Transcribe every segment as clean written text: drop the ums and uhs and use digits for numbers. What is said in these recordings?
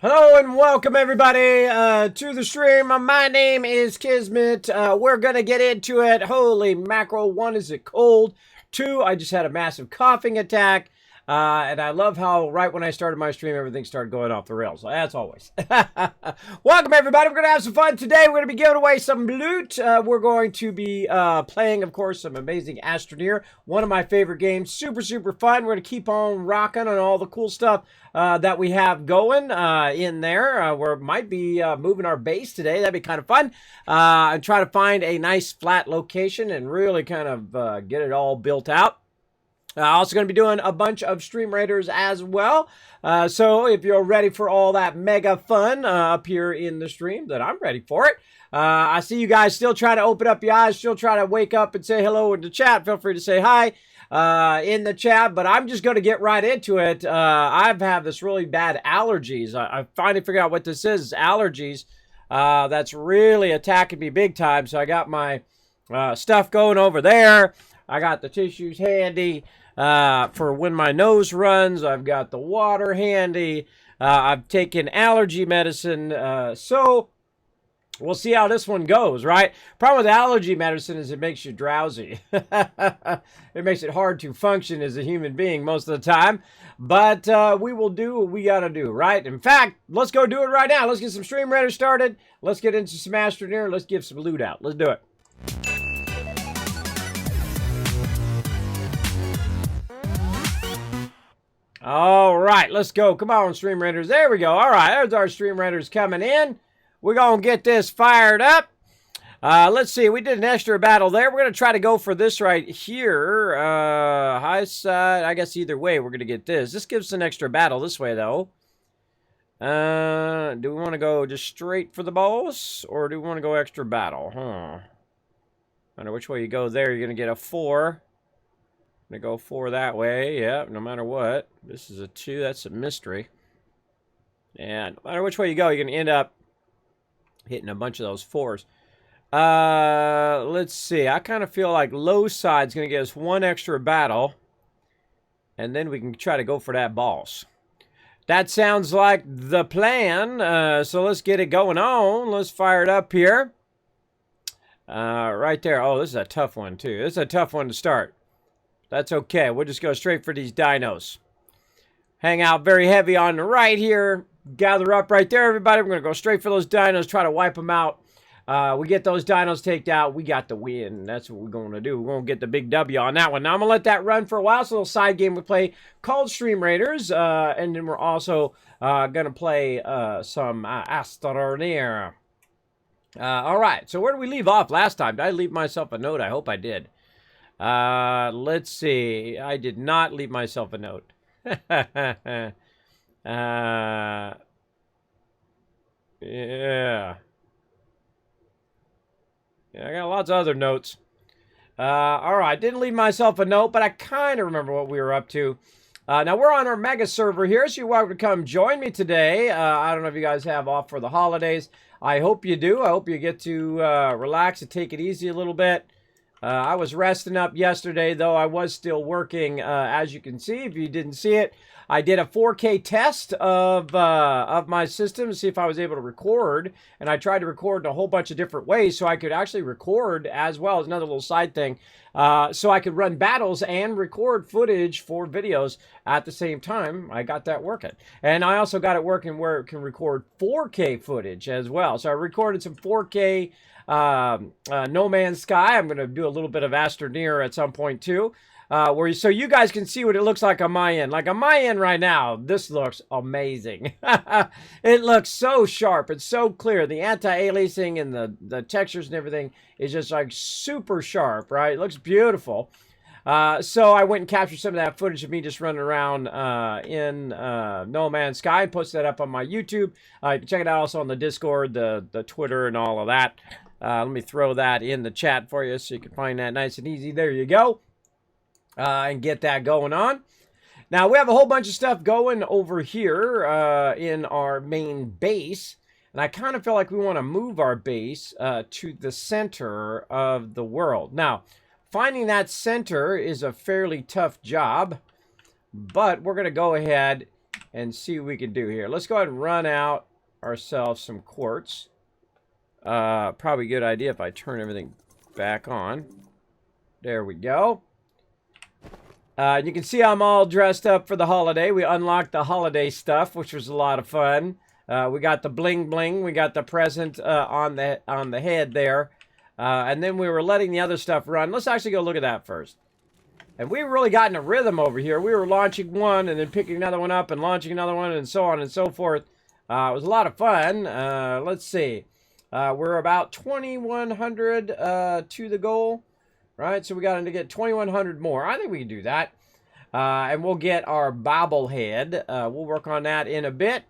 Hello and welcome everybody to the stream. My name is Kismet. We're gonna get into it. Holy mackerel! One, is it cold? Two, I just had a massive coughing attack. And I love how right when I started my stream, everything started going off the rails. As always. Welcome everybody. We're gonna have some fun today. We're gonna be giving away some loot. We're going to be playing, of course, some amazing Astroneer. One of my favorite games. Super fun. We're gonna keep on rocking on all the cool stuff that we have going in there. We might be moving our base today. That'd be kind of fun. And try to find a nice flat location and really kind of get it all built out. Also going to be doing a bunch of Stream Raiders as well. So if you're ready for all that mega fun up here in the stream, then I'm ready for it. I see you guys still trying to open up your eyes, still trying to wake up and say hello in the chat. Feel free to say hi in the chat, but I'm just going to get right into it. I've had this really bad allergies. I finally figured out what this is, allergies. That's really attacking me big time. So I got my stuff going over there. I got the tissues handy for when my nose runs. I've got the water handy. I've taken allergy medicine. So we'll see how this one goes, right? Problem with allergy medicine is it makes you drowsy. It makes it hard to function as a human being most of the time. But we will do what we got to do, right? In fact, let's go do it right now. Let's get some Stream Raiders started. Let's get into some Astroneer. Let's give some loot out. Let's do it. All right, let's go. Come on, Stream Raiders. There we go. All right, there's our Stream Raiders coming in. We're going to get this fired up. Let's see. We did an extra battle there. We're going to try to go for this right here. High side. I guess either way, we're going to get this. This gives us an extra battle this way, though. Do we want to go just straight for the boss? Or do we want to go extra battle? No matter which way you go there, you're going to get a 4. I'm going to go 4 that way. Yeah, no matter what. This is a 2. That's a mystery. And no matter which way you go, you're going to end up hitting a bunch of those 4s. Let's see. I kind of feel like low side's going to get us 1 extra battle. And then we can try to go for that boss. That sounds like the plan. So let's get it going on. Let's fire it up here. Right there. Oh, this is a tough one, too. This is a tough one to start. That's okay. We'll just go straight for these dinos. Hang out very heavy on the right here. Gather up right there, everybody. We're going to go straight for those dinos, try to wipe them out. We get those dinos taken out. We got the win. That's what we're going to do. We're going to get the big W on that one. Now, I'm going to let that run for a while. It's a little side game we play called Stream Raiders. And then we're also going to play some Astroneer. All right. So where did we leave off last time? Did I leave myself a note? I hope I did. Let's see. I did not leave myself a note. Yeah. Yeah, I got lots of other notes. All right. Didn't leave myself a note, but I kind of remember what we were up to. Now, we're on our mega server here, so you're welcome to come join me today. I don't know if you guys have off for the holidays. I hope you do. I hope you get to relax and take it easy a little bit. I was resting up yesterday, though I was still working, as you can see. If you didn't see it, I did a 4K test of my system to see if I was able to record, and I tried to record in a whole bunch of different ways so I could actually record as well as another little side thing, so I could run battles and record footage for videos at the same time. I got that working, and I also got it working where it can record 4K footage as well. So I recorded some 4K No Man's Sky. I'm going to do a little bit of Astroneer at some point too, so you guys can see what it looks like on my end. Like on my end right now, this looks amazing. It looks so sharp. It's so clear. The anti-aliasing and the textures and everything is just like super sharp, right? It looks beautiful. So I went and captured some of that footage of me just running around in No Man's Sky and posted that up on my YouTube. You can check it out also on the Discord, the Twitter, and all of that. Let me throw that in the chat for you so you can find that nice and easy. There you go. And get that going on. Now, we have a whole bunch of stuff going over here in our main base. And I kind of feel like we want to move our base to the center of the world. Now, finding that center is a fairly tough job. But we're going to go ahead and see what we can do here. Let's go ahead and run out ourselves some quartz. Probably a good idea if I turn everything back on. There we go. You can see I'm all dressed up for the holiday. We unlocked the holiday stuff, which was a lot of fun. We got the bling bling. We got the present on the head there. And then we were letting the other stuff run. Let's actually go look at that first. And we really got in a rhythm over here. We were launching one and then picking another one up and launching another one and so on and so forth. It was a lot of fun. Let's see. We're about 2,100 to the goal. Right, so we got to get 2,100 more. I think we can do that. And we'll get our bobblehead. We'll work on that in a bit.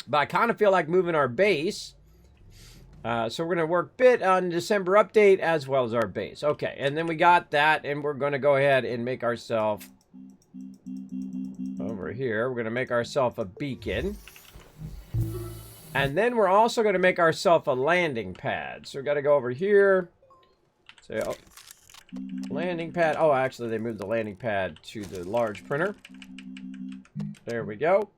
But I kind of feel like moving our base. So we're going to work a bit on December update as well as our base. Okay, and then we got that, and we're going to go ahead and make ourselves over here. We're going to make ourselves a beacon. And then we're also going to make ourselves a landing pad. So we've got to go over here. Say, oh, landing pad. Oh, actually, they moved the landing pad to the large printer. There we go.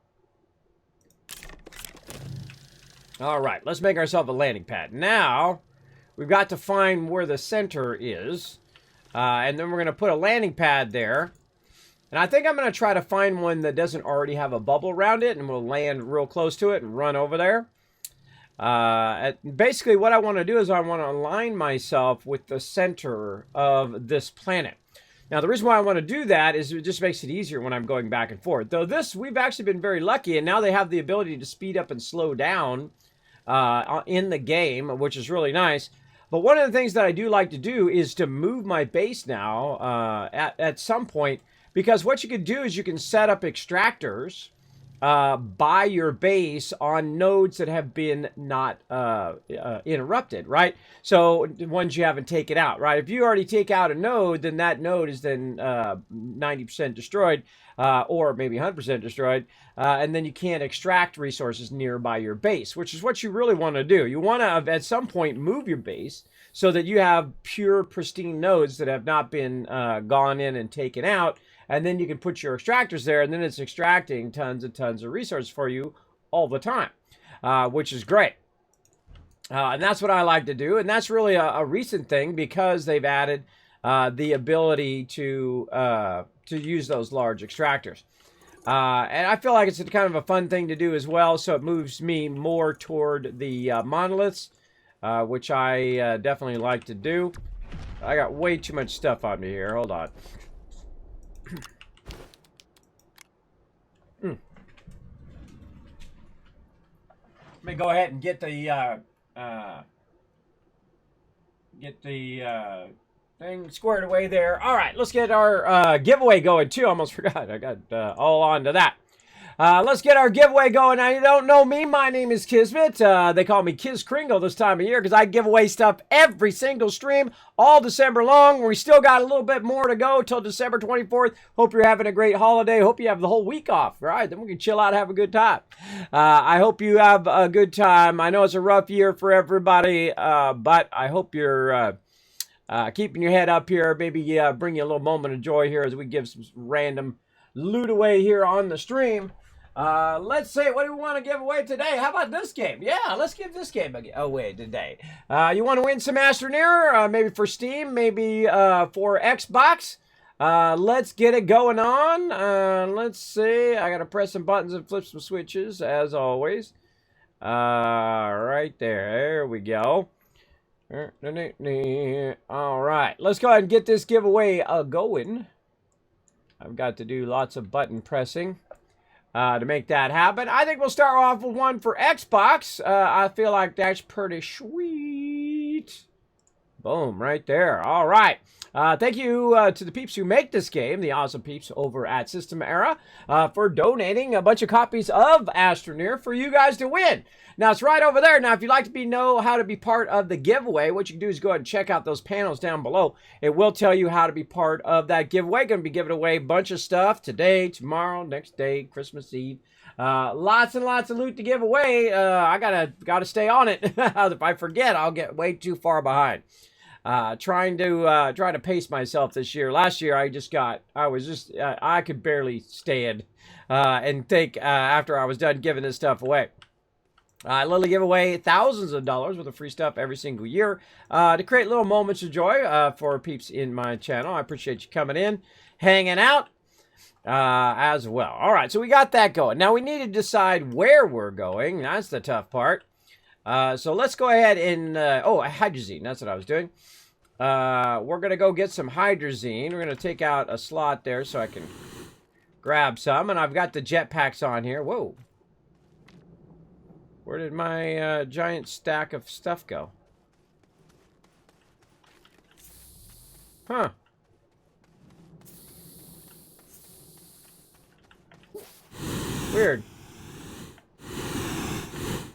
All right, let's make ourselves a landing pad. Now, we've got to find where the center is. And then we're going to put a landing pad there. And I think I'm going to try to find one that doesn't already have a bubble around it. And we'll land real close to it and run over there. Basically, what I want to do is I want to align myself with the center of this planet. Now, the reason why I want to do that is it just makes it easier when I'm going back and forth. Though this, we've actually been very lucky, and now they have the ability to speed up and slow down in the game, which is really nice. But one of the things that I do like to do is to move my base now at some point, because what you can do is you can set up extractors by your base on nodes that have been not interrupted, right? So ones you haven't taken out, right? If you already take out a node, then that node is then 90% destroyed, or maybe 100% destroyed, and then you can't extract resources nearby your base, which is what you really want to do. You want to, at some point, move your base so that you have pure, pristine nodes that have not been gone in and taken out. And then you can put your extractors there, and then it's extracting tons and tons of resources for you all the time, which is great. And that's what I like to do. And that's really a recent thing because they've added the ability to use those large extractors. And I feel like it's kind of a fun thing to do as well. So it moves me more toward the monoliths, which I definitely like to do. I got way too much stuff on me here. Hold on. Let me go ahead and get the thing squared away there. All right, let's get our giveaway going too. Almost forgot. I got all on to that. Let's get our giveaway going. Now, you don't know me. My name is Kismet. They call me Kiz Kringle this time of year because I give away stuff every single stream all December long. We still got a little bit more to go till December 24th. Hope you're having a great holiday. Hope you have the whole week off. All right, then we can chill out and have a good time. I hope you have a good time. I know it's a rough year for everybody, but I hope you're keeping your head up here. Maybe bring you a little moment of joy here as we give some random loot away here on the stream. Let's see, what do we want to give away today? How about this game? Yeah, let's give this game away today. You want to win some Astroneer? Maybe for Steam, maybe for Xbox. Let's get it going on. Let's see. I got to press some buttons and flip some switches, as always. Right there. There we go. All right. Let's go ahead and get this giveaway going. I've got to do lots of button pressing to make that happen. I think we'll start off with one for Xbox. I feel like that's pretty sweet. Boom, right there. All right. Thank you to the peeps who make this game, the awesome peeps over at System Era, for donating a bunch of copies of Astroneer for you guys to win. Now, it's right over there. Now, if you'd like to know how to be part of the giveaway, what you can do is go ahead and check out those panels down below. It will tell you how to be part of that giveaway. Going to be giving away a bunch of stuff today, tomorrow, next day, Christmas Eve. Lots and lots of loot to give away. I gotta stay on it. If I forget, I'll get way too far behind. Trying to pace myself this year. Last year, I could barely stand and think after I was done giving this stuff away. I literally give away thousands of dollars worth of free stuff every single year to create little moments of joy for peeps in my channel. I appreciate you coming in, hanging out as well. All right, so we got that going. Now we need to decide where we're going. That's the tough part. So let's go ahead and... hydrazine. That's what I was doing. We're going to go get some hydrazine. We're going to take out a slot there so I can grab some. And I've got the jetpacks on here. Whoa. Where did my giant stack of stuff go? Huh. Weird.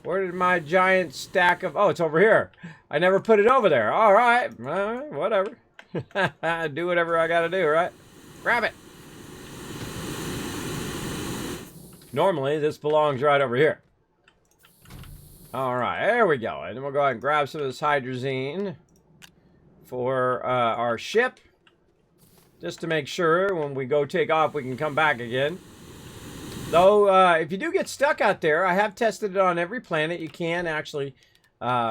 Where did my giant stack of... Oh, it's over here. I never put it over there. All right. Whatever. Do whatever I got to do, right? Grab it. Normally, this belongs right over here. All right. There we go. And then we'll go ahead and grab some of this hydrazine for our ship. Just to make sure when we go take off, we can come back again. Though, if you do get stuck out there, I have tested it on every planet. You can actually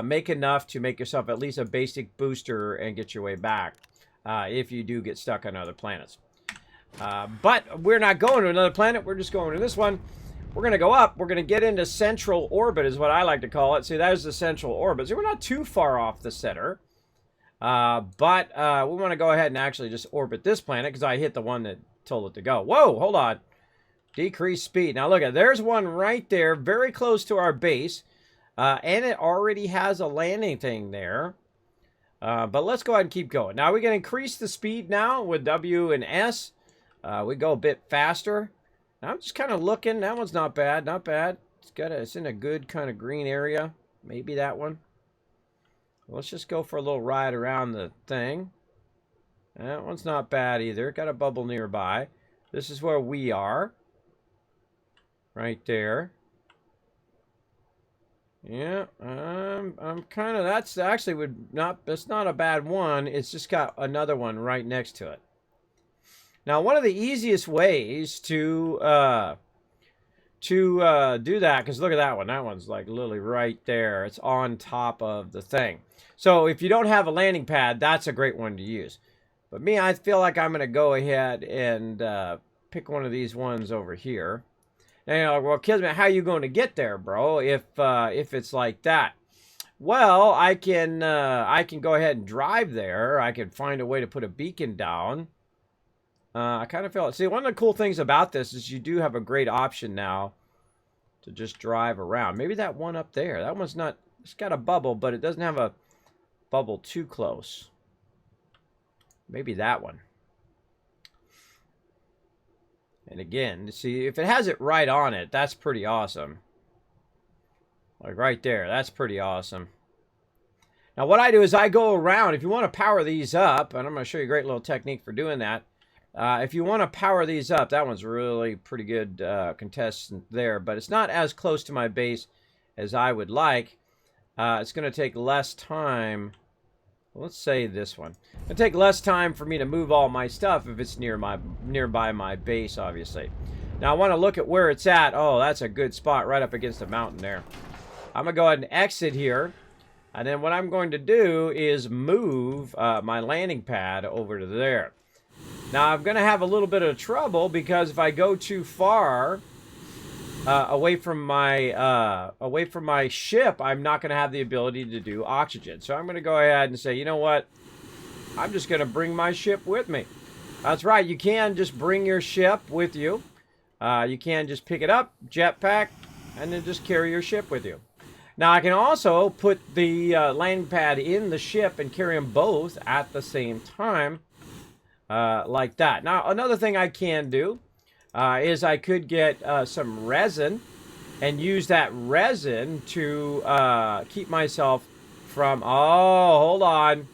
make enough to make yourself at least a basic booster and get your way back if you do get stuck on other planets. But we're not going to another planet. We're just going to this one. We're going to go up. We're going to get into central orbit is what I like to call it. See, there's the central orbit. So we're not too far off the center. But we want to go ahead and actually just orbit this planet because I hit the one that told it to go. Whoa, hold on. Decrease speed. Now look at, there's one right there, very close to our base. And it already has a landing thing there. But let's go ahead and keep going. Now we're going to increase the speed now with W and S. We go a bit faster. Now I'm just kind of looking. That one's not bad, not bad. It's in a good kind of green area. Maybe that one. Let's just go for a little ride around the thing. That one's not bad either. Got a bubble nearby. This is where we are. Right there. Yeah, I'm kind of, that's actually that's not a bad one. It's just got another one right next to it. Now, one of the easiest ways to do that, because look at that one. That one's like literally right there. It's on top of the thing. So if you don't have a landing pad, that's a great one to use. But me, I feel like I'm going to go ahead and pick one of these ones over here. And you're like, well, Kismet, how are you going to get there, bro, if it's like that? Well, I can go ahead and drive there. I can find a way to put a beacon down. I kind of feel it. See, one of the cool things about this is you do have a great option now to just drive around. Maybe that one up there. That one's not, it's got a bubble, but it doesn't have a bubble too close. Maybe that one. And again, see, if it has it right on it, that's pretty awesome. Like right there, that's pretty awesome. Now what I do is I go around. If you want to power these up, and I'm going to show you a great little technique for doing that. If you want to power these up, that one's really pretty good contestant there. But it's not as close to my base as I would like. It's going to take less time. Let's say this one. It'll take less time for me to move all my stuff if it's nearby my base, obviously. Now, I want to look at where it's at. Oh, that's a good spot right up against the mountain there. I'm going to go ahead and exit here. And then what I'm going to do is move my landing pad over to there. Now, I'm going to have a little bit of trouble because if I go too far away from my ship, I'm not going to have the ability to do oxygen. So I'm going to go ahead and say, you know what? I'm just going to bring my ship with me. That's right. You can just bring your ship with you. You can just pick it up, jetpack, and then just carry your ship with you. Now, I can also put the landing pad in the ship and carry them both at the same time, like that. Now, another thing I can do is I could get some resin and use that resin to keep myself from... Oh, hold on.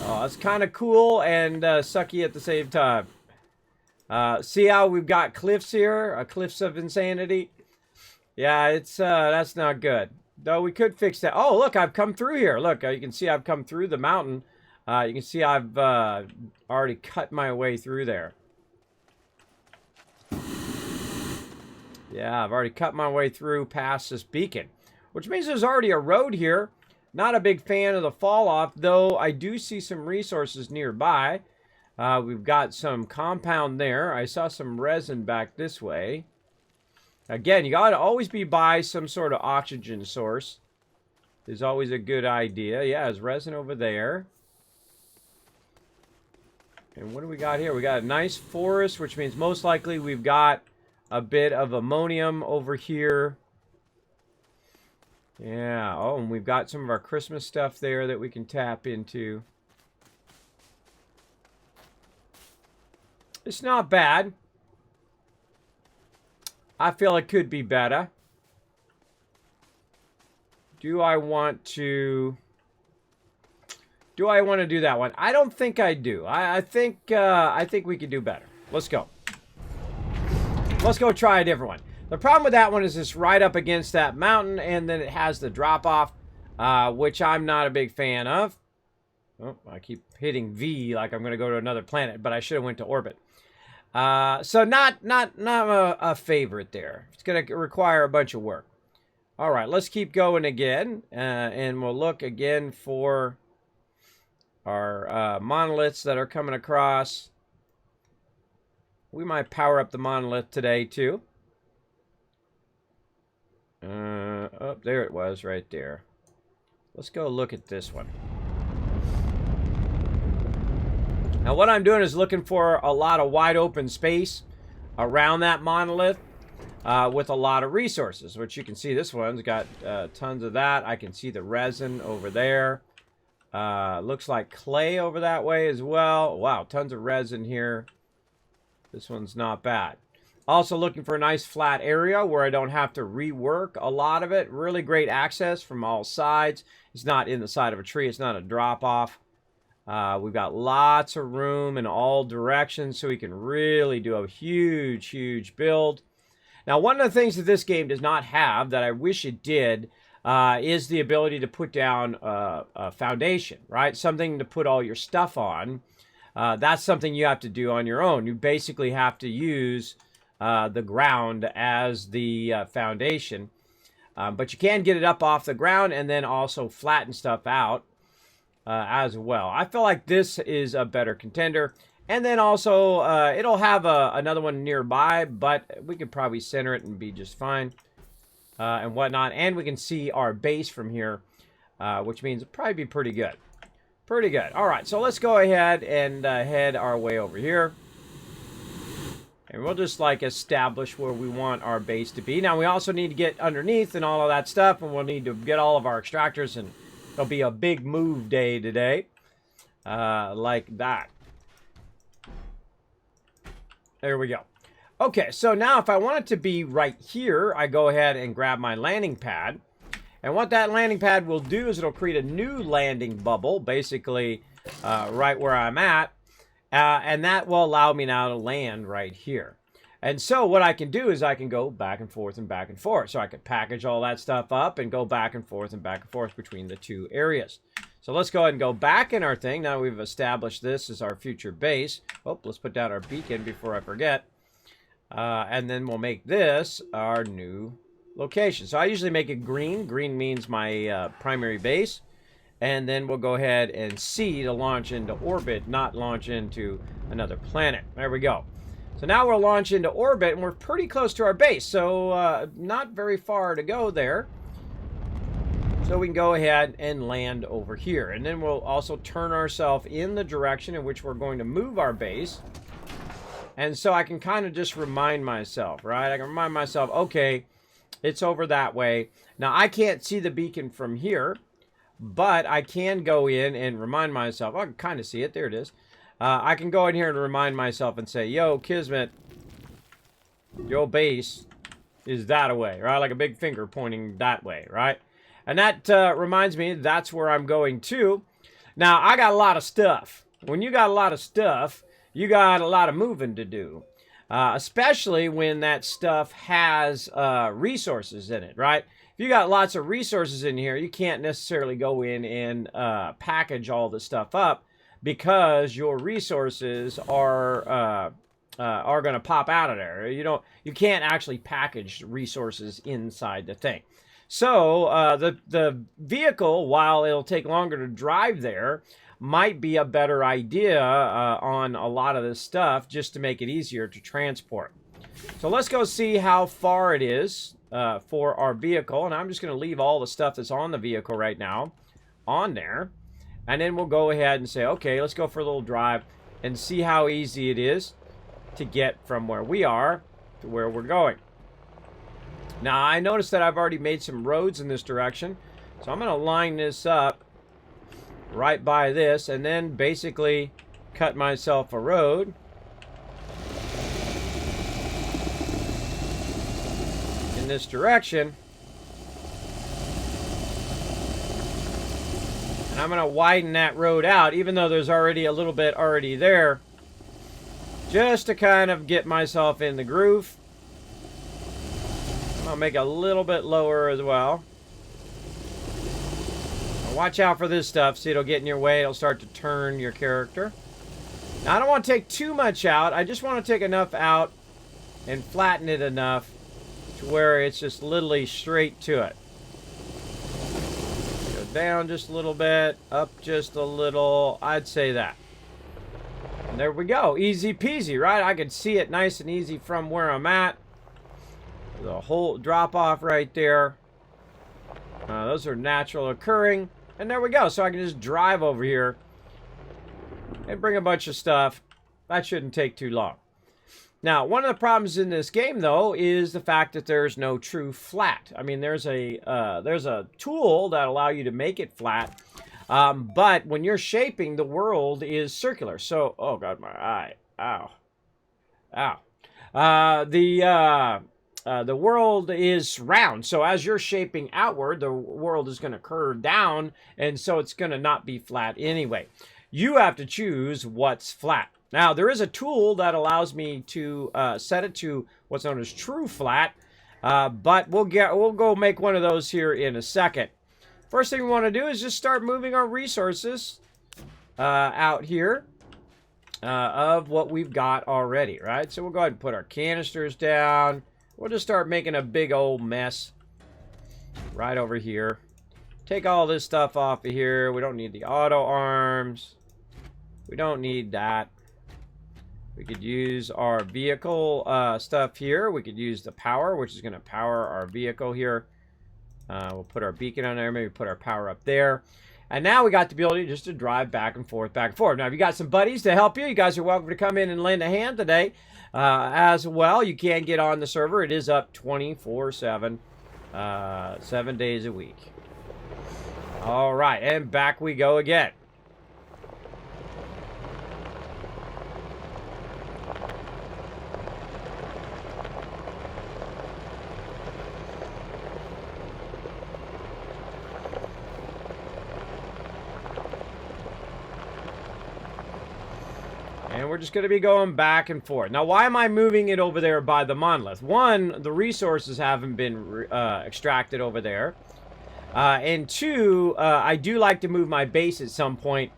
Oh, that's kind of cool and sucky at the same time. See how we've got cliffs here? Cliffs of insanity? Yeah, it's that's not good. Though we could fix that. Oh, look, I've come through here. Look, you can see I've come through the mountain. You can see I've already cut my way through there. Yeah, I've already cut my way through past this beacon, which means there's already a road here. Not a big fan of the fall off, though I do see some resources nearby. We've got some compound there. I saw some resin back this way. Again, you got to always be by some sort of oxygen source. Is always a good idea. Yeah, there's resin over there. And what do we got here? We got a nice forest, which means most likely we've got a bit of ammonium over here. Yeah, oh, and we've got some of our Christmas stuff there that we can tap into. It's not bad. I feel it could be better. Do I want to do that one? I don't think I do. I think we could do better. Let's go. Let's go try a different one. The problem with that one is it's right up against that mountain, and then it has the drop off, which I'm not a big fan of. Oh, I keep hitting V like I'm going to go to another planet, but I should have went to orbit. So not a favorite there. It's going to require a bunch of work. All right, let's keep going again, and we'll look again for our monoliths that are coming across. We might power up the monolith today, too. Oh, there it was right there. Let's go look at this one. Now, what I'm doing is looking for a lot of wide open space around that monolith with a lot of resources, which you can see this one's got tons of that. I can see the resin over there. Looks like clay over that way as well. Wow, tons of resin here. This one's not bad. Also looking for a nice flat area where I don't have to rework a lot of it. Really great access from all sides. It's not in the side of a tree. It's not a drop off. We've got lots of room in all directions, so we can really do a huge, huge build. Now, one of the things that this game does not have that I wish it did is the ability to put down a foundation, right? Something to put all your stuff on. That's something you have to do on your own. You basically have to use the ground as the foundation. But you can get it up off the ground and then also flatten stuff out as well. I feel like this is a better contender. And then also, it'll have another one nearby, but we could probably center it and be just fine and whatnot. And we can see our base from here, which means it'll probably be pretty good. Pretty good. All right, so let's go ahead and head our way over here. And we'll just like establish where we want our base to be. Now we also need to get underneath and all of that stuff, and we'll need to get all of our extractors, and it'll be a big move day today. Like that. There we go. Okay, so now if I want it to be right here, I go ahead and grab my landing pad. And what that landing pad will do is it'll create a new landing bubble, basically right where I'm at. And that will allow me now to land right here. And so what I can do is I can go back and forth and back and forth. So I can package all that stuff up and go back and forth between the two areas. So let's go ahead and go back in our thing. Now we've established this as our future base. Oh, let's put down our beacon before I forget. And then we'll make this our new location. So I usually make it green. Green means my primary base. And then we'll go ahead and C to launch into orbit, not launch into another planet. There we go. So now we'll launch into orbit, and we're pretty close to our base. So not very far to go there. So we can go ahead and land over here. And then we'll also turn ourselves in the direction in which we're going to move our base. And so I can kind of just remind myself, right? I can remind myself, okay, it's over that way. Now, I can't see the beacon from here, but I can go in and remind myself. I can kind of see it. There it is. I can go in here and remind myself and say, yo, Kismet, your base is that away, right? Like a big finger pointing that way, right? And that reminds me that's where I'm going to. Now, I got a lot of stuff. When you got a lot of stuff, you got a lot of moving to do. Especially when that stuff has resources in it, right? If you got lots of resources in here, you can't necessarily go in and package all the stuff up because your resources are going to pop out of there. You can't actually package resources inside the thing. So the vehicle, while it'll take longer to drive there, might be a better idea on a lot of this stuff just to make it easier to transport. So let's go see how far it is for our vehicle. And I'm just going to leave all the stuff that's on the vehicle right now on there. And then we'll go ahead and say, okay, let's go for a little drive and see how easy it is to get from where we are to where we're going. Now, I noticed that I've already made some roads in this direction. So I'm going to line this up right by this and then basically cut myself a road. In this direction. And I'm going to widen that road out, even though there's already a little bit already there, just to kind of get myself in the groove. I'll make it a little bit lower as well. Watch out for this stuff. See, it'll get in your way. It'll start to turn your character. Now, I don't want to take too much out. I just want to take enough out and flatten it enough to where it's just literally straight to it. Go down just a little bit, up just a little. I'd say that. And there we go. Easy peasy, right? I can see it nice and easy from where I'm at. The whole drop off right there. Those are natural occurring. And there we go. So I can just drive over here and bring a bunch of stuff. That shouldn't take too long. Now, one of the problems in this game, though, is the fact that there's no true flat. I mean, there's a tool that allows you to make it flat. But when you're shaping, the world is circular. So, oh, God, my eye. Ow. Ow. The world is round, so as you're shaping outward, the world is going to curve down, and so it's going to not be flat anyway. You have to choose what's flat. Now, there is a tool that allows me to set it to what's known as true flat, but we'll go make one of those here in a second. First thing we want to do is just start moving our resources out here of what we've got already, right? So we'll go ahead and put our canisters down. We'll just start making a big old mess right over here. Take all this stuff off of here. We don't need the auto arms. We don't need that. We could use our vehicle stuff here. We could use the power, which is going to power our vehicle here. We'll put our beacon on there. Maybe put our power up there. And now we got the ability just to drive back and forth, back and forth. Now, if you got some buddies to help you, you guys are welcome to come in and lend a hand today. As well, you can get on the server. It is up 24/7, 7 days a week. All right, and back we go again. And we're just going to be going back and forth. Now, why am I moving it over there by the monolith? One, the resources haven't been extracted over there. And two, I do like to move my base at some point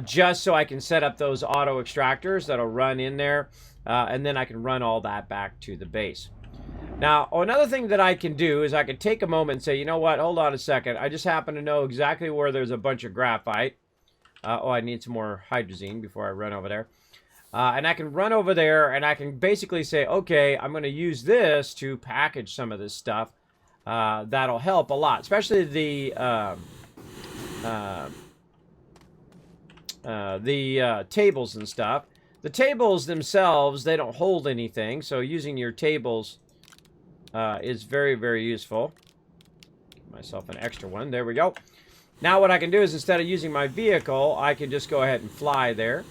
just so I can set up those auto extractors that'll run in there. And then I can run all that back to the base. Now, another thing that I can do is I can take a moment and say, you know what, hold on a second. I just happen to know exactly where there's a bunch of graphite. Oh, I need some more hydrazine before I run over there. And I can run over there and I can basically say, okay, I'm going to use this to package some of this stuff. That'll help a lot, especially the tables and stuff. The tables themselves, they don't hold anything, so using your tables is very, very useful. Give myself an extra one. There we go. Now what I can do is instead of using my vehicle, I can just go ahead and fly there.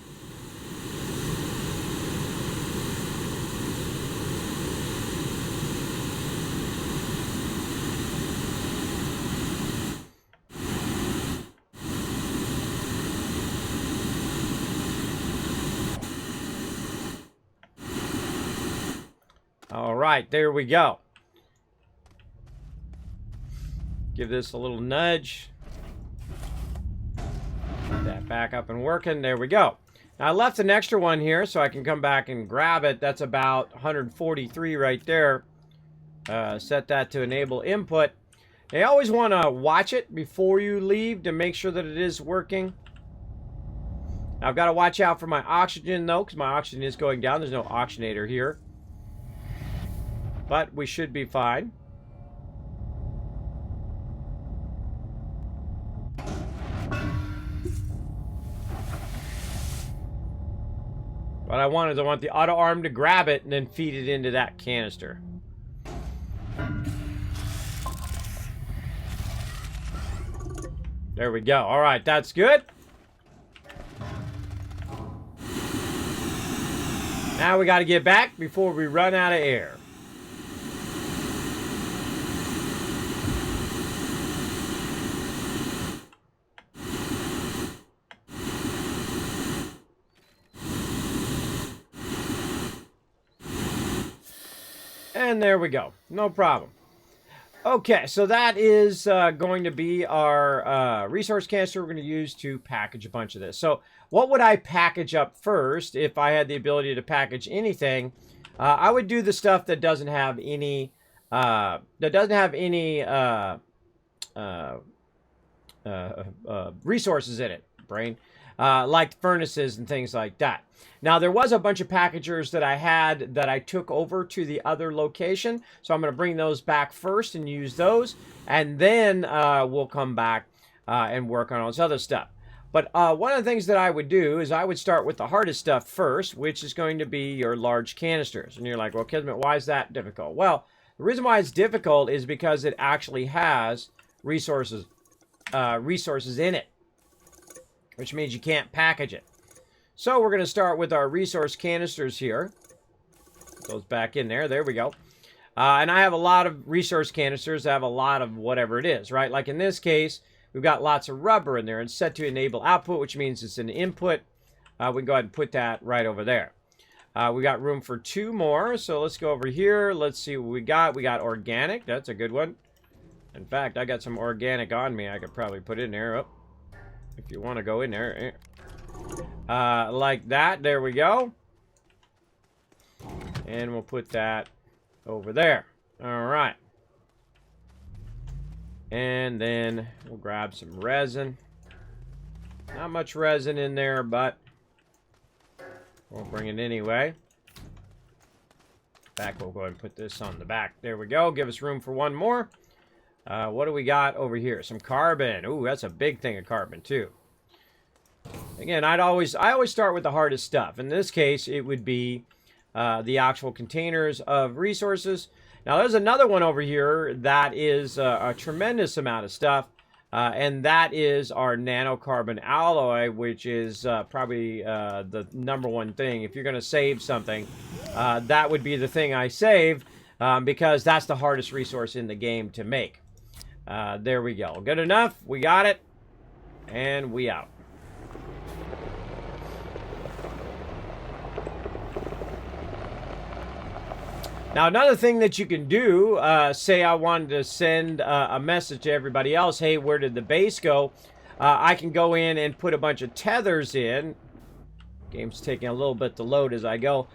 All right, there we go. give this a little nudge. Get that back up and working. There we go. Now, I left an extra one here so I can come back and grab it. That's about 143 right there. Set that to enable input. You always want to watch it before you leave to make sure that it is working. Now, I've got to watch out for my oxygen, though, because my oxygen is going down. There's no oxygenator here. But we should be fine. What I want is I want the auto arm to grab it and then feed it into that canister. There we go. All right, that's good. Now we got to get back before we run out of air. And there we go. No problem. Okay, so that is going to be our resource canister we're going to use to package a bunch of this. So what would I package up first if I had the ability to package anything? I would do the stuff that doesn't have any resources in it, brain, like furnaces and things like that. Now, there was a bunch of packagers that I had that I took over to the other location. So I'm going to bring those back first and use those. And then we'll come back and work on all this other stuff. But one of the things that I would do is I would start with the hardest stuff first, which is going to be your large canisters. And you're like, well, Kismet, why is that difficult? Well, the reason why it's difficult is because it actually has resources in it, which means you can't package it. So we're going to start with our resource canisters here. Put those back in there. There we go. And I have a lot of resource canisters. I have a lot of whatever it is, right? Like in this case, we've got lots of rubber in there. It's set to enable output, which means it's an input. We can go ahead and put that right over there. We got room for 2 more. So let's go over here. Let's see what we got. We got organic. That's a good one. In fact, I got some organic on me. I could probably put in there. Oh, if you want to go in there. Like that. There we go. And we'll put that over there. All right. And then we'll grab some resin. Not much resin in there, but we'll bring it anyway. Back, we'll go ahead and put this on the back. There we go. Give us room for one more. What do we got over here? Some carbon. Ooh, that's a big thing of carbon too. Again, I always start with the hardest stuff. In this case, it would be the actual containers of resources. Now, there's another one over here that is a tremendous amount of stuff, and that is our nanocarbon alloy, which is probably the #1 thing. If you're going to save something, that would be the thing I save, because that's the hardest resource in the game to make. There we go. Good enough. We got it, and we out. Now, another thing that you can do, say I wanted to send a message to everybody else, hey, where did the base go? I can go in and put a bunch of tethers in. Game's taking a little bit to load as I go.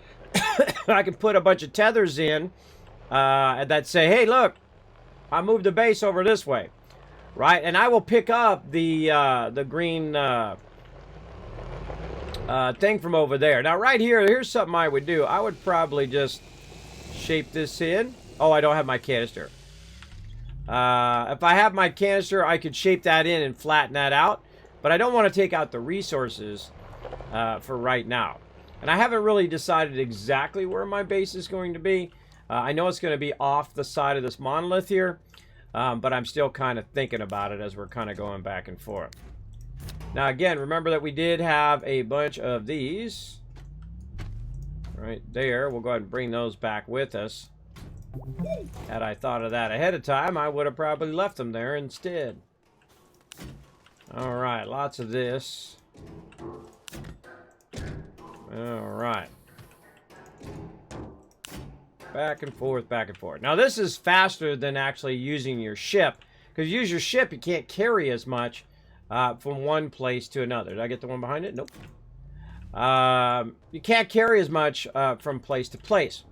I can put a bunch of tethers in that say, hey, look, I moved the base over this way, right? And I will pick up the green thing from over there. Now, right here, here's something I would do. I would probably just shape this in. Oh, I don't have my canister. If I have my canister, I could shape that in and flatten that out. But I don't want to take out the resources for right now. And I haven't really decided exactly where my base is going to be. I know it's going to be off the side of this monolith here. But I'm still kind of thinking about it as we're kind of going back and forth. Now, again, remember that we did have a bunch of these. Right there. We'll go ahead and bring those back with us. Had I thought of that ahead of time, I would have probably left them there instead. Alright, lots of this. Alright. Back and forth, back and forth. Now, this is faster than actually using your ship, Because you use your ship, you can't carry as much from one place to another. Did I get the one behind it? Nope. You can't carry as much from place to place.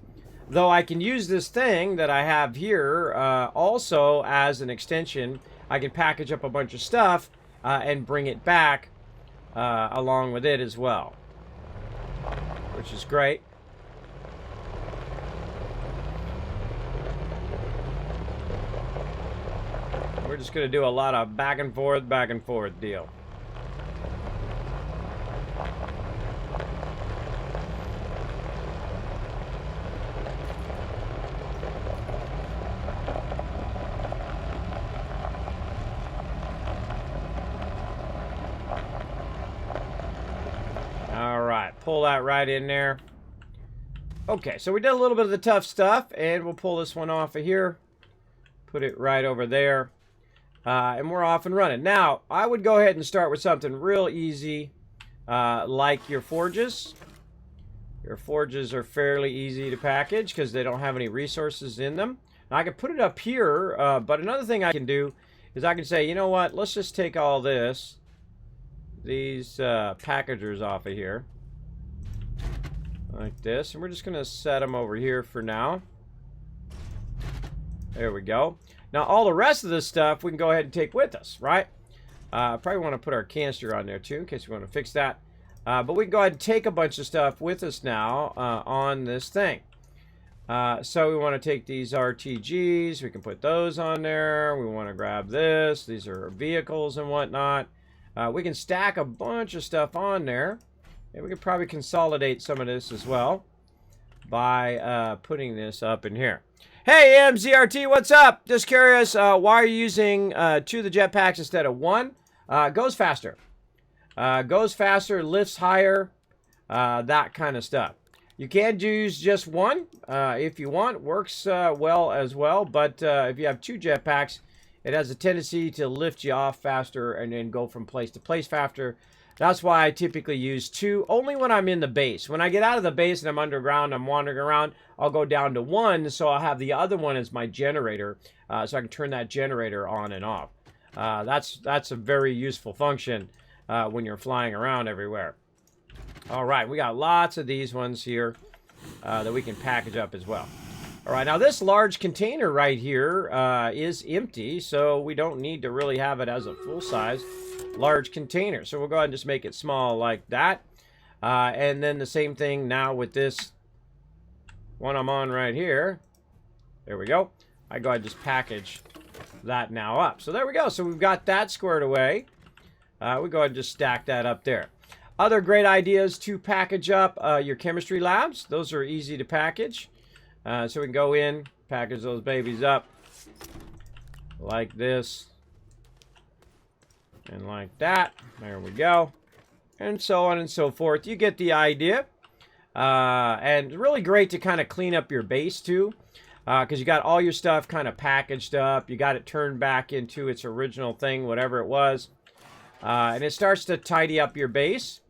Though I can use this thing that I have here also as an extension. I can package up a bunch of stuff and bring it back along with it as well, which is great. We're just going to do a lot of back and forth deal. Pull that right in there. Okay, so we did a little bit of the tough stuff, and we'll pull this one off of here. Put it right over there. And we're off and running. Now, I would go ahead and start with something real easy, like your forges. Your forges are fairly easy to package because they don't have any resources in them. Now, I can put it up here, but another thing I can do is I can say, you know what, let's just take all these packagers off of here. Like this, and we're just going to set them over here for now. There we go. Now, all the rest of this stuff we can go ahead and take with us, right? Probably want to put our canister on there too, in case we want to fix that. But we can go ahead and take a bunch of stuff with us now on this thing. So we want to take these RTGs. We can put those on there. We want to grab this. These are vehicles and whatnot. We can stack a bunch of stuff on there. And we could probably consolidate some of this as well by putting this up in here. Hey, MZRT, what's up? Just curious, why are you using 2 of the jetpacks instead of 1? Goes faster. Goes faster, lifts higher, that kind of stuff. You can use just 1 if you want. Works well as well. But if you have 2 jetpacks, it has a tendency to lift you off faster and then go from place to place faster. That's why I typically use 2, only when I'm in the base. When I get out of the base and I'm underground, I'm wandering around, I'll go down to 1, so I'll have the other one as my generator, so I can turn that generator on and off. That's a very useful function when you're flying around everywhere. All right, we got lots of these ones here that we can package up as well. All right, now this large container right here is empty, so we don't need to really have it as a full-size large container. So we'll go ahead and just make it small like that. And then the same thing now with this one I'm on right here. There we go. I go ahead and just package that now up. So there we go. So we've got that squared away. We go ahead and just stack that up there. Other great ideas to package up your chemistry labs. Those are easy to package. So we can go in, package those babies up like this. And like that. There we go. And so on and so forth. You get the idea. And really great to kind of clean up your base too. Because you got all your stuff kind of packaged up. You got it turned back into its original thing, whatever it was. And it starts to tidy up your base.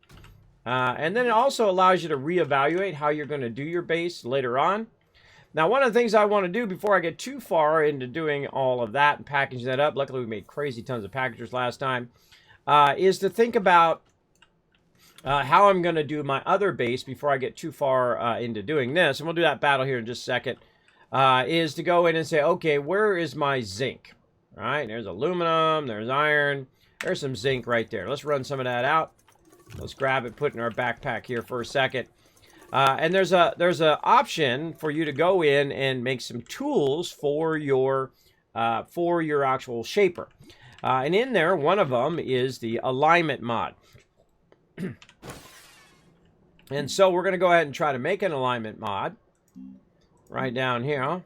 And then it also allows you to reevaluate how you're going to do your base later on. Now, one of the things I want to do before I get too far into doing all of that and packaging that up, luckily we made crazy tons of packagers last time, is to think about how I'm going to do my other base before I get too far into doing this. And we'll do that battle here in just a second, is to go in and say, okay, where is my zinc? All right, there's aluminum, there's iron, there's some zinc right there. Let's run some of that out. Let's grab it, put it in our backpack here for a second. And there's a option for you to go in and make some tools for your actual shaper. And in there, one of them is the alignment mod. And so we're going to go ahead and try to make an alignment mod right down here. I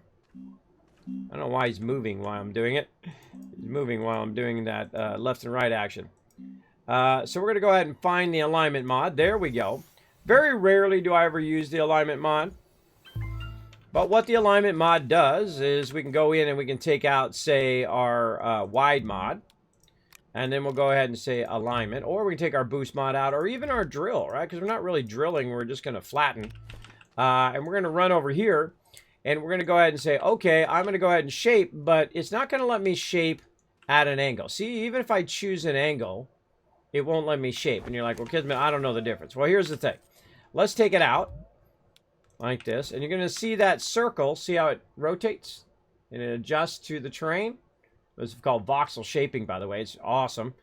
don't know why he's moving while I'm doing it. He's moving while I'm doing that left and right action. So we're going to go ahead and find the alignment mod. There we go. Very rarely do I ever use the alignment mod. But what the alignment mod does is we can go in and we can take out, say, our wide mod. And then we'll go ahead and say alignment. Or we can take our boost mod out, or even our drill, right? Because we're not really drilling. We're just going to flatten. And we're going to run over here. And we're going to go ahead and say, okay, I'm going to go ahead and shape. But it's not going to let me shape at an angle. See, even if I choose an angle, it won't let me shape. And you're like, well, Kismet, I don't know the difference. Well, here's the thing. Let's take it out like this. And you're going to see that circle. See how it rotates? And it adjusts to the terrain. This is called voxel shaping, by the way. It's awesome.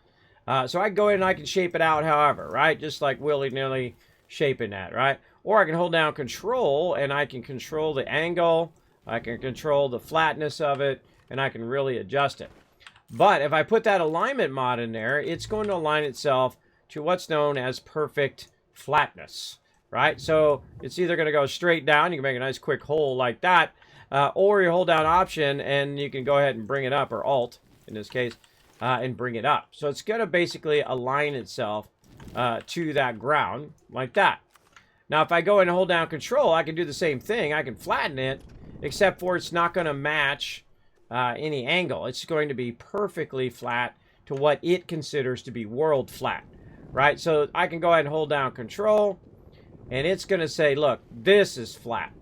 So I can go in and I can shape it out however, right? Just like willy-nilly shaping that, right? Or I can hold down control and I can control the angle. I can control the flatness of it. And I can really adjust it. But if I put that alignment mod in there, it's going to align itself to what's known as perfect flatness, right? So it's either going to go straight down. You can make a nice quick hole like that. Or you hold down Option and you can go ahead and bring it up, or Alt in this case, and bring it up. So it's going to basically align itself to that ground like that. Now, if I go in and hold down Control, I can do the same thing. I can flatten it, except for it's not going to match any angle. It's going to be perfectly flat to what it considers to be world flat, right? So I can go ahead and hold down Control, and it's going to say, look, this is flat,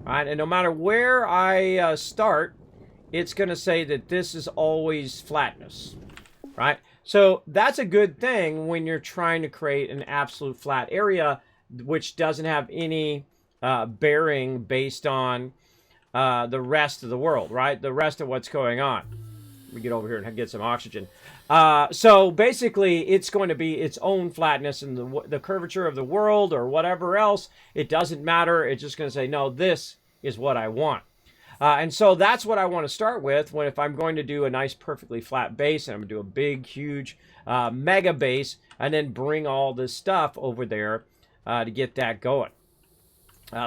right? And no matter where I start, it's going to say that this is always flatness, right? So that's a good thing when you're trying to create an absolute flat area, which doesn't have any bearing based on the rest of the world, right? The rest of what's going on. Let me get over here and get some oxygen. So basically, it's going to be its own flatness, and the curvature of the world or whatever else, it doesn't matter. It's just going to say, no, this is what I want. And so that's what I want to start with if I'm going to do a nice, perfectly flat base, and I'm going to do a big, huge, mega base, and then bring all this stuff over there to get that going.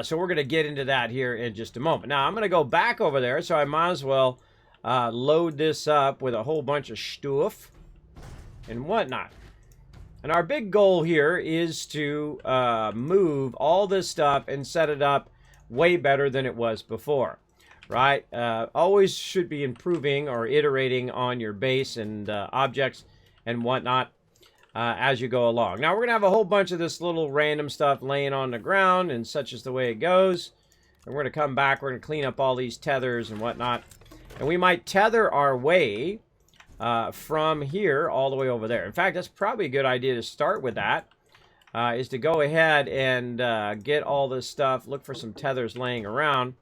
So we're going to get into that here in just a moment. Now, I'm going to go back over there, so I might as well load this up with a whole bunch of stuff and whatnot. And our big goal here is to move all this stuff and set it up way better than it was before, right? Always should be improving or iterating on your base and objects and whatnot as you go along. Now, we're going to have a whole bunch of this little random stuff laying on the ground, and such is the way it goes. And we're going to come back. We're going to clean up all these tethers and whatnot. And we might tether our way from here all the way over there. In fact, that's probably a good idea to start with that, is to go ahead and get all this stuff, look for some tethers laying around,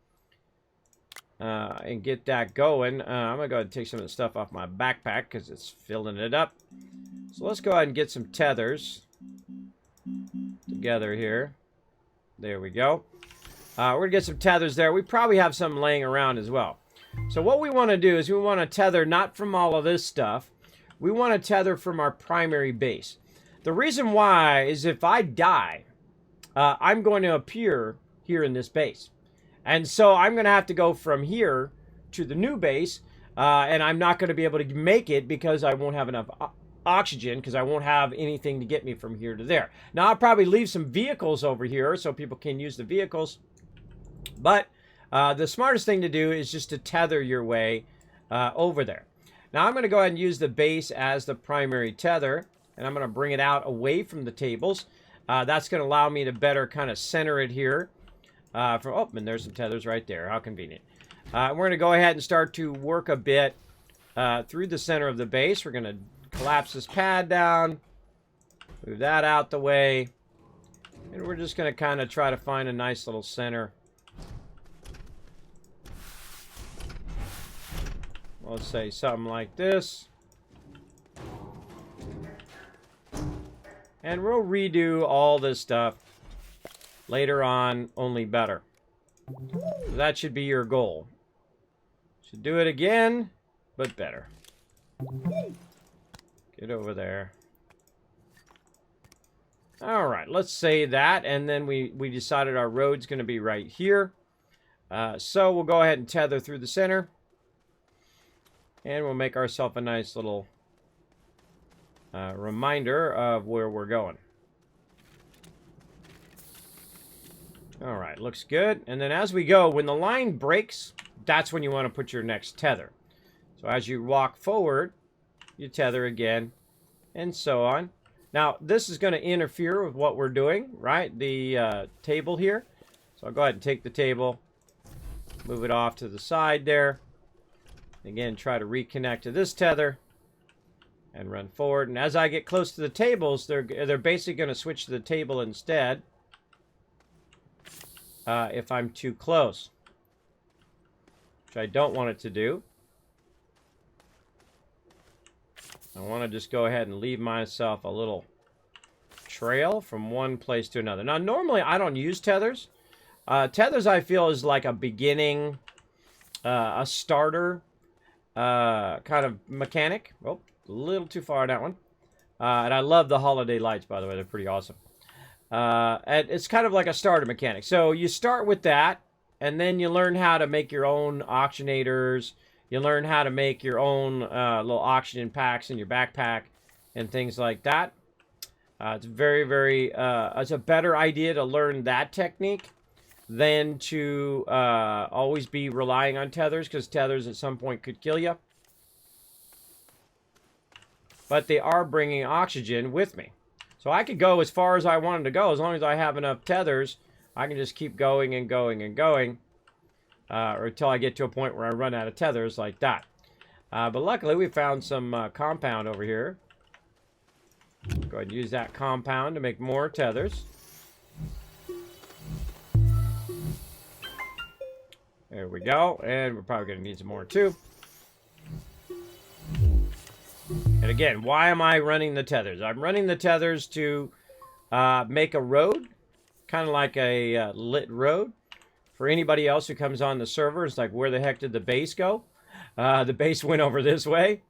and get that going. I'm going to go ahead and take some of the stuff off my backpack because it's filling it up. So let's go ahead and get some tethers together here. There we go. We're going to get some tethers there. We probably have some laying around as well. So what we want to do is we want to tether not from all of this stuff. We want to tether from our primary base. The reason why is if I die, I'm going to appear here in this base. And so I'm going to have to go from here to the new base, and I'm not going to be able to make it because I won't have enough oxygen, because I won't have anything to get me from here to there. Now, I'll probably leave some vehicles over here so people can use the vehicles. But the smartest thing to do is just to tether your way over there. Now, I'm going to go ahead and use the base as the primary tether, and I'm going to bring it out away from the tables. That's going to allow me to better kind of center it here. Oh, and there's some tethers right there. How convenient. We're going to go ahead and start to work a bit through the center of the base. We're going to collapse this pad down, move that out the way, and we're just going to kind of try to find a nice little center. Let's say something like this. And we'll redo all this stuff later on, only better. So that should be your goal. Should do it again, but better. Get over there. All right, let's say that, and then we decided our road's going to be right here. So we'll go ahead and tether through the center. And we'll make ourselves a nice little reminder of where we're going. All right, looks good. And then as we go, when the line breaks, that's when you want to put your next tether. So as you walk forward, you tether again, and so on. Now, this is going to interfere with what we're doing, right? The table here. So I'll go ahead and take the table, move it off to the side there. Again, try to reconnect to this tether and run forward. And as I get close to the tables, they're basically going to switch to the table instead if I'm too close, which I don't want it to do. I want to just go ahead and leave myself a little trail from one place to another. Now, normally I don't use tethers. Tethers, I feel, is like a beginning, a starter kind of mechanic. Oh, a little too far on that one. And I love the holiday lights, by the way. They're pretty awesome. And it's kind of like a starter mechanic. So you start with that, and then you learn how to make your own auctionators. You learn how to make your own little auction packs in your backpack and things like that. It's very, very... it's a better idea to learn that technique than to always be relying on tethers, because tethers at some point could kill you. But they are bringing oxygen with me. So I could go as far as I wanted to go. As long as I have enough tethers, I can just keep going and going and going. Or until I get to a point where I run out of tethers like that. But luckily, we found some compound over here. Go ahead and use that compound to make more tethers. There we go. And we're probably going to need some more too. And again, why am I running the tethers? I'm running the tethers to make a road. Kind of like a lit road. For anybody else who comes on the server, it's like, where the heck did the base go? The base went over this way.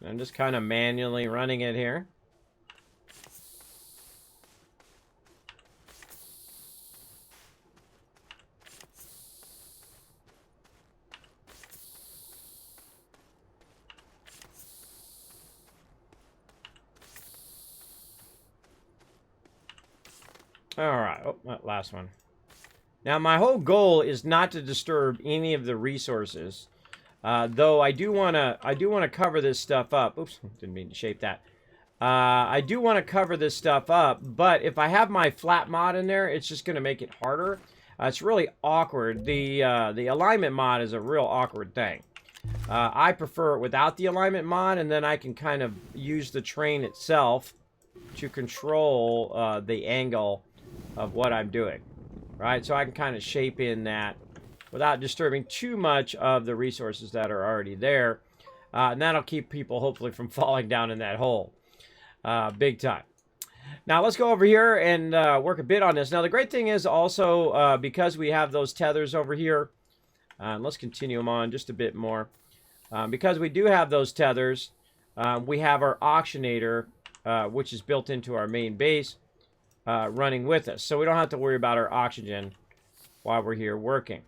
I'm just kind of manually running it here. All right. Oh, that last one. Now, my whole goal is not to disturb any of the resources, though I do want to cover this stuff up. Oops, didn't mean to shape that. I do want to cover this stuff up, but if I have my flat mod in there, it's just going to make it harder. It's really awkward. The alignment mod is a real awkward thing. I prefer it without the alignment mod, and then I can kind of use the train itself to control the angle of what I'm doing. Right, so I can kind of shape in that without disturbing too much of the resources that are already there. And that'll keep people, hopefully, from falling down in that hole. Big time. Now, let's go over here and work a bit on this. Now, the great thing is also, because we have those tethers over here, let's continue them on just a bit more. Because we do have those tethers, we have our auctionator, which is built into our main base. Running with us, so we don't have to worry about our oxygen while we're here working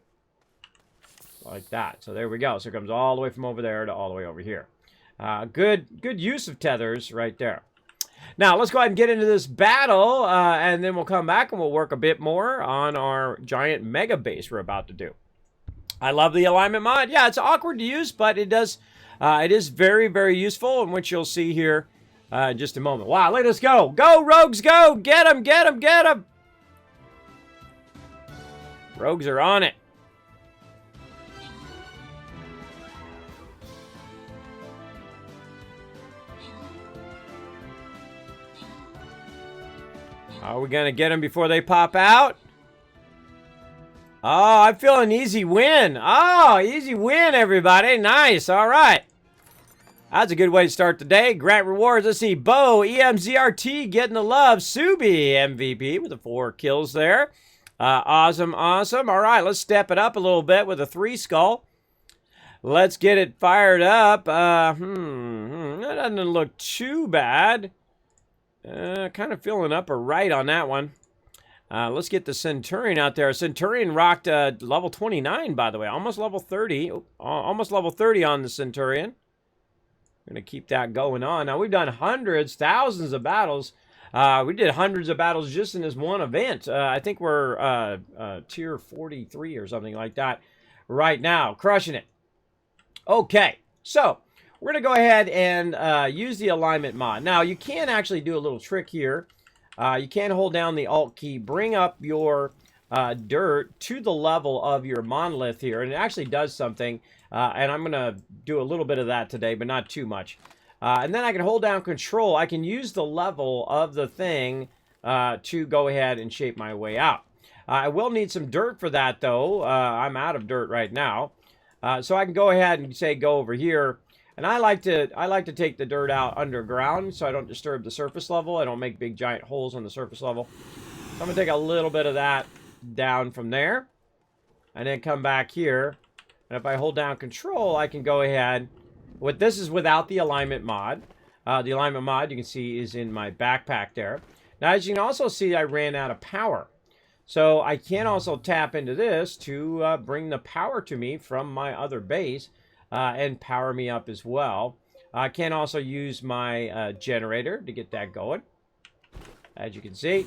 like that. So there we go. So it comes all the way from over there to all the way over here. Good use of tethers right there. Now let's go ahead and get into this battle, and then we'll come back and we'll work a bit more on our giant mega base we're about to do. I love the alignment mod. Yeah, it's awkward to use, but it does. It is very, very useful, and which you'll see here. In just a moment. Wow, let us go. Go, rogues, go. Get them, get them, get them. Rogues are on it. Are we going to get them before they pop out? Oh, I feel an easy win. Oh, easy win, everybody. Nice. All right. That's a good way to start the day. Grant rewards. Let's see. Bo, EMZRT getting the love. Subi, MVP with the 4 kills there. Awesome, awesome. All right, let's step it up a little bit with a 3 skull. Let's get it fired up. That doesn't look too bad. Kind of feeling up or right on that one. Let's get the Centurion out there. Centurion rocked level 29, by the way. Almost level 30. Almost level 30 on the Centurion. We're going to keep that going on. Now, we've done hundreds, thousands of battles. We did hundreds of battles just in this one event. I think we're tier 43 or something like that right now. Crushing it. Okay, so we're going to go ahead and use the alignment mod. Now, you can actually do a little trick here. You can hold down the Alt key, bring up your dirt to the level of your monolith here, and it actually does something. And I'm going to do a little bit of that today, but not too much. And then I can hold down control. I can use the level of the thing to go ahead and shape my way out. I will need some dirt for that, though. I'm out of dirt right now. So I can go ahead and say go over here. And I like to take the dirt out underground so I don't disturb the surface level. I don't make big giant holes on the surface level. So I'm going to take a little bit of that down from there. And then come back here. And if I hold down control, I can go ahead. This is without the alignment mod. The alignment mod, you can see, is in my backpack there. Now, as you can also see, I ran out of power. So I can also tap into this to bring the power to me from my other base and power me up as well. I can also use my generator to get that going, as you can see.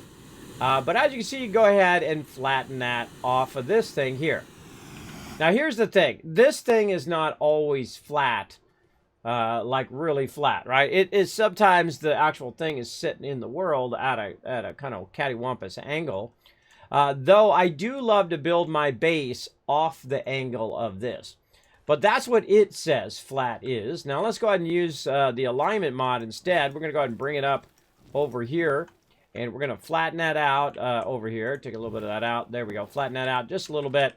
But as you can see, you go ahead and flatten that off of this thing here. Now, here's the thing. This thing is not always flat, like really flat, right? It is sometimes the actual thing is sitting in the world at a kind of cattywampus angle. Though I do love to build my base off the angle of this. But that's what it says flat is. Now let's go ahead and use the alignment mod instead. We're going to go ahead and bring it up over here. And we're going to flatten that out over here. Take a little bit of that out. There we go. Flatten that out just a little bit.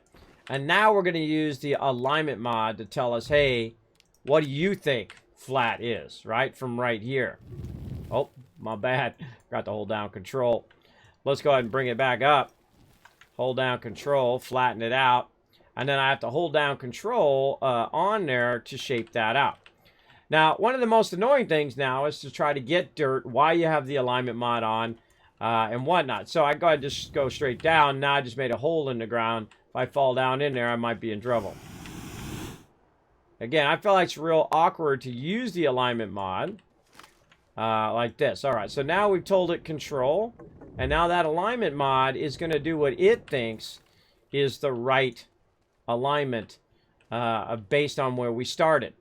And now we're going to use the alignment mod to tell us, hey, what do you think flat is, right? From right here. Oh, my bad. Got to hold down control. Let's go ahead and bring it back up. Hold down control, flatten it out. And then I have to hold down control on there to shape that out. Now, one of the most annoying things now is to try to get dirt while you have the alignment mod on and whatnot. So I go ahead and just go straight down. Now I just made a hole in the ground. If I fall down in there, I might be in trouble. Again, I feel like it's real awkward to use the alignment mod like this. All right, so now we've told it control. And now that alignment mod is going to do what it thinks is the right alignment based on where we started.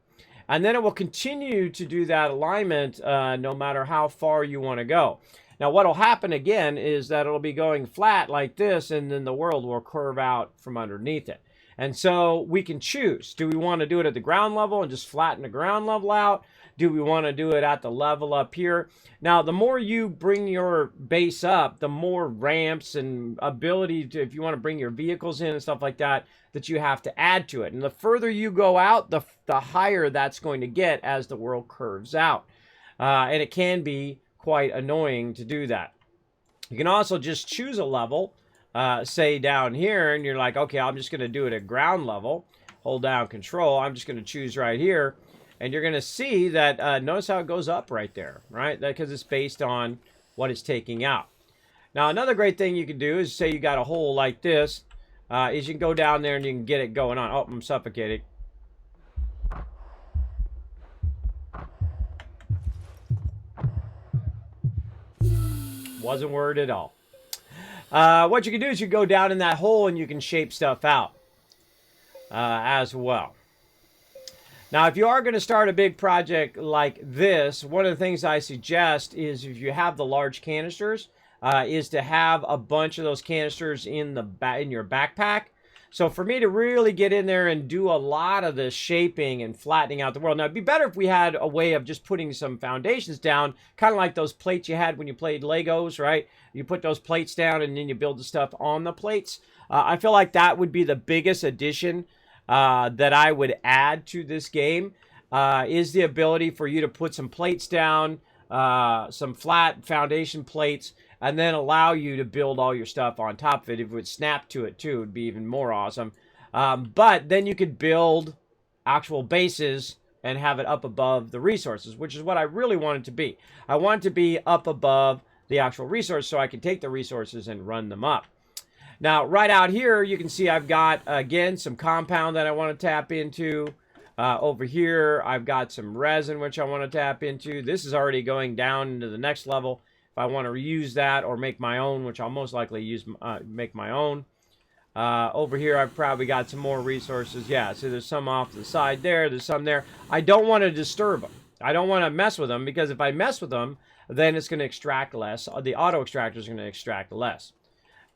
And then it will continue to do that alignment no matter how far you want to go. Now, what will happen again is that it'll be going flat like this, and then the world will curve out from underneath it. And so we can choose. Do we want to do it at the ground level and just flatten the ground level out? Do we want to do it at the level up here? Now, the more you bring your base up, the more ramps and ability to, if you want to bring your vehicles in and stuff like that, that you have to add to it. And the further you go out, the higher that's going to get as the world curves out. And it can be quite annoying to do that. You can also just choose a level, say down here, and you're like, okay, I'm just going to do it at ground level. Hold down control. I'm just going to choose right here. And you're going to see that, notice how it goes up right there, right? Because it's based on what it's taking out. Now, another great thing you can do is say you got a hole like this, is you can go down there and you can get it going on. Oh, I'm suffocating. Wasn't worried at all. What you can do is you go down in that hole and you can shape stuff out as well. Now, if you are going to start a big project like this, one of the things I suggest is if you have the large canisters, is to have a bunch of those canisters in your backpack. So for me to really get in there and do a lot of the shaping and flattening out the world. Now, it'd be better if we had a way of just putting some foundations down, kind of like those plates you had when you played Legos, right? You put those plates down and then you build the stuff on the plates. I feel like that would be the biggest addition that I would add to this game, is the ability for you to put some plates down, some flat foundation plates, and then allow you to build all your stuff on top of it. If it would snap to it too, it would be even more awesome. But then you could build actual bases and have it up above the resources, which is what I really want it to be. I want it to be up above the actual resource so I can take the resources and run them up. Now, right out here, you can see I've got, again, some compound that I want to tap into. Over here, I've got some resin, which I want to tap into. This is already going down into the next level. If I want to reuse that or make my own, which I'll most likely make my own. Over here, I've probably got some more resources. Yeah, so there's some off to the side there. There's some there. I don't want to disturb them. I don't want to mess with them, because if I mess with them, then it's going to extract less. The auto extractor is going to extract less.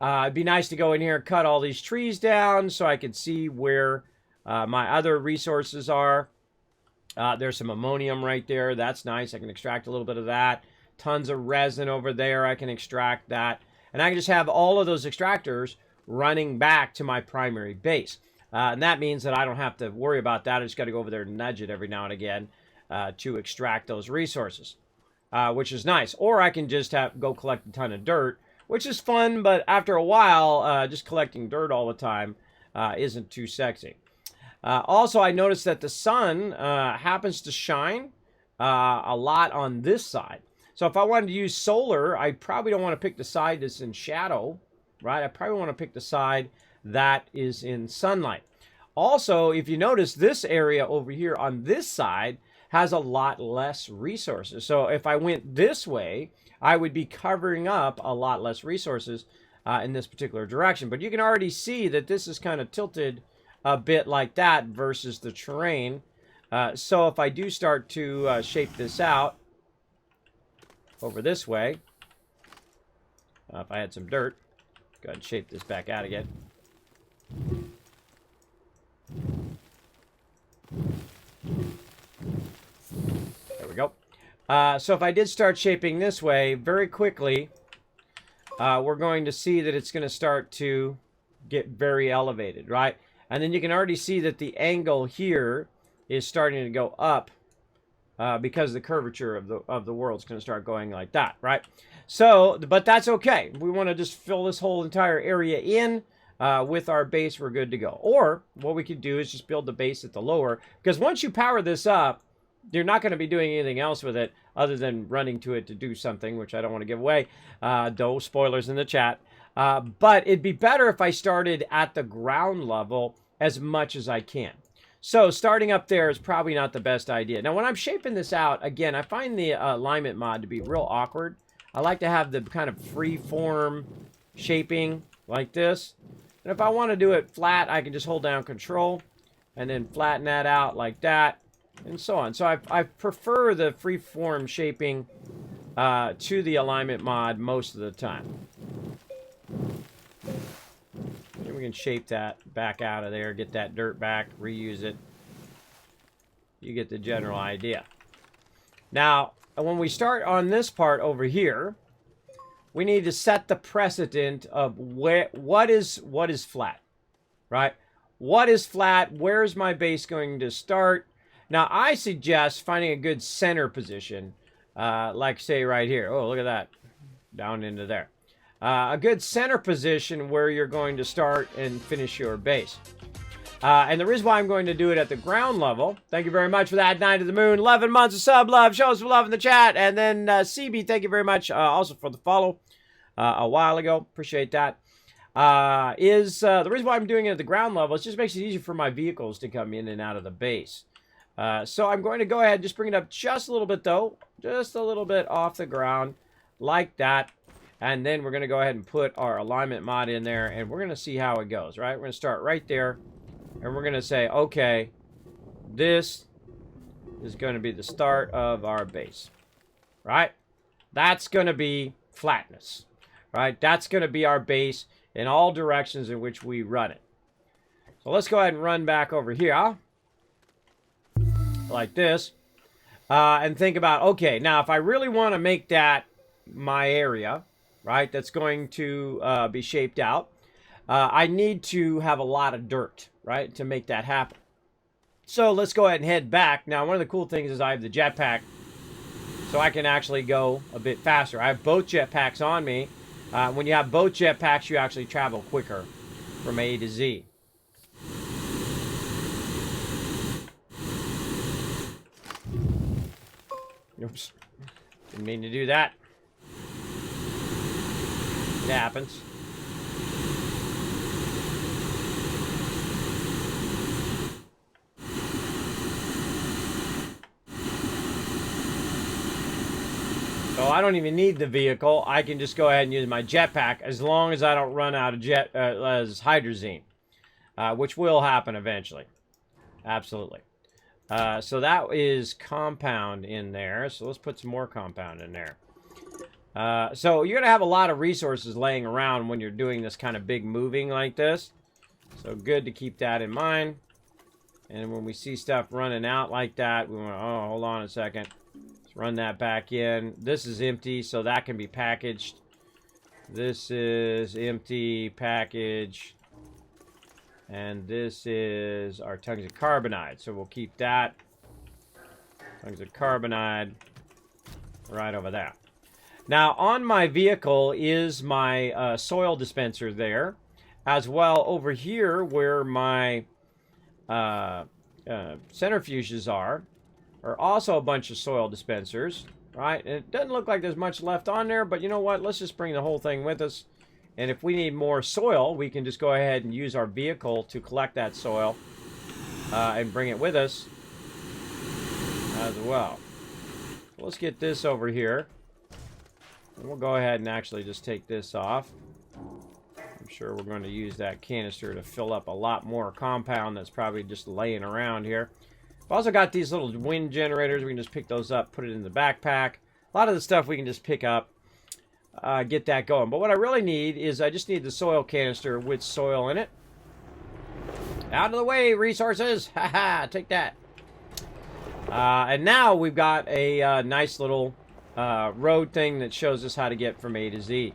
It'd be nice to go in here and cut all these trees down so I can see where my other resources are. There's some ammonium right there. That's nice. I can extract a little bit of that. Tons of resin over there. I can extract that. And I can just have all of those extractors running back to my primary base. And that means that I don't have to worry about that. I just got to go over there and nudge it every now and again to extract those resources, which is nice. Or I can just go collect a ton of dirt, which is fun, but after a while, just collecting dirt all the time isn't too sexy. Also, I noticed that the sun happens to shine a lot on this side. So if I wanted to use solar, I probably don't want to pick the side that's in shadow, right? I probably want to pick the side that is in sunlight. Also, if you notice, this area over here on this side has a lot less resources. So if I went this way, I would be covering up a lot less resources in this particular direction. But you can already see that this is kind of tilted a bit like that versus the terrain. So if I do start to shape this out over this way, if I had some dirt, go ahead and shape this back out again. There we go. So if I did start shaping this way, very quickly, we're going to see that it's going to start to get very elevated, right? And then you can already see that the angle here is starting to go up because the curvature of the world is going to start going like that, right? So, but that's okay. We want to just fill this whole entire area in with our base. We're good to go. Or what we could do is just build the base at the lower, because once you power this up, you're not going to be doing anything else with it other than running to it to do something, which I don't want to give away. No spoilers in the chat. But it'd be better if I started at the ground level as much as I can. So starting up there is probably not the best idea. Now, when I'm shaping this out, again, I find the alignment mod to be real awkward. I like to have the kind of free form shaping like this. And if I want to do it flat, I can just hold down Control and then flatten that out like that, and so on. So I prefer the free form shaping to the alignment mod most of the time. And we can shape that back out of there, get that dirt back, reuse it. You get the general idea. Now, when we start on this part over here, we need to set the precedent of what is flat, right? What is flat? Where's my base going to start? Now, I suggest finding a good center position, like say right here. Oh, look at that, down into there. A good center position where you're going to start and finish your base. And the reason why I'm going to do it at the ground level, thank you very much for that, 9 to the Moon, 11 months of sub love, show us some love in the chat, and then CB, thank you very much also for the follow a while ago, appreciate that. The reason why I'm doing it at the ground level, it just makes it easier for my vehicles to come in and out of the base. So I'm going to go ahead and just bring it up just a little bit though, just a little bit off the ground, like that. And then we're going to go ahead and put our alignment mod in there, and we're going to see how it goes, right? We're going to start right there, and we're going to say, okay, this is going to be the start of our base, right? That's going to be flatness, right? That's going to be our base in all directions in which we run it. So let's go ahead and run back over here, like this, and think about, okay, now if I really want to make that my area, right, that's going to be shaped out, I need to have a lot of dirt, right, to make that happen. So let's go ahead and head back. Now, one of the cool things is I have the jetpack, so I can actually go a bit faster. I have both jetpacks on me. When you have both jetpacks, you actually travel quicker from A to Z. Oops, didn't mean to do that. It happens. So I don't even need the vehicle. I can just go ahead and use my jetpack as long as I don't run out of hydrazine, which will happen eventually. Absolutely. So that is compound in there. So let's put some more compound in there. So you're going to have a lot of resources laying around when you're doing this kind of big moving like this. So good to keep that in mind. And when we see stuff running out like that, we want to, oh, hold on a second. Let's run that back in. This is empty, so that can be packaged. This is empty, package. And this is our tungsten carbonide. So we'll keep that. Tungsten carbonide right over there. Now, on my vehicle is my soil dispenser there. As well, over here where my centrifuges are also a bunch of soil dispensers, right? And it doesn't look like there's much left on there, but you know what? Let's just bring the whole thing with us. And if we need more soil, we can just go ahead and use our vehicle to collect that soil and bring it with us as well. So let's get this over here. And we'll go ahead and actually just take this off. I'm sure we're going to use that canister to fill up a lot more compound that's probably just laying around here. I've also got these little wind generators. We can just pick those up, put it in the backpack. A lot of the stuff we can just pick up, get that going. But what I really need is I just need the soil canister with soil in it. Out of the way, resources! Haha, take that. And now we've got a nice little road thing that shows us how to get from A to Z.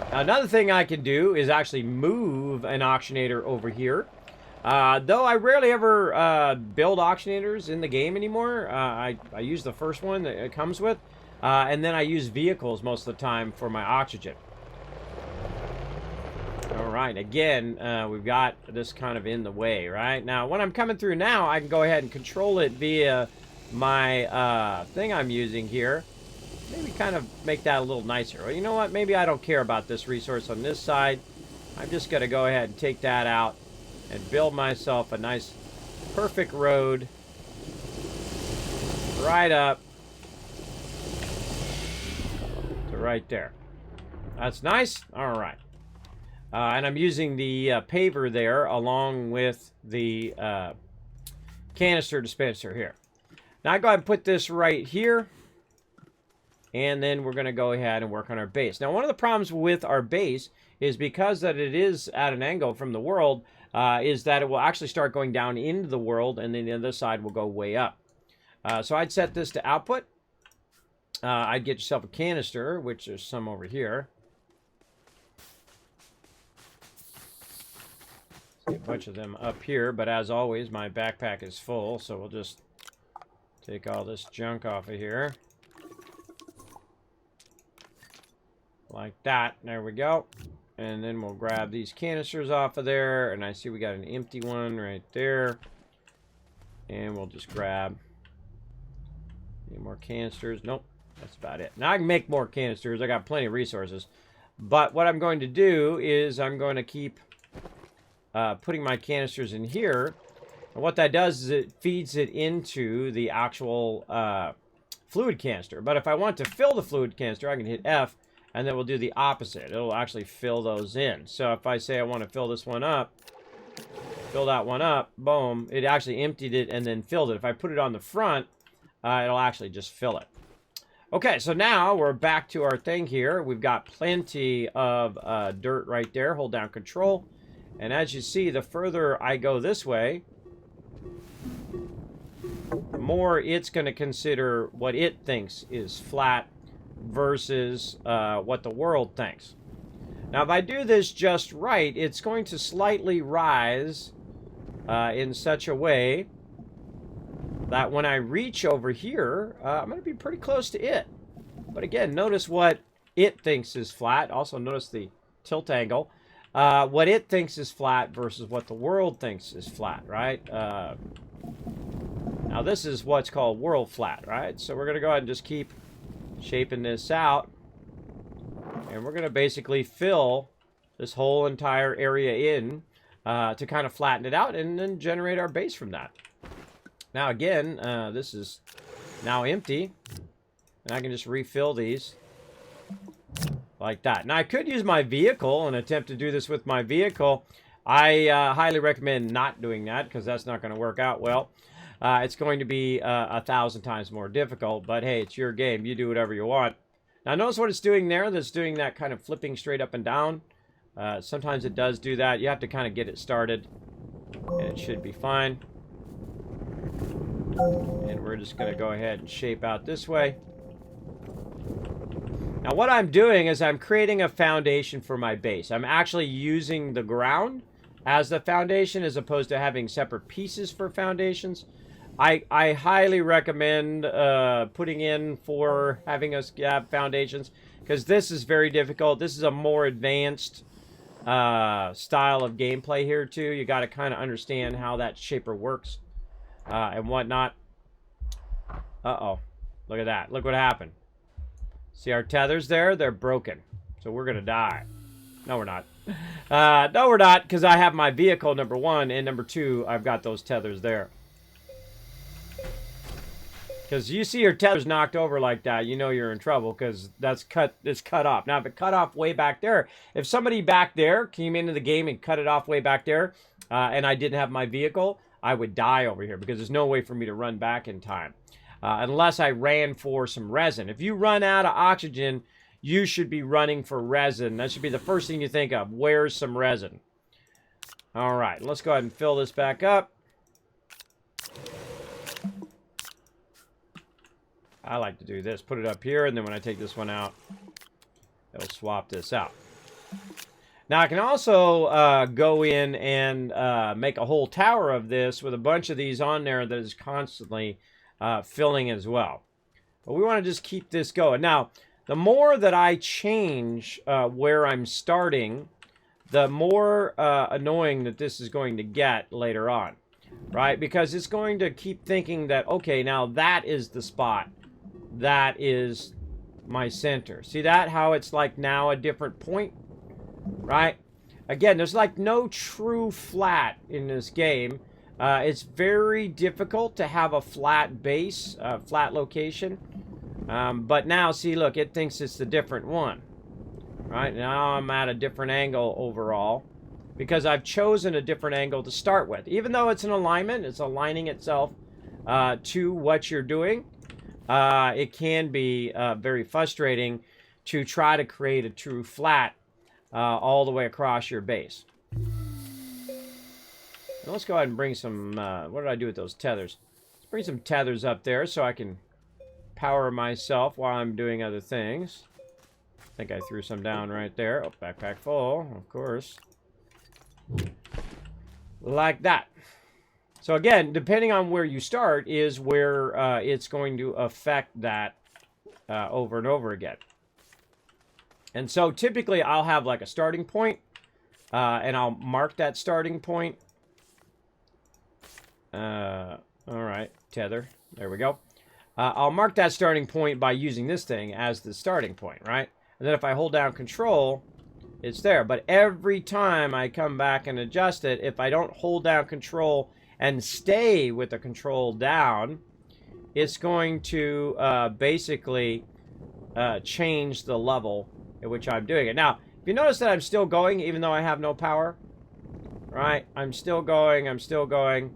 Another thing I can do is actually move an auctionator over here. Though I rarely ever build auctionators in the game anymore. I use the first one that it comes with. And then I use vehicles most of the time for my oxygen. Alright, again, we've got this kind of in the way, right? Now, when I'm coming through now, I can go ahead and control it via my thing I'm using here. Maybe kind of make that a little nicer. Well, you know what? Maybe I don't care about this resource on this side. I'm just going to go ahead and take that out and build myself a nice, perfect road right up to right there. That's nice. All right. And I'm using the paver there along with the canister dispenser here. Now I go ahead and put this right here. And then we're going to go ahead and work on our base. Now, one of the problems with our base is because that it is at an angle from the world, is that it will actually start going down into the world, and then the other side will go way up. So I'd set this to output. I'd get yourself a canister, which there's some over here. See a bunch of them up here, but as always, my backpack is full, so we'll just take all this junk off of here. Like that. There we go. And then we'll grab these canisters off of there. And I see we got an empty one right there. And we'll just grab any more canisters. Nope. That's about it. Now I can make more canisters. I got plenty of resources. But what I'm going to do is I'm going to keep putting my canisters in here. And what that does is it feeds it into the actual fluid canister. But if I want to fill the fluid canister, I can hit F. And then we'll do the opposite. It'll actually fill those in. So if I say I want to fill this one up, fill that one up, boom, it actually emptied it and then filled it. If I put it on the front, it'll actually just fill it. Okay, so now we're back to our thing here. We've got plenty of dirt right there. Hold down control. And as you see, the further I go this way, the more it's going to consider what it thinks is flat versus what the world thinks. Now, if I do this just right, it's going to slightly rise in such a way that when I reach over here, I'm going to be pretty close to it. But again, notice what it thinks is flat. Also, notice the tilt angle. What it thinks is flat versus what the world thinks is flat, right? Now, this is what's called world flat, right? So we're going to go ahead and just keep shaping this out, and we're going to basically fill this whole entire area in to kind of flatten it out and then generate our base from that. Now again, this is now empty, and I can just refill these like that. Now I could use my vehicle and attempt to do this with my vehicle. I highly recommend not doing that because that's not going to work out well. it's going to be 1,000 times more difficult. But hey, it's your game. You do whatever you want. Now notice what it's doing there. That's doing that kind of flipping straight up and down. Sometimes it does do that. You have to kind of get it started, and it should be fine. And we're just going to go ahead and shape out this way. Now what I'm doing is I'm creating a foundation for my base. I'm actually using the ground as the foundation as opposed to having separate pieces for foundations. I highly recommend putting in for having us have foundations, because this is very difficult. This is a more advanced style of gameplay here too. You got to kind of understand how that shaper works and whatnot. Uh-oh. Look at that. Look what happened. See our tethers there? They're broken. So we're going to die. No, we're not. No, we're not, because I have my vehicle, number one, and number two, I've got those tethers there. Because you see your tethers knocked over like that, you know you're in trouble, because it's cut off. Now, if it cut off way back there, if somebody back there came into the game and cut it off way back there, and I didn't have my vehicle, I would die over here, because there's no way for me to run back in time. Unless I ran for some resin. If you run out of oxygen, you should be running for resin. That should be the first thing you think of. Where's some resin? All right, let's go ahead and fill this back up. I like to do this. Put it up here, and then when I take this one out, it'll swap this out. Now, I can also go in and make a whole tower of this with a bunch of these on there that is constantly filling as well. But we want to just keep this going. Now, the more that I change where I'm starting, the more annoying that this is going to get later on, right? Because it's going to keep thinking that, okay, now that is the spot. That is my center. See that? How it's like now a different point, right? Again, there's like no true flat in this game. It's very difficult to have a flat base, flat location. But now, see, look, it thinks it's the different one. Right? Now I'm at a different angle overall, because I've chosen a different angle to start with. Even though it's an alignment, it's aligning itself to what you're doing. It can be very frustrating to try to create a true flat all the way across your base. Now let's go ahead and bring some, what did I do with those tethers? Let's bring some tethers up there so I can power myself while I'm doing other things. I think I threw some down right there. Oh, backpack full, of course. Like that. So again, depending on where you start is where it's going to affect that over and over again. And so typically I'll have like a starting point, and I'll mark that starting point. All right, tether. There we go. I'll mark that starting point by using this thing as the starting point, right? And then if I hold down control, it's there. But every time I come back and adjust it, if I don't hold down control and stay with the control down, it's going to basically change the level at which I'm doing it. Now, if you notice that I'm still going, even though I have no power, right? I'm still going, I'm still going.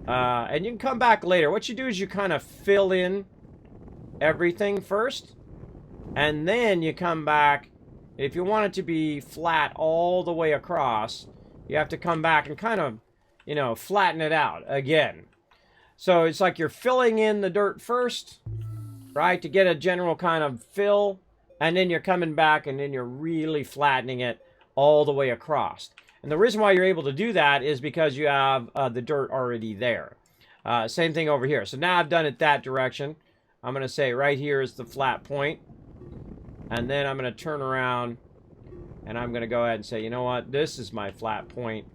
And you can come back later. What you do is you kind of fill in everything first, and then you come back. If you want it to be flat all the way across, you have to come back and kind of, you know, flatten it out again. So it's like you're filling in the dirt first, right, to get a general kind of fill, and then you're coming back and then you're really flattening it all the way across. And the reason why you're able to do that is because you have the dirt already there. Same thing over here. So now I've done it that direction. I'm going to say right here is the flat point. And then I'm going to turn around and I'm going to go ahead and say, you know what? This is my flat point.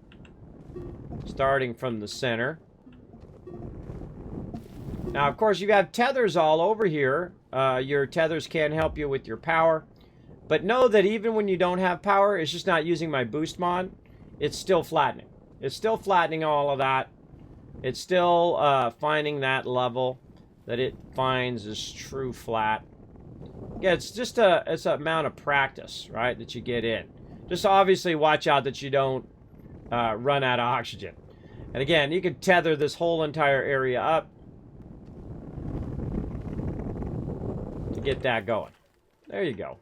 Starting from the center. Now, of course, you have tethers all over here. Your tethers can help you with your power. But know that even when you don't have power, it's just not using my boost mod. It's still flattening. It's still flattening all of that. It's still finding that level that it finds is true flat. Yeah, it's just it's an amount of practice, right, that you get in. Just obviously watch out that you don't run out of oxygen. And again, you can tether this whole entire area up to get that going. There you go.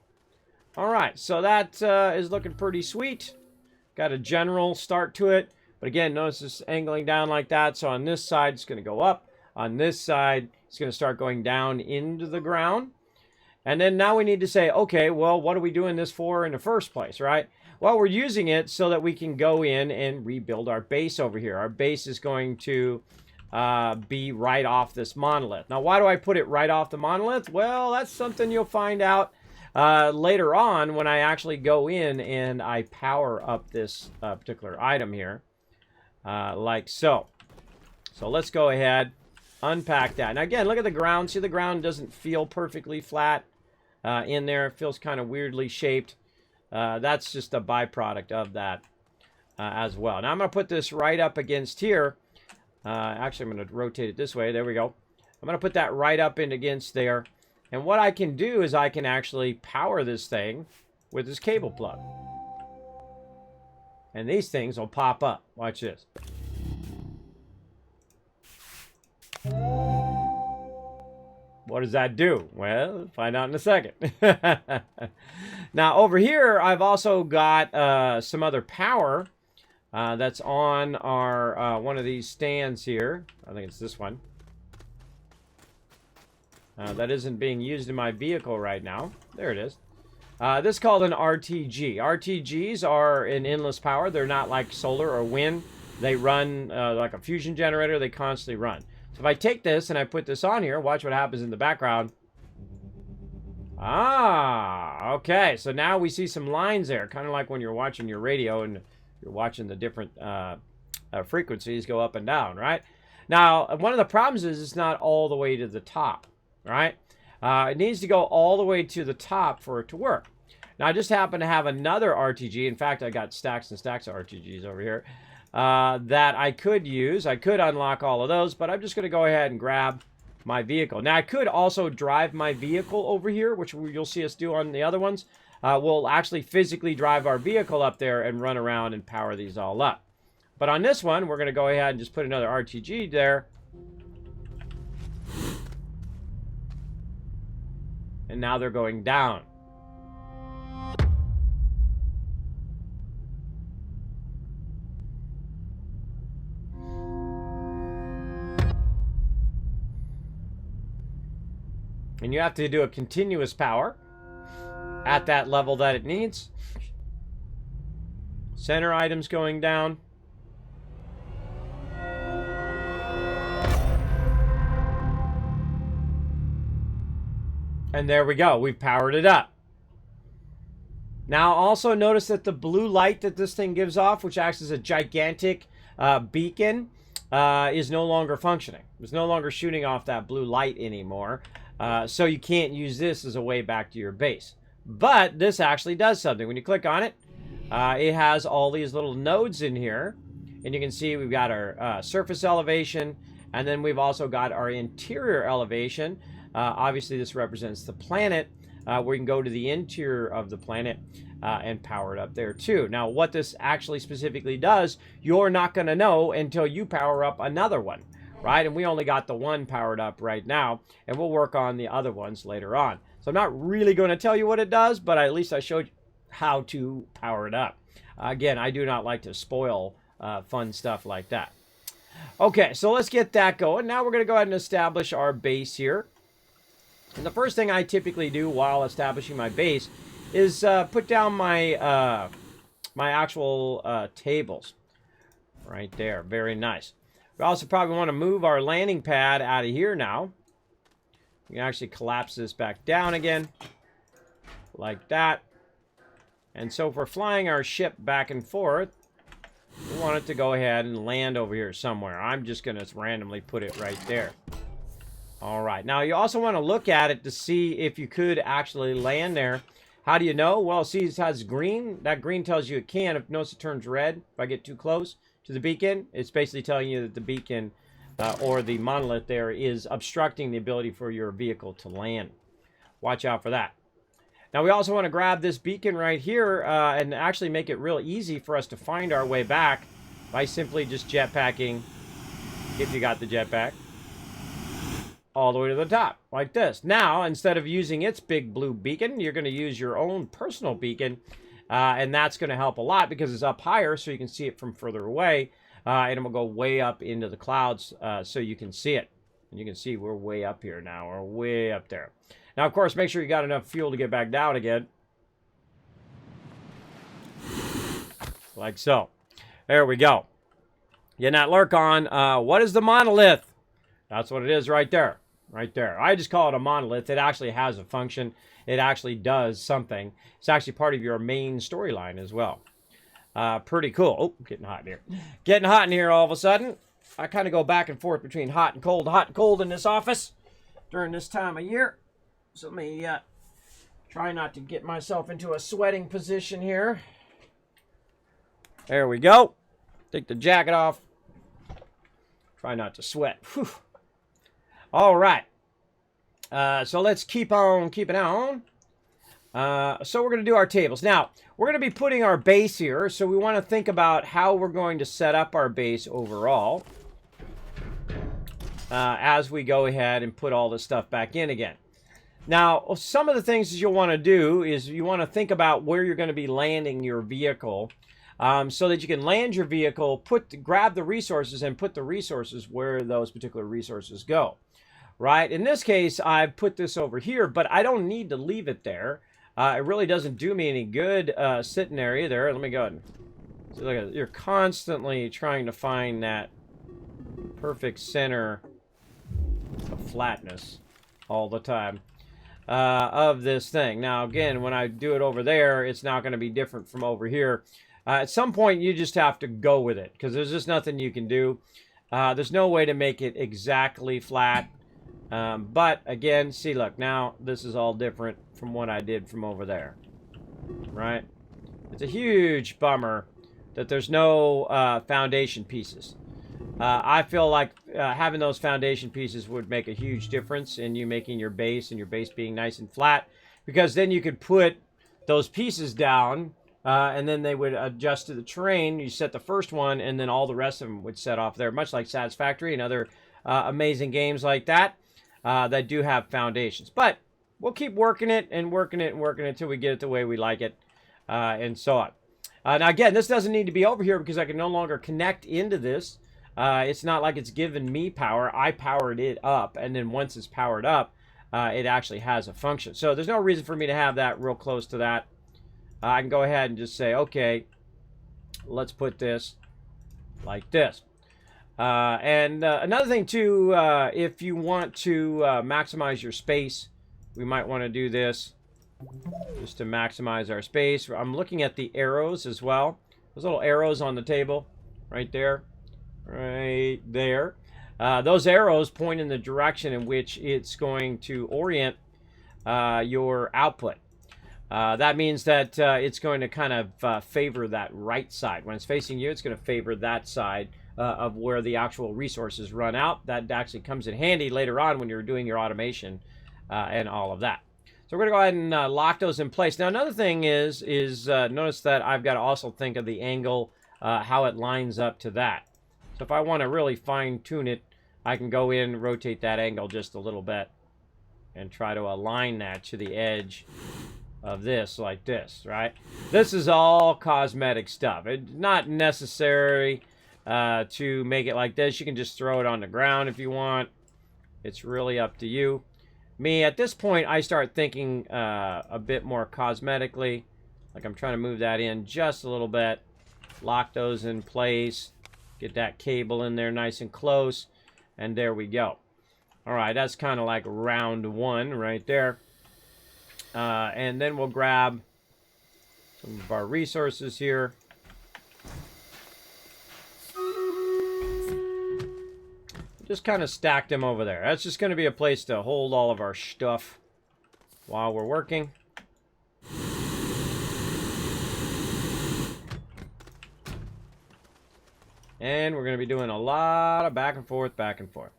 All right, so that is looking pretty sweet. Got a general start to it. But again, notice it's angling down like that. So on this side, it's going to go up. On this side, it's going to start going down into the ground. And then now we need to say, okay, well, what are we doing this for in the first place, right? Well, we're using it so that we can go in and rebuild our base over here. Our base is going to be right off this monolith. Now, why do I put it right off the monolith? Well, that's something you'll find out later on when I actually go in and I power up this particular item here, like so. So let's go ahead, unpack that. Now, again, look at the ground. See, the ground doesn't feel perfectly flat in there. It feels kind of weirdly shaped. That's just a byproduct of that as well. Now I'm going to put this right up against here. Actually, I'm going to rotate it this way. There we go. I'm going to put that right up in against there. And what I can do is I can actually power this thing with this cable plug. And these things will pop up. Watch this. What does that do? Well, find out in a second. Now, over here, I've also got some other power that's on our one of these stands here. I think it's this one. That isn't being used in my vehicle right now. There it is. This is called an RTG. RTGs are an endless power. They're not like solar or wind. They run like a fusion generator. They constantly run. So if I take this and I put this on here, watch what happens in the background. Ah, okay. So now we see some lines there, kind of like when you're watching your radio and you're watching the different frequencies go up and down, right? Now, one of the problems is it's not all the way to the top, right? It needs to go all the way to the top for it to work. Now, I just happen to have another RTG. In fact, I got stacks and stacks of RTGs over here that I could use. I could unlock all of those, but I'm just going to go ahead and grab my vehicle. Now, I could also drive my vehicle over here, which you'll see us do on the other ones. We'll actually physically drive our vehicle up there and run around and power these all up. But on this one, we're going to go ahead and just put another RTG there. And now they're going down. And you have to do a continuous power at that level that it needs. Center items going down. And there we go. We've powered it up. Now also notice that the blue light that this thing gives off, which acts as a gigantic beacon, is no longer functioning. It's no longer shooting off that blue light anymore. So you can't use this as a way back to your base. But this actually does something. When you click on it, it has all these little nodes in here. And you can see we've got our surface elevation. And then we've also got our interior elevation. Obviously, this represents the planet. We can go to the interior of the planet and power it up there too. Now, what this actually specifically does, you're not going to know until you power up another one. Right? And we only got the one powered up right now, and we'll work on the other ones later on. So I'm not really going to tell you what it does, but at least I showed you how to power it up. Again, I do not like to spoil fun stuff like that. Okay, so let's get that going. Now we're going to go ahead and establish our base here. And the first thing I typically do while establishing my base is put down my my actual tables. Right there. Very nice. We also probably want to move our landing pad out of here now. We can actually collapse this back down again. Like that. And so if we're flying our ship back and forth, we want it to go ahead and land over here somewhere. I'm just going to randomly put it right there. All right. Now, you also want to look at it to see if you could actually land there. How do you know? Well, see, it has green. That green tells you it can. If notice it turns red if I get too close to the beacon, it's basically telling you that the beacon or the monolith there is obstructing the ability for your vehicle to land. Watch out for that. Now we also want to grab this beacon right here and actually make it real easy for us to find our way back by simply just jetpacking, if you got the jetpack, all the way to the top, like this. Now, instead of using its big blue beacon, you're going to use your own personal beacon, and that's going to help a lot because it's up higher, so you can see it from further away, and it will go way up into the clouds, so you can see it. And you can see we're way up here now. We're way up there. Now, of course, make sure you got enough fuel to get back down again. Like so. There we go. Getting that lurk on. What is the monolith? That's what it is right there. Right there. I just call it a monolith. It actually has a function. It actually does something. It's actually part of your main storyline as well. Pretty cool. Oh, getting hot in here. Getting hot in here all of a sudden. I kind of go back and forth between hot and cold in this office during this time of year. So let me try not to get myself into a sweating position here. There we go. Take the jacket off. Try not to sweat. Whew. All right. So let's keep on keeping on. So we're going to do our tables. Now, we're going to be putting our base here. So we want to think about how we're going to set up our base overall. As we go ahead and put all this stuff back in again. Now, some of the things that you'll want to do is you want to think about where you're going to be landing your vehicle. So that you can land your vehicle, grab the resources, and put the resources where those particular resources go. Right? In this case, I've put this over here, but I don't need to leave it there. It really doesn't do me any good sitting there either. Let me go ahead and so look at it. You're constantly trying to find that perfect center of flatness all the time of this thing. Now, again, when I do it over there, it's not going to be different from over here. At some point, you just have to go with it because there's just nothing you can do. There's no way to make it exactly flat. But again, see, look, now this is all different from what I did from over there. Right? It's a huge bummer that there's no foundation pieces. I feel like having those foundation pieces would make a huge difference in you making your base and your base being nice and flat. Because then you could put those pieces down and then they would adjust to the terrain. You set the first one and then all the rest of them would set off there. Much like Satisfactory and other amazing games like that that do have foundations. But we'll keep working it and working it and working it until we get it the way we like it and so on. Now again, this doesn't need to be over here because I can no longer connect into this. It's not like it's given me power. I powered it up, and then once it's powered up, it actually has a function. So there's no reason for me to have that real close to that. I can go ahead and just say, okay, let's put this like this. And another thing too, if you want to maximize your space, we might want to do this just to maximize our space. I'm looking at the arrows as well. Those little arrows on the table right there. Right there. Those arrows point in the direction in which it's going to orient your output. That means that it's going to kind of favor that right side. When it's facing you, it's going to favor that side of where the actual resources run out. That actually comes in handy later on when you're doing your automation and all of that. So we're going to go ahead and lock those in place. Now, another thing is notice that I've got to also think of the angle, how it lines up to that. So if I want to really fine-tune it, I can go in, rotate that angle just a little bit, and try to align that to the edge of this, like this, right? This is all cosmetic stuff. It's not necessary to make it like this. You can just throw it on the ground if you want. It's really up to you. Me, at this point, I start thinking a bit more cosmetically. Like I'm trying to move that in just a little bit. Lock those in place. Get that cable in there nice and close. And there we go. All right, that's kind of like round one right there. And then we'll grab some of our resources here. Just kind of stack them over there. That's just going to be a place to hold all of our stuff while we're working. And we're going to be doing a lot of back and forth, back and forth.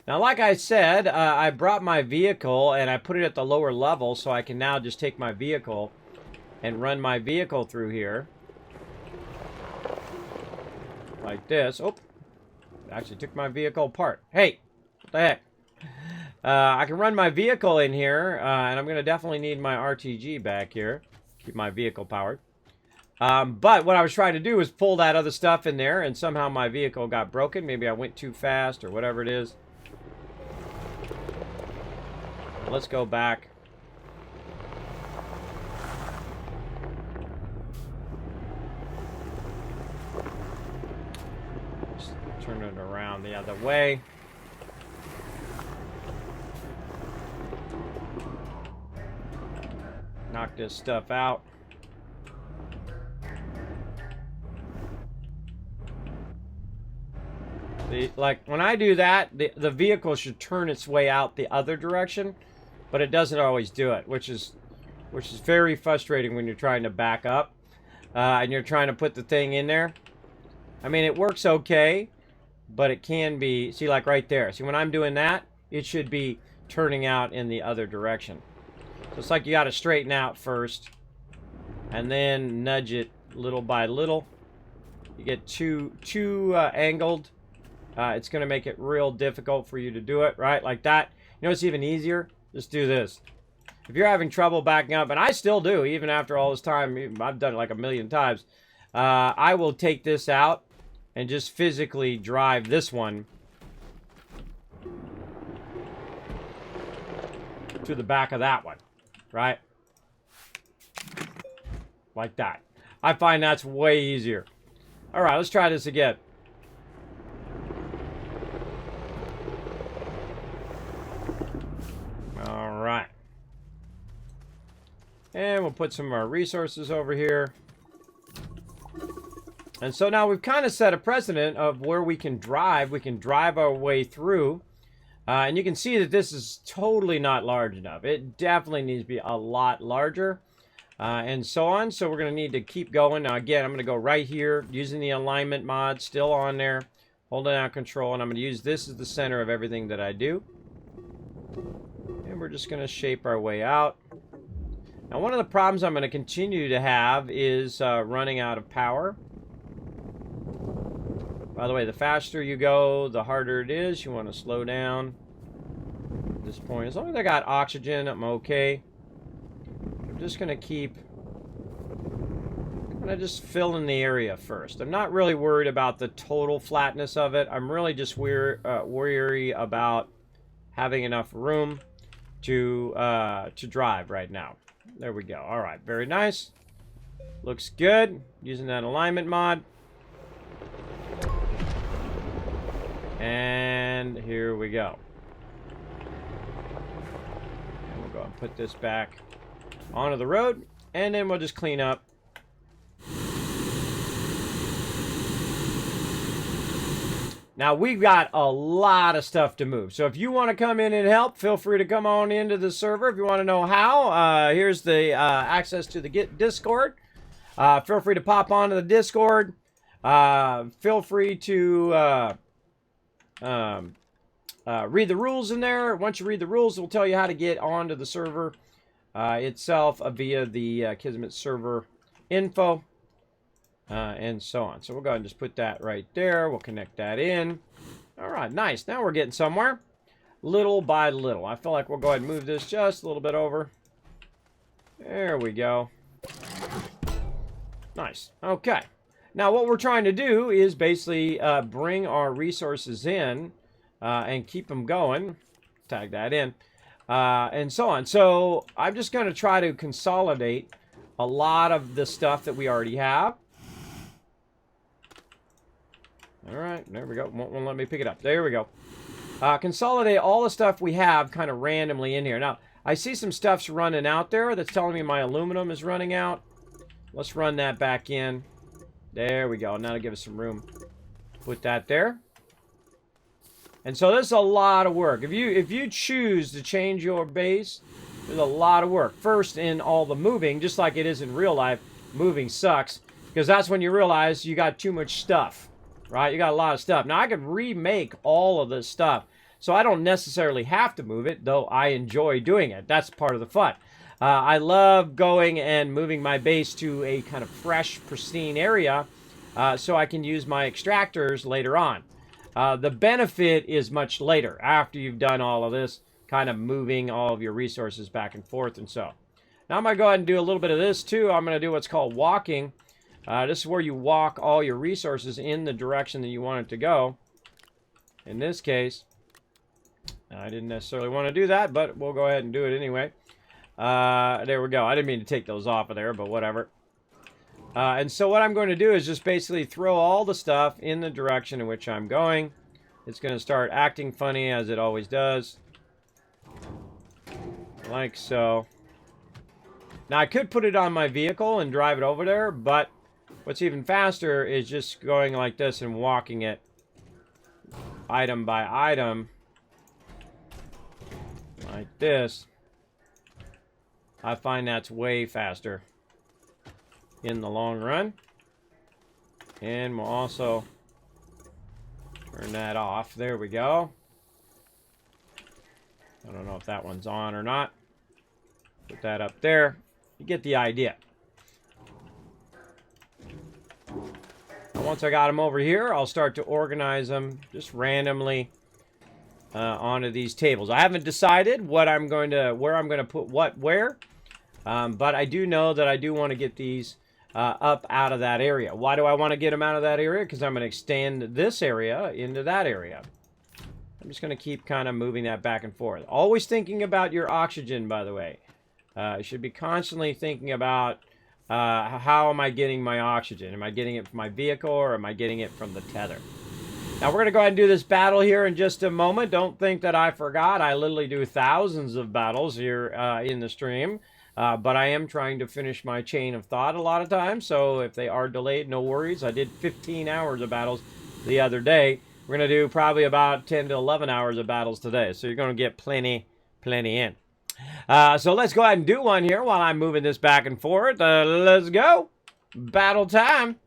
Now, like I said, I brought my vehicle and I put it at the lower level so I can now just take my vehicle and run my vehicle through here. like this. Oh, actually took my vehicle apart. Hey, what the heck? I can run my vehicle in here, and I'm going to definitely need my RTG back here. Keep my vehicle powered. But what I was trying to do was pull that other stuff in there, and somehow my vehicle got broken. Maybe I went too fast or whatever it is. Let's go back. Just turn it around the other way. Knock this stuff out. Like, when I do that, the vehicle should turn its way out the other direction, but it doesn't always do it, which is very frustrating when you're trying to back up, and you're trying to put the thing in there. I mean, it works okay, but it can be, see, like right there. See, when I'm doing that, it should be turning out in the other direction. So it's like you got to straighten out first, and then nudge it little by little. You get too angled. It's going to make it real difficult for you to do it, right? Like that. You know what's even easier? Just do this. If you're having trouble backing up, and I still do, even after all this time, I've done it like a million times, I will take this out and just physically drive this one to the back of that one, right? Like that. I find that's way easier. All right, let's try this again. All right. And we'll put some of our resources over here. And so now we've kind of set a precedent of where we can drive. We can drive our way through. And you can see that this is totally not large enough. It definitely needs to be a lot larger. And so on. So we're going to need to keep going. Now again, I'm going to go right here using the alignment mod still on there. Holding out control. And I'm going to use this as the center of everything that I do. And we're just going to shape our way out. Now one of the problems I'm going to continue to have is running out of power. By the way, the faster you go, the harder it is. You want to slow down at this point. As long as I got oxygen, I'm okay. I'm just going to keep just filling the area first. I'm not really worried about the total flatness of it. I'm really just worried about having enough room to drive right now. There we go. All right, very nice. Looks good. Using that alignment mod. And here we go. And we'll go and put this back onto the road, and then we'll just clean up. Now we've got a lot of stuff to move, so if you want to come in and help, feel free to come on into the server. If you want to know how, here's the access to the Discord. Feel free to pop onto the Discord. Feel free to read the rules in there. Once you read the rules, it will tell you how to get onto the server itself via the Kismet server info. And so on. So we'll go ahead and just put that right there. We'll connect that in. All right, nice. Now we're getting somewhere. Little by little. I feel like we'll go ahead and move this just a little bit over. There we go. Nice. Okay. Now what we're trying to do is basically bring our resources in and keep them going. Tag that in. And so on. So I'm just going to try to consolidate a lot of the stuff that we already have. All right, there we go. Won't let me pick it up. There we go. Consolidate all the stuff we have kind of randomly in here. Now, I see some stuff's running out there that's telling me my aluminum is running out. Let's run that back in. There we go. Now to give us some room. Put that there. And so this is a lot of work. If you choose to change your base, there's a lot of work. First, in all the moving, just like it is in real life, moving sucks. Because that's when you realize you got too much stuff. Right? You got a lot of stuff. Now, I could remake all of this stuff. So I don't necessarily have to move it, though I enjoy doing it. That's part of the fun. I love going and moving my base to a kind of fresh, pristine area so I can use my extractors later on. The benefit is much later, after you've done all of this, kind of moving all of your resources back and forth and so. Now I'm going to go ahead and do a little bit of this too. I'm going to do what's called walking. This is where you walk all your resources in the direction that you want it to go. In this case, I didn't necessarily want to do that, but we'll go ahead and do it anyway. There we go. I didn't mean to take those off of there, but whatever. And so what I'm going to do is just basically throw all the stuff in the direction in which I'm going. It's going to start acting funny, as it always does. Like so. Now, I could put it on my vehicle and drive it over there, but what's even faster is just going like this and walking it item by item. Like this. I find that's way faster in the long run. And we'll also turn that off. There we go. I don't know if that one's on or not. Put that up there. You get the idea. And once I got them over here, I'll start to organize them just randomly onto these tables. I haven't decided where I'm going to put what where, but I do know that I do want to get these up out of that area. Why do I want to get them out of that area? Because I'm going to extend this area into that area. I'm just going to keep kind of moving that back and forth. Always thinking about your oxygen, by the way. You should be constantly thinking about how am I getting my oxygen? Am I getting it from my vehicle or am I getting it from the tether? Now we're going to go ahead and do this battle here in just a moment. Don't think that I forgot. I literally do thousands of battles here in the stream. But I am trying to finish my chain of thought a lot of times. So if they are delayed, no worries. I did 15 hours of battles the other day. We're going to do probably about 10 to 11 hours of battles today. So you're going to get plenty in. So let's go ahead and do one here while I'm moving this back and forth. Let's go. Battle time.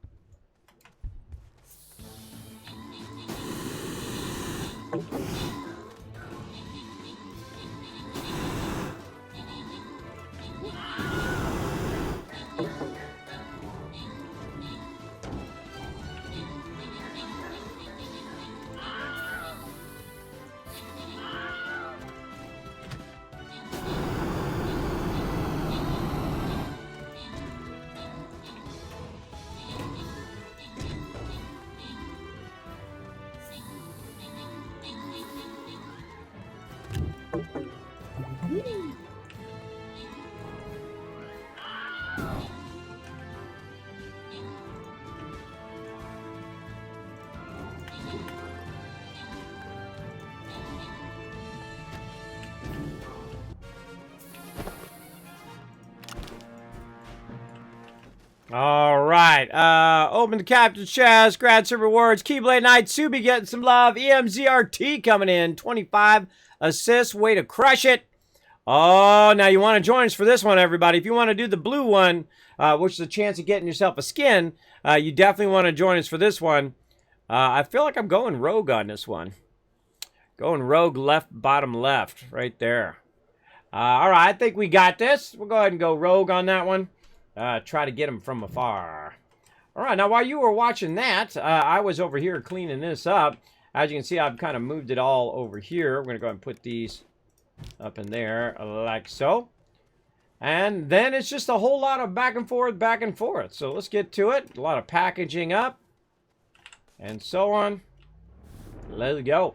All right. Open the captain's chest. Grad server rewards. Keyblade Knight. Subi getting some love. EMZRT coming in. 25 assists. Way to crush it. Oh, now you want to join us for this one, everybody. If you want to do the blue one, which is a chance of getting yourself a skin, you definitely want to join us for this one. I feel like I'm going rogue on this one. Going rogue left, bottom left. Right there. All right. I think we got this. We'll go ahead and go rogue on that one. Try to get them from afar. All right, now while you were watching that, I was over here cleaning this up. As you can see, I've kind of moved it all over here. We're going to go ahead and put these up in there like so. And then it's just a whole lot of back and forth, back and forth. So let's get to it. A lot of packaging up and so on. Let's go.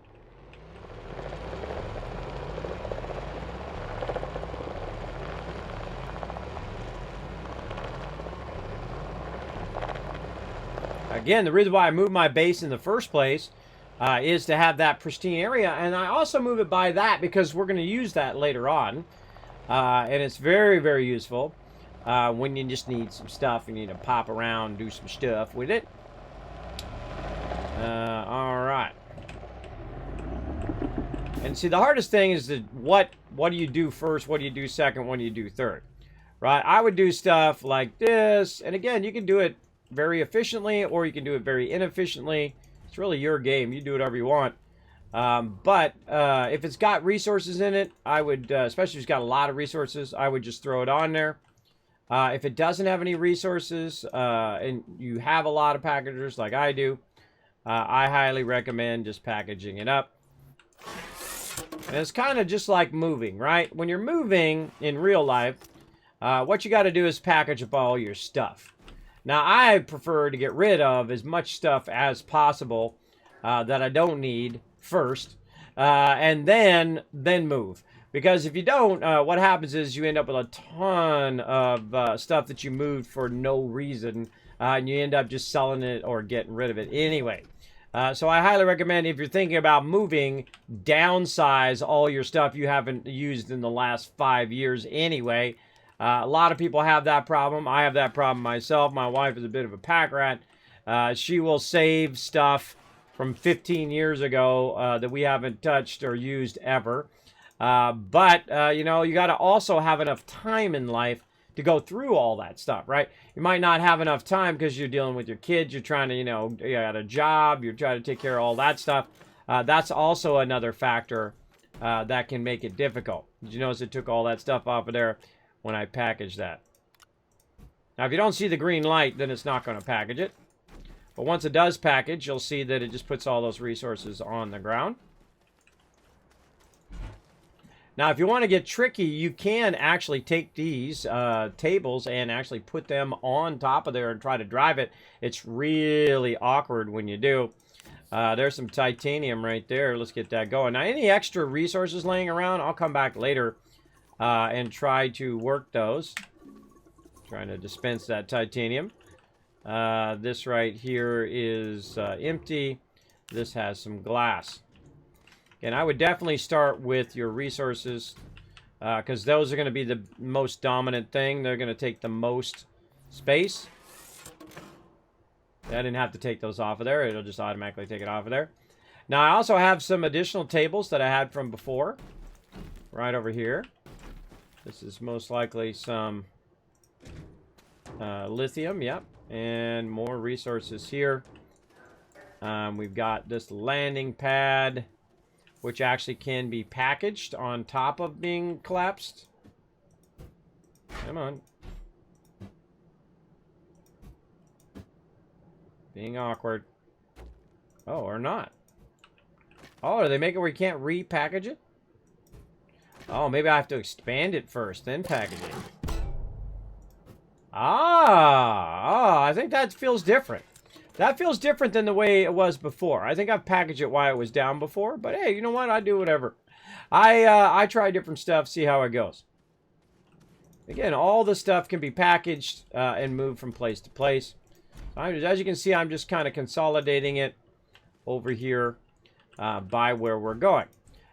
Again, the reason why I moved my base in the first place is to have that pristine area. And I also move it by that because we're going to use that later on. And it's very, very useful when you just need some stuff. You need to pop around, do some stuff with it. All right. And see, the hardest thing is what do you do first? What do you do second? What do you do third? Right? I would do stuff like this. And again, you can do it very efficiently or you can do it very inefficiently. It's really your game. You do whatever you want. But if it's got resources in it, I would, especially if it's got a lot of resources, I would just throw it on there. If it doesn't have any resources and you have a lot of packagers like I do, I highly recommend just packaging it up. And it's kind of just like moving, right? When you're moving in real life, what you got to do is package up all your stuff. Now, I prefer to get rid of as much stuff as possible that I don't need first, and then move. Because if you don't, what happens is you end up with a ton of stuff that you moved for no reason, and you end up just selling it or getting rid of it anyway. So I highly recommend, if you're thinking about moving, downsize all your stuff you haven't used in the last 5 years anyway. A lot of people have that problem. I have that problem myself. My wife is a bit of a pack rat. She will save stuff from 15 years ago that we haven't touched or used ever. But you know, you got to also have enough time in life to go through all that stuff, right? You might not have enough time because you're dealing with your kids. You're trying to, you know, you got a job. You're trying to take care of all that stuff. That's also another factor that can make it difficult. Did you notice it took all that stuff off of there when I packaged that? Now, if you don't see the green light, then it's not going to package it. But once it does package, you'll see that it just puts all those resources on the ground. Now, if you want to get tricky, you can actually take these tables and actually put them on top of there and try to drive it. It's really awkward when you do. There's some titanium right there. Let's get that going. Now, any extra resources laying around, I'll come back later and try to work those. Trying to dispense that titanium. This right here is empty. This has some glass. And I would definitely start with your resources because those are going to be the most dominant thing. They're going to take the most space. I didn't have to take those off of there. It'll just automatically take it off of there. Now, I also have some additional tables that I had from before. Right over here. This is most likely some lithium, yep. And more resources here. We've got this landing pad, which actually can be packaged on top of being collapsed. Come on. Being awkward. Oh, or not. Oh, do they make it where you can't repackage it? Oh, maybe I have to expand it first, then package it. I think that feels different. That feels different than the way it was before. I think I've packaged it while it was down before. But hey, you know what? I do whatever. I try different stuff, see how it goes. Again, all the stuff can be packaged and moved from place to place. As you can see, I'm just kind of consolidating it over here by where we're going.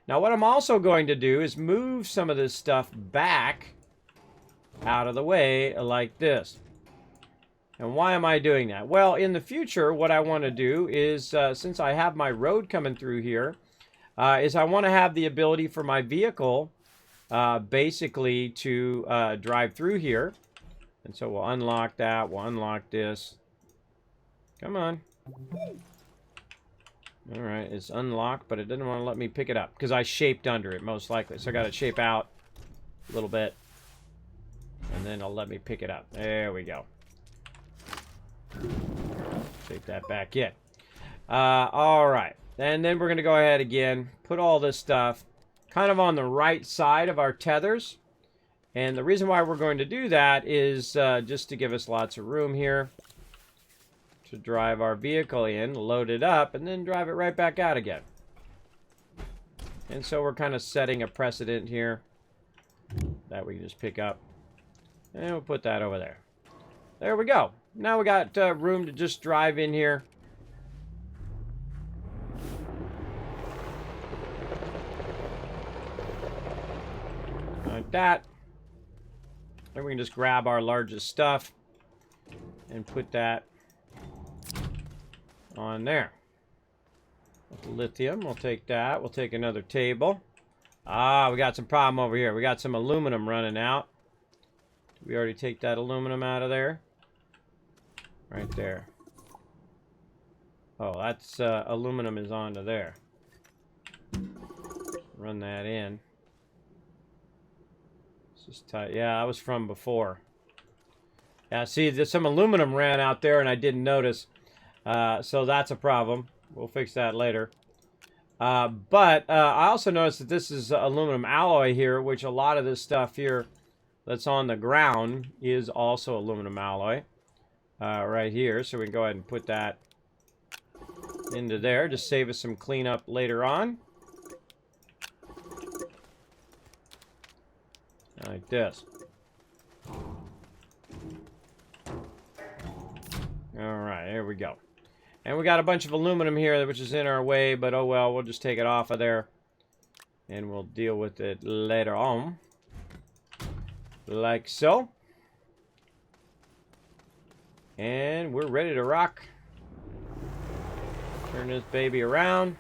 Now, what I'm also going to do is move some of this stuff back out of the way like this. And why am I doing that? Well, in the future, what I want to do is, since I have my road coming through here, is I want to have the ability for my vehicle basically to drive through here. And so we'll unlock that. We'll unlock this. Come on. All right, it's unlocked, but it didn't want to let me pick it up because I shaped under it, most likely. So I got to shape out a little bit. And then it'll let me pick it up. There we go. Shape that back in. All right. And then we're going to go ahead again, put all this stuff kind of on the right side of our tethers. And the reason why we're going to do that is just to give us lots of room here to drive our vehicle in, load it up, and then drive it right back out again. And so we're kind of setting a precedent here that we can just pick up. And we'll put that over there. There we go. Now we got room to just drive in here. Like that. And we can just grab our largest stuff and put that on there. With the lithium, we'll take that. We'll take another table. We got some problem over here. We got some aluminum running out. Did we already take that aluminum out of there? Right there. Oh, that's aluminum is onto there. Run that in. It's just tight. Yeah, that was from before. Yeah, see, there's some aluminum ran out there and I didn't notice. So that's a problem. We'll fix that later. But I also noticed that this is aluminum alloy here, which a lot of this stuff here that's on the ground is also aluminum alloy. Right here. So we can go ahead and put that into there. Just save us some cleanup later on. Like this. Alright, here we go. And we got a bunch of aluminum here, which is in our way, but oh well, we'll just take it off of there. And we'll deal with it later on. Like so. And we're ready to rock. Turn this baby around.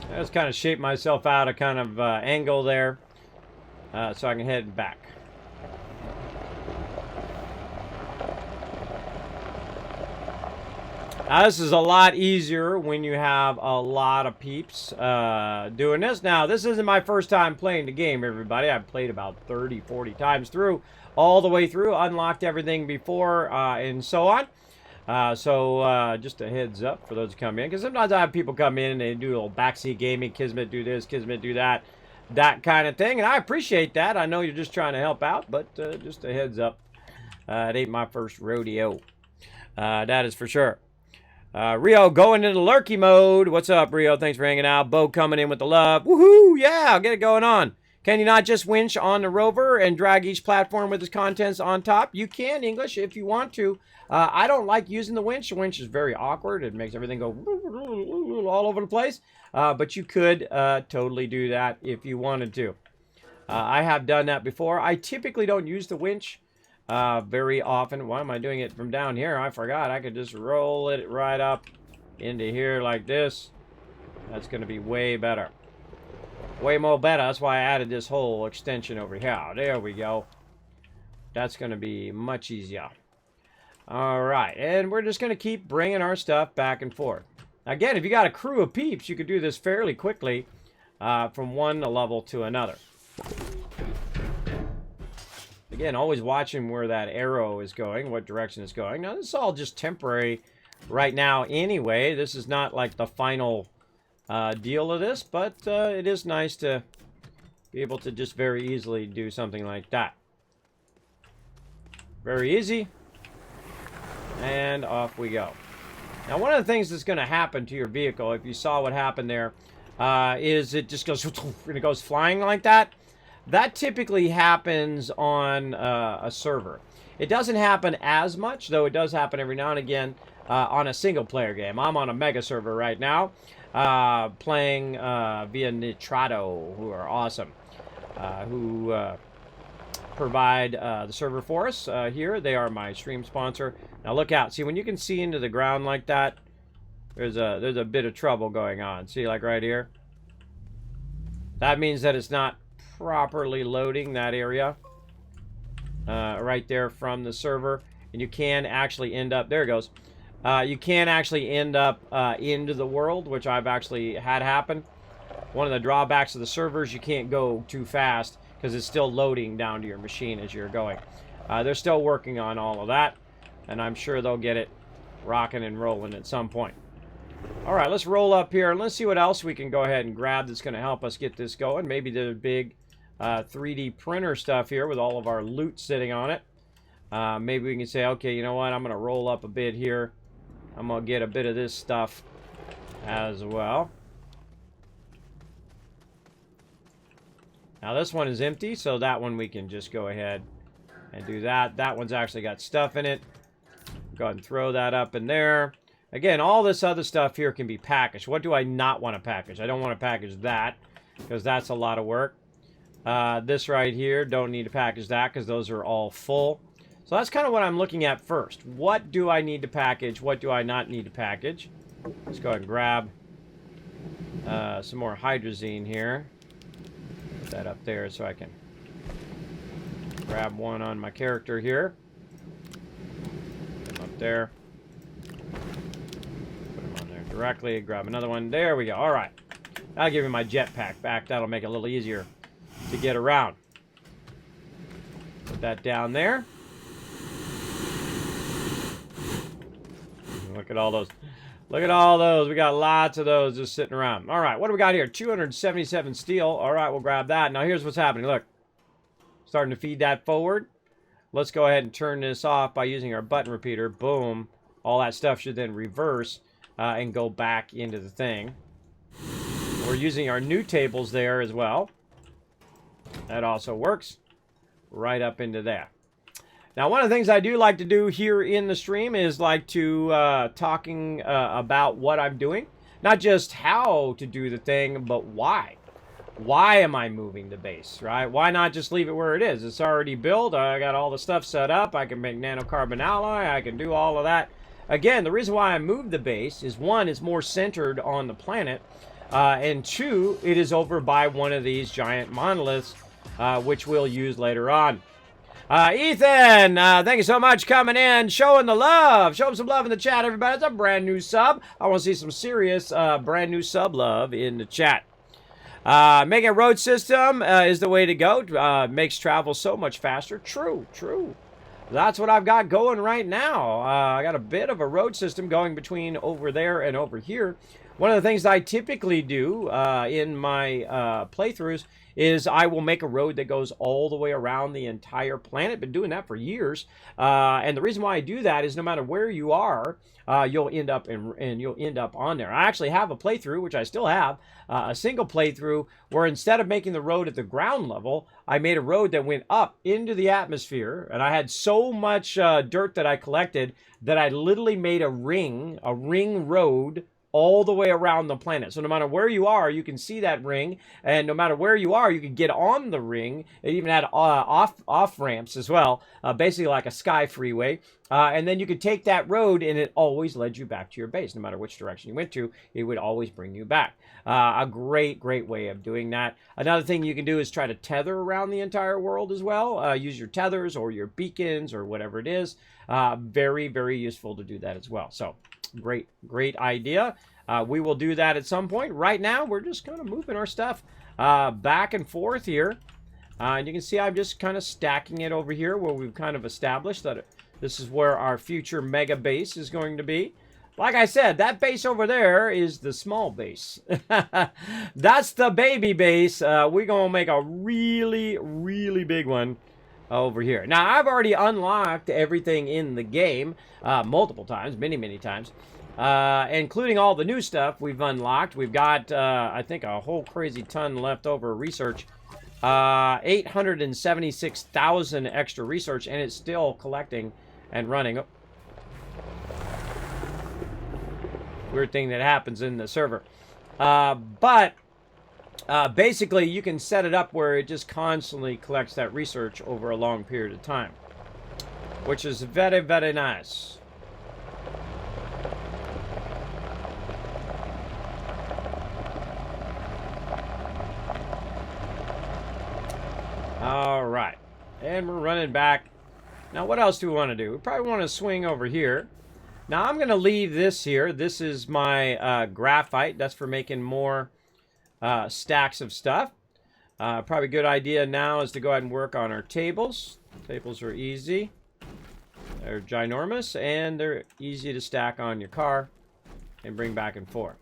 I just kind of shape myself out a kind of angle there so I can head back. Now, this is a lot easier when you have a lot of peeps doing this. Now, this isn't my first time playing the game, everybody. I've played about 30, 40 times through, all the way through, unlocked everything before, and so on. So just a heads up for those who come in, because sometimes I have people come in and they do a little backseat gaming, Kismet do this, Kismet do that, that kind of thing, and I appreciate that. I know you're just trying to help out, but just a heads up. It ain't my first rodeo. That is for sure. Rio going into lurky mode. What's up, Rio? Thanks for hanging out. Bo coming in with the love. Woohoo! Yeah, I'll get it going on. Can you not just winch on the rover and drag each platform with its contents on top? You can, English, if you want to. I don't like using the winch. The winch is very awkward. It makes everything go all over the place. But you could totally do that if you wanted to. I have done that before. I typically don't use the winch very often. Why am I doing it from down here? I forgot. I could just roll it right up into here like this. That's going to be way better. Way more better. That's why I added this whole extension over here. There we go. That's going to be much easier. All right. And we're just going to keep bringing our stuff back and forth. Again, if you got a crew of peeps, you could do this fairly quickly from one level to another. Again, always watching where that arrow is going, what direction it's going. Now, this is all just temporary right now anyway. This is not like the final deal of this, but it is nice to be able to just very easily do something like that. Very easy. And off we go. Now, one of the things that's going to happen to your vehicle, if you saw what happened there, is it just goes, and it goes flying like that. That typically happens on a server. It doesn't happen as much, though it does happen every now and again on a single-player game. I'm on a mega server right now, playing via Nitrado, who are awesome, who provide the server for us here. They are my stream sponsor. Now look out. See, when you can see into the ground like that, there's a bit of trouble going on. See, like right here? That means that it's not properly loading that area right there from the server, and you can actually end up, there it goes, you can actually end up into the world, which I've actually had happen. One of the drawbacks of the servers, you can't go too fast because it's still loading down to your machine as you're going. They're still working on all of that, and I'm sure they'll get it rocking and rolling at some point. All right, let's roll up here and let's see what else we can go ahead and grab that's going to help us get this going. Maybe the big 3D printer stuff here with all of our loot sitting on it. Maybe we can say, okay, you know what? I'm going to roll up a bit here. I'm going to get a bit of this stuff as well. Now this one is empty, so that one we can just go ahead and do that. That one's actually got stuff in it. Go ahead and throw that up in there. Again, all this other stuff here can be packaged. What do I not want to package? I don't want to package that because that's a lot of work. This right here, don't need to package that because those are all full. So that's kind of what I'm looking at first. What do I need to package? What do I not need to package? Let's go ahead and grab some more hydrazine here. Put that up there so I can grab one on my character here. Up there. directly. Grab another one. There we go. All right. I'll give you my jetpack back. That'll make it a little easier to get around. Put that down there. Look at all those. Look at all those. We got lots of those just sitting around. All right. What do we got here? 277 steel. All right. We'll grab that. Now, here's what's happening. Look. Starting to feed that forward. Let's go ahead and turn this off by using our button repeater. Boom. All that stuff should then reverse and go back into the thing. We're using our new tables there as well. That also works. Right up into there. Now, one of the things I do like to do here in the stream is like to talking about what I'm doing. Not just how to do the thing, but why. Why am I moving the base, right? Why not just leave it where it is? It's already built. I got all the stuff set up. I can make nanocarbon alloy. I can do all of that. Again, the reason why I moved the base is, one, it's more centered on the planet. And two, it is over by one of these giant monoliths, which we'll use later on. Ethan, thank you so much coming in, showing the love. Show him some love in the chat, everybody. It's a brand new sub. I want to see some serious brand new sub love in the chat. Making a road system is the way to go. Makes travel so much faster. True, true. That's what I've got going right now. I got a bit of a road system going between over there and over here. One of the things I typically do in my playthroughs is I will make a road that goes all the way around the entire planet. Been doing that for years. And the reason why I do that is no matter where you are, you'll end up you'll end up on there. I actually have a playthrough, which I still have, a single playthrough where instead of making the road at the ground level, I made a road that went up into the atmosphere, and I had so much dirt that I collected that I literally made a ring road all the way around the planet. So no matter where you are, you can see that ring, and no matter where you are, you can get on the ring. It even had off ramps as well, basically like a sky freeway. And then you could take that road, and it always led you back to your base. No matter which direction you went to, it would always bring you back. A great way of doing that. Another thing you can do is try to tether around the entire world as well. Use your tethers or your beacons or whatever it is. Very useful to do that as well. So great idea. We will do that at some point. Right now, we're just kind of moving our stuff back and forth here. And you can see I'm just kind of stacking it over here where we've kind of established that this is where our future mega base is going to be. Like I said, that base over there is the small base. That's the baby base. We're going to make a really big one over here. Now, I've already unlocked everything in the game multiple times, many times, including all the new stuff we've unlocked. We've got, I think, a whole crazy ton left over research. 876,000 extra research, and it's still collecting and running. Oh. Weird thing that happens in the server. But basically, you can set it up where it just constantly collects that research over a long period of time, which is very nice. All right, and we're running back. Now, what else do we want to do? We probably want to swing over here. Now, I'm going to leave this here. This is my graphite. That's for making more stacks of stuff. Probably a good idea now is to go ahead and work on our tables. Tables are easy. They're ginormous, and they're easy to stack on your car and bring back and forth.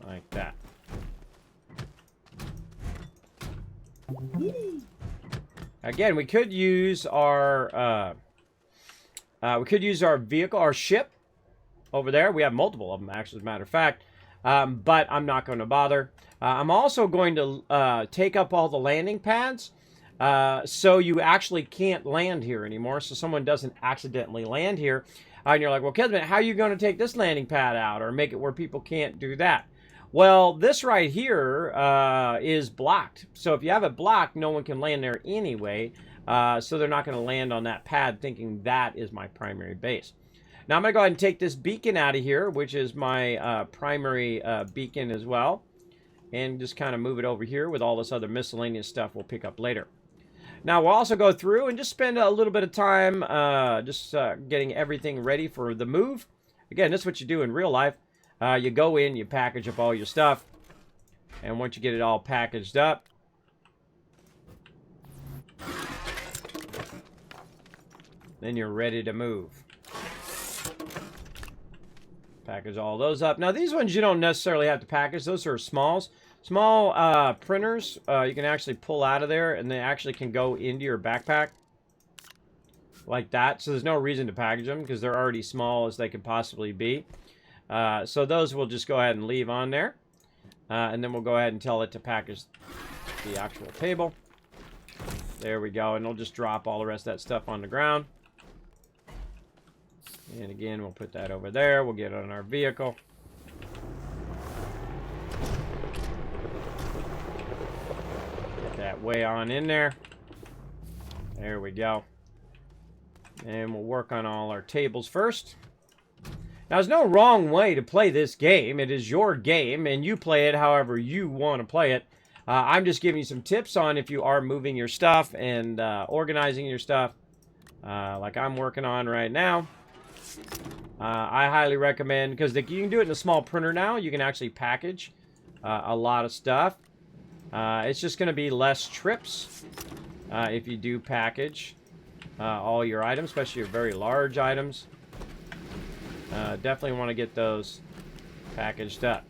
Like that. Again, we could use our vehicle, our ship over there. We have multiple of them, actually, as a matter of fact. But I'm not going to bother. I'm also going to take up all the landing pads, so you actually can't land here anymore, so someone doesn't accidentally land here. And you're like, well, Kismet, how are you going to take this landing pad out or make it where people can't do that? Well, this right here is blocked. So if you have it blocked, no one can land there anyway. So they're not going to land on that pad thinking that is my primary base. Now I'm going to go ahead and take this beacon out of here, which is my primary beacon as well. And just kind of move it over here with all this other miscellaneous stuff we'll pick up later. Now we'll also go through and just spend a little bit of time getting everything ready for the move. Again, this is what you do in real life. You go in, you package up all your stuff. And once you get it all packaged up, then you're ready to move. Package all those up. Now, these ones you don't necessarily have to package. Those are smalls. Small printers you can actually pull out of there, and they actually can go into your backpack. Like that. So there's no reason to package them because they're already small as they could possibly be. So those we'll just go ahead and leave on there. And then we'll go ahead and tell it to package the actual table. There we go. And it'll just drop all the rest of that stuff on the ground. And again, we'll put that over there. We'll get it on our vehicle. Get that way on in there. There we go. And we'll work on all our tables first. Now, there's no wrong way to play this game. It is your game, and you play it however you want to play it. I'm just giving you some tips on if you are moving your stuff and organizing your stuff, like I'm working on right now. I highly recommend, because you can do it in a small printer now. You can actually package a lot of stuff. It's just going to be less trips if you do package all your items, especially your very large items. Definitely want to get those packaged up.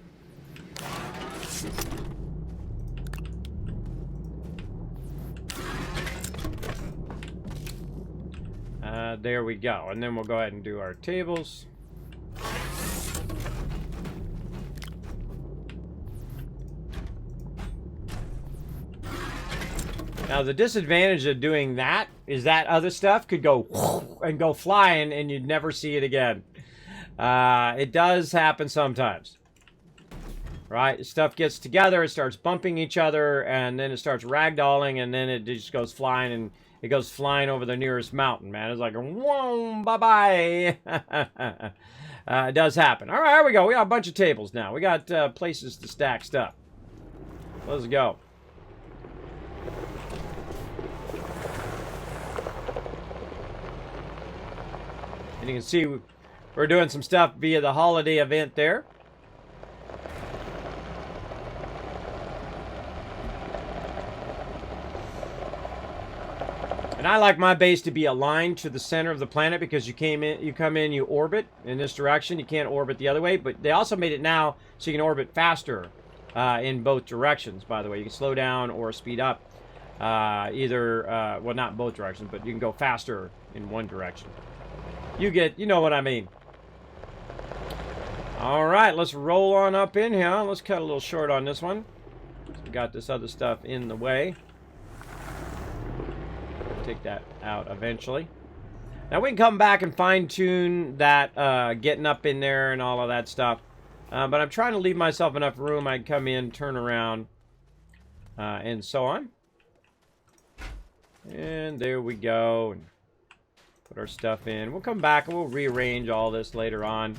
There we go. And then we'll go ahead and do our tables. Now, the disadvantage of doing that is that other stuff could go and go flying and you'd never see it again. It does happen sometimes. Right? Stuff gets together, it starts bumping each other, and then it starts ragdolling, and then it just goes flying, and it goes flying over the nearest mountain, man. It's like, whoa, bye-bye. It does happen. All right, here we go. We got a bunch of tables now. We got places to stack stuff. Let's go. And you can see we're doing some stuff via the holiday event there. And I like my base to be aligned to the center of the planet because you come in, you orbit in this direction. You can't orbit the other way, but they also made it now so you can orbit faster in both directions, by the way. You can slow down or speed up well, not both directions, but you can go faster in one direction. You know what I mean. All right, let's roll on up in here. Let's cut a little short on this one. We got this other stuff in the way. Take that out eventually. Now we can come back and fine-tune that getting up in there and all of that stuff. But I'm trying to leave myself enough room. I can come in, turn around, and so on. And there we go. And put our stuff in. We'll come back and we'll rearrange all this later on.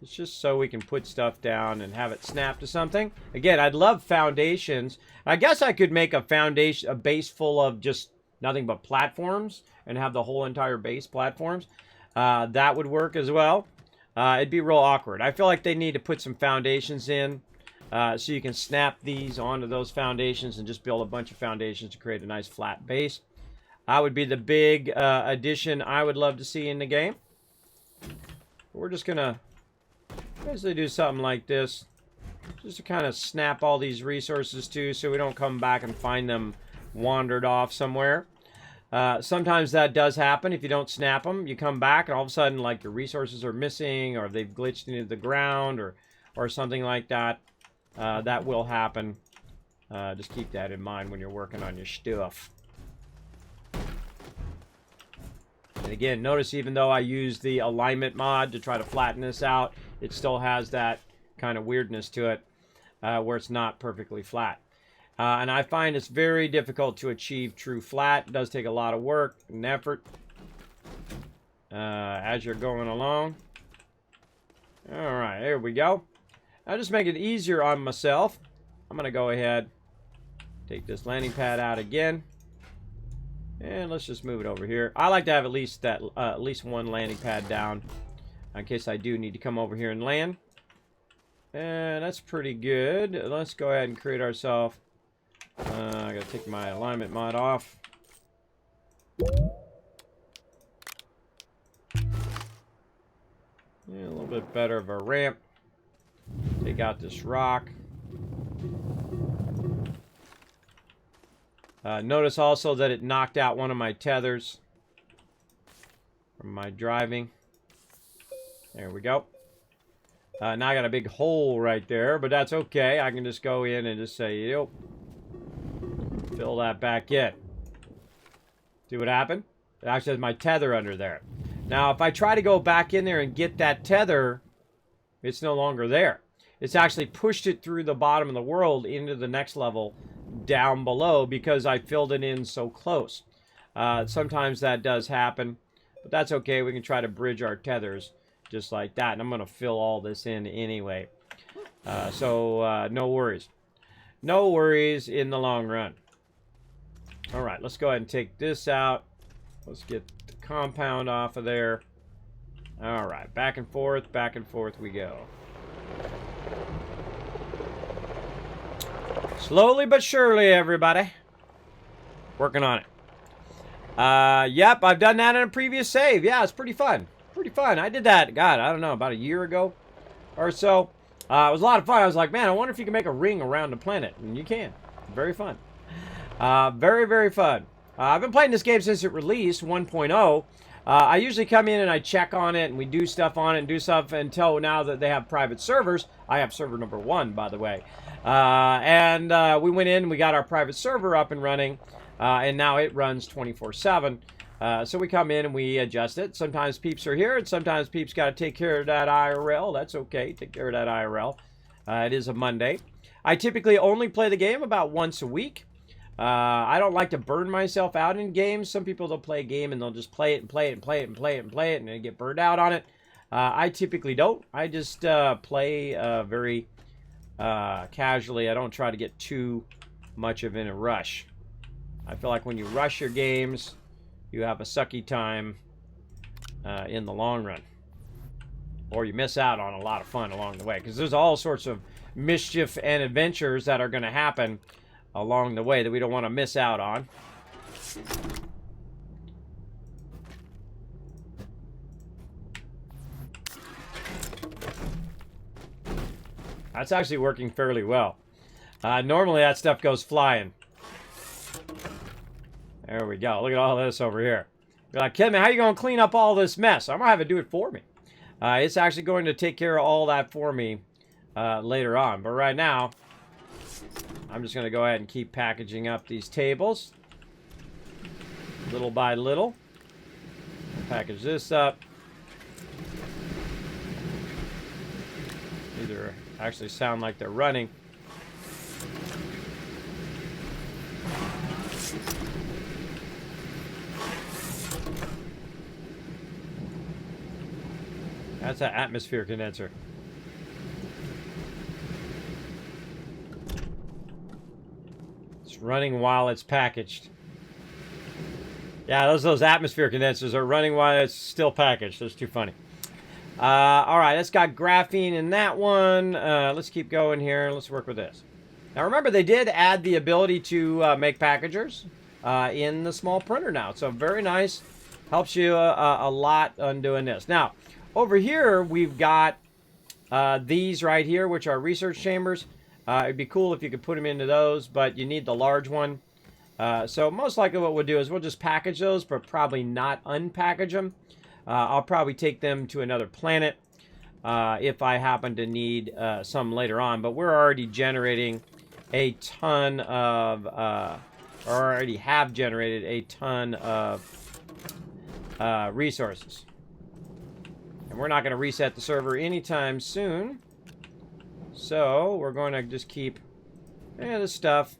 It's just so we can put stuff down and have it snap to something. Again, I'd love foundations. I guess I could make a base full of just nothing but platforms and have the whole entire base platforms. That would work as well. It'd be real awkward. I feel like they need to put some foundations in so you can snap these onto those foundations and just build a bunch of foundations to create a nice flat base. That would be the big addition I would love to see in the game. We're just going to basically do something like this, just to kind of snap all these resources to, so we don't come back and find them wandered off somewhere. Sometimes that does happen. If you don't snap them, you come back and all of a sudden, like, your resources are missing, or they've glitched into the ground, or something like that. That will happen. Just keep that in mind when you're working on your stuff. And again, notice even though I use the alignment mod to try to flatten this out, it still has that kind of weirdness to it where it's not perfectly flat. And I find it's very difficult to achieve true flat. It does take a lot of work and effort as you're going along. All right, there we go. I'll just make it easier on myself. I'm going to go ahead, take this landing pad out again. And let's just move it over here. I like to have at least one landing pad down in case I do need to come over here and land. And that's pretty good. Let's go ahead and create ourselves. I gotta take my alignment mod off. Yeah, a little bit better of a ramp. Take out this rock. Notice also that it knocked out one of my tethers from my driving. There we go. Now I got a big hole right there, but that's okay. I can just go in and just say, yep, fill that back in. See what happened? It actually has my tether under there. Now, if I try to go back in there and get that tether, it's no longer there. It's actually pushed it through the bottom of the world into the next level down below because I filled it in so close. Sometimes that does happen, but that's okay. We can try to bridge our tethers just like that, and I'm going to fill all this in anyway. No worries. No worries in the long run. All right, let's go ahead and take this out. Let's get the compound off of there. All right, back and forth we go. Slowly but surely, everybody. Working on it. Yep, I've done that in a previous save. Yeah, it's pretty fun. Pretty fun. I did that, God, I don't know, about a year ago or so. It was a lot of fun. I was like, man, I wonder if you can make a ring around the planet. And you can. Very fun. Very, very fun. I've been playing this game since it released, 1.0. I usually come in and I check on it, and we do stuff on it and do stuff until now that they have private servers. I have server number 1, by the way. We went in and we got our private server up and running, and now it runs 24/7. So we come in and we adjust it. Sometimes peeps are here, and sometimes peeps got to take care of that IRL. That's okay. Take care of that IRL. It is a Monday. I typically only play the game about once a week. I don't like to burn myself out in games. Some people, they'll play a game and they'll just play it and play it and play it and play it and play it and they get burned out on it. I typically don't. I just play very casually. I don't try to get too much of in a rush. I feel like when you rush your games, you have a sucky time in the long run. Or you miss out on a lot of fun along the way. Because there's all sorts of mischief and adventures that are going to happen along the way that we don't want to miss out on. That's actually working fairly well. Normally that stuff goes flying. There we go. Look at all this over here. You're like, Kismet, how are you going to clean up all this mess? I'm going to have it do it for me. It's actually going to take care of all that for me later on. But right now, I'm just going to go ahead and keep packaging up these tables. Little by little. Package this up. These are actually sound like they're running. That's an atmosphere condenser. It's running while it's packaged. Yeah, those atmosphere condensers are running while it's still packaged. That's too funny. All right, it's got graphene in that one. Let's keep going here. Let's work with this. Now, remember, they did add the ability to make packagers in the small printer now. So very nice. Helps you a lot on doing this. Now, over here, we've got these right here, which are research chambers. It'd be cool if you could put them into those, but you need the large one. So most likely what we'll do is we'll just package those, but probably not unpackage them. I'll probably take them to another planet if I happen to need some later on. But we're already generating a ton of, or already have generated a ton of resources. And we're not going to reset the server anytime soon. So we're going to just keep this stuff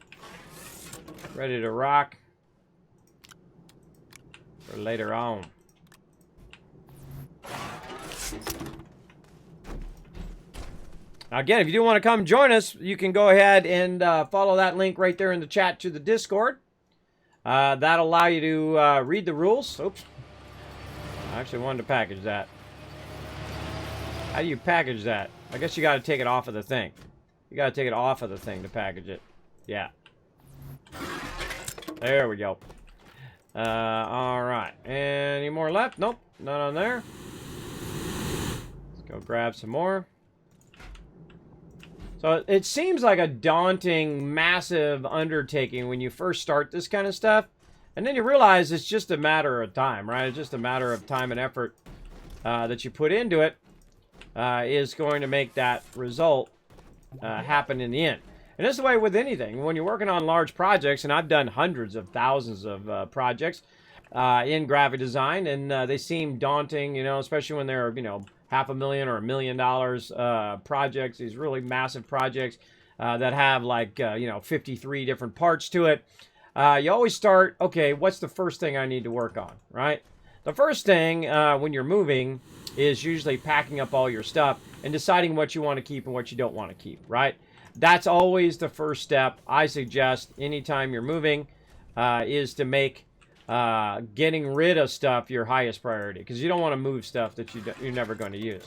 ready to rock for later on. Now again, if you do want to come join us, you can go ahead and follow that link right there in the chat to the Discord. That'll allow you to read the rules. Oops. I actually wanted to package that. How do you package that? I guess you got to take it off of the thing. You got to take it off of the thing to package it. Yeah. There we go. All right. Any more left? Nope. None on there. Let's go grab some more. So it seems like a daunting, massive undertaking when you first start this kind of stuff. And then you realize it's just a matter of time, right? It's just a matter of time and effort that you put into it is going to make that result happen in the end. And that's the way with anything. When you're working on large projects, and I've done hundreds of thousands of projects in graphic design, and they seem daunting, you know, especially when they're, you know, $500,000 or $1 million projects, these really massive projects that have like, you know, 53 different parts to it. You always start, okay, what's the first thing I need to work on, right? The first thing when you're moving is usually packing up all your stuff and deciding what you want to keep and what you don't want to keep, right? That's always the first step I suggest anytime you're moving is to make getting rid of stuff your highest priority, because you don't want to move stuff that you're never going to use.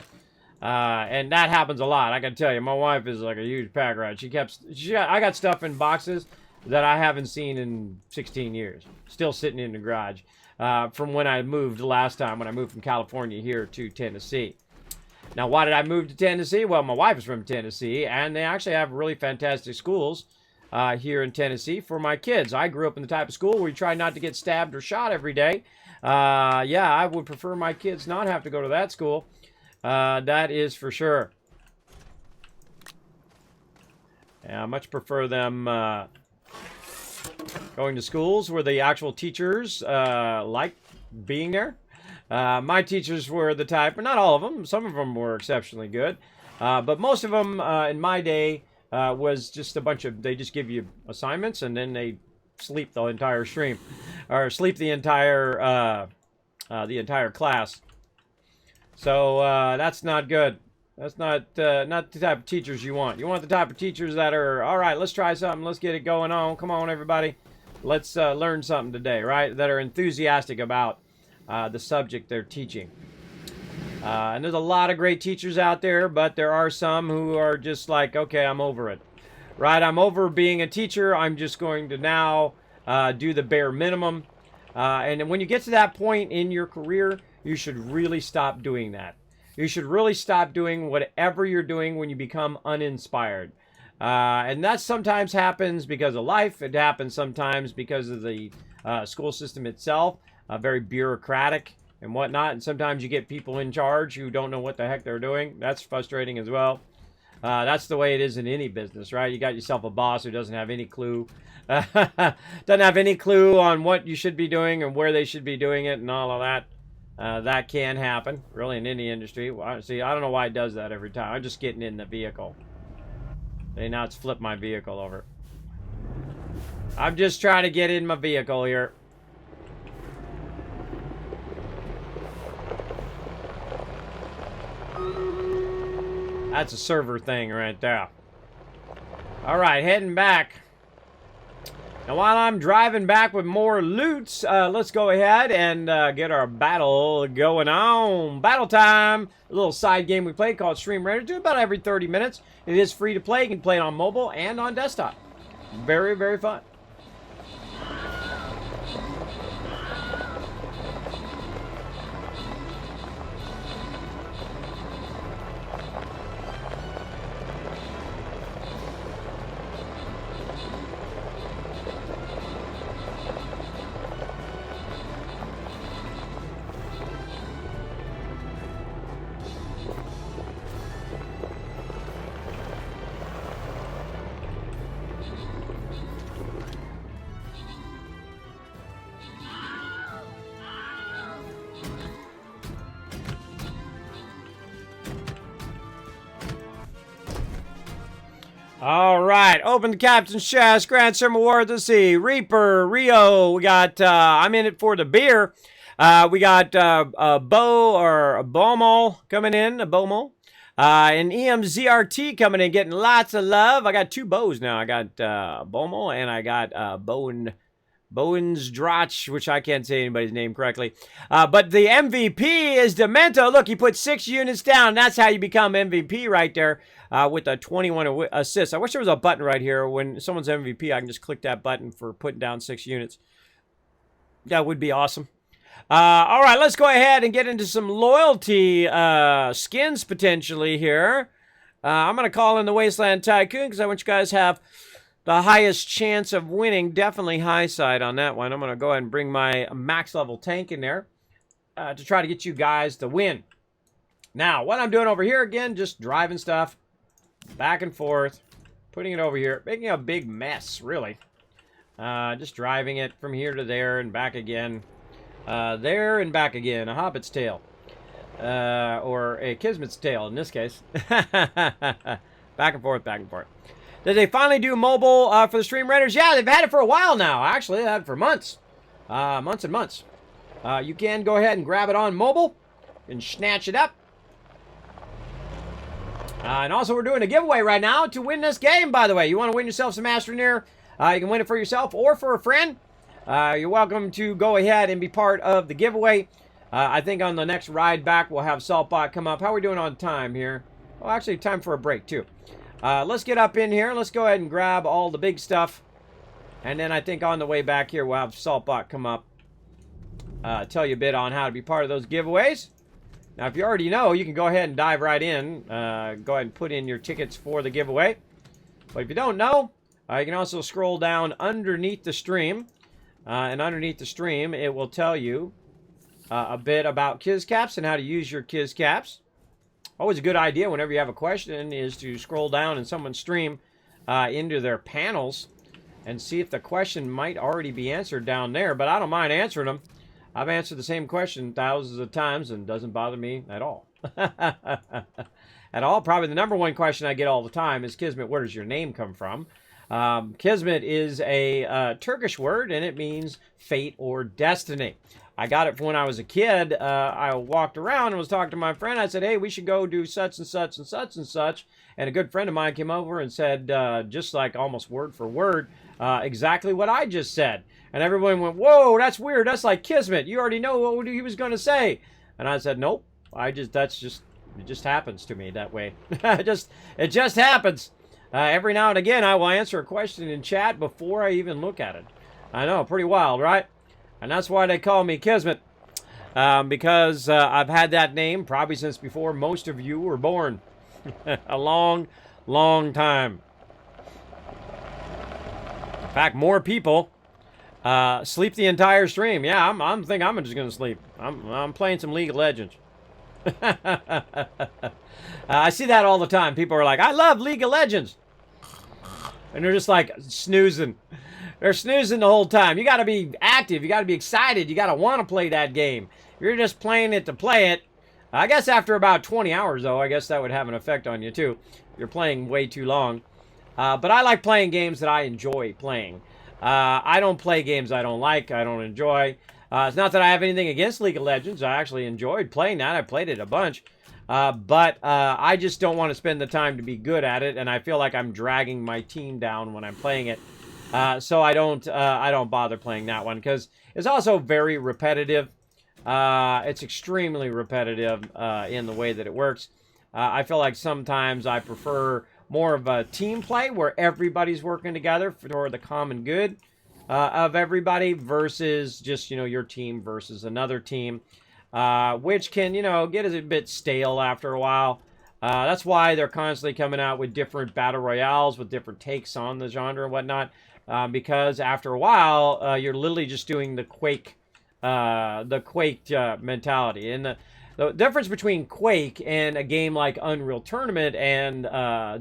And that happens a lot. I can tell you, my wife is like a huge pack rat. I got stuff in boxes that I haven't seen in 16 years, still sitting in the garage from when I moved the last time, when I moved from California here to Tennessee. Now, why did I move to Tennessee? Well, my wife is from Tennessee, and they actually have really fantastic schools here in Tennessee for my kids. I grew up in the type of school where you try not to get stabbed or shot every day. Yeah, I would prefer my kids not have to go to that school. That is for sure. Yeah, I much prefer them going to schools where the actual teachers like being there. My teachers were the type, but not all of them. Some of them were exceptionally good. But most of them in my day was just a bunch of, they just give you assignments and then they sleep the entire stream. Or sleep the entire class. So that's not good. That's not the type of teachers you want. You want the type of teachers that are, all right, let's try something. Let's get it going on. Come on, everybody. Let's learn something today, right? That are enthusiastic about the subject they're teaching. And there's a lot of great teachers out there, but there are some who are just like, okay, I'm over it. Right? I'm over being a teacher. I'm just going to now do the bare minimum. And when you get to that point in your career, you should really stop doing that. You should really stop doing whatever you're doing when you become uninspired. And that sometimes happens because of life. It happens sometimes because of the school system itself. Very bureaucratic and whatnot. And sometimes you get people in charge who don't know what the heck they're doing. That's frustrating as well. That's the way it is in any business, right? You got yourself a boss who doesn't have any clue. Doesn't have any clue on what you should be doing and where they should be doing it and all of that. That can happen, really, in any industry. See, I don't know why it does that every time. I'm just getting in the vehicle. See, now it's flipped my vehicle over. I'm just trying to get in my vehicle here. That's a server thing right there. All right, heading back. Now, while I'm driving back with more loots, let's go ahead and get our battle going on. Battle time. A little side game we play called Stream Raider. Do about every 30 minutes. It is free to play. You can play it on mobile and on desktop. Very, very fun. All right, open the captain's chest, grant some award to see. Reaper, Rio, we got, I'm in it for the beer. We got a Bo or a Bomo coming in, a Bomo. And EMZRT coming in, getting lots of love. I got two bows now. I got Bomo and I got Bone Boensdrach, which I can't say anybody's name correctly. But the MVP is Demento. Look, he put 6 units down. That's how you become MVP right there with a 21 assists. I wish there was a button right here. When someone's MVP, I can just click that button for putting down 6 units. That would be awesome. All right, let's go ahead and get into some loyalty skins potentially here. I'm going to call in the Wasteland Tycoon because I want you guys to have the highest chance of winning. Definitely high side on that one. I'm going to go ahead and bring my max level tank in there to try to get you guys to win. Now, what I'm doing over here again, just driving stuff back and forth, putting it over here, making a big mess, really. Just driving it from here to there and back again. There and back again. A hobbit's tail. Or a Kismet's tail in this case. Back and forth, back and forth. Did they finally do mobile for the stream renders? Yeah, they've had it for a while now. Actually, they've had it for months. Months and months. You can go ahead and grab it on mobile and snatch it up. And also, we're doing a giveaway right now to win this game, by the way. You want to win yourself some Astroneer? You can win it for yourself or for a friend. You're welcome to go ahead and be part of the giveaway. I think on the next ride back, we'll have Saltbot come up. How are we doing on time here? Oh, actually, time for a break, too. Let's get up in here. Let's go ahead and grab all the big stuff. And then I think on the way back here, we'll have Saltbot come up. Tell you a bit on how to be part of those giveaways. Now, if you already know, you can go ahead and dive right in. Go ahead and put in your tickets for the giveaway. But if you don't know, you can also scroll down underneath the stream. And underneath the stream, it will tell you a bit about KizCaps and how to use your KizCaps. Always a good idea whenever you have a question is to scroll down in someone's stream into their panels and see if the question might already be answered down there. But I don't mind answering them. I've answered the same question thousands of times and it doesn't bother me at all. At all. Probably the number one question I get all the time is, Kismet, where does your name come from? Kismet is a Turkish word and it means fate or destiny. I got it from when I was a kid. I walked around and was talking to my friend. I said, hey, we should go do such and such and such and such. And a good friend of mine came over and said, just like almost word for word, exactly what I just said. And everyone went, whoa, that's weird. That's like Kismet. You already know what he was going to say. And I said, nope. It just happens to me that way. It just happens. Every now and again, I will answer a question in chat before I even look at it. I know, pretty wild, right? And that's why they call me Kismet. Because I've had that name probably since before most of you were born. A long, long time. In fact, more people sleep the entire stream. Yeah, I'm thinking I'm just going to sleep. I'm playing some League of Legends. I see that all the time. People are like, I love League of Legends. And they're just like snoozing. They're snoozing the whole time. You got to be active. You got to be excited. You got to want to play that game. If you're just playing it to play it, I guess after about 20 hours, though, I guess that would have an effect on you, too. You're playing way too long. But I like playing games that I enjoy playing. I don't play games I don't like, I don't enjoy. It's not that I have anything against League of Legends. I actually enjoyed playing that. I played it a bunch. But I just don't want to spend the time to be good at it, and I feel like I'm dragging my team down when I'm playing it. So I don't bother playing that one because it's also very repetitive. It's extremely repetitive in the way that it works. I feel like sometimes I prefer more of a team play where everybody's working together for the common good of everybody versus just, your team versus another team, which can, get a bit stale after a while. That's why they're constantly coming out with different battle royales with different takes on the genre and whatnot, because after a while, you're literally just doing the Quake mentality. And the difference between Quake and a game like Unreal Tournament and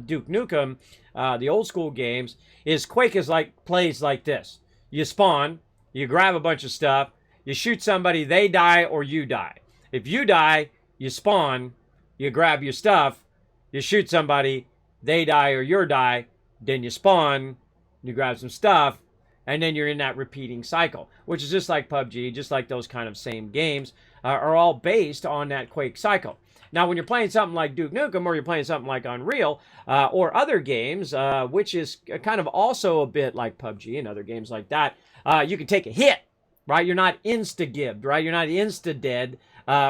Duke Nukem, the old school games, is Quake plays like this. You spawn, you grab a bunch of stuff, you shoot somebody, they die or you die. If you die, you spawn, you grab your stuff, you shoot somebody, they die or you die, then you spawn, you grab some stuff, and then you're in that repeating cycle, which is just like PUBG, just like those kind of same games are all based on that Quake cycle. Now, when you're playing something like Duke Nukem or you're playing something like Unreal or other games, which is kind of also a bit like PUBG and other games like that, You can take a hit, right? You're not insta-gibbed, right? You're not insta-dead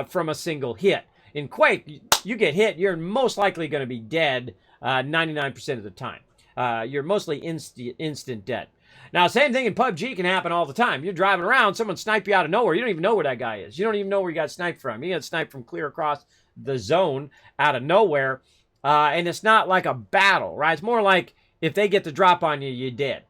from a single hit. In Quake, you get hit, you're most likely going to be dead 99% of the time. You're mostly instant dead. Now, same thing in PUBG can happen all the time. You're driving around, someone snipe you out of nowhere. You don't even know where that guy is. You don't even know where you got sniped from. You got sniped from clear across the zone out of nowhere. And it's not like a battle, right? It's more like if they get the drop on you, you're dead.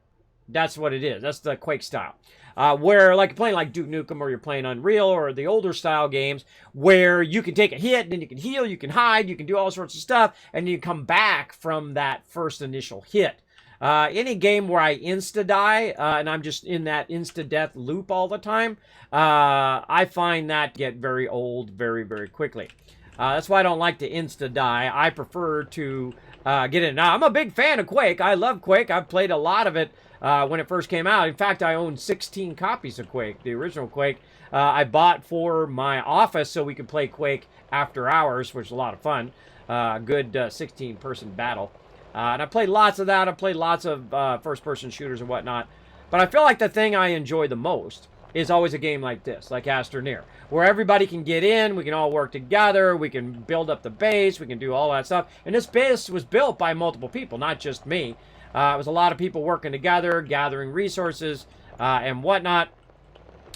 That's what it is. That's the Quake style. Where like you're playing like Duke Nukem or you're playing Unreal or the older style games where you can take a hit and then you can heal, you can hide, you can do all sorts of stuff, and you come back from that first initial hit. Any game where I insta-die and I'm just in that insta-death loop all the time, I find that get very old very, very quickly. That's why I don't like to insta-die. I prefer to get in. Now, I'm a big fan of Quake. I love Quake. I've played a lot of it when it first came out. In fact, I own 16 copies of Quake, the original Quake. I bought for my office so we could play Quake after hours, which is a lot of fun. Good 16-person battle. And I played lots of that. I played lots of first-person shooters and whatnot. But I feel like the thing I enjoy the most is always a game like this, like Astroneer, where everybody can get in, we can all work together, we can build up the base, we can do all that stuff. And this base was built by multiple people, not just me. It was a lot of people working together, gathering resources and whatnot,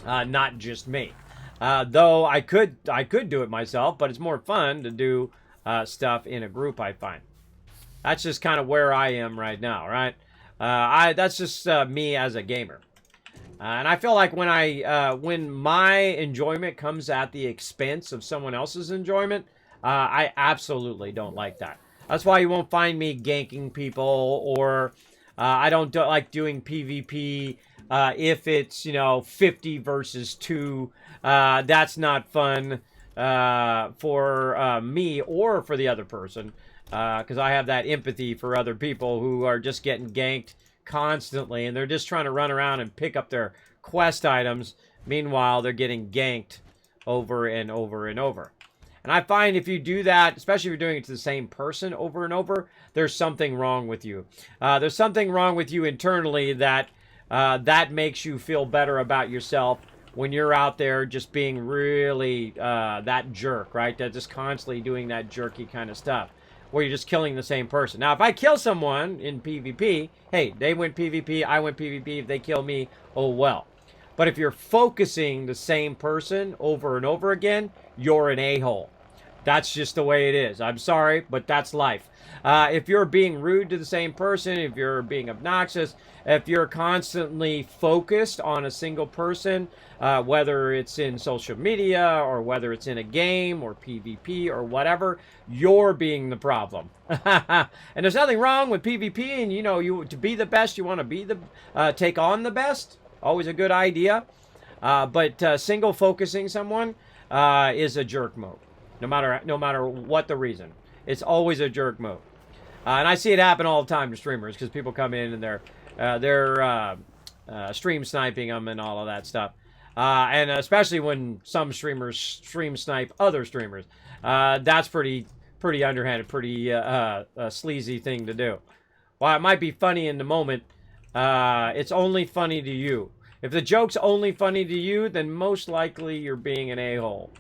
not just me. Though I could do it myself, but it's more fun to do stuff in a group, I find. That's just kind of where I am right now, right? That's just me as a gamer. And I feel like when my enjoyment comes at the expense of someone else's enjoyment, I absolutely don't like that. That's why you won't find me ganking people, or I don't like doing PvP if it's, 50 versus 2. That's not fun for me or for the other person, because I have that empathy for other people who are just getting ganked constantly, and they're just trying to run around and pick up their quest items. Meanwhile, they're getting ganked over and over and over. And I find if you do that, especially if you're doing it to the same person over and over, there's something wrong with you. There's something wrong with you internally that makes you feel better about yourself when you're out there just being really that jerk, right? That just constantly doing that jerky kind of stuff, where you're just killing the same person. Now, if I kill someone in PvP, hey, they went PvP, I went PvP. If they kill me, oh well. But if you're focusing the same person over and over again, you're an a-hole. That's just the way it is. I'm sorry, but that's life. If you're being rude to the same person, if you're being obnoxious, if you're constantly focused on a single person, whether it's in social media or whether it's in a game or PvP or whatever, you're being the problem. And there's nothing wrong with PvP, and you to be the best, you want to be take on the best. Always a good idea. But single focusing someone is a jerk move. No matter what the reason, it's always a jerk move. And I see it happen all the time to streamers, because people come in and they're stream sniping them and all of that stuff. And especially when some streamers stream snipe other streamers, that's pretty underhanded, pretty sleazy thing to do. While it might be funny in the moment, it's only funny to you. If the joke's only funny to you, then most likely you're being an a-hole.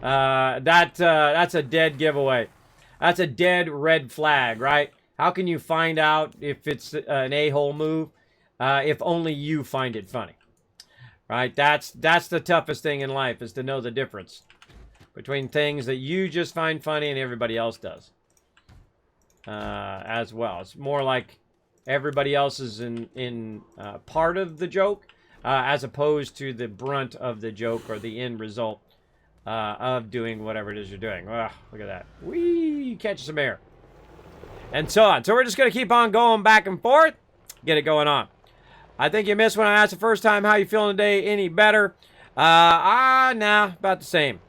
That's a dead giveaway. That's a dead red flag, right? How can you find out if it's an a-hole move if only you find it funny? Right? That's the toughest thing in life, is to know the difference between things that you just find funny and everybody else does as well. It's more like everybody else is in part of the joke as opposed to the brunt of the joke or the end result of doing whatever it is you're doing. Ugh, look at that. Whee! Catch some air. And so on. So we're just going to keep on going back and forth. Get it going on. I think you missed when I asked the first time, how you feeling today? Any better? Nah, about the same.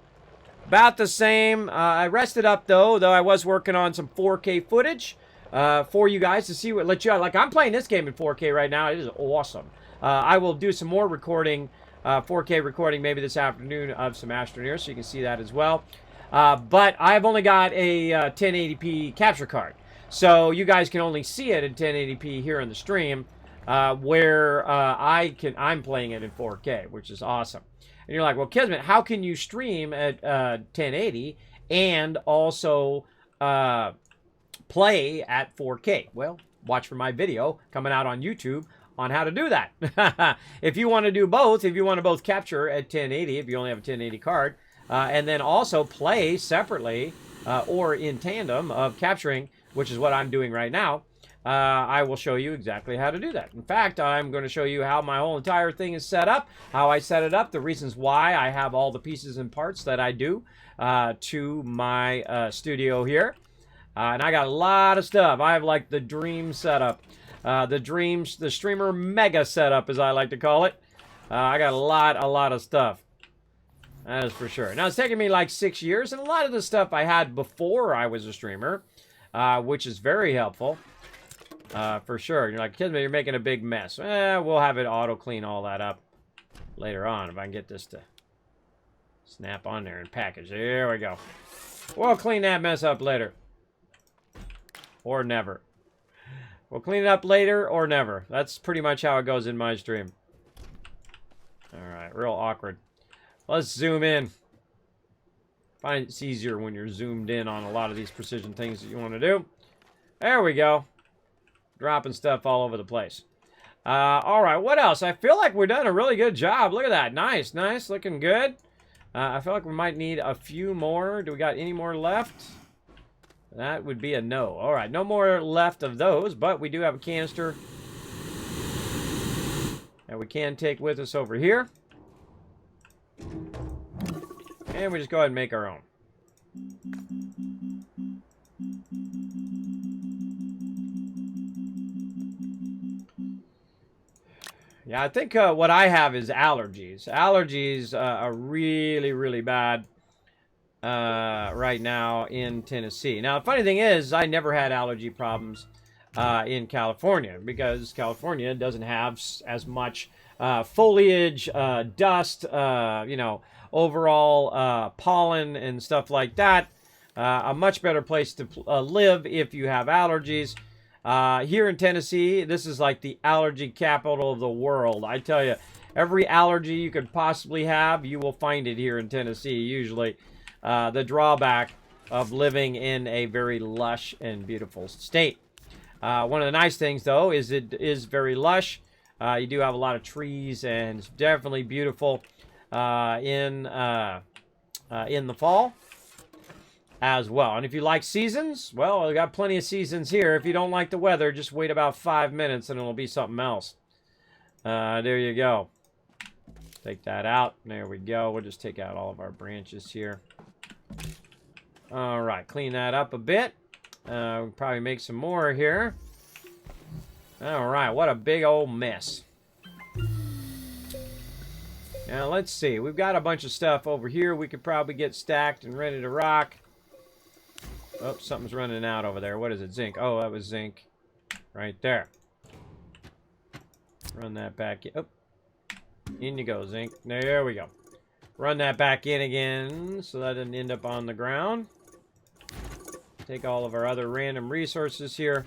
About the same. I rested up, though I was working on some 4K footage for you guys to see let you out. Like, I'm playing this game in 4K right now. It is awesome. I will do some more recording, 4K recording maybe this afternoon of some Astroneer, so you can see that as well. But I've only got a 1080p capture card. So you guys can only see it in 1080p here on the stream. where I'm playing it in 4K, which is awesome. And you're like, well, Kismet, how can you stream at 1080 and also play at 4K? Well, watch for my video coming out on YouTube on how to do that. If you want to do both, if you want to both capture at 1080, if you only have a 1080 card, and then also play separately or in tandem of capturing, which is what I'm doing right now, I will show you exactly how to do that. In fact, I'm going to show you how my whole entire thing is set up, how I set it up, the reasons why I have all the pieces and parts that I do to my studio here. And I got a lot of stuff. I have like the dream setup. The streamer mega setup, as I like to call it. I got a lot of stuff. That is for sure. Now, it's taken me like 6 years, and a lot of the stuff I had before I was a streamer, which is very helpful, for sure. You're like, Kismet, you're making a big mess. We'll have it auto-clean all that up later on, if I can get this to snap on there and package. There we go. We'll clean that mess up later. Or never. We'll clean it up later or never. That's pretty much how it goes in my stream. Alright, real awkward. Let's zoom in. Find it's easier when you're zoomed in on a lot of these precision things that you want to do. There we go. Dropping stuff all over the place. Alright, what else? I feel like we've done a really good job. Look at that. Nice, nice. Looking good. I feel like we might need a few more. Do we got any more left? That would be a no. All right, no more left of those, but we do have a canister that we can take with us over here. And we just go ahead and make our own. Yeah, I think what I have is allergies. Allergies are really, really bad right now in Tennessee. Now, the funny thing is, I never had allergy problems in California because California doesn't have as much foliage, dust, you know, overall pollen and stuff like that. A much better place to live if you have allergies. Here in Tennessee, this is like the allergy capital of the world. I tell you, every allergy you could possibly have, you will find it here in Tennessee, usually. The drawback of living in a very lush and beautiful state. One of the nice things, though, is it is very lush. You do have a lot of trees, and it's definitely beautiful in the fall as well. And if you like seasons, well, we got plenty of seasons here. If you don't like the weather, just wait about 5 minutes, and it'll be something else. There you go. Take that out. There we go. We'll just take out all of our branches here. All right, clean that up a bit. We'll probably make some more here. All right, what a big old mess. Now, let's see. We've got a bunch of stuff over here we could probably get stacked and ready to rock. Oh, something's running out over there. What is it? Zinc. Oh, that was zinc. Right there. Run that back in. Oh. In you go, zinc. There we go. Run that back in again so that doesn't end up on the ground. Take all of our other random resources here.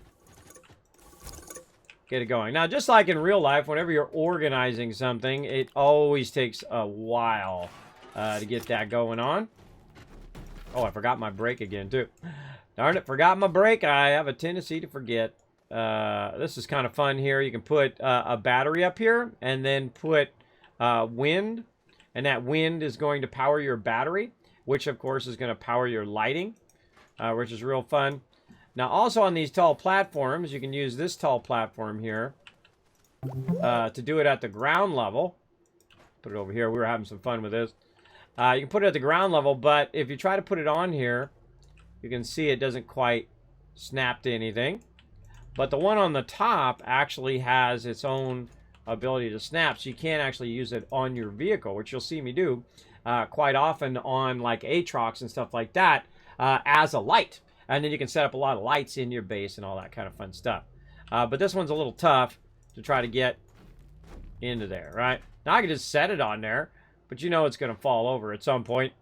Get it going. Now, just like in real life, whenever you're organizing something, it always takes a while to get that going on. Oh, I forgot my brake again, too. Darn it, forgot my brake. I have a tendency to forget. This is kind of fun here. You can put a battery up here and then put wind. And that wind is going to power your battery, which, of course, is going to power your lighting, which is real fun. Now, also on these tall platforms, you can use this tall platform here to do it at the ground level. Put it over here. We were having some fun with this. You can put it at the ground level, but if you try to put it on here, you can see it doesn't quite snap to anything. But the one on the top actually has its own ability to snap, so you can't actually use it on your vehicle, which you'll see me do quite often on like Aatrox and stuff like that as a light. And then you can set up a lot of lights in your base and all that kind of fun stuff. But this one's a little tough to try to get into there, right? Now I can just set it on there, but you know it's going to fall over at some point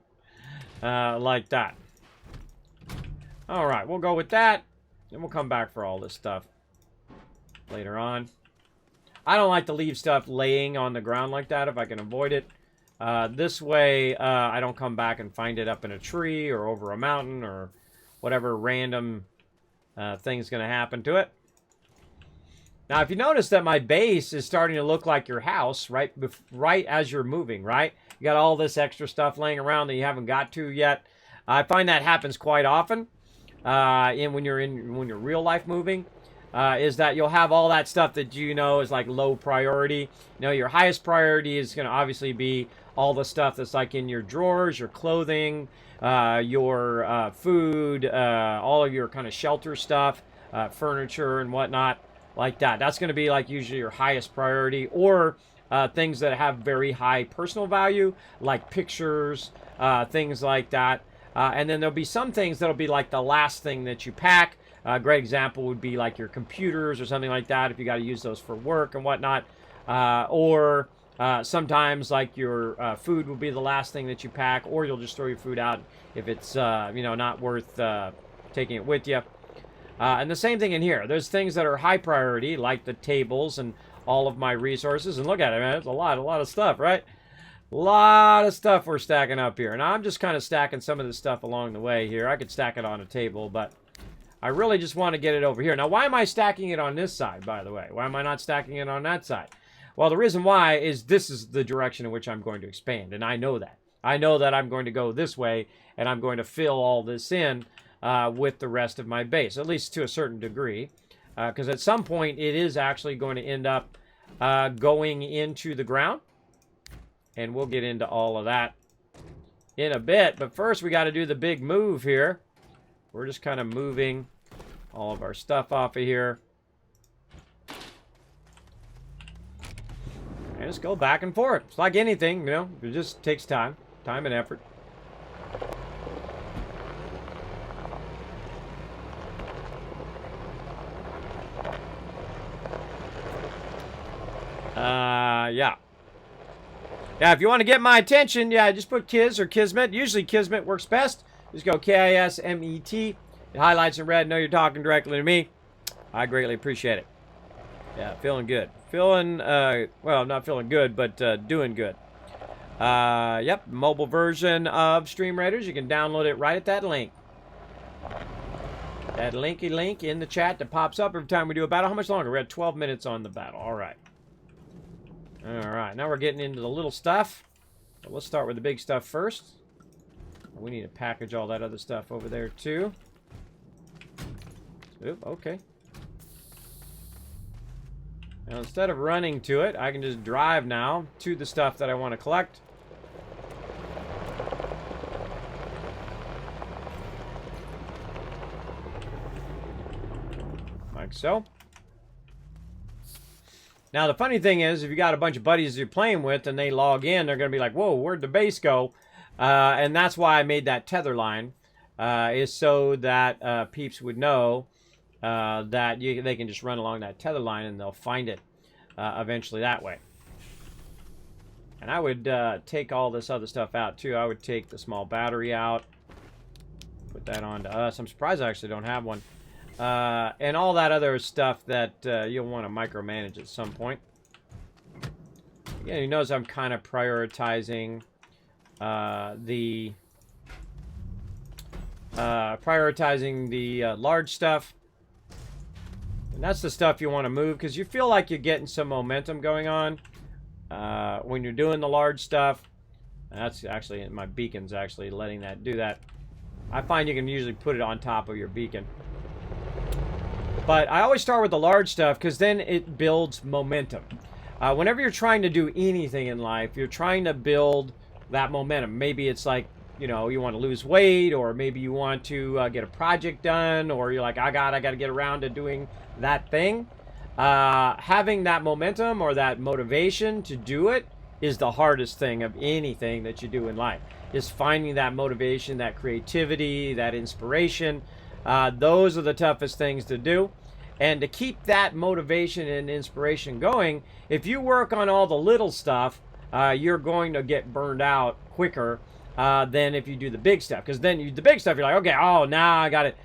like that. All right, we'll go with that, and we'll come back for all this stuff later on. I don't like to leave stuff laying on the ground like that if I can avoid it. This way, I don't come back and find it up in a tree or over a mountain or whatever random thing's going to happen to it. Now, if you notice that my base is starting to look like your house, right as you're moving, right? You got all this extra stuff laying around that you haven't got to yet. I find that happens quite often when you're real life moving. Is that you'll have all that stuff that you know is like low priority. You know, your highest priority is going to obviously be all the stuff that's like in your drawers, your clothing, your food, all of your kind of shelter stuff, furniture and whatnot like that. That's going to be like usually your highest priority, or things that have very high personal value, like pictures, things like that. And then there'll be some things that'll be like the last thing that you pack. A great example would be like your computers or something like that if you got to use those for work and whatnot. Or sometimes like your food will be the last thing that you pack, or you'll just throw your food out if it's not worth taking it with you. And the same thing in here. There's things that are high priority, like the tables and all of my resources. And look at it, man. It's a lot of stuff, right? A lot of stuff we're stacking up here. Now I'm just kind of stacking some of this stuff along the way here. I could stack it on a table, but I really just want to get it over here. Now, why am I stacking it on this side, by the way? Why am I not stacking it on that side? Well, the reason why is this is the direction in which I'm going to expand, and I know that. I know that I'm going to go this way, and I'm going to fill all this in with the rest of my base, at least to a certain degree, because at some point it is actually going to end up going into the ground, and we'll get into all of that in a bit. But first, we got to do the big move here. We're just kind of moving all of our stuff off of here. And just go back and forth. It's like anything, you know, it just takes time and effort. Yeah. Yeah, if you want to get my attention, yeah, just put Kiz or Kismet. Usually Kismet works best. Just go Kismet. It highlights in red. Know you're talking directly to me. I greatly appreciate it. Yeah, feeling good. Well, not feeling good, but doing good. Yep, mobile version of Stream Raiders. You can download it right at that link. That linky link in the chat that pops up every time we do a battle. How much longer? We're at 12 minutes on the battle. All right. All right, now we're getting into the little stuff. But let's start with the big stuff first. We need to package all that other stuff over there, too. Oop, okay. Now, instead of running to it, I can just drive now to the stuff that I want to collect. Like so. Now, the funny thing is, if you got a bunch of buddies you're playing with and they log in, they're going to be like, whoa, where'd the base go? And that's why I made that tether line, is so that peeps would know that they can just run along that tether line and they'll find it eventually that way. And I would take all this other stuff out, too. I would take the small battery out, put that onto us. I'm surprised I actually don't have one. And all that other stuff that you'll want to micromanage at some point. Again, you notice I'm kind of prioritizing the large stuff. And that's the stuff you want to move because you feel like you're getting some momentum going on when you're doing the large stuff. And that's actually, my beacon's actually letting that do that. I find you can usually put it on top of your beacon. But I always start with the large stuff because then it builds momentum. Whenever you're trying to do anything in life, you're trying to build that momentum. Maybe it's like, you know, you want to lose weight, or maybe you want to get a project done, or you're like, I got to get around to doing that thing. Having that momentum or that motivation to do it is the hardest thing of anything that you do in life. Is finding that motivation, that creativity, that inspiration. Those are the toughest things to do. And to keep that motivation and inspiration going, if you work on all the little stuff, you're going to get burned out quicker than if you do the big stuff. Because then the big stuff, you're like, okay, oh, now I got it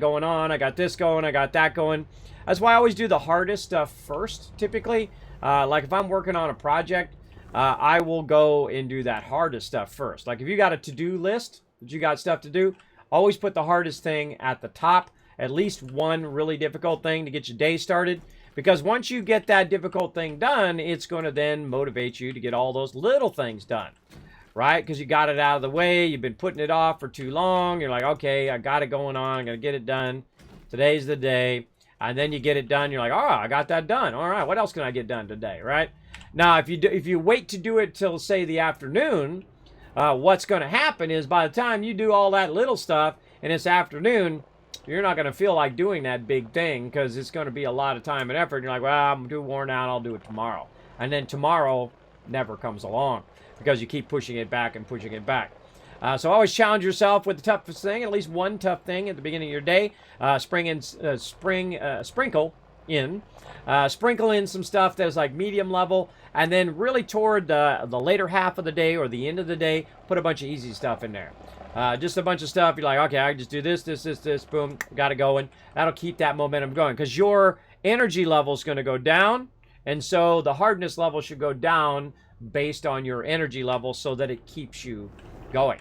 going on. I got this going. I got that going. That's why I always do the hardest stuff first, typically. Like if I'm working on a project, I will go and do that hardest stuff first. Like if you got a to-do list that you got stuff to do, always put the hardest thing at the top. At least one really difficult thing to get your day started. Because once you get that difficult thing done, it's going to then motivate you to get all those little things done. Right? Because you got it out of the way. You've been putting it off for too long. You're like, okay, I got it going on. I'm going to get it done. Today's the day. And then you get it done. You're like, oh, I got that done. All right, what else can I get done today? Right? Now, if you wait to do it till, say, the afternoon, what's going to happen is by the time you do all that little stuff and it's afternoon, you're not going to feel like doing that big thing because it's going to be a lot of time and effort. And you're like, well, I'm too worn out. I'll do it tomorrow. And then tomorrow never comes along because you keep pushing it back and pushing it back. So always challenge yourself with the toughest thing, at least one tough thing at the beginning of your day. Sprinkle in some stuff that's like medium level, and then really toward the later half of the day or the end of the day, put a bunch of easy stuff in there. Just a bunch of stuff. You're like, okay, I can just do this, boom, got it going. That'll keep that momentum going because your energy level is going to go down, and so the hardness level should go down based on your energy level so that it keeps you going.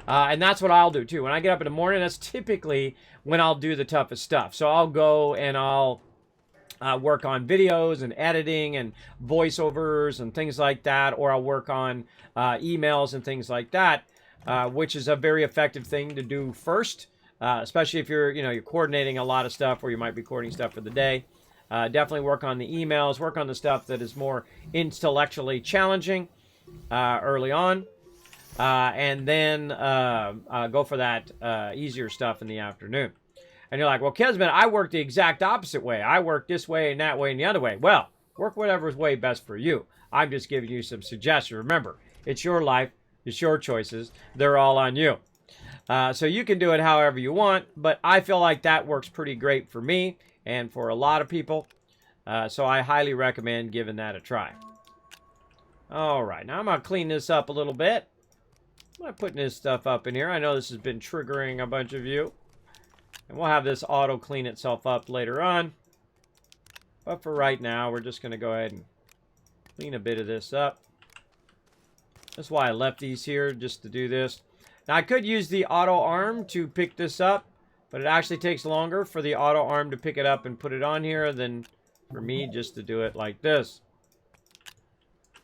And that's what I'll do too. When I get up in the morning, that's typically when I'll do the toughest stuff. So I'll go and I'll work on videos and editing and voiceovers and things like that, or I'll work on emails and things like that, which is a very effective thing to do first, especially if you're coordinating a lot of stuff, or you might be coordinating stuff for the day. Definitely work on the emails, work on the stuff that is more intellectually challenging early on, and then go for that easier stuff in the afternoon. And you're like, well, Kismet, I work the exact opposite way. I work this way and that way and the other way. Well, work whatever's way best for you. I'm just giving you some suggestions. Remember, it's your life. It's your choices. They're all on you. So you can do it however you want, but I feel like that works pretty great for me and for a lot of people. So I highly recommend giving that a try. All right, now I'm going to clean this up a little bit. I'm putting this stuff up in here. I know this has been triggering a bunch of you. And we'll have this auto clean itself up later on. But for right now, we're just going to go ahead and clean a bit of this up. That's why I left these here, just to do this. Now, I could use the auto arm to pick this up, but it actually takes longer for the auto arm to pick it up and put it on here than for me just to do it like this.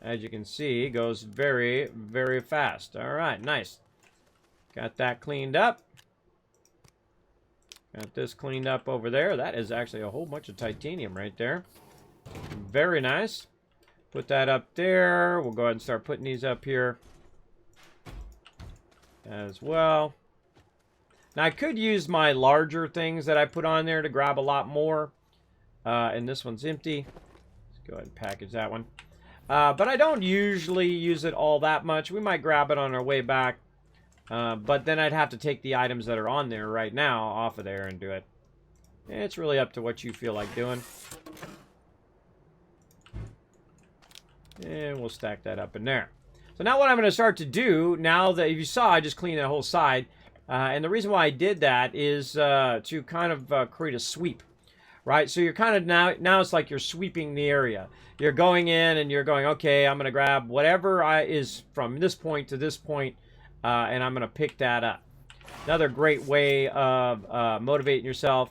As you can see, it goes very, very fast. All right, nice. Got that cleaned up. Got this cleaned up over there. That is actually a whole bunch of titanium right there. Very nice. Put that up there. We'll go ahead and start putting these up here as well. Now, I could use my larger things that I put on there to grab a lot more. And this one's empty. Let's go ahead and package that one. But I don't usually use it all that much. We might grab it on our way back. But then I'd have to take the items that are on there right now off of there and do it. It's really up to what you feel like doing. And we'll stack that up in there. So now what I'm going to start to do, now that you saw I just cleaned that whole side. And the reason why I did that is to kind of create a sweep. Right? So you're kind of now it's like you're sweeping the area. You're going in and you're going, okay, I'm going to grab whatever is from this point to this point. And I'm going to pick that up. Another great way of motivating yourself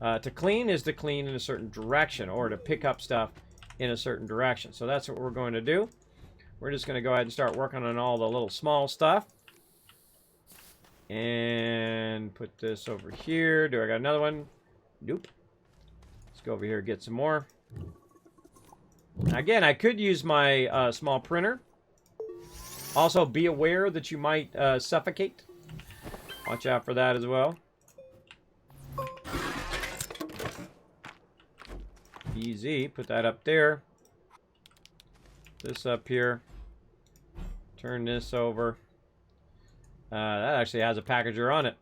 to clean is to clean in a certain direction or to pick up stuff in a certain direction. So that's what we're going to do. We're just going to go ahead and start working on all the little small stuff. And put this over here. Do I got another one? Nope. Let's go over here and get some more. Again, I could use my small printer. Also, be aware that you might suffocate. Watch out for that as well. Easy. Put that up there. This up here. Turn this over. That actually has a packager on it.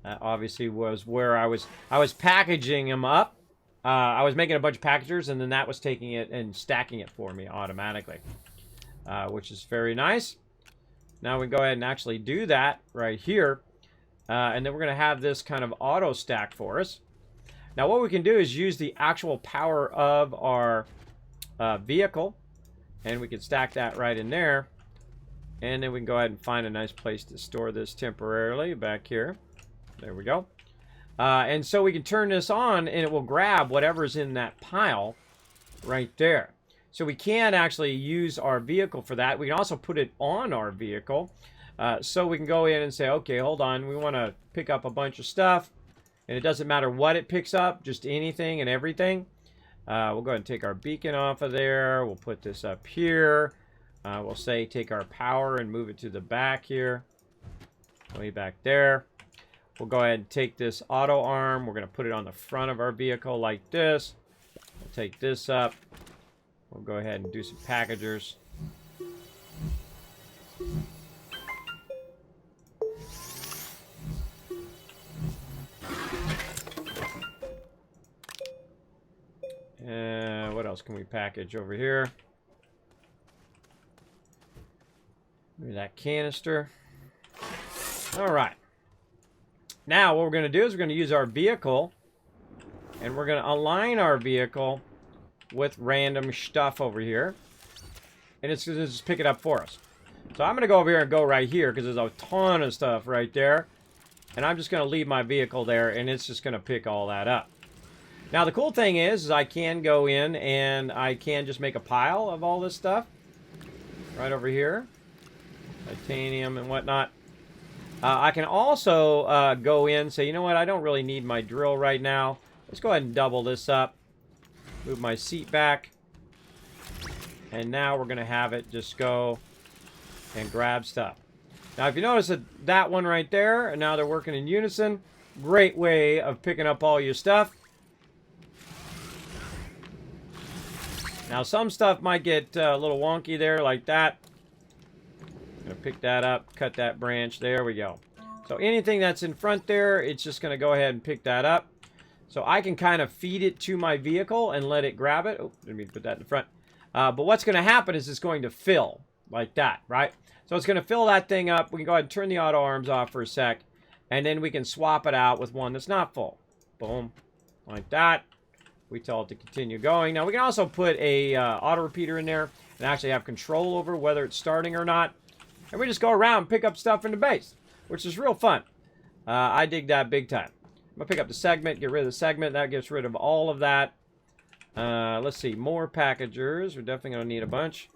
That obviously was where I was packaging them up. I was making a bunch of packagers, and then that was taking it and stacking it for me automatically. Which is very nice. Now we go ahead and actually do that right here. And then we're going to have this kind of auto stack for us. Now what we can do is use the actual power of our vehicle, and we can stack that right in there. And then we can go ahead and find a nice place to store this temporarily back here. There we go. And so we can turn this on, and it will grab whatever's in that pile right there. So we can actually use our vehicle for that. We can also put it on our vehicle. So we can go in and say, okay, hold on. We want to pick up a bunch of stuff. And it doesn't matter what it picks up, just anything and everything. We'll go ahead and take our beacon off of there. We'll put this up here. We'll say take our power and move it to the back here. Way back there. We'll go ahead and take this auto arm. We're going to put it on the front of our vehicle like this. We'll take this up. We'll go ahead and do some packagers. What else can we package over here? Maybe that canister. All right. Now what we're going to do is we're going to use our vehicle, and we're going to align our vehicle with random stuff over here, and it's going to just pick it up for us. So I'm going to go over here and go right here because there's a ton of stuff right there, and I'm just going to leave my vehicle there, and it's just going to pick all that up. Now the cool thing is I can go in and I can just make a pile of all this stuff right over here, titanium and whatnot. I can also go in and say, you know what, I don't really need my drill right now. Let's go ahead and double this up. Move my seat back. And now we're going to have it just go and grab stuff. Now, if you notice that one right there, and now they're working in unison, great way of picking up all your stuff. Now, some stuff might get a little wonky there like that. I'm going to pick that up, cut that branch. There we go. So anything that's in front there, it's just going to go ahead and pick that up. So I can kind of feed it to my vehicle and let it grab it. Oh, didn't mean to put that in front. But what's going to happen is it's going to fill like that, right? So it's going to fill that thing up. We can go ahead and turn the auto arms off for a sec. And then we can swap it out with one that's not full. Boom. Like that. We tell it to continue going. Now we can also put a auto repeater in there and actually have control over whether it's starting or not. And we just go around and pick up stuff in the base, which is real fun. I dig that big time. I'm going to pick up the segment, get rid of the segment. That gets rid of all of that. Let's see, more packagers. We're definitely going to need a bunch.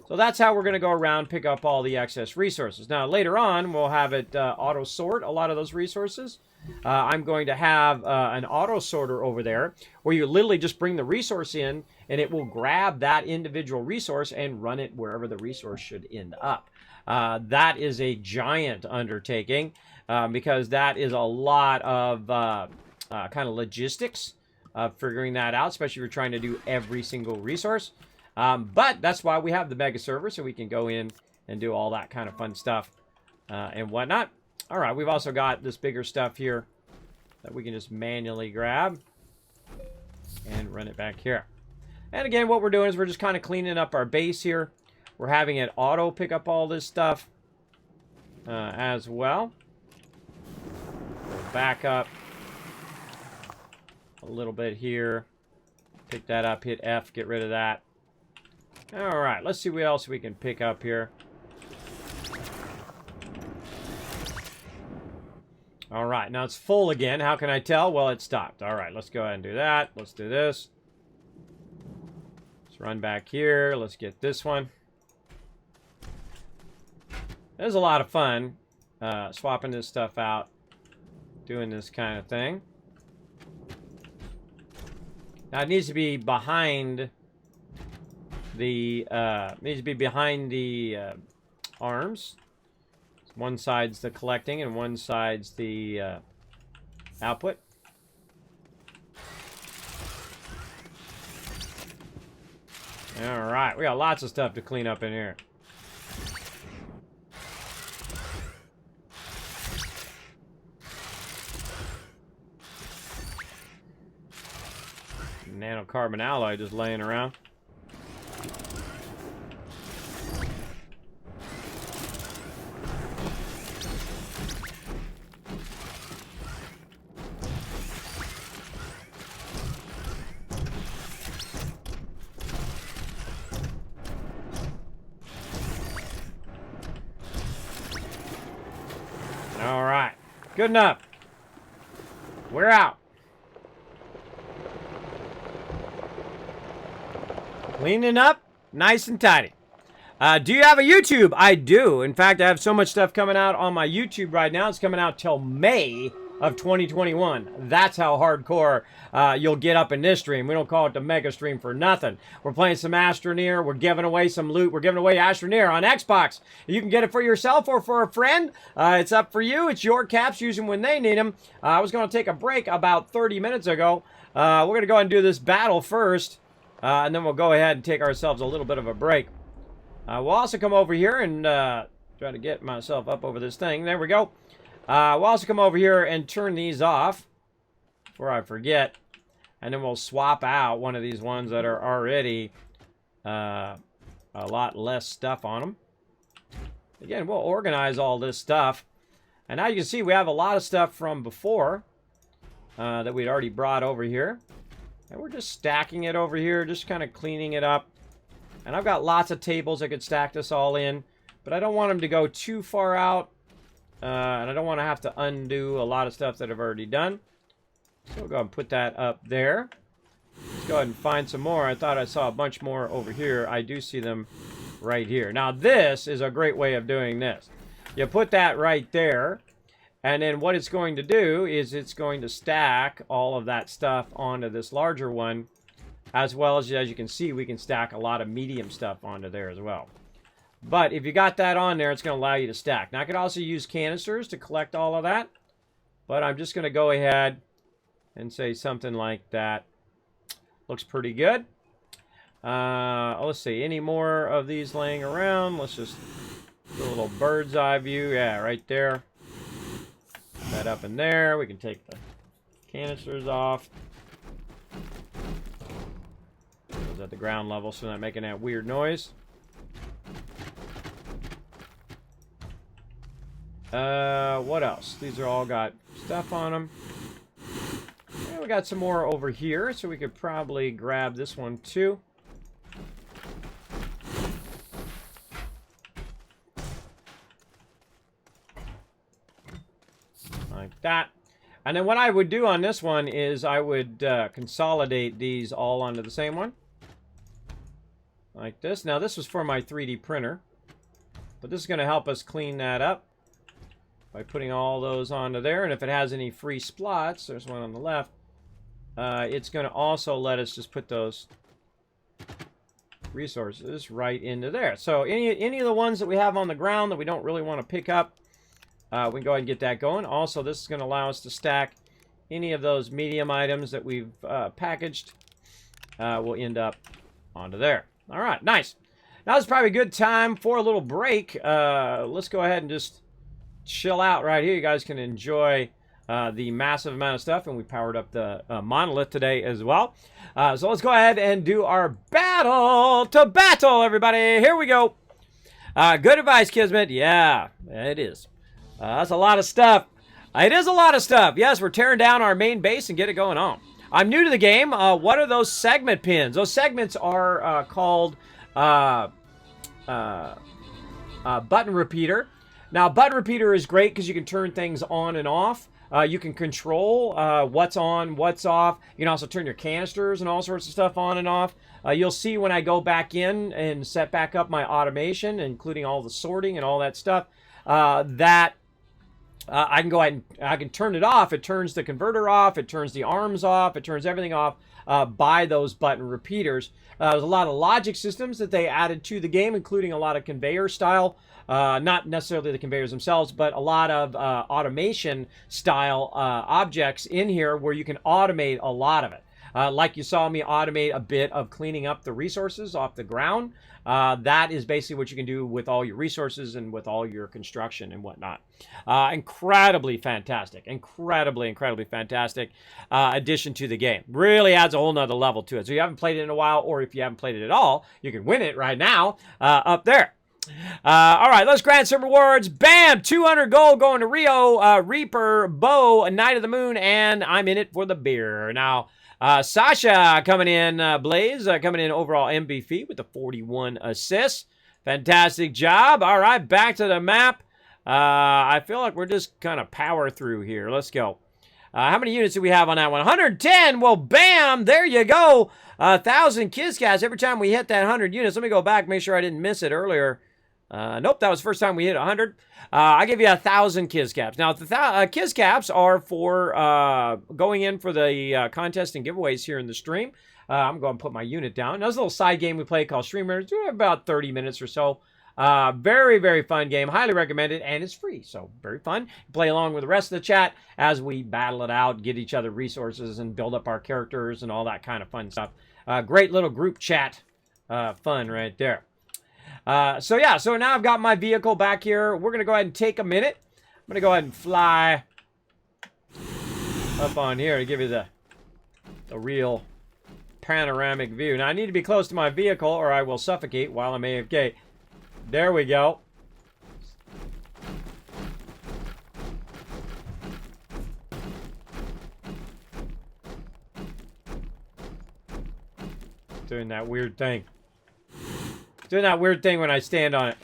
So that's how we're going to go around, pick up all the excess resources. Now, later on, we'll have it auto-sort a lot of those resources. I'm going to have an auto-sorter over there where you literally just bring the resource in, and it will grab that individual resource and run it wherever the resource should end up. That is a giant undertaking because that is a lot of kind of logistics of figuring that out, especially if you're trying to do every single resource. But that's why we have the mega server, so we can go in and do all that kind of fun stuff and whatnot. All right, we've also got this bigger stuff here that we can just manually grab and run it back here. And again, what we're doing is we're just kind of cleaning up our base here. We're having it auto pick up all this stuff as well. We'll back up a little bit here. Pick that up, hit F, get rid of that. All right, let's see what else we can pick up here. All right, now it's full again. How can I tell? Well, it stopped. All right, let's go ahead and do that. Let's do this. Let's run back here. Let's get this one. It was a lot of fun swapping this stuff out, doing this kind of thing. Now it needs to be behind the arms. One side's the collecting and one side's the output. All right, we got lots of stuff to clean up in here. Nanocarbon alloy just laying around. Good enough. We're out. Cleaning up, nice and tidy. Do you have a YouTube? I do. In fact, I have so much stuff coming out on my YouTube right now. It's coming out till May of 2021. That's how hardcore you'll get up in this stream. We don't call it the mega stream for nothing. We're playing some Astroneer. We're giving away some loot. We're giving away Astroneer on Xbox. You can get it for yourself or for a friend. It's up for you. It's your caps. Use them when they need them. I was going to take a break about 30 minutes ago. We're going to go ahead and do this battle first. And then we'll go ahead and take ourselves a little bit of a break. We'll also come over here and try to get myself up over this thing. There we go. We'll also come over here and turn these off before I forget. And then we'll swap out one of these ones that are already a lot less stuff on them. Again, we'll organize all this stuff. And now you can see we have a lot of stuff from before that we'd already brought over here. And we're just stacking it over here, just kind of cleaning it up. And I've got lots of tables I could stack this all in, but I don't want them to go too far out. And I don't want to have to undo a lot of stuff that I've already done. So we'll go ahead and put that up there. Let's go ahead and find some more. I thought I saw a bunch more over here. I do see them right here. Now this is a great way of doing this. You put that right there. And then what it's going to do is it's going to stack all of that stuff onto this larger one. As well as you can see, we can stack a lot of medium stuff onto there as well. But if you got that on there, it's going to allow you to stack. Now, I could also use canisters to collect all of that. But I'm just going to go ahead and say something like that. Looks pretty good. Let's see. Any more of these laying around? Let's just do a little bird's eye view. Yeah, right there. Put that up in there. We can take the canisters off. Those at the ground level so they're not making that weird noise. What else? These are all got stuff on them. And we got some more over here, so we could probably grab this one too. Like that. And then what I would do on this one is I would consolidate these all onto the same one. Like this. Now this was for my 3D printer. But this is going to help us clean that up by putting all those onto there. And if it has any free splots, there's one on the left, it's going to also let us just put those resources right into there. So any of the ones that we have on the ground that we don't really want to pick up, we can go ahead and get that going. Also, this is going to allow us to stack any of those medium items that we've packaged. Will end up onto there. All right, nice. Now it's probably a good time for a little break. Let's go ahead and just chill out right here. You guys can enjoy the massive amount of stuff, and we powered up the monolith today as well. So let's go ahead and do our battle to battle, everybody. Here we go. Good advice, Kismet. Yeah, it is. That's a lot of stuff. It is a lot of stuff. Yes, we're tearing down our main base and get it going on. I'm new to the game. What are those segment pins? Those segments are called button repeater. Now, button repeater is great because you can turn things on and off. You can control what's on, what's off. You can also turn your canisters and all sorts of stuff on and off. You'll see when I go back in and set back up my automation, including all the sorting and all that stuff, that I can go ahead and I can turn it off. It turns the converter off. It turns the arms off. It turns everything off by those button repeaters. There's a lot of logic systems that they added to the game, including a lot of conveyor style. Not necessarily the conveyors themselves, but a lot of automation style objects in here where you can automate a lot of it. Like you saw me automate a bit of cleaning up the resources off the ground. That is basically what you can do with all your resources and with all your construction and whatnot. Incredibly fantastic. Incredibly fantastic addition to the game. Really adds a whole nother level to it. So you haven't played it in a while, or if you haven't played it at all, you can win it right now up there. All right, let's grant some rewards. Bam! 200 gold going to Rio, Reaper, Bo, Night of the Moon, and I'm in it for the beer. Now, Sasha coming in, Blaze coming in overall MVP with the 41 assists. Fantastic job. All right, back to the map. I feel like we're just kind of power through here. Let's go. How many units do we have on that one? 110. Well, bam. There you go. 1,000 Kiscats every time we hit that 100 units. Let me go back, make sure I didn't miss it earlier. Nope, that was the first time we hit 100. I give you 1,000 Kiscaps. Now, the Kiscaps are for going in for the contest and giveaways here in the stream. I'm going to put my unit down. That was a little side game we play called Streamers. About 30 minutes or so. Very, very fun game. Highly recommended, and it's free, so very fun. Play along with the rest of the chat as we battle it out, get each other resources, and build up our characters and all that kind of fun stuff. Great little group chat fun right there. So now I've got my vehicle back here. We're going to go ahead and take a minute. I'm going to go ahead and fly up on here to give you the real panoramic view. Now, I need to be close to my vehicle or I will suffocate while I'm AFK. There we go. Doing that weird thing. Doing that weird thing when I stand on it.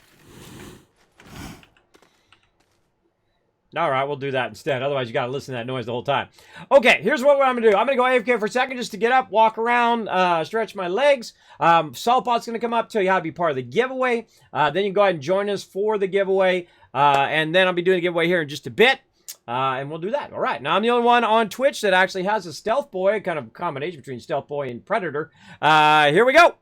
All right, we'll do that instead. Otherwise, you got to listen to that noise the whole time. Okay, here's what I'm going to do. I'm going to go AFK for a second just to get up, walk around, stretch my legs. Saltpot's going to come up, tell you how to be part of the giveaway. Then you can go ahead and join us for the giveaway. And then I'll be doing a giveaway here in just a bit. And we'll do that. All right. Now, I'm the only one on Twitch that actually has a Stealth Boy, kind of a combination between Stealth Boy and Predator. Here we go.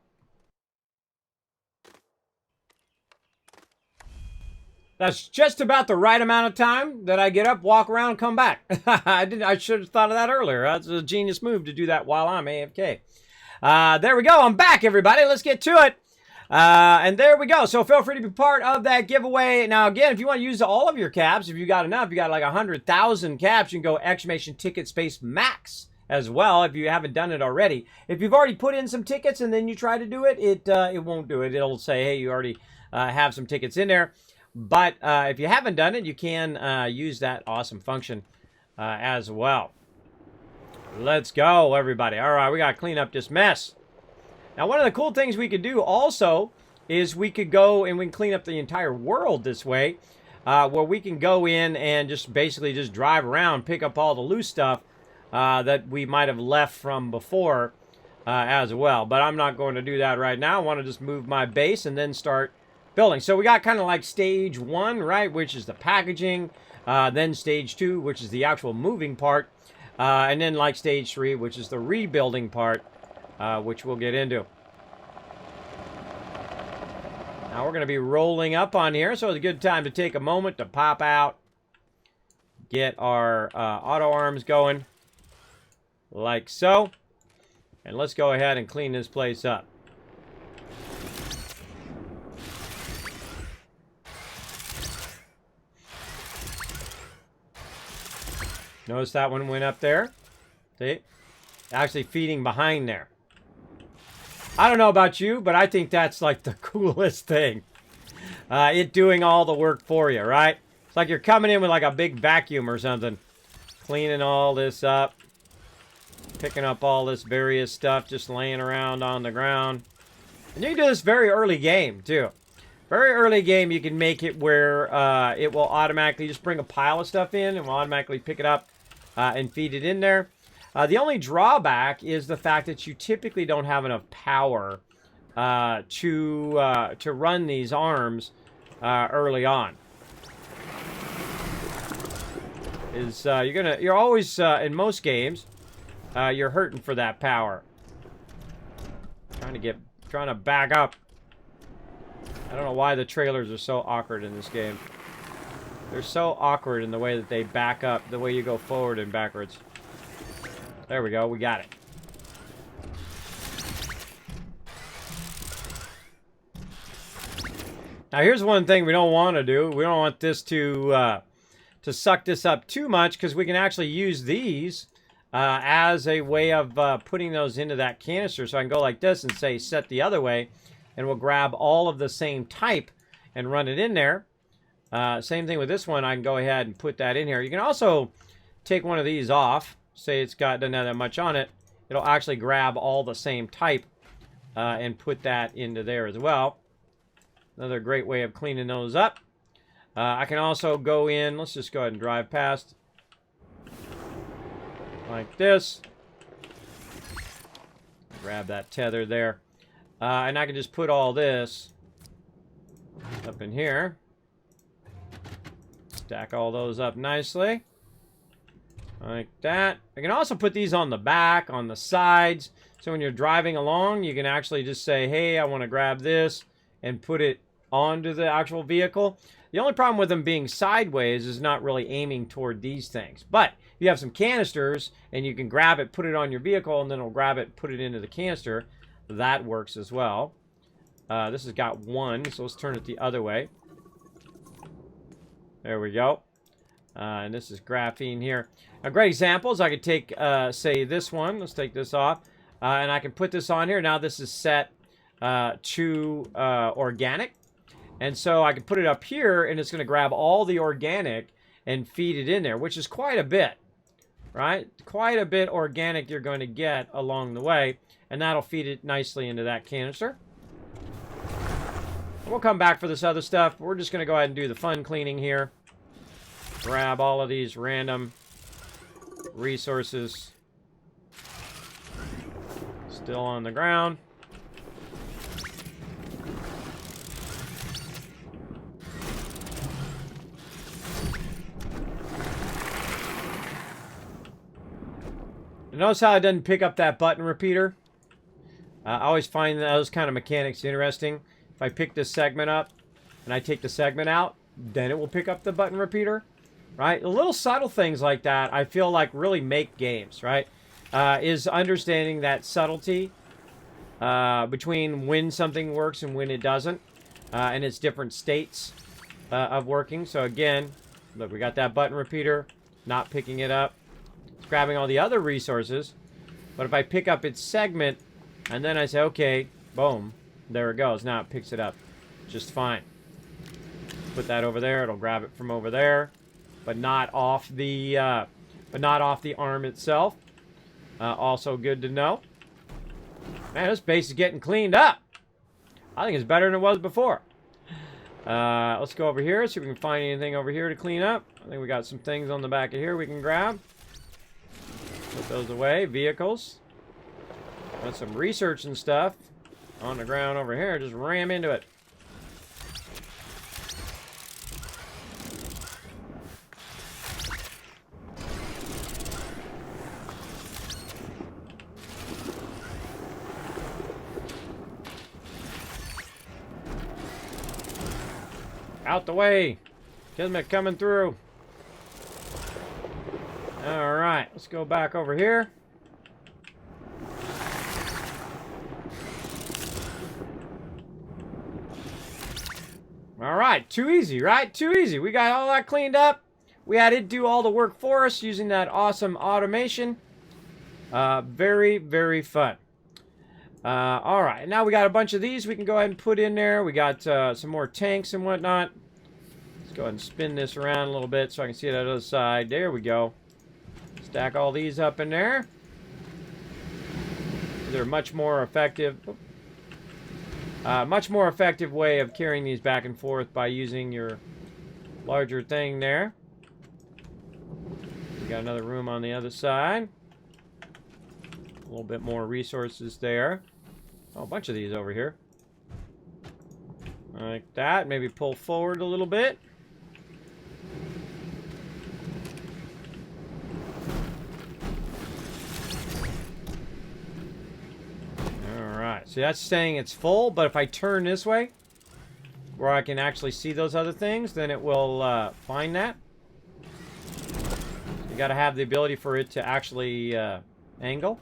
That's just about the right amount of time that I get up, walk around, come back. I should have thought of that earlier. That's a genius move to do that while I'm AFK. There we go. I'm back, everybody. Let's get to it. And there we go. So feel free to be part of that giveaway. Now, again, if you want to use all of your caps, if you got enough, you got like 100,000 caps, you can go exclamation ticket space max as well if you haven't done it already. If you've already put in some tickets and then you try to do it, it won't do it. It'll say, hey, you already have some tickets in there. But if you haven't done it, you can use that awesome function as well. Let's go, everybody. All right, we got to clean up this mess. Now, one of the cool things we could do also is we could go and we can clean up the entire world this way, where we can go in and just basically just drive around, pick up all the loose stuff that we might have left from before as well. But I'm not going to do that right now. I want to just move my base and then start building. So we got kind of like stage 1, right, which is the packaging, then stage 2, which is the actual moving part, and then like stage 3, which is the rebuilding part, which we'll get into. Now we're going to be rolling up on here, so it's a good time to take a moment to pop out, get our auto arms going, like so, and let's go ahead and clean this place up. Notice that one went up there. See? Actually feeding behind there. I don't know about you, but I think that's like the coolest thing. It doing all the work for you, right? It's like you're coming in with like a big vacuum or something. Cleaning all this up. Picking up all this various stuff just laying around on the ground. And you can do this very early game, too. Very early game, you can make it where it will automatically just bring a pile of stuff in and will automatically pick it up and feed it in there. The only drawback is the fact that you typically don't have enough power to run these arms early on. You're always in most games you're hurting for that power. Trying to back up. I don't know why the trailers are so awkward in this game. They're so awkward in the way that they back up, the way you go forward and backwards. There we go, we got it. Now here's one thing we don't want to do. We don't want this to suck this up too much, because we can actually use these as a way of putting those into that canister. So I can go like this and say set the other way, and we'll grab all of the same type and run it in there. Same thing with this one. I can go ahead and put that in here. You can also take one of these off. Say it's doesn't have that much on it. It'll actually grab all the same type and put that into there as well. Another great way of cleaning those up. I can also go in. Let's just go ahead and drive past. Like this. Grab that tether there. And I can just put all this up in here. Stack all those up nicely. Like that. I can also put these on the back, on the sides. So when you're driving along, you can actually just say, hey, I want to grab this and put it onto the actual vehicle. The only problem with them being sideways is not really aiming toward these things. But if you have some canisters and you can grab it, put it on your vehicle, and then it'll grab it, put it into the canister, that works as well. This has got one, so let's turn it the other way. There we go. And this is graphene here. A great example is I could take, say, this one. Let's take this off. And I can put this on here. Now this is set to organic. And so I can put it up here, and it's going to grab all the organic and feed it in there, which is quite a bit, right? Quite a bit organic you're going to get along the way, and that'll feed it nicely into that canister. We'll come back for this other stuff. We're just going to go ahead and do the fun cleaning here. Grab all of these random resources. Still on the ground. You notice how it doesn't pick up that button repeater? I always find those kind of mechanics interesting. If I pick this segment up and I take the segment out, then it will pick up the button repeater, right? The little subtle things like that, I feel like really make games, right? Is understanding that subtlety between when something works and when it doesn't, and its different states of working. So again, look, we got that button repeater, not picking it up. It's grabbing all the other resources. But if I pick up its segment, and then I say, okay, boom, there it goes. Now it picks it up just fine. Put that over there. It'll grab it from over there, but not off the arm itself. Also good to know. Man, this base is getting cleaned up. I think it's better than it was before. Let's go over here, see if we can find anything over here to clean up. I think we got some things on the back of here we can grab. Put those away. Vehicles. Got some research and stuff on the ground over here. Just ram into it. Out the way. Kismet coming through. Alright, let's go back over here. Alright, too easy, right? Too easy. We got all that cleaned up. We had it do all the work for us using that awesome automation. Very, very fun. Alright, now we got a bunch of these we can go ahead and put in there. We got some more tanks and whatnot. Let's go ahead and spin this around a little bit so I can see that other side. There we go. Stack all these up in there. They're much more effective. Much more effective way of carrying these back and forth by using your larger thing there. We got another room on the other side. A little bit more resources there. Oh, a bunch of these over here. Like that. Maybe pull forward a little bit. Alright. So that's saying it's full, but if I turn this way, where I can actually see those other things, then it will find that. You got to have the ability for it to actually angle.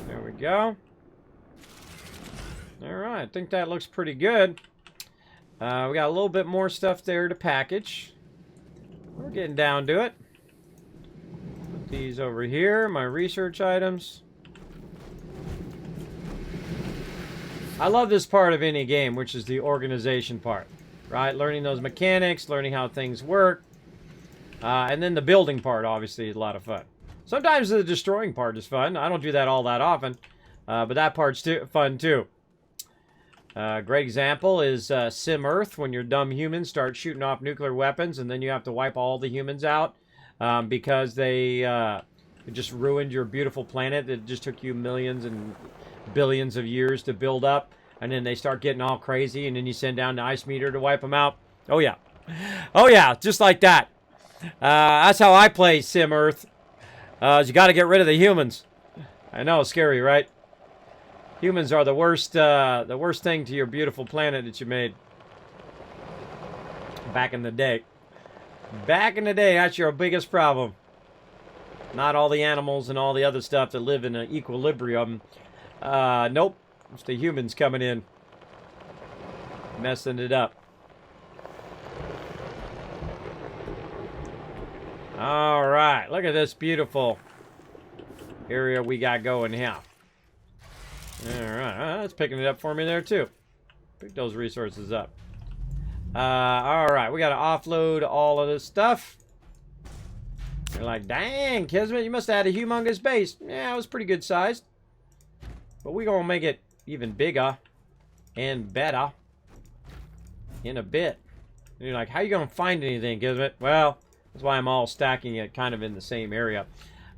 There we go. Alright, I think that looks pretty good. We got a little bit more stuff there to package. We're getting down to it. Put these over here, my research items. I love this part of any game, which is the organization part. Right? Learning those mechanics, learning how things work. And then the building part, obviously, is a lot of fun. Sometimes the destroying part is fun. I don't do that all that often. But that part's fun, too. Great example is Sim Earth, when your dumb humans start shooting off nuclear weapons, and then you have to wipe all the humans out because they just ruined your beautiful planet that just took you millions and billions of years to build up. And then they start getting all crazy, and then you send down the ice meter to wipe them out. Oh, yeah. Oh, yeah, just like that. That's how I play Sim Earth. You got to get rid of the humans. I know, scary, right? Humans are the worst thing to your beautiful planet that you made. Back in the day. Back in the day, that's your biggest problem. Not all the animals and all the other stuff that live in an equilibrium. Nope. It's the humans coming in. Messing it up. Alright, look at this beautiful area we got going here. Alright, that's picking it up for me there too. Pick those resources up. Alright, we gotta offload all of this stuff. You're like, dang, Kismet, you must have had a humongous base. Yeah, it was pretty good sized. But we gonna make it even bigger and better in a bit. And you're like, how you gonna find anything, Kismet? Well, that's why I'm all stacking it kind of in the same area.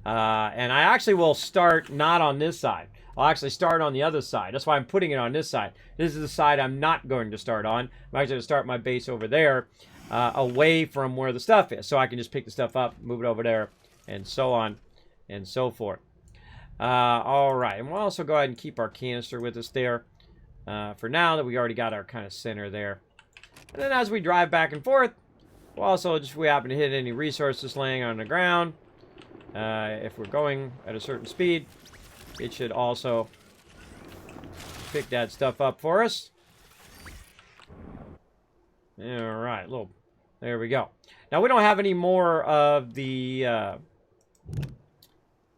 And I actually will start not on this side. I'll actually start on the other side. That's why I'm putting it on this side. This is the side I'm not going to start on. I'm actually going to start my base over there, away from where the stuff is. So I can just pick the stuff up, move it over there, and so on and so forth. All right, and we'll also go ahead and keep our canister with us there for now that we already got our kind of center there. And then as we drive back and forth, we'll also, just if we happen to hit any resources laying on the ground, if we're going at a certain speed, it should also pick that stuff up for us. All right, there we go. Now we don't have any more of the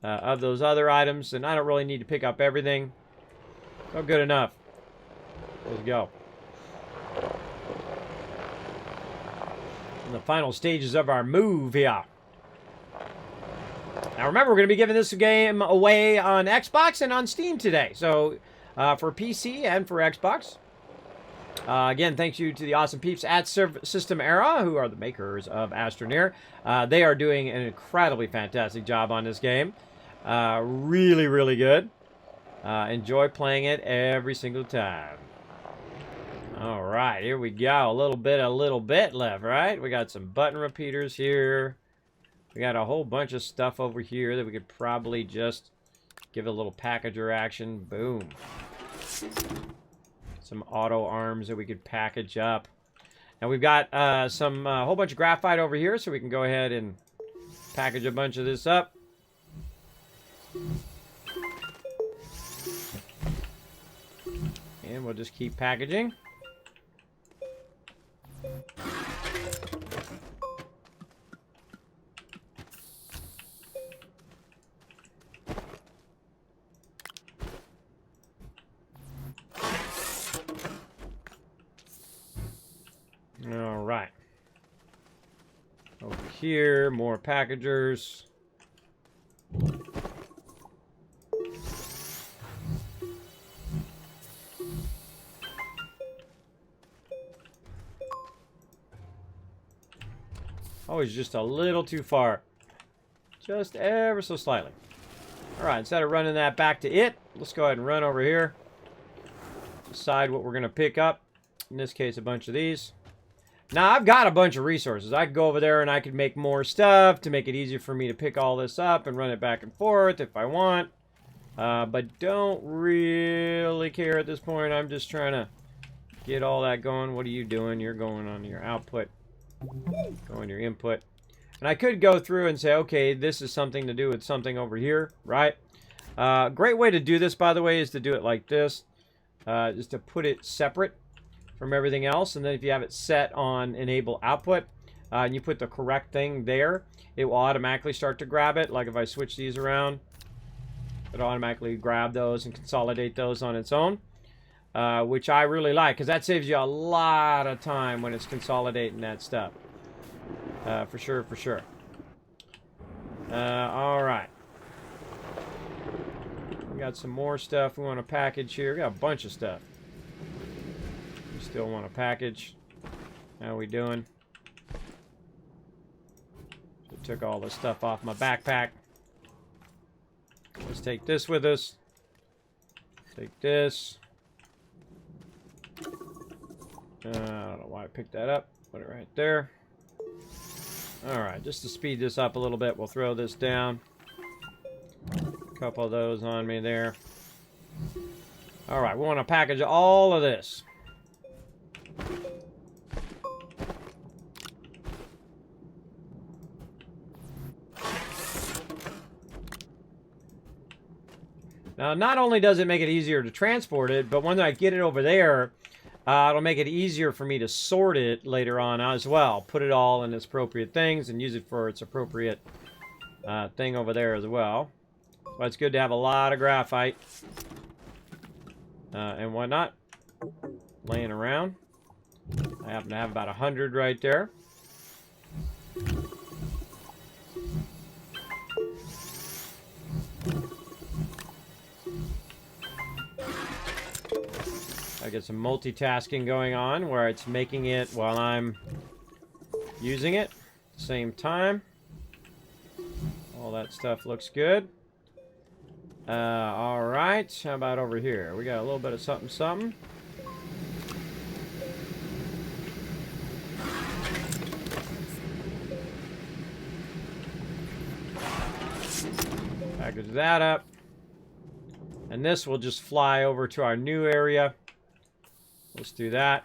of those other items, and I don't really need to pick up everything. Oh, good enough. Let's go. In the final stages of our move here. Now remember, we're going to be giving this game away on Xbox and on Steam today. So for PC and for Xbox. Again, thanks you to the awesome peeps at System Era, who are the makers of Astroneer. They are doing an incredibly fantastic job on this game. Really, really good. Enjoy playing it every single time. All right, here we go. A little bit left, right? We got some button repeaters here. We got a whole bunch of stuff over here that we could probably just give a little packager action. Boom. Some auto arms that we could package up. Now we've got a whole bunch of graphite over here, so we can go ahead and package a bunch of this up. And we'll just keep packaging. All right. Over here, more packagers. Always just a little too far. Just ever so slightly. All right, instead of running that back to it, let's go ahead and run over here. Decide what we're going to pick up. In this case, a bunch of these. Now, I've got a bunch of resources. I could go over there and I could make more stuff to make it easier for me to pick all this up and run it back and forth if I want. But don't really care at this point. I'm just trying to get all that going. What are you doing? You're going on your output. Go on your input. And I could go through and say, okay, this is something to do with something over here, right? Great way to do this, by the way, is to do it like this. Just to put it separate from everything else. And then if you have it set on enable output, and you put the correct thing there, it will automatically start to grab it. Like if I switch these around, it'll automatically grab those and consolidate those on its own. Which I really like, because that saves you a lot of time when it's consolidating that stuff. For sure, for sure. All right. We got some more stuff we want to package here. We got a bunch of stuff. Still want a package. How we doing? So took all the stuff off my backpack. Let's take this with us. Take this. I don't know why I picked that up. Put it right there. Alright, just to speed this up a little bit, we'll throw this down. A couple of those on me there. Alright, we want to package all of this. Now, not only does it make it easier to transport it, but when I get it over there, it'll make it easier for me to sort it later on as well. Put it all in its appropriate things and use it for its appropriate thing over there as well. So it's good to have a lot of graphite and whatnot laying around. I happen to have about 100 right there. I get some multitasking going on where it's making it while I'm using it at the same time. All that stuff looks good. All right, how about over here? We got a little bit of something, something. Package that up. And this will just fly over to our new area. Let's do that.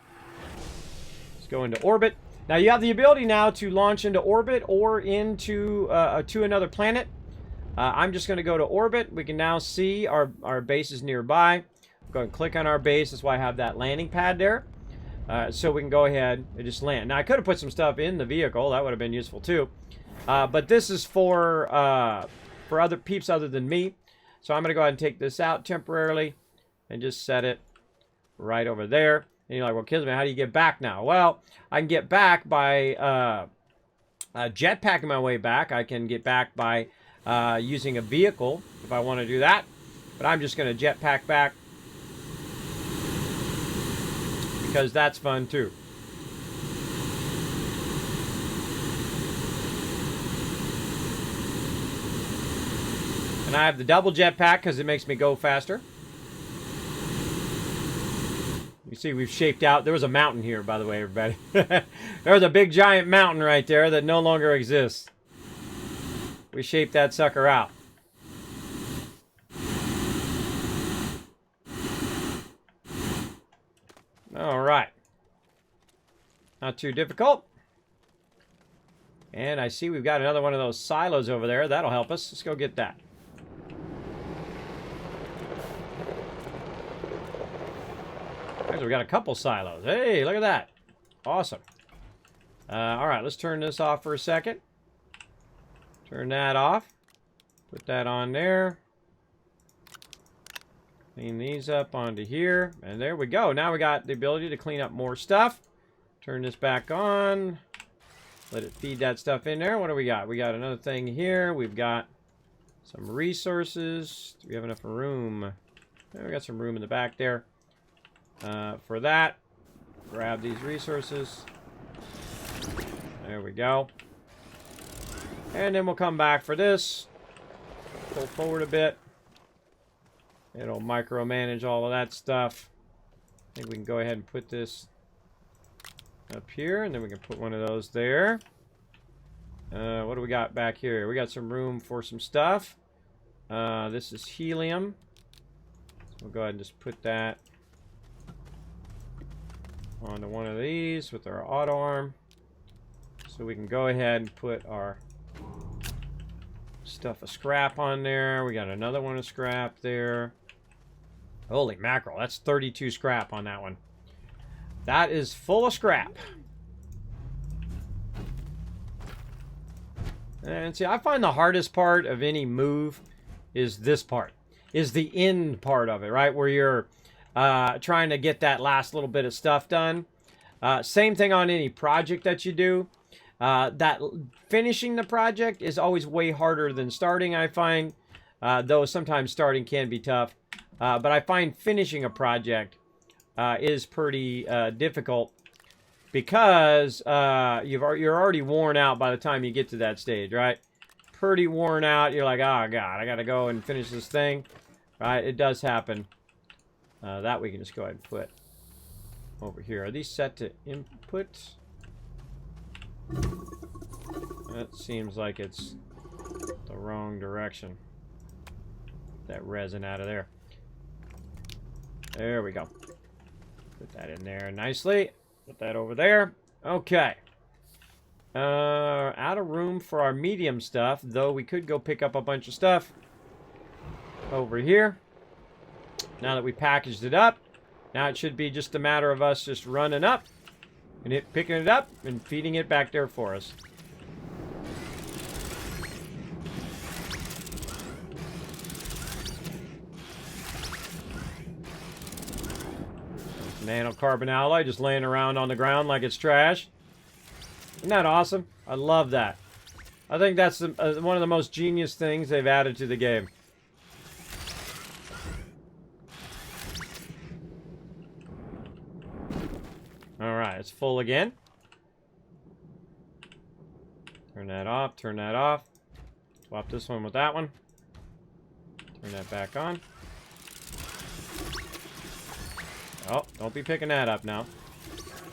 Let's go into orbit. Now you have the ability now to launch into orbit or into to another planet. I'm just going to go to orbit. We can now see our base is nearby. Go and click on our base. That's why I have that landing pad there. So we can go ahead and just land. Now I could have put some stuff in the vehicle. That would have been useful too. But this is for other peeps other than me. So I'm going to go ahead and take this out temporarily and just set it right over there. And you're like, well, Kismet, how do you get back now? Well, I can get back by jetpacking my way back. I can get back by using a vehicle if I want to do that. But I'm just going to jetpack back because that's fun too. And I have the double jetpack because it makes me go faster. You see, we've shaped out. There was a mountain here, by the way, everybody. There was a big giant mountain right there that no longer exists. We shaped that sucker out. All right. Not too difficult. And I see we've got another one of those silos over there. That'll help us. Let's go get that. We got a couple silos. Hey, look at that. Awesome. All right, let's turn this off for a second. Turn that off. Put that on there. Clean these up onto here. And there we go. Now we got the ability to clean up more stuff. Turn this back on. Let it feed that stuff in there. What do we got? We got another thing here. We've got some resources. Do we have enough room? Yeah, we got some room in the back there. For that, grab these resources. There we go. And then we'll come back for this. Pull forward a bit. It'll micromanage all of that stuff. I think we can go ahead and put this up here, and then we can put one of those there. What do we got back here? We got some room for some stuff. This is helium. So we'll go ahead and just put that onto one of these with our auto arm. So we can go ahead and put our stuff of scrap on there. We got another one of scrap there. Holy mackerel, that's 32 scrap on that one. That is full of scrap. And see, I find the hardest part of any move is this part. Is the end part of it, right? Where you're trying to get that last little bit of stuff done. Same thing on any project that you do. That finishing the project is always way harder than starting, I find. Though sometimes starting can be tough. But I find finishing a project is pretty difficult because you're already worn out by the time you get to that stage, right? Pretty worn out. You're like, oh god, I gotta go and finish this thing, right? It does happen. That we can just go ahead and put over here. Are these set to input? That seems like it's the wrong direction. That resin out of there. There we go. Put that in there nicely. Put that over there. Okay. Out of room for our medium stuff, though we could go pick up a bunch of stuff over here. Now that we packaged it up, now it should be just a matter of us just running up and picking it up and feeding it back there for us. Nanocarbon alloy just laying around on the ground like it's trash. Isn't that awesome? I love that. I think that's one of the most genius things they've added to the game. Alright, it's full again. Turn that off, turn that off. Swap this one with that one. Turn that back on. Oh, don't be picking that up now.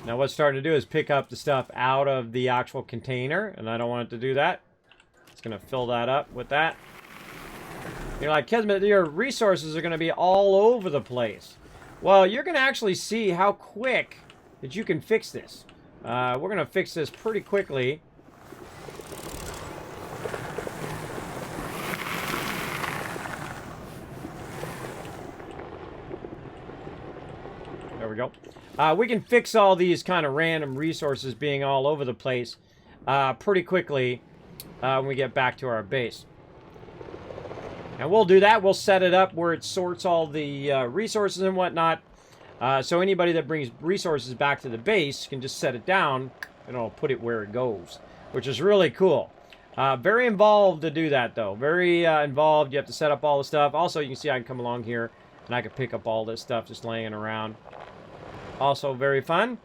Now what's starting to do is pick up the stuff out of the actual container, and I don't want it to do that. It's going to fill that up with that. You're like, Kismet, your resources are going to be all over the place. Well, you're going to actually see how quick that you can fix this. We're going to fix this pretty quickly. There we go. We can fix all these kind of random resources being all over the place pretty quickly when we get back to our base. And we'll do that. We'll set it up where it sorts all the resources and whatnot. So anybody that brings resources back to the base can just set it down and it'll put it where it goes, which is really cool. Very involved to do that, though. Very involved. You have to set up all the stuff. Also, you can see I can come along here and I can pick up all this stuff just laying around. Also very fun.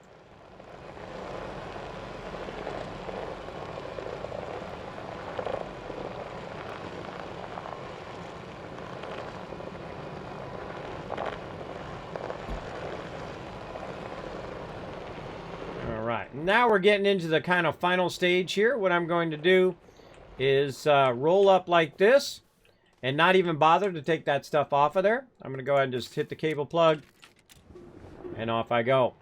Alright, now we're getting into the kind of final stage here. What I'm going to do is roll up like this and not even bother to take that stuff off of there. I'm going to go ahead and just hit the cable plug. And off I go.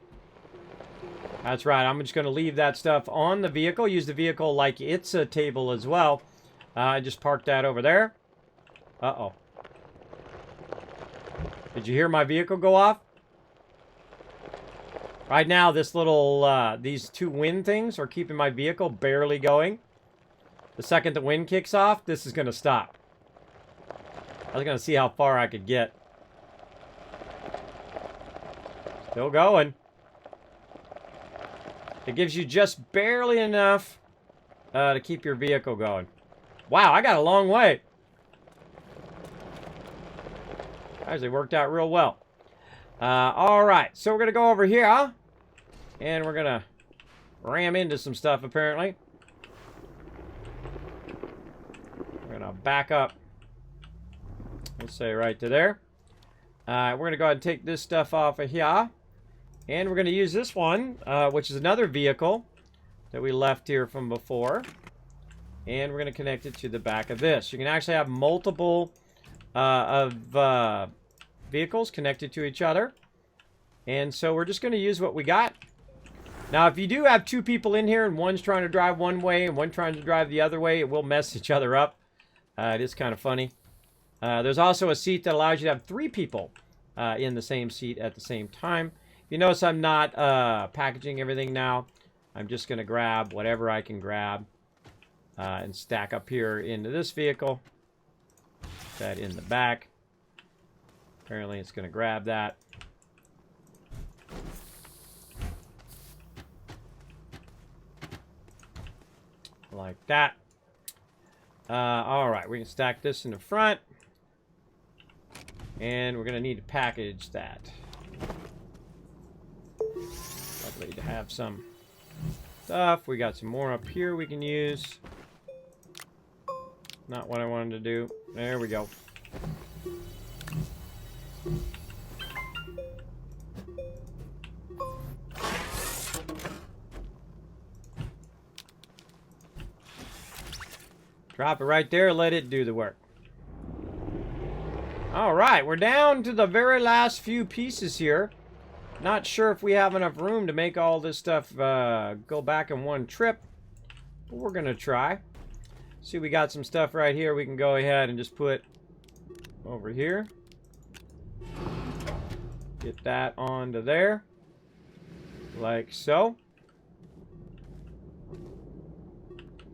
That's right. I'm just going to leave that stuff on the vehicle. Use the vehicle like it's a table as well. I just parked that over there. Uh-oh. Did you hear my vehicle go off? Right now, this little, these two wind things are keeping my vehicle barely going. The second the wind kicks off, this is going to stop. I was going to see how far I could get. Still going. It gives you just barely enough to keep your vehicle going. Wow, I got a long way. Actually worked out real well. Alright, so we're going to go over here. And we're going to ram into some stuff, apparently. We're going to back up. Let's say right to there. We're going to go ahead and take this stuff off of here. And we're going to use this one, which is another vehicle that we left here from before. And we're going to connect it to the back of this. You can actually have multiple vehicles connected to each other. And so we're just going to use what we got. Now, if you do have two people in here and one's trying to drive one way and one trying to drive the other way, it will mess each other up. It is kind of funny. There's also a seat that allows you to have three people in the same seat at the same time. You notice I'm not packaging everything now. I'm just going to grab whatever I can grab and stack up here into this vehicle. Put that in the back. Apparently it's going to grab that. Like that. Alright, we can stack this in the front. And we're going to need to package that. have some stuff. We got some more up here we can use. Not what I wanted to do. There we go. Drop it right there, let it do the work. Alright, we're down to the very last few pieces here. Not sure if we have enough room to make all this stuff go back in one trip. But we're going to try. See, we got some stuff right here we can go ahead and just put over here. Get that onto there. Like so.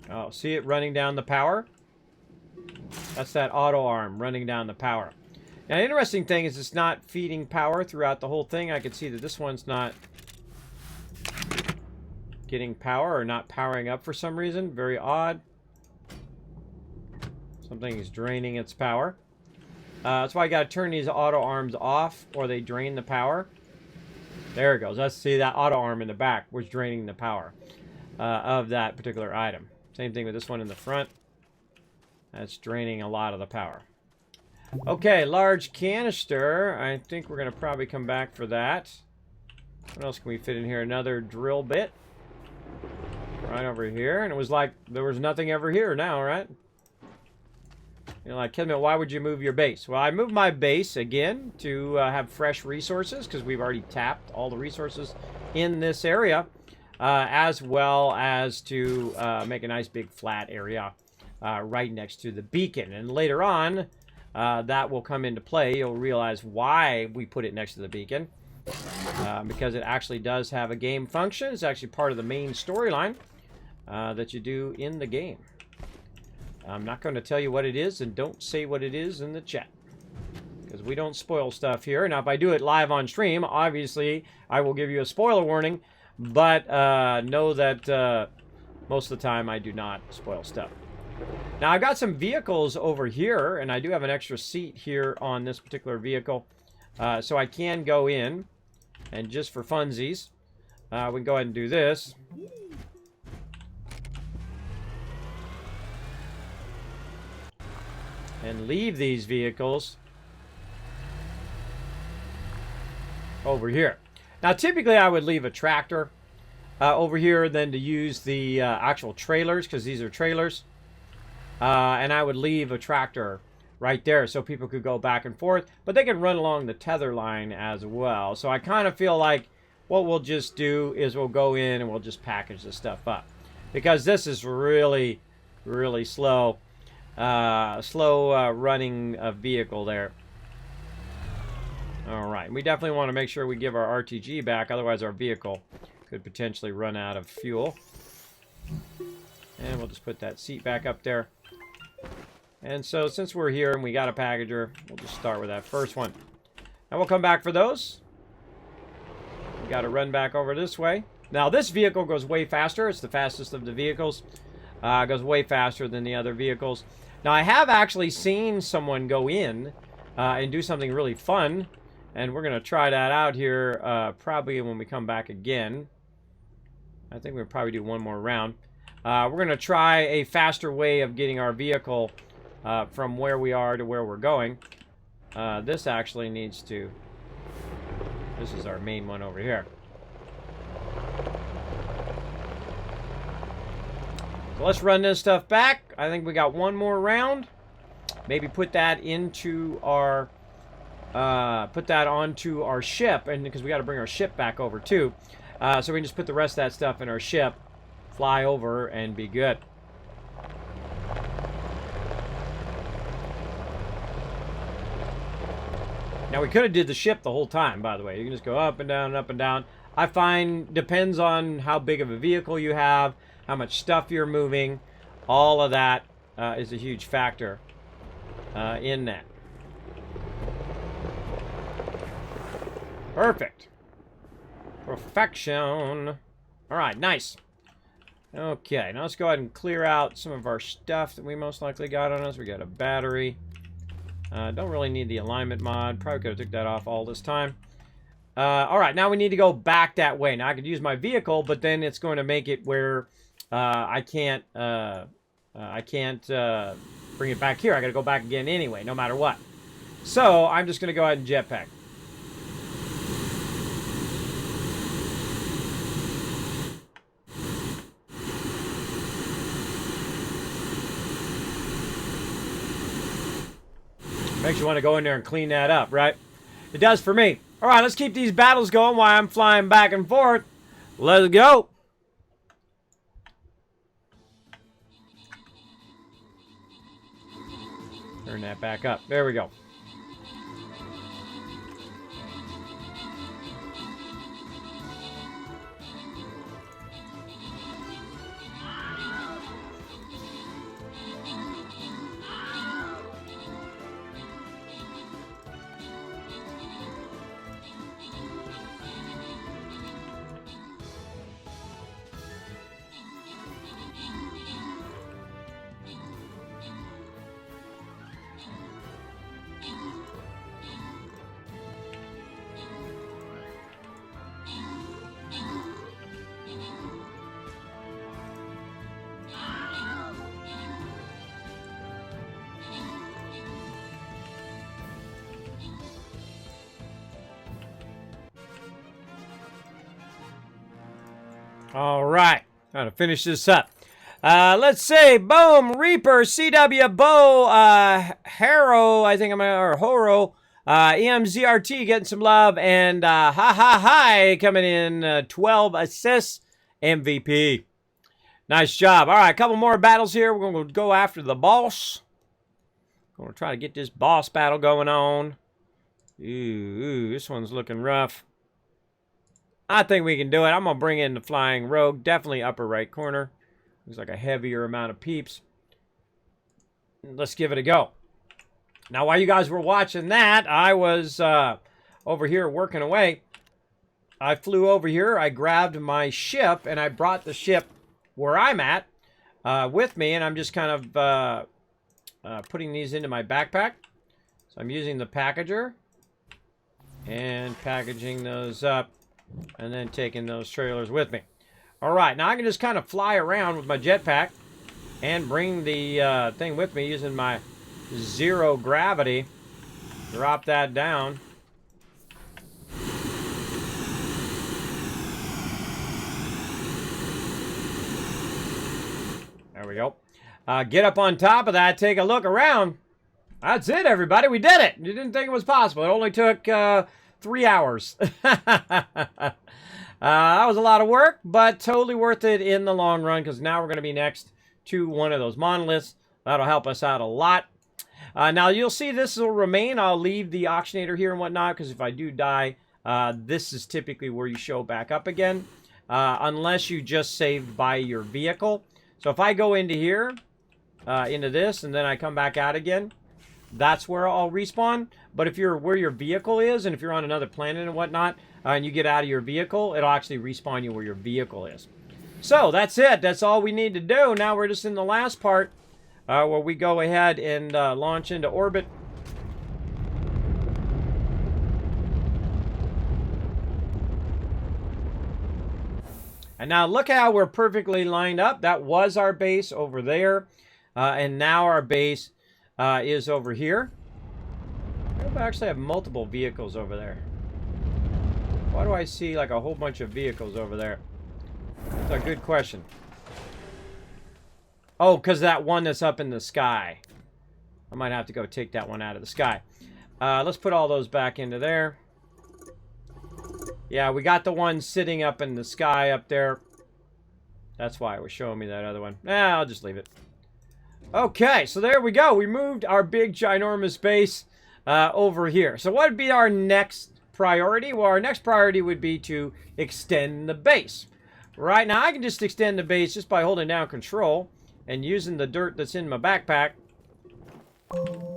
Oh, see it running down the power? That's that auto arm running down the power. Now, the interesting thing is it's not feeding power throughout the whole thing. I can see that this one's not getting power or not powering up for some reason. Very odd. Something is draining its power. That's why I got to turn these auto arms off or they drain the power. There it goes. Let's see that auto arm in the back was draining the power of that particular item. Same thing with this one in the front. That's draining a lot of the power. Okay, large canister. I think we're going to probably come back for that. What else can we fit in here? Another drill bit. Right over here. And it was like there was nothing ever here now, right? You're like, Kismet, why would you move your base? Well, I moved my base, again, to have fresh resources, because we've already tapped all the resources in this area, as well as to make a nice big flat area right next to the beacon. And later on, that will come into play. You'll realize why we put it next to the beacon, because it actually does have a game function. It's actually part of the main storyline that you do in the game. I'm not going to tell you what it is, and don't say what it is in the chat, because we don't spoil stuff here. Now, if I do it live on stream, obviously, I will give you a spoiler warning, but know that most of the time I do not spoil stuff. Now, I've got some vehicles over here, and I do have an extra seat here on this particular vehicle, so I can go in, and just for funsies, we can go ahead and do this. And leave these vehicles over here. Now, typically, I would leave a tractor over here than to use the actual trailers, because these are trailers. And I would leave a tractor right there so people could go back and forth. But they can run along the tether line as well. So I kind of feel like what we'll just do is we'll go in and we'll just package this stuff up. Because this is really, really slow. Running vehicle there. Alright, we definitely want to make sure we give our RTG back, otherwise our vehicle could potentially run out of fuel. And we'll just put that seat back up there. And so since we're here and we got a packager, we'll just start with that first one. And we'll come back for those. We got to run back over this way. Now this vehicle goes way faster. It's the fastest of the vehicles. It goes way faster than the other vehicles. Now, I have actually seen someone go in and do something really fun. And we're going to try that out here probably when we come back again. I think we'll probably do one more round. We're going to try a faster way of getting our vehicle from where we are to where we're going. This actually needs to... This is our main one over here. So let's run this stuff back. I think we got one more round. Maybe put that into our... put that onto our ship, and because we got to bring our ship back over too. So we can just put the rest of that stuff in our ship, fly over, and be good. Now, we could have did the ship the whole time, by the way. You can just go up and down and up and down. I find, depends on how big of a vehicle you have, how much stuff you're moving. All of that is a huge factor in that. Perfect. Perfection. All right, nice. Okay, now let's go ahead and clear out some of our stuff that we most likely got on us. We got a battery. Don't really need the alignment mod. Probably could have took that off all this time. All right, now we need to go back that way. Now I could use my vehicle, but then it's going to make it where I can't bring it back here. I got to go back again anyway, no matter what. So I'm just going to go ahead and jetpack. Makes you want to go in there and clean that up, right? It does for me. All right, let's keep these battles going while I'm flying back and forth. Let's go. Turn that back up. There we go. All right, trying to finish this up. Let's see. Boom, Reaper, CW, Bo, Harrow, I think I'm gonna, or Horo, EMZRT getting some love, and Hi coming in 12 assists, MVP. Nice job. All right, a couple more battles here. We're going to go after the boss. Going to try to get this boss battle going on. Ooh, this one's looking rough. I think we can do it. I'm going to bring in the Flying Rogue. Definitely upper right corner. Looks like a heavier amount of peeps. Let's give it a go. Now, while you guys were watching that, I was over here working away. I flew over here. I grabbed my ship, and I brought the ship where I'm at with me. And I'm just kind of putting these into my backpack. So I'm using the packager and packaging those up. And then taking those trailers with me. All right, now I can just kind of fly around with my jetpack and bring the thing with me using my zero gravity. Drop that down. There we go. Get up on top of that, take a look around. That's it, everybody. We did it. You didn't think it was possible. It only took 3 hours. That was a lot of work, but totally worth it in the long run, because now we're going to be next to one of those monoliths. That'll help us out a lot. Now, you'll see this will remain. I'll leave the auctionator here and whatnot, because if I do die, this is typically where you show back up again, unless you just saved by your vehicle. So if I go into here, into this, and then I come back out again, that's where I'll respawn. But if you're where your vehicle is, and if you're on another planet and whatnot, and you get out of your vehicle, it'll actually respawn you where your vehicle is. So that's it. That's all we need to do. Now we're just in the last part where we go ahead and launch into orbit. And now look how we're perfectly lined up. That was our base over there. And now our base is over here. I actually have multiple vehicles over there. Why do I see like a whole bunch of vehicles over there? That's a good question. Oh, because that one that's up in the sky. I might have to go take that one out of the sky. Let's put all those back into there. Yeah, we got the one sitting up in the sky up there. That's why it was showing me that other one. Nah, I'll just leave it. Okay, so there we go. We moved our big, ginormous base over here. So what would be our next priority? Well, our next priority would be to extend the base. Right now, I can just extend the base just by holding down control and using the dirt that's in my backpack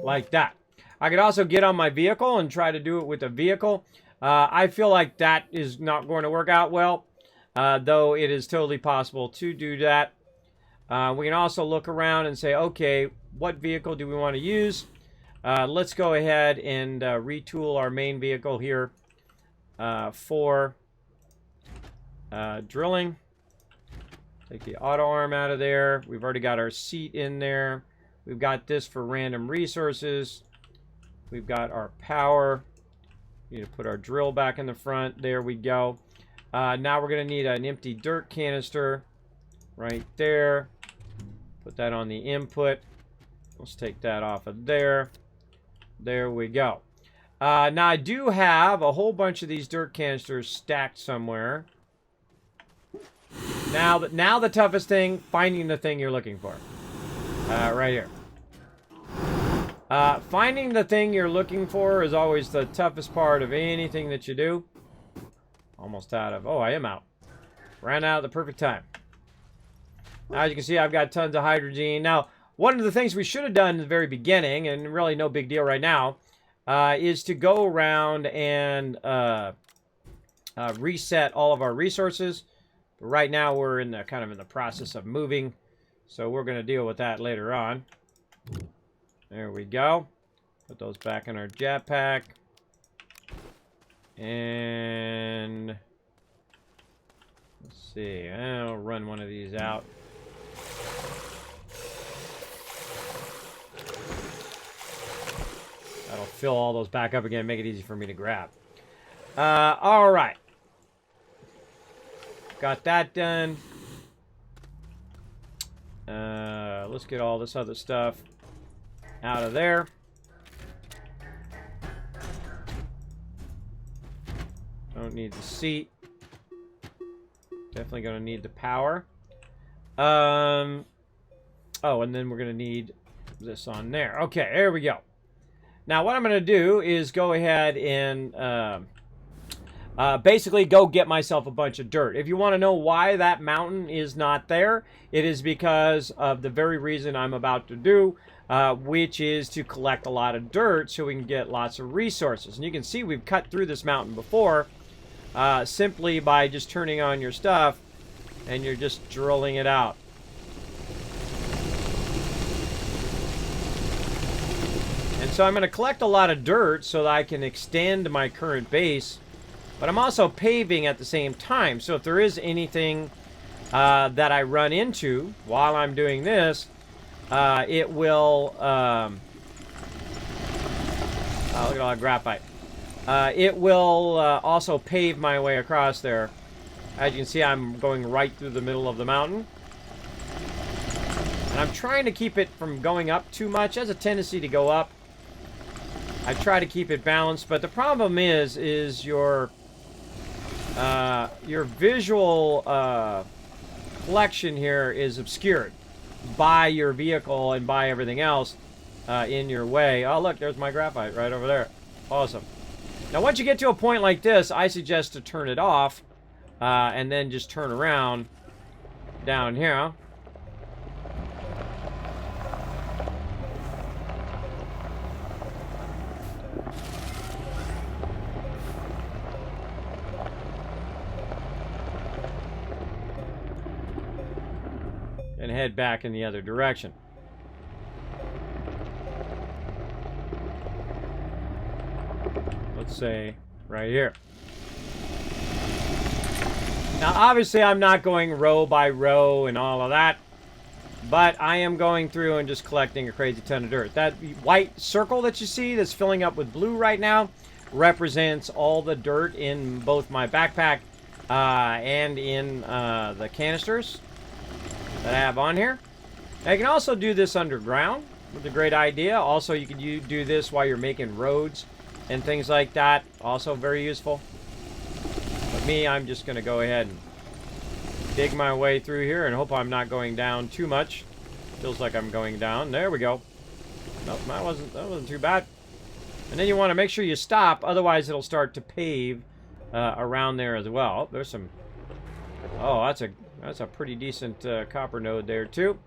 like that. I could also get on my vehicle and try to do it with a vehicle. I feel like that is not going to work out well, though it is totally possible to do that. We can also look around and say, okay, what vehicle do we want to use? Let's go ahead and retool our main vehicle here. for drilling. Take the auto arm out of there. We've already got our seat in there. We've got this for random resources. We've got our power. We need to put our drill back in the front. There we go. Now we're going to need an empty dirt canister right there. Put that on the input. Let's take that off of there. There we go. Now I do have a whole bunch of these dirt canisters stacked somewhere. Now the toughest thing, finding the thing you're looking for. Right here. Finding the thing you're looking for is always the toughest part of anything that you do. Almost out of... Oh, I am out. Ran out at the perfect time. Now, as you can see, I've got tons of hydrogen. Now, one of the things we should have done in the very beginning, and really no big deal right now, is to go around and reset all of our resources. But right now, we're in the kind of in the process of moving, so we're going to deal with that later on. There we go. Put those back in our jetpack. And let's see. I'll run one of these out. That'll fill all those back up again, make it easy for me to grab. All right. Got that done. Let's get all this other stuff out of there. Don't need the seat. Definitely going to need the power. Oh, and then we're going to need this on there. Okay, there we go. Now, what I'm going to do is go ahead and basically go get myself a bunch of dirt. If you want to know why that mountain is not there, it is because of the very reason I'm about to do, which is to collect a lot of dirt so we can get lots of resources. And you can see we've cut through this mountain before simply by just turning on your stuff and you're just drilling it out. And so I'm going to collect a lot of dirt so that I can extend my current base. But I'm also paving at the same time. So if there is anything that I run into while I'm doing this, it will... oh, look at all that graphite. It will also pave my way across there. As you can see, I'm going right through the middle of the mountain. And I'm trying to keep it from going up too much. It has a tendency to go up. I try to keep it balanced, but the problem is your visual collection here is obscured by your vehicle and by everything else in your way. Oh, look, there's my graphite right over there. Awesome. Now, once you get to a point like this, I suggest to turn it off and then just turn around down here. And head back in the other direction. Let's say right here. Now, obviously, I'm not going row by row and all of that, but I am going through and just collecting a crazy ton of dirt. That white circle that you see that's filling up with blue right now represents all the dirt in both my backpack and in the canisters that I have on here. Now, you can also do this underground with a great idea. Also, you can do this while you're making roads and things like that. Also very useful. But me, I'm just going to go ahead and dig my way through here and hope I'm not going down too much. Feels like I'm going down. There we go. Nope, that wasn't too bad. And then you want to make sure you stop, otherwise it'll start to pave around there as well. There's some... Oh, that's a pretty decent copper node there, too.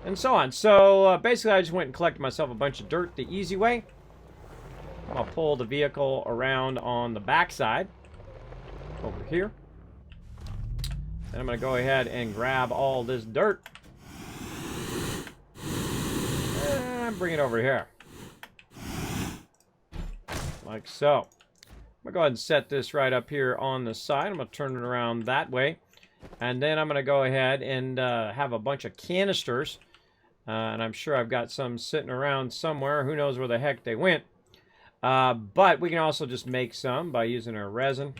And so on. So, basically, I just went and collected myself a bunch of dirt the easy way. I'll pull the vehicle around on the backside. Over here. And I'm going to go ahead and grab all this dirt. And bring it over here. Like so. I'm going to go ahead and set this right up here on the side. I'm going to turn it around that way. And then I'm going to go ahead and have a bunch of canisters. And I'm sure I've got some sitting around somewhere. Who knows where the heck they went. But we can also just make some by using our resin.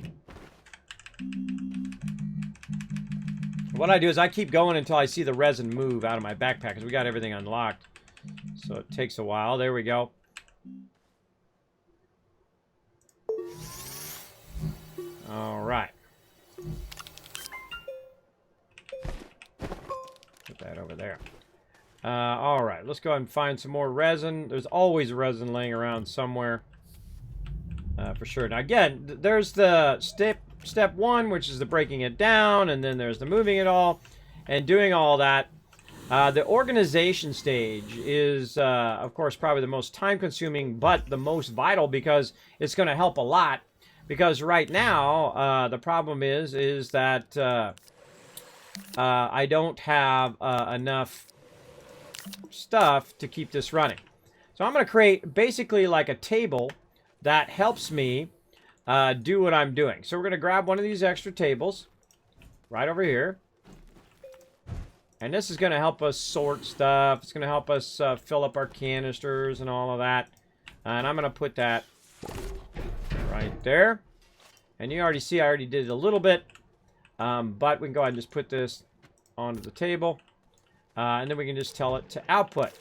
What I do is I keep going until I see the resin move out of my backpack, because we got everything unlocked. So it takes a while. There we go. All right. Put that over there. All right, let's go ahead and find some more resin. There's always resin laying around somewhere, for sure. Now, again, there's the step one, which is the breaking it down, and then there's the moving it all and doing all that. The organization stage is, of course, probably the most time-consuming, but the most vital, because it's going to help a lot. Because right now, the problem is that I don't have enough stuff to keep this running. So I'm going to create basically like a table that helps me do what I'm doing. So we're going to grab one of these extra tables right over here. And this is going to help us sort stuff. It's going to help us fill up our canisters and all of that. And I'm going to put that right there. And you already see I already did it a little bit. But we can go ahead and just put this onto the table. And then we can just tell it to output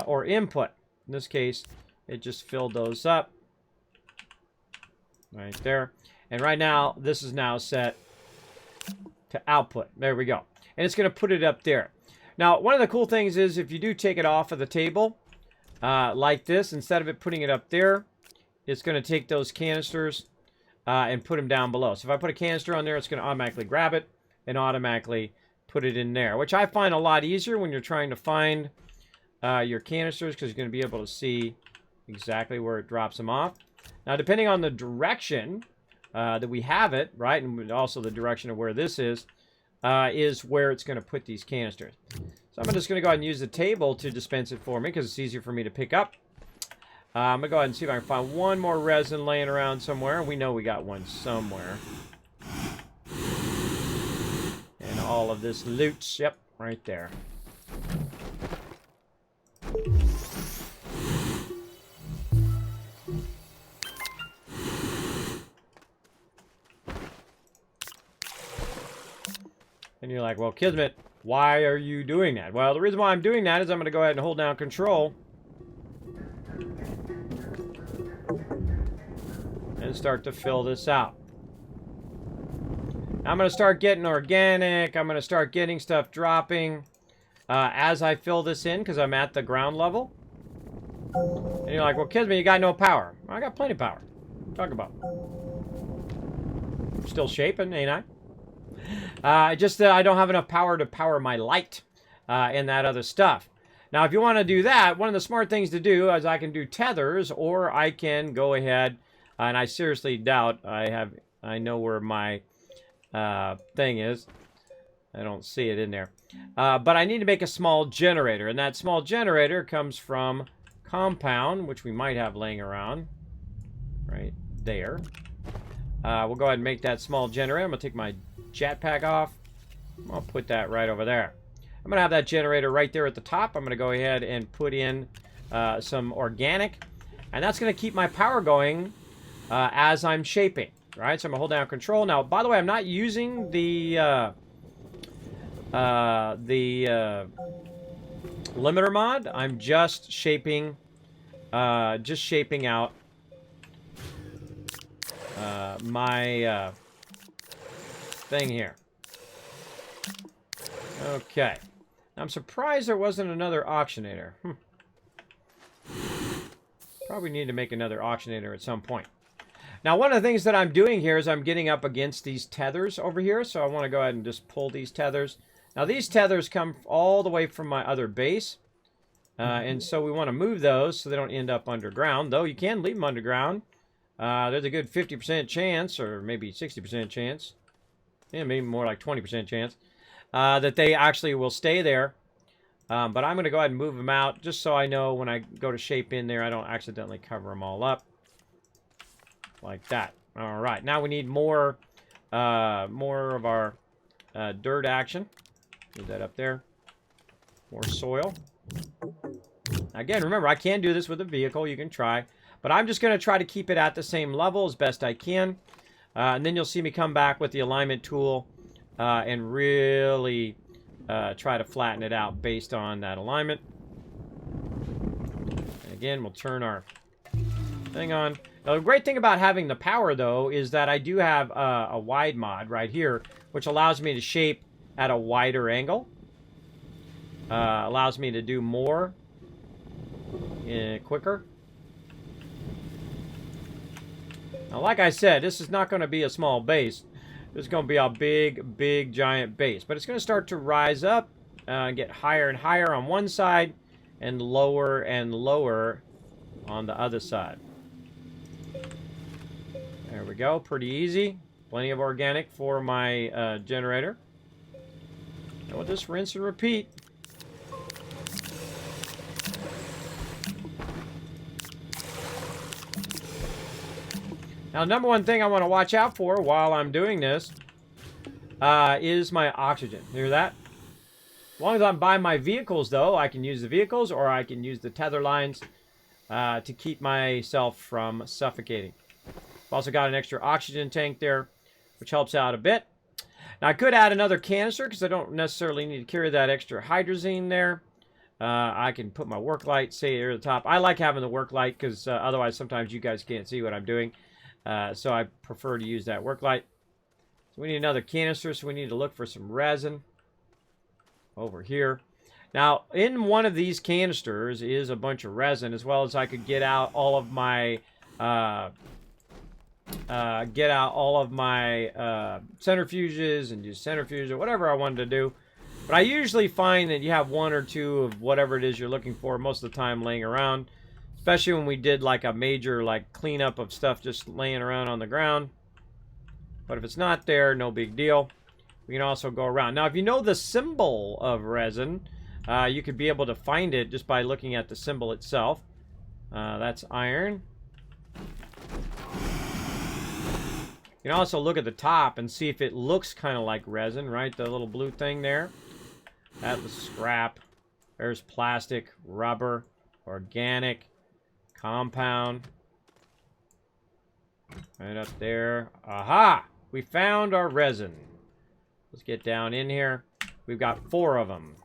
or input. In this case, it just filled those up. Right there. And right now, this is now set to output. There we go. And it's going to put it up there. Now, one of the cool things is if you do take it off of the table, like this, instead of it putting it up there, it's going to take those canisters and put them down below. So if I put a canister on there, it's going to automatically grab it and automatically put it in there, which I find a lot easier when you're trying to find your canisters, because you're going to be able to see exactly where it drops them off. Now, depending on the direction that we have it, right, and also the direction of where this is where it's going to put these canisters. So I'm just going to go ahead and use the table to dispense it for me, because it's easier for me to pick up. I'm going to go ahead and see if I can find one more resin laying around somewhere. We know we got one somewhere. And all of this loot, yep, right there. And you're like, well, Kismet, why are you doing that? Well, the reason why I'm doing that is I'm going to go ahead and hold down Control. And start to fill this out. I'm going to start getting organic. I'm going to start getting stuff dropping as I fill this in, because I'm at the ground level. And you're like, well, Kismet, you got no power. I got plenty of power. Talk about. I'm still shaping, ain't I? I don't have enough power to power my light and that other stuff. Now, if you want to do that, one of the smart things to do is I can do tethers, or I can go ahead, and I seriously doubt I know where my thing is. I don't see it in there. But I need to make a small generator, and that small generator comes from compound, which we might have laying around right there. We'll go ahead and make that small generator. I'm going to take my jetpack off. I'll put that right over there. I'm going to have that generator right there at the top. I'm going to go ahead and put in some organic, and that's going to keep my power going as I'm shaping, right? So I'm going to hold down Control. Now, by the way, I'm not using the limiter mod. I'm just shaping out my thing here. Okay. I'm surprised there wasn't another auctionator. Probably need to make another auctionator at some point. Now, one of the things that I'm doing here is I'm getting up against these tethers over here. So I want to go ahead and just pull these tethers. Now, these tethers come all the way from my other base. And so we want to move those so they don't end up underground. Though you can leave them underground. There's a good 50% chance, or maybe 60% chance. Yeah, maybe more like 20% chance. That they actually will stay there. But I'm going to go ahead and move them out just so I know when I go to shape in there, I don't accidentally cover them all up. like that. All right, now we need more of our dirt action. Move that up there. More soil. Again, remember, I can do this with a vehicle. You can try. But I'm just going to try to keep it at the same level as best I can. And then you'll see me come back with the alignment tool and really try to flatten it out based on that alignment. And again, we'll turn our thing on. Now, the great thing about having the power, though, is that I do have a wide mod right here, which allows me to shape at a wider angle. Allows me to do more quicker. Now, like I said, this is not going to be a small base. This is going to be a big, big, giant base. But it's going to start to rise up and get higher and higher on one side and lower on the other side. There we go. Pretty easy. Plenty of organic for my generator. And we'll just rinse and repeat. Now, number one thing I want to watch out for while I'm doing this is my oxygen. Hear that? As long as I'm by my vehicles, though, I can use the vehicles or I can use the tether lines to keep myself from suffocating. I've also got an extra oxygen tank there, which helps out a bit. Now, I could add another canister because I don't necessarily need to carry that extra hydrazine there. I can put my work light, say, here at the top. I like having the work light because otherwise sometimes you guys can't see what I'm doing. So I prefer to use that work light. So we need another canister, so we need to look for some resin over here. Now, in one of these canisters is a bunch of resin, as well as I could get out all of my centrifuges and use centrifuge or whatever I wanted to do. But I usually find that you have one or two of whatever it is you're looking for most of the time laying around. Especially when we did like a major cleanup of stuff just laying around on the ground. But if it's not there, no big deal. We can also go around. Now, if you know the symbol of resin, you could be able to find it just by looking at the symbol itself. That's iron. You can also look at the top and see if it looks kind of like resin, right? The little blue thing there. That was scrap. There's plastic, rubber, organic, compound. Right up there. Aha! We found our resin. Let's get down in here. We've got 4 of them.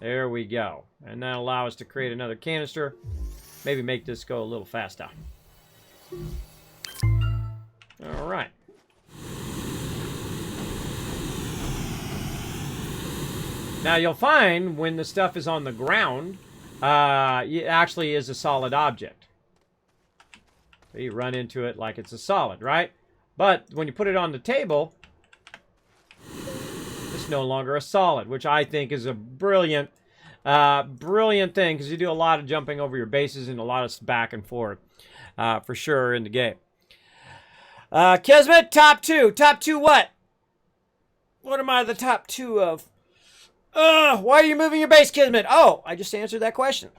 There we go. And that'll allow us to create another canister. Maybe make this go a little faster. All right. Now you'll find when the stuff is on the ground, it actually is a solid object. So you run into it like it's a solid, right? But when you put it on the table, it's no longer a solid, which I think is a brilliant thing because you do a lot of jumping over your bases and a lot of back and forth for sure in the game. Kismet, top 2. Top 2 what? What am I the top 2 of? Why are you moving your base, Kismet? Oh, I just answered that question.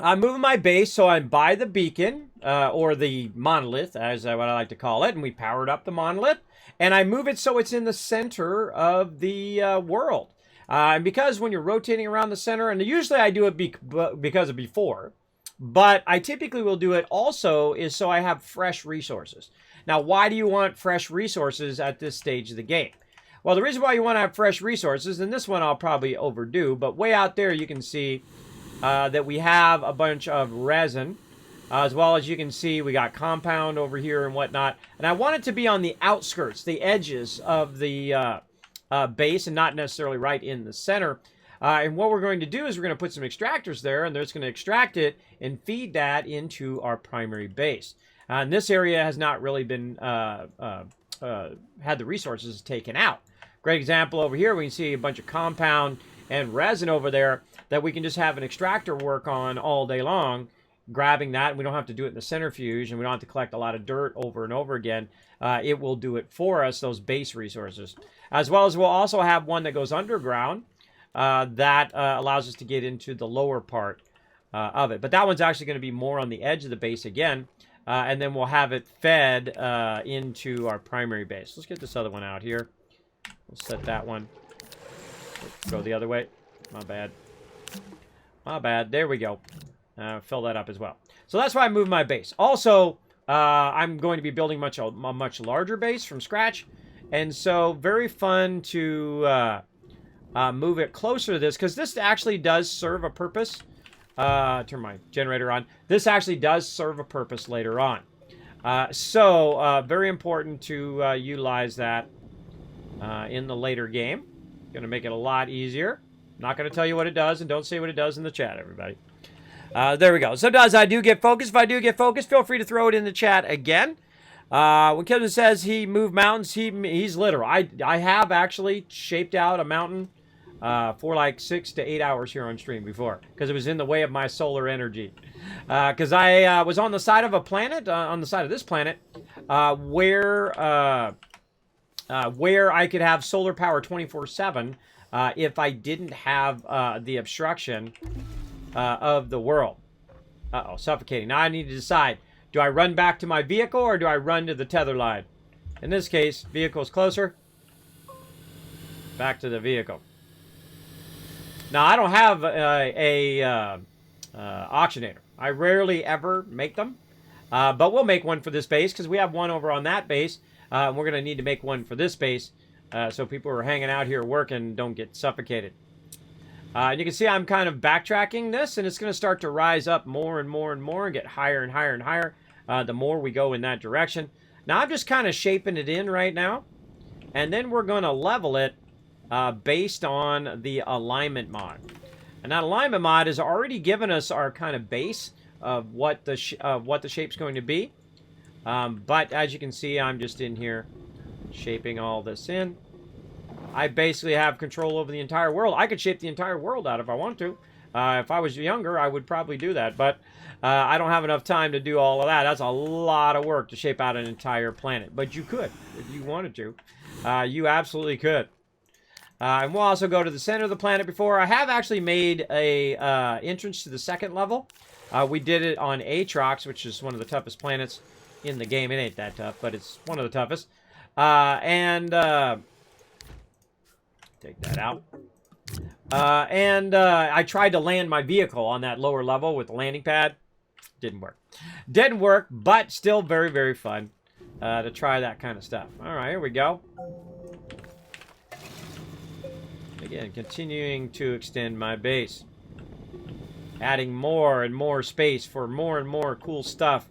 I'm moving my base, so I'm by the beacon, or the monolith, as what I like to call it, and we powered up the monolith, and I move it so it's in the center of the world. And because when you're rotating around the center, and usually I do it because of before, but I typically will do it also is so I have fresh resources. Now, why do you want fresh resources at this stage of the game? Well, the reason why you want to have fresh resources, and this one I'll probably overdo, but way out there you can see that we have a bunch of resin, as well as you can see we got compound over here and whatnot. And I want it to be on the outskirts, the edges of the base, and not necessarily right in the center. And what we're going to do is we're going to put some extractors there, and they're just going to extract it and feed that into our primary base. And this area has not really been had the resources taken out. Great example over here, we can see a bunch of compound and resin over there that we can just have an extractor work on all day long, grabbing that, and we don't have to do it in the centrifuge, and we don't have to collect a lot of dirt over and over again. It will do it for us, those base resources. As well as we'll also have one that goes underground that allows us to get into the lower part of it. But that one's actually going to be more on the edge of the base again. And then we'll have it fed into our primary base. Let's get this other one out here. We'll set that one. Go the other way. My bad. My bad. There we go. Fill that up as well. So that's why I moved my base. Also, I'm going to be building a much larger base from scratch. And so very fun to move it closer to this, because this actually does serve a purpose. Turn my generator on. This actually does serve a purpose later on. So very important to utilize that in the later game. Going to make it a lot easier. Not going to tell you what it does, and don't say what it does in the chat, everybody. There we go. Sometimes I do get focused. If I do get focused, feel free to throw it in the chat again. When Kevin says he moved mountains, he's literal. I have actually shaped out a mountain for like 6 to 8 hours here on stream before, because it was in the way of my solar energy. Because I was on the side of a planet, on the side of this planet, where I could have solar power 24/7 if I didn't have the obstruction of the world. Uh-oh, suffocating. Now I need to decide, do I run back to my vehicle or do I run to the tether line? In this case, vehicle's closer. Back to the vehicle. Now, I don't have a auctionator. I rarely ever make them. But we'll make one for this base, because we have one over on that base. We're going to need to make one for this base, so people who are hanging out here working don't get suffocated. And you can see I'm kind of backtracking this, and it's going to start to rise up more and more and more and get higher and higher and higher the more we go in that direction. Now, I'm just kind of shaping it in right now, and then we're going to level it based on the alignment mod. And that alignment mod has already given us our kind of base of what the shape's going to be. But as you can see, I'm just in here shaping all this in. I basically have control over the entire world. I could shape the entire world out if I want to. If I was younger, I would probably do that. But I don't have enough time to do all of that. That's a lot of work to shape out an entire planet. But you could, if you wanted to. You absolutely could. And we'll also go to the center of the planet before. I have actually made a entrance to the second level. We did it on Atrox, which is one of the toughest planets in the game. It ain't that tough, but it's one of the toughest. Take that out. I tried to land my vehicle on that lower level with the landing pad. Didn't work. Didn't work, but still very, very fun to try that kind of stuff. All right, here we go. Again, continuing to extend my base. Adding more and more space for more and more cool stuff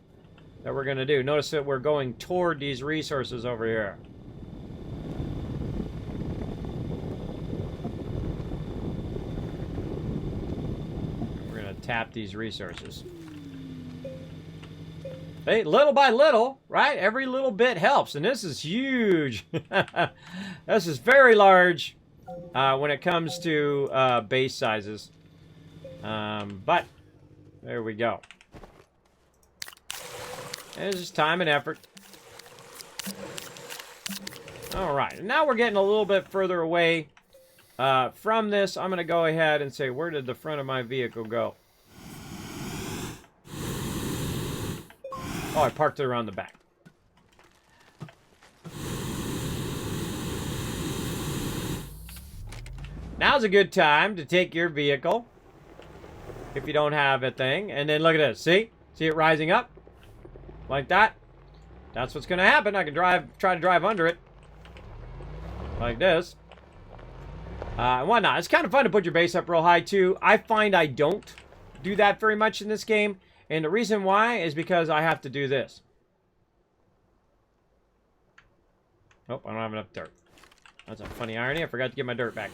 that we're going to do. Notice that we're going toward these resources over here. We're going to tap these resources. Hey, little by little, right? Every little bit helps. And this is huge. This is very large when it comes to base sizes. But there we go. And it's just time and effort. All right, and now we're getting a little bit further away from this. I'm going to go ahead and say, where did the front of my vehicle go? Oh, I parked it around the back. Now's a good time to take your vehicle, if you don't have a thing, and then look at this. See it rising up like that? That's what's going to happen. I can try to drive under it like this and whatnot. It's kind of fun to put your base up real high too. I find I don't do that very much in this game, and the reason why is because I have to do this. Oh, I don't have enough dirt. That's a funny irony. I forgot to get my dirt back.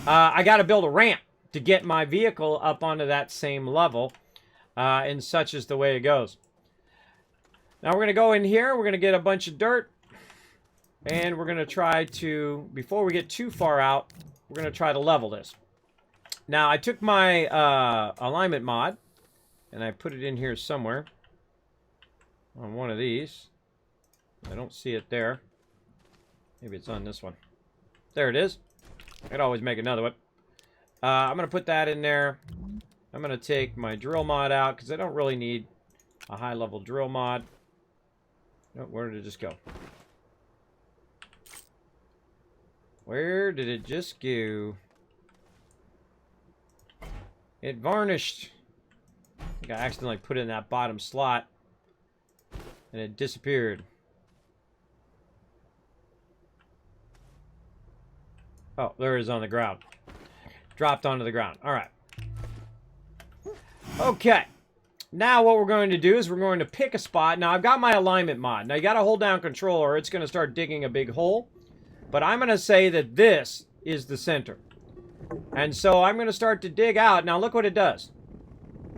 I got to build a ramp to get my vehicle up onto that same level, and such is the way it goes. Now we're going to go in here, we're going to get a bunch of dirt, and we're going to try to, before we get too far out, we're going to try to level this. Now I took my alignment mod, and I put it in here somewhere, on one of these. I don't see it there. Maybe it's on this one. There it is. I could always make another one. I'm going to put that in there. I'm going to take my drill mod out because I don't really need a high-level drill mod. Oh, where did it just go? Where did it just go? It varnished. I think I accidentally put it in that bottom slot. And it disappeared. Oh, there it is on the ground. Dropped onto the ground. All right. Okay. Now what we're going to do is we're going to pick a spot. Now I've got my alignment mod. Now you got to hold down control or it's going to start digging a big hole. But I'm going to say that this is the center. And so I'm going to start to dig out. Now look what it does.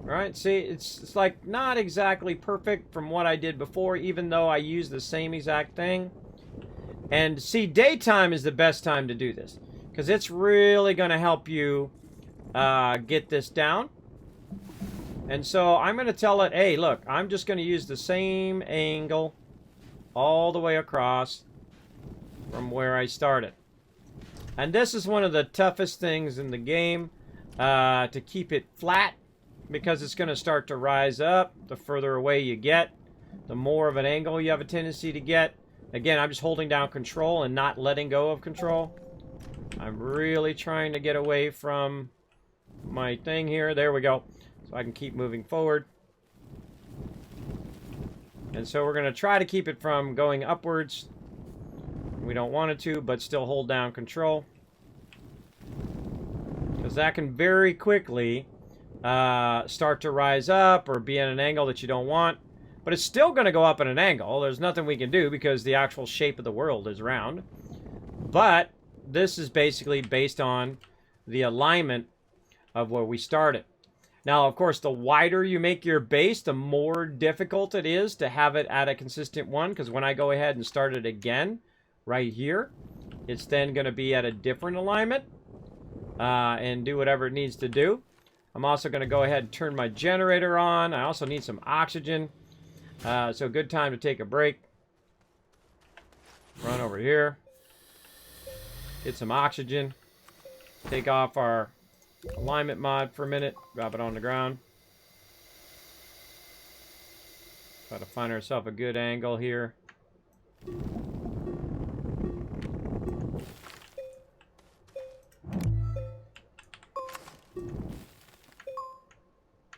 All right, see, it's like not exactly perfect from what I did before, even though I used the same exact thing. And see, daytime is the best time to do this, because it's really going to help you get this down. And so I'm going to tell it, hey, look, I'm just going to use the same angle all the way across from where I started. And this is one of the toughest things in the game, to keep it flat. Because it's going to start to rise up. The further away you get, the more of an angle you have a tendency to get. Again, I'm just holding down control and not letting go of control. I'm really trying to get away from my thing here. There we go. So I can keep moving forward. And so we're going to try to keep it from going upwards. We don't want it to, but still hold down control. Because that can very quickly start to rise up or be at an angle that you don't want. But it's still going to go up at an angle. There's nothing we can do because the actual shape of the world is round. But this is basically based on the alignment of where we started. Now, of course, the wider you make your base, the more difficult it is to have it at a consistent one. Because when I go ahead and start it again, right here, it's then going to be at a different alignment and do whatever it needs to do. I'm also going to go ahead and turn my generator on. I also need some oxygen. So good time to take a break. Run over here. Get some oxygen. Take off our alignment mod for a minute. Drop it on the ground. Try to find ourselves a good angle here.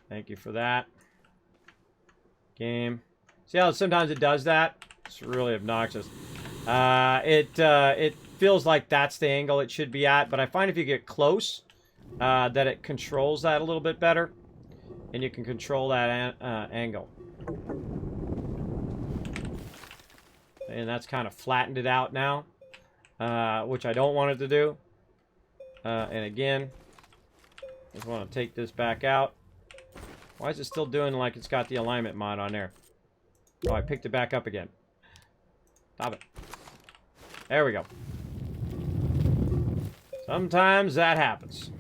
Thank you for that. Game. See how sometimes it does that? It's really obnoxious. It feels like that's the angle it should be at, but I find if you get close, that it controls that a little bit better. And you can control that angle. And that's kind of flattened it out now, which I don't want it to do. And again, I just want to take this back out. Why is it still doing like it's got the alignment mod on there? Oh, I picked it back up again. Stop it. There we go. Sometimes that happens.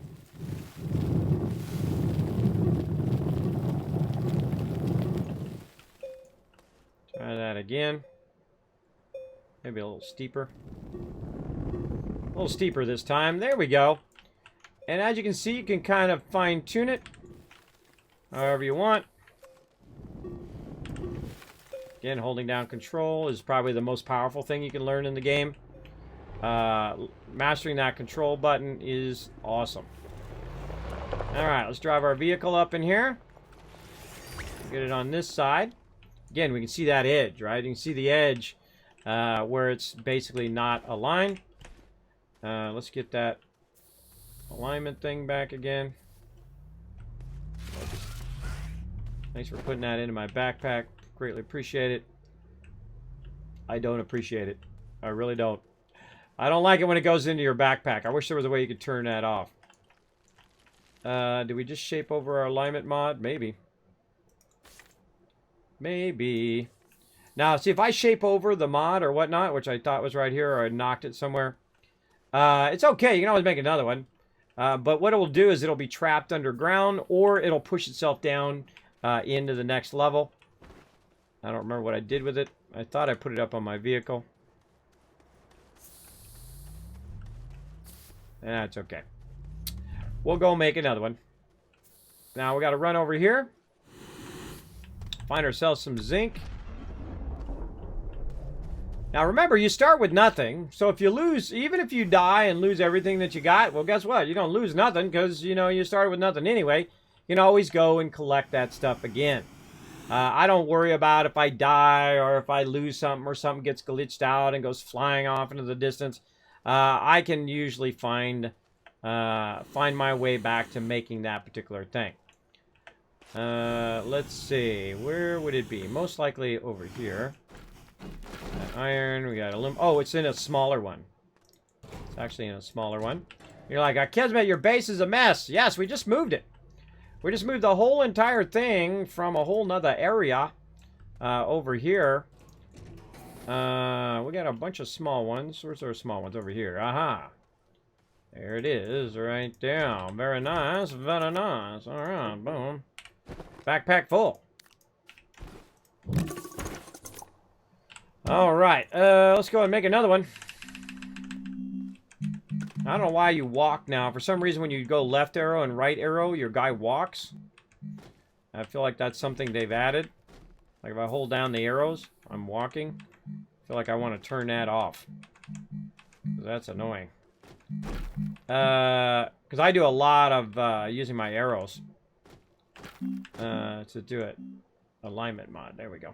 Try that again. Maybe a little steeper. A little steeper this time. There we go. And as you can see, you can kind of fine-tune it however you want. Again, holding down control is probably the most powerful thing you can learn in the game. Mastering that control button is awesome. Alright, let's drive our vehicle up in here. Get it on this side. Again, we can see that edge, right? You can see the edge where it's basically not aligned. Let's get that alignment thing back again. Thanks for putting that into my backpack. Greatly appreciate it. I don't appreciate it. I really don't. I don't like it when it goes into your backpack. I wish there was a way you could turn that off. Do we just shape over our alignment mod? Maybe. Maybe. Now, see, if I shape over the mod or whatnot, which I thought was right here, or I knocked it somewhere, it's okay. You can always make another one. But what it will do is it'll be trapped underground, or it'll push itself down into the next level. I don't remember what I did with it. I thought I put it up on my vehicle. That's okay. We'll go make another one. Now we got to run over here. Find ourselves some zinc. Now remember, you start with nothing. So if you lose, even if you die and lose everything that you got, well, guess what? You don't lose nothing because, you know, you started with nothing anyway. You can always go and collect that stuff again. I don't worry about if I die or if I lose something or something gets glitched out and goes flying off into the distance. I can usually find my way back to making that particular thing. Let's see. Where would it be? Most likely over here. Iron, we got aluminum. Oh, it's in a smaller one. It's actually in a smaller one. You're like, Kismet, your base is a mess. Yes, we just moved it. We just moved the whole entire thing from a whole nother area over here. We got a bunch of small ones. Where's our small ones? Over here. Aha. There it is, right there. Very nice, very nice. All right, boom. Backpack full. All right, let's go and make another one. I don't know why you walk now. For some reason, when you go left arrow and right arrow, your guy walks. I feel like that's something they've added. Like if I hold down the arrows, I'm walking. I feel like I want to turn that off. That's annoying. Because I do a lot of using my arrows to do it. Alignment mod. There we go.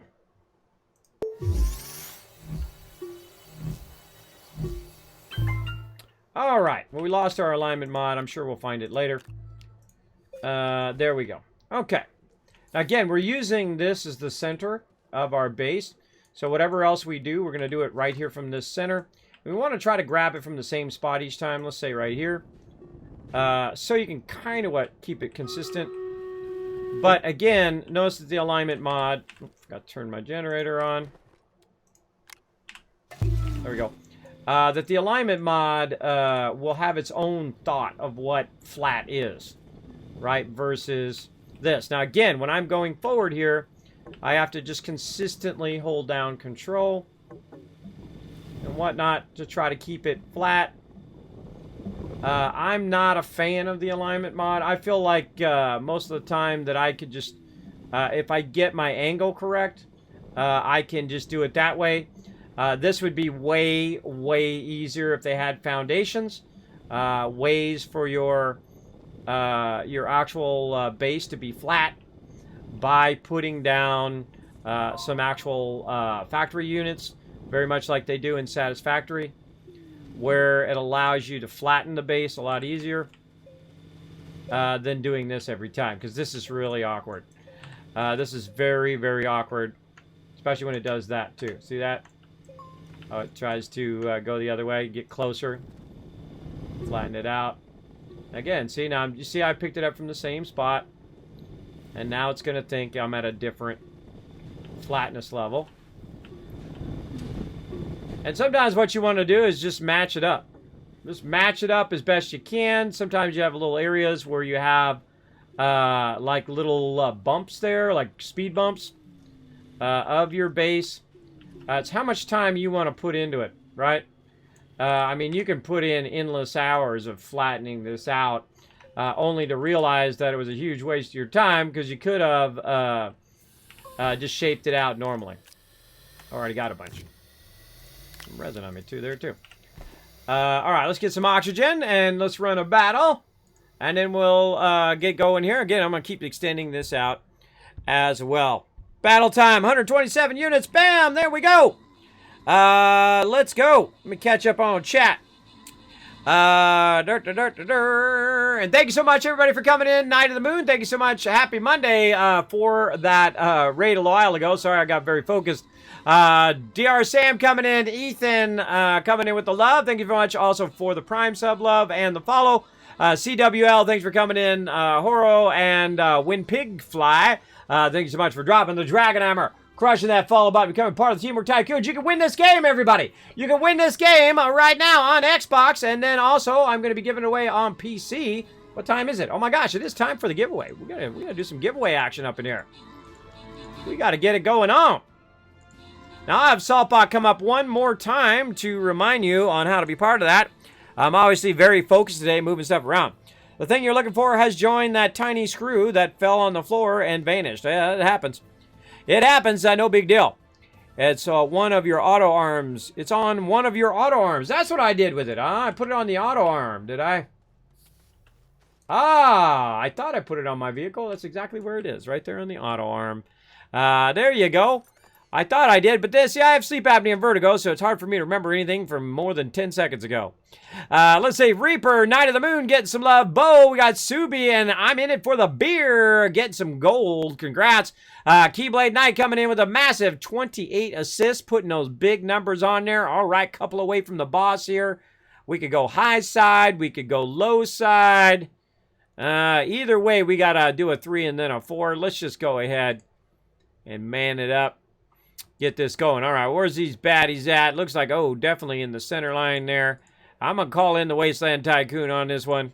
All right. Well, we lost our alignment mod. I'm sure we'll find it later. There we go. Okay. Now, again, we're using this as the center of our base. So whatever else we do, we're going to do it right here from this center. We want to try to grab it from the same spot each time. Let's say right here. So you can kind of keep it consistent. But again, notice that the alignment mod... forgot to turn my generator on. There we go. That the alignment mod will have its own thought of what flat is, right? Versus this. Now, again, when I'm going forward here, I have to just consistently hold down control and whatnot to try to keep it flat. I'm not a fan of the alignment mod. I feel like most of the time that I could just, if I get my angle correct, I can just do it that way. This would be way, way easier if they had foundations, ways for your actual base to be flat by putting down some actual factory units, very much like they do in Satisfactory, where it allows you to flatten the base a lot easier than doing this every time, because this is really awkward. This is very, very awkward, especially when it does that too. See that? Oh, it tries to go the other way, get closer, flatten it out. Again, see now, you see I picked it up from the same spot, and now it's going to think I'm at a different flatness level. And sometimes what you want to do is just match it up. Just match it up as best you can. Sometimes you have little areas where you have like little bumps there, like speed bumps of your base. It's how much time you want to put into it, right? I mean, you can put in endless hours of flattening this out, only to realize that it was a huge waste of your time because you could have just shaped it out normally. Already got a bunch. Some resin on me too, there too. All right, let's get some oxygen and let's run a battle. And then we'll get going here. Again, I'm going to keep extending this out as well. Battle time, 127 units. Bam, there we go. Let's go. Let me catch up on chat. And thank you so much, everybody, for coming in. Night of the Moon, thank you so much. Happy Monday for that raid a while ago. Sorry, I got very focused. DR Sam coming in. Ethan coming in with the love. Thank you very much also for the Prime sub love and the follow. CWL, thanks for coming in. Horo and Winpigfly. Thank you so much for dropping the Dragon Hammer, crushing that follow button, becoming part of the Teamwork Tycoons. You can win this game, everybody. You can win this game right now on Xbox, and then also I'm going to be giving it away on PC. What time is it? Oh my gosh, it is time for the giveaway. We're gonna do some giveaway action up in here. We got to get it going on. Now I have Saltbot come up one more time to remind you on how to be part of that. I'm obviously very focused today, moving stuff around. The thing you're looking for has joined that tiny screw that fell on the floor and vanished. Yeah, it happens. It happens. No big deal. It's one of your auto arms. It's on one of your auto arms. That's what I did with it. I put it on the auto arm. Did I? Ah, I thought I put it on my vehicle. That's exactly where it is. Right there on the auto arm. There you go. I thought I did, but see, I have sleep apnea and vertigo, so it's hard for me to remember anything from more than 10 seconds ago. Let's say Reaper, Night of the Moon, getting some love. Bo, we got Subi, and I'm in it for the beer, getting some gold. Congrats. Keyblade Knight coming in with a massive 28 assists, putting those big numbers on there. All right, couple away from the boss here. We could go high side. We could go low side. Either way, we got to do a 3 and then a 4. Let's just go ahead and man it up. Get this going. All right, where's these baddies at? Looks like, oh, definitely in the center line there. I'm going to call in the Wasteland Tycoon on this one.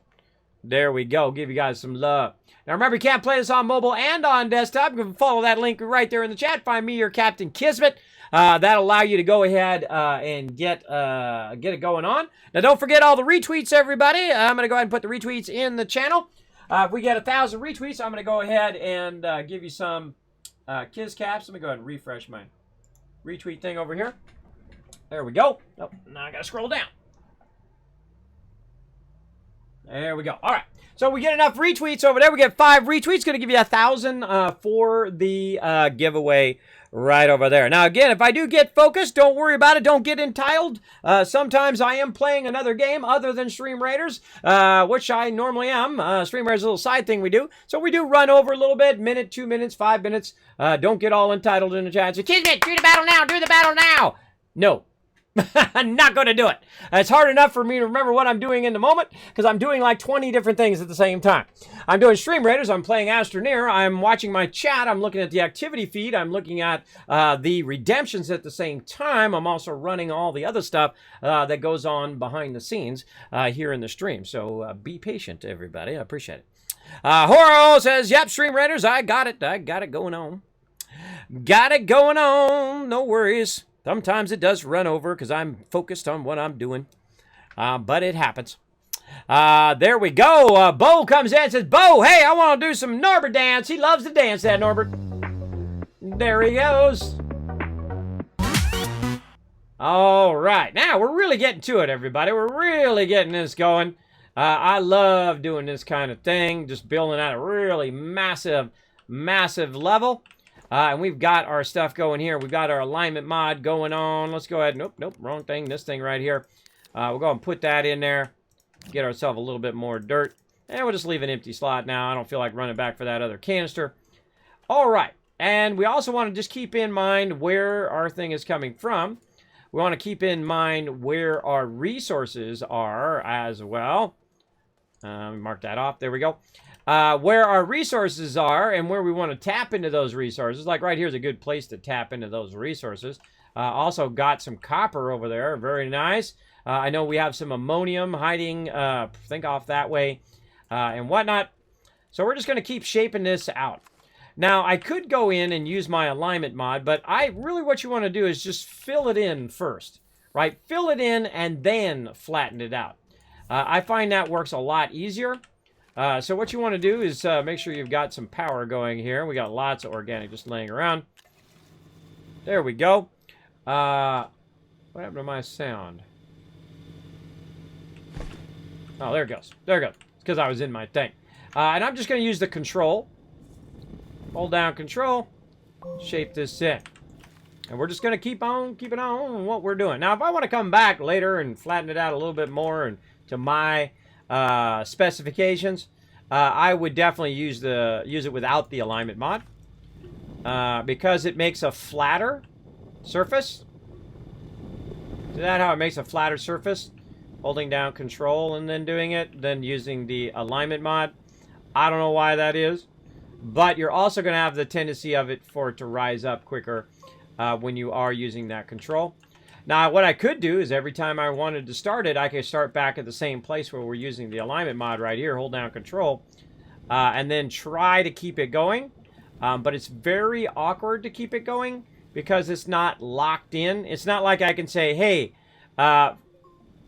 There we go. Give you guys some love. Now, remember, you can't play this on mobile and on desktop. You can follow that link right there in the chat. Find me, your Captain Kismet. That'll allow you to go ahead and get it going on. Now, don't forget all the retweets, everybody. I'm going to go ahead and put the retweets in the channel. If we get 1,000 retweets, I'm going to go ahead and give you some Kiz Caps. Let me go ahead and refresh my retweet thing over here. There we go. Oh, now I got to scroll down. There we go. All right. So we get enough retweets over there. We get 5 retweets. Going to give you 1,000 for the giveaway right over there. Now, again, if I do get focused, don't worry about it. Don't get entitled. Sometimes I am playing another game other than Stream Raiders, which I normally am. Stream Raiders is a little side thing we do. So we do run over a little bit, minute, 2 minutes, 5 minutes. Don't get all entitled in the chat. So, Kismet, do the battle now. Do the battle now. No. I'm not going to do it. It's hard enough for me to remember what I'm doing in the moment because I'm doing like 20 different things at the same time. I'm doing Stream Raiders. I'm playing Astroneer. I'm watching my chat. I'm looking at the activity feed. I'm looking at the redemptions at the same time. I'm also running all the other stuff that goes on behind the scenes here in the stream. So be patient, everybody. I appreciate it. Horo says, yep, Stream Raiders. I got it. I got it going on. Got it going on. No worries. Sometimes it does run over because I'm focused on what I'm doing. But it happens. There we go. Bo comes in and says, Bo, hey, I want to do some Norbert dance. He loves to dance, that Norbert. There he goes. All right. Now, we're really getting to it, everybody. We're really getting this going. I love doing this kind of thing. Just building at a really massive, massive level. And we've got our stuff going here. We've got our alignment mod going on. Let's go ahead. Nope, wrong thing. This thing right here. We'll go and put that in there. Get ourselves a little bit more dirt. And we'll just leave an empty slot now. I don't feel like running back for that other canister. All right. And we also want to just keep in mind where our thing is coming from. We want to keep in mind where our resources are as well. Mark that off. There we go. Where our resources are and where we want to tap into those resources. Like right here is a good place to tap into those resources. Also got some copper over there. Very nice. I know we have some ammonium hiding, think off that way, and whatnot. So we're just going to keep shaping this out. Now, I could go in and use my alignment mod, but what you want to do is just fill it in first, right? Fill it in and then flatten it out. I find that works a lot easier. So what you want to do is make sure you've got some power going here. We got lots of organic just laying around. There we go. What happened to my sound? Oh, there it goes. There it goes. It's because I was in my thing. And I'm just going to use the control. Hold down control. Shape this in. And we're just going to keep on keeping on what we're doing. Now, if I want to come back later and flatten it out a little bit more and to my specifications, I would definitely use it without the alignment mod because it makes a flatter surface. Is that how it makes a flatter surface? Holding down control and then doing it, then using the alignment mod. I don't know why that is, but you're also going to have the tendency of it for it to rise up quicker when you are using that control. Now, what I could do is every time I wanted to start it, I could start back at the same place where we're using the alignment mod right here, hold down control, and then try to keep it going. But it's very awkward to keep it going because it's not locked in. It's not like I can say, hey,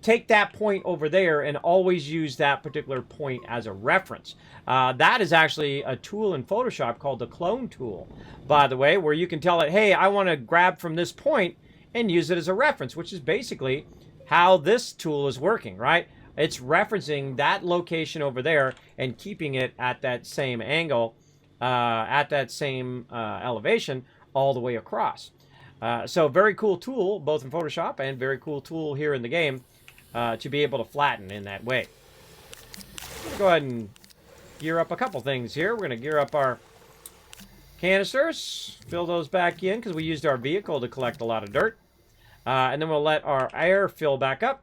take that point over there and always use that particular point as a reference. That is actually a tool in Photoshop called the clone tool, by the way, where you can tell it, hey, I want to grab from this point and use it as a reference, which is basically how this tool is working, right? It's referencing that location over there and keeping it at that same angle, at that same elevation all the way across. So very cool tool, both in Photoshop and very cool tool here in the game to be able to flatten in that way. Let's go ahead and gear up a couple things here. We're going to gear up our canisters, fill those back in because we used our vehicle to collect a lot of dirt. And then we'll let our air fill back up.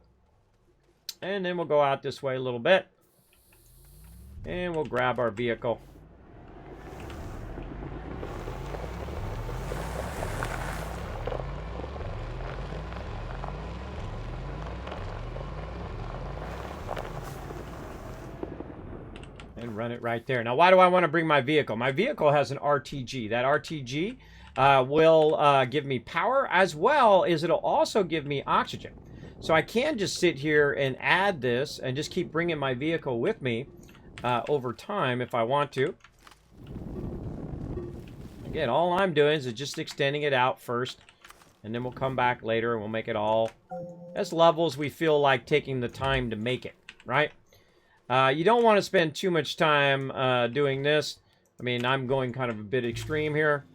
And then we'll go out this way a little bit. And we'll grab our vehicle. And run it right there. Now, why do I want to bring my vehicle? My vehicle has an RTG. That RTG will give me power, as well as it'll also give me oxygen. So I can just sit here and add this and just keep bringing my vehicle with me over time if I want to. Again, all I'm doing is just extending it out first, and then we'll come back later and we'll make it all as level as we feel like taking the time to make it, right? You don't want to spend too much time doing this. I mean, I'm going kind of a bit extreme here.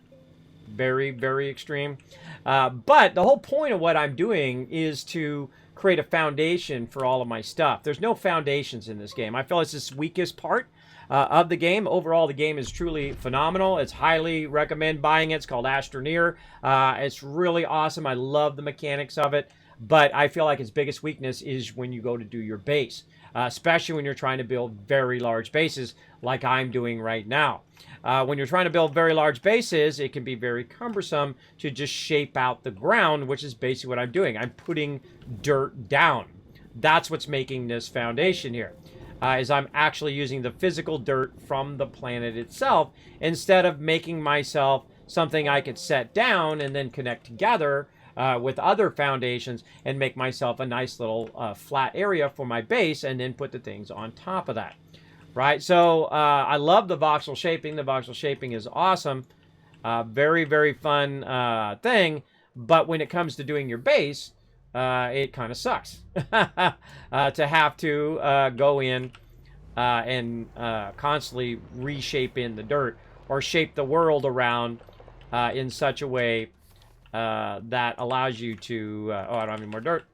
Very, very extreme. But the whole point of what I'm doing is to create a foundation for all of my stuff. There's no foundations in this game. I feel it's this weakest part of the game. Overall, the game is truly phenomenal. It's highly recommend buying it. It's called Astroneer. It's really awesome. I love the mechanics of it. But I feel like its biggest weakness is when you go to do your base. Especially when you're trying to build very large bases like I'm doing right now. When you're trying to build very large bases, it can be very cumbersome to just shape out the ground, which is basically what I'm doing. I'm putting dirt down. That's what's making this foundation here, is I'm actually using the physical dirt from the planet itself instead of making myself something I could set down and then connect together with other foundations and make myself a nice little flat area for my base and then put the things on top of that. Right, so I love the voxel shaping. The voxel shaping is awesome. Very, very fun thing. But when it comes to doing your base, it kind of sucks to have to go in and constantly reshape in the dirt or shape the world around in such a way that allows you to, oh, I don't have any more dirt,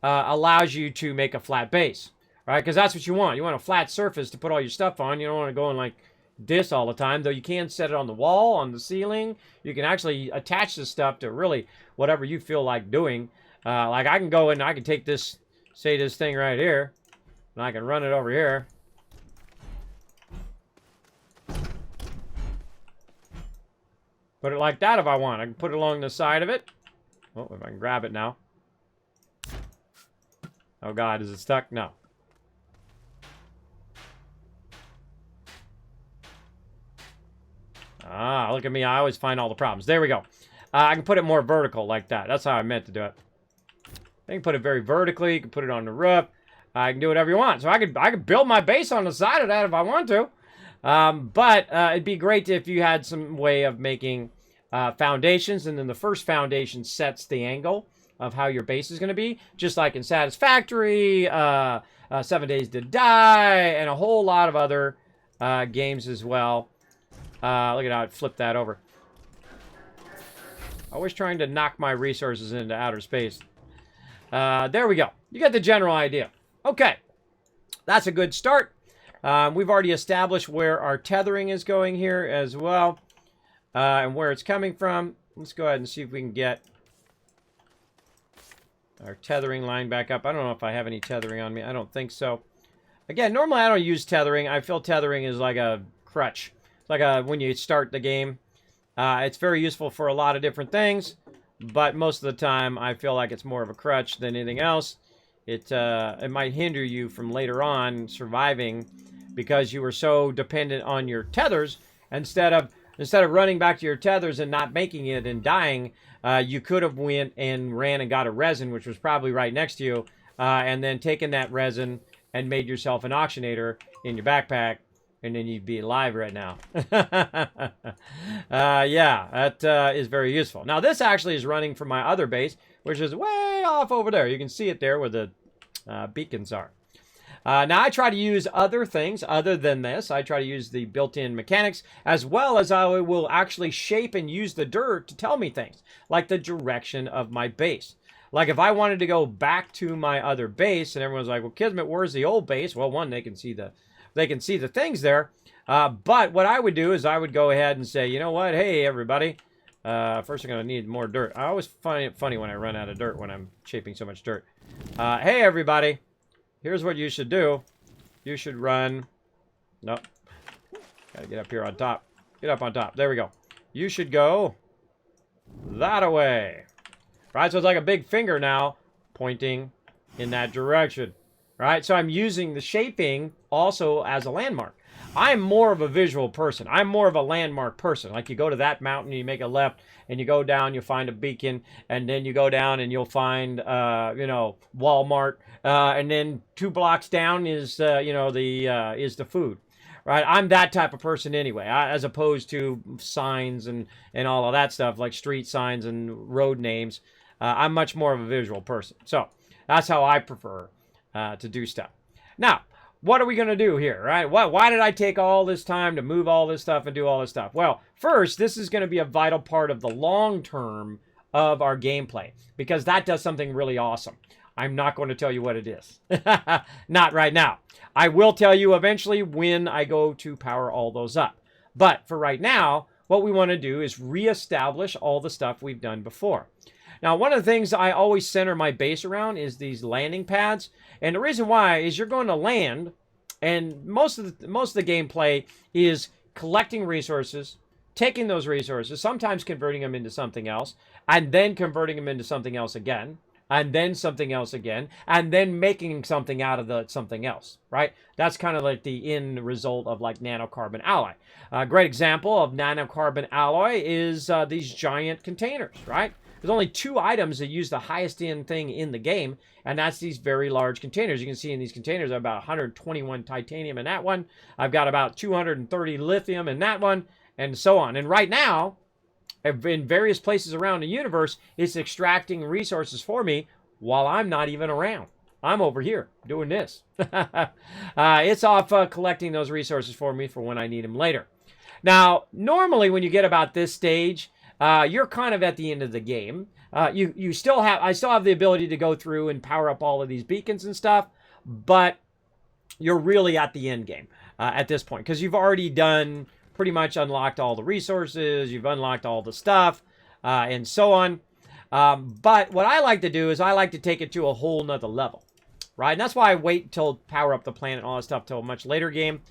allows you to make a flat base. Right, because that's what you want. You want a flat surface to put all your stuff on. You don't want to go in like this all the time, though you can set it on the wall, on the ceiling. You can actually attach this stuff to really whatever you feel like doing. Like I can go and I can take this, say this thing right here, and I can run it over here. Put it like that if I want. I can put it along the side of it. Oh, if I can grab it now. Oh God, is it stuck? No. Ah, look at me. I always find all the problems. There we go. I can put it more vertical like that. That's how I meant to do it. I can put it very vertically. You can put it on the roof. I can do whatever you want. So I could build my base on the side of that if I want to. But it'd be great if you had some way of making foundations. And then the first foundation sets the angle of how your base is going to be. Just like in Satisfactory, 7 Days to Die, and a whole lot of other games as well. Look at how it flipped that over. Always trying to knock my resources into outer space. There we go. You get the general idea. Okay. That's a good start. We've already established where our tethering is going here as well. And where it's coming from. Let's go ahead and see if we can get our tethering line back up. I don't know if I have any tethering on me. I don't think so. Again, normally I don't use tethering. I feel tethering is like a crutch. Like when you start the game. It's very useful for a lot of different things, but most of the time I feel like it's more of a crutch than anything else. It might hinder you from later on surviving because you were so dependent on your tethers. Instead of running back to your tethers and not making it and dying, you could have went and ran and got a resin, which was probably right next to you, and then taken that resin and made yourself an oxygenator in your backpack, and then you'd be alive right now. Yeah, that is very useful. Now, this actually is running from my other base, which is way off over there. You can see it there where the beacons are. Now, I try to use other things other than this. I try to use the built-in mechanics, as well as I will actually shape and use the dirt to tell me things, like the direction of my base. Like if I wanted to go back to my other base, and everyone's like, "Well, Kismet, where's the old base?" Well, one, they can see the things there. But what I would do is I would go ahead and say, you know what? Hey, everybody. First, I'm going to need more dirt. I always find it funny when I run out of dirt when I'm shaping so much dirt. Hey, everybody. Here's what you should do. You should run. Nope. Got to get up here on top. Get up on top. There we go. You should go that way. Right? So it's like a big finger now pointing in that direction. Right? So I'm using the shaping also as a landmark. I'm more of a visual person. I'm more of a landmark person. Like you go to that mountain, you make a left, and you go down, you'll find a beacon, and then you go down and you'll find, Walmart, and then 2 blocks down is, the food. Right? I'm that type of person anyway, as opposed to signs and all of that stuff, like street signs and road names. I'm much more of a visual person. So that's how I prefer to do stuff. Now, what are we going to do here, right? Why did I take all this time to move all this stuff and do all this stuff? Well, first, this is going to be a vital part of the long term of our gameplay, because that does something really awesome. I'm not going to tell you what it is. Not right now. I will tell you eventually when I go to power all those up. But for right now, what we want to do is reestablish all the stuff we've done before. Now, one of the things I always center my base around is these landing pads. And the reason why is you're going to land, and most of the gameplay is collecting resources, taking those resources, sometimes converting them into something else, and then converting them into something else again, and then something else again, and then making something out of the something else, right? That's kind of like the end result of like nanocarbon alloy. A great example of nanocarbon alloy is these giant containers, right? There's only 2 items that use the highest end thing in the game, and that's these very large containers. You can see in these containers, I have about 121 titanium in that one. I've got about 230 lithium in that one, and so on. And right now, in various places around the universe, it's extracting resources for me while I'm not even around. I'm over here doing this. It's off collecting those resources for me for when I need them later. Now, normally when you get about this stage, you're kind of at the end of the game. I still have the ability to go through and power up all of these beacons and stuff, but you're really at the end game at this point, because you've already done pretty much unlocked all the resources, you've unlocked all the stuff, and so on. But what I like to do is I like to take it to a whole nother level, right? And that's why I wait until power up the planet and all that stuff till a much later game.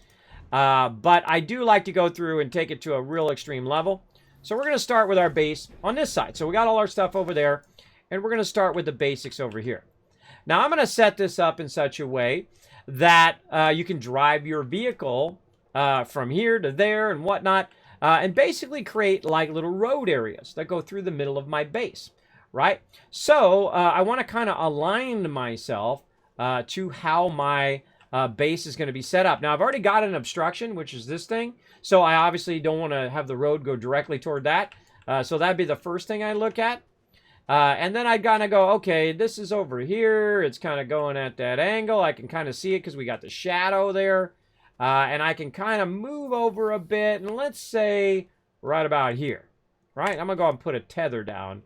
But I do like to go through and take it to a real extreme level. So we're going to start with our base on this side. So we got all our stuff over there, and we're going to start with the basics over here. Now I'm going to set this up in such a way that you can drive your vehicle from here to there and whatnot, and basically create like little road areas that go through the middle of my base, right? So I want to kind of align myself to how my base is going to be set up. Now, I've already got an obstruction, which is this thing. So I obviously don't want to have the road go directly toward that. So that'd be the first thing I look at. And then I kind of go, okay, this is over here. It's kind of going at that angle. I can kind of see it because we got the shadow there. And I can kind of move over a bit. And let's say right about here, right? I'm going to go and put a tether down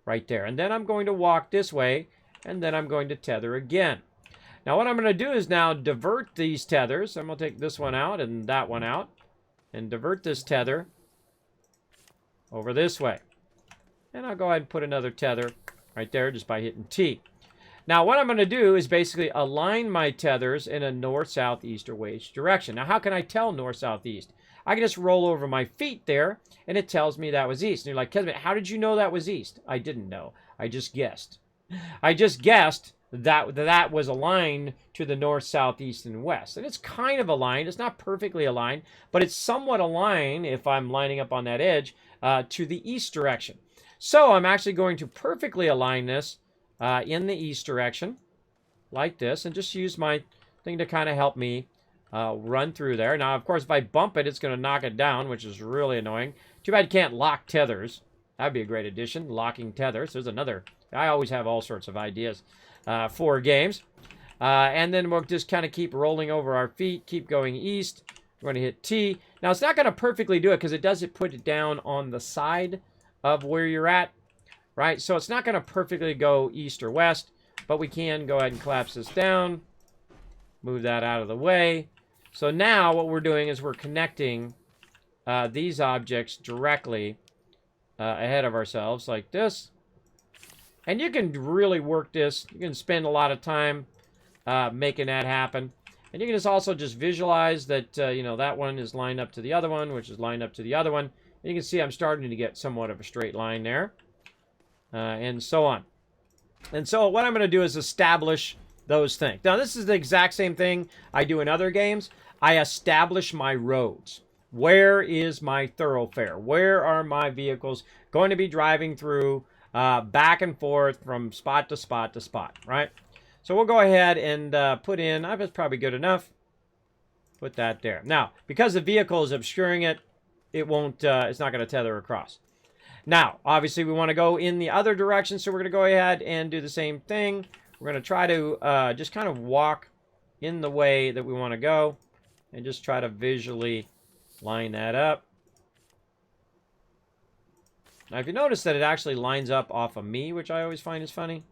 right there. And then I'm going to walk this way. And then I'm going to tether again. Now, what I'm going to do is now divert these tethers. I'm going to take this one out and that one out. And divert this tether over this way. And I'll go ahead and put another tether right there just by hitting T. Now, what I'm going to do is basically align my tethers in a north, south, east, or west direction. Now, how can I tell north, south, east? I can just roll over my feet there, and it tells me that was east. And you're like, Kismet, how did you know that was east? I didn't know. I just guessed. I just guessed that was aligned to the north, south, east, and west. And it's kind of aligned. It's not perfectly aligned, but it's somewhat aligned, if I'm lining up on that edge, to the east direction. So I'm actually going to perfectly align this in the east direction. like this, and just use my thing to kind of help me run through there. Now, of course, if I bump it, it's going to knock it down, which is really annoying. Too bad you can't lock tethers. That'd be a great addition, locking tethers. There's another. I always have all sorts of ideas for games. And then we'll just kind of keep rolling over our feet, keep going east. We're going to hit T. Now, it's not going to perfectly do it because it doesn't put it down on the side of where you're at, right? So it's not going to perfectly go east or west, but we can go ahead and collapse this down, move that out of the way. So now what we're doing is we're connecting these objects directly ahead of ourselves like this. And you can really work this. You can spend a lot of time making that happen. And you can also just visualize that, you know, that one is lined up to the other one, which is lined up to the other one. And you can see I'm starting to get somewhat of a straight line there, and so on. And so what I'm going to do is establish those things. Now, this is the exact same thing I do in other games. I establish my roads. Where is my thoroughfare? Where are my vehicles going to be driving through back and forth from spot to spot to spot, right? So we'll go ahead and put in, that's probably good enough. Put that there. Now, because the vehicle is obscuring it, it won't, it's not going to tether across. Now, obviously we want to go in the other direction, so we're going to go ahead and do the same thing. We're going to try to just kind of walk in the way that we want to go and just try to visually line that up. Now, if you notice that it actually lines up off of me, which I always find is funny,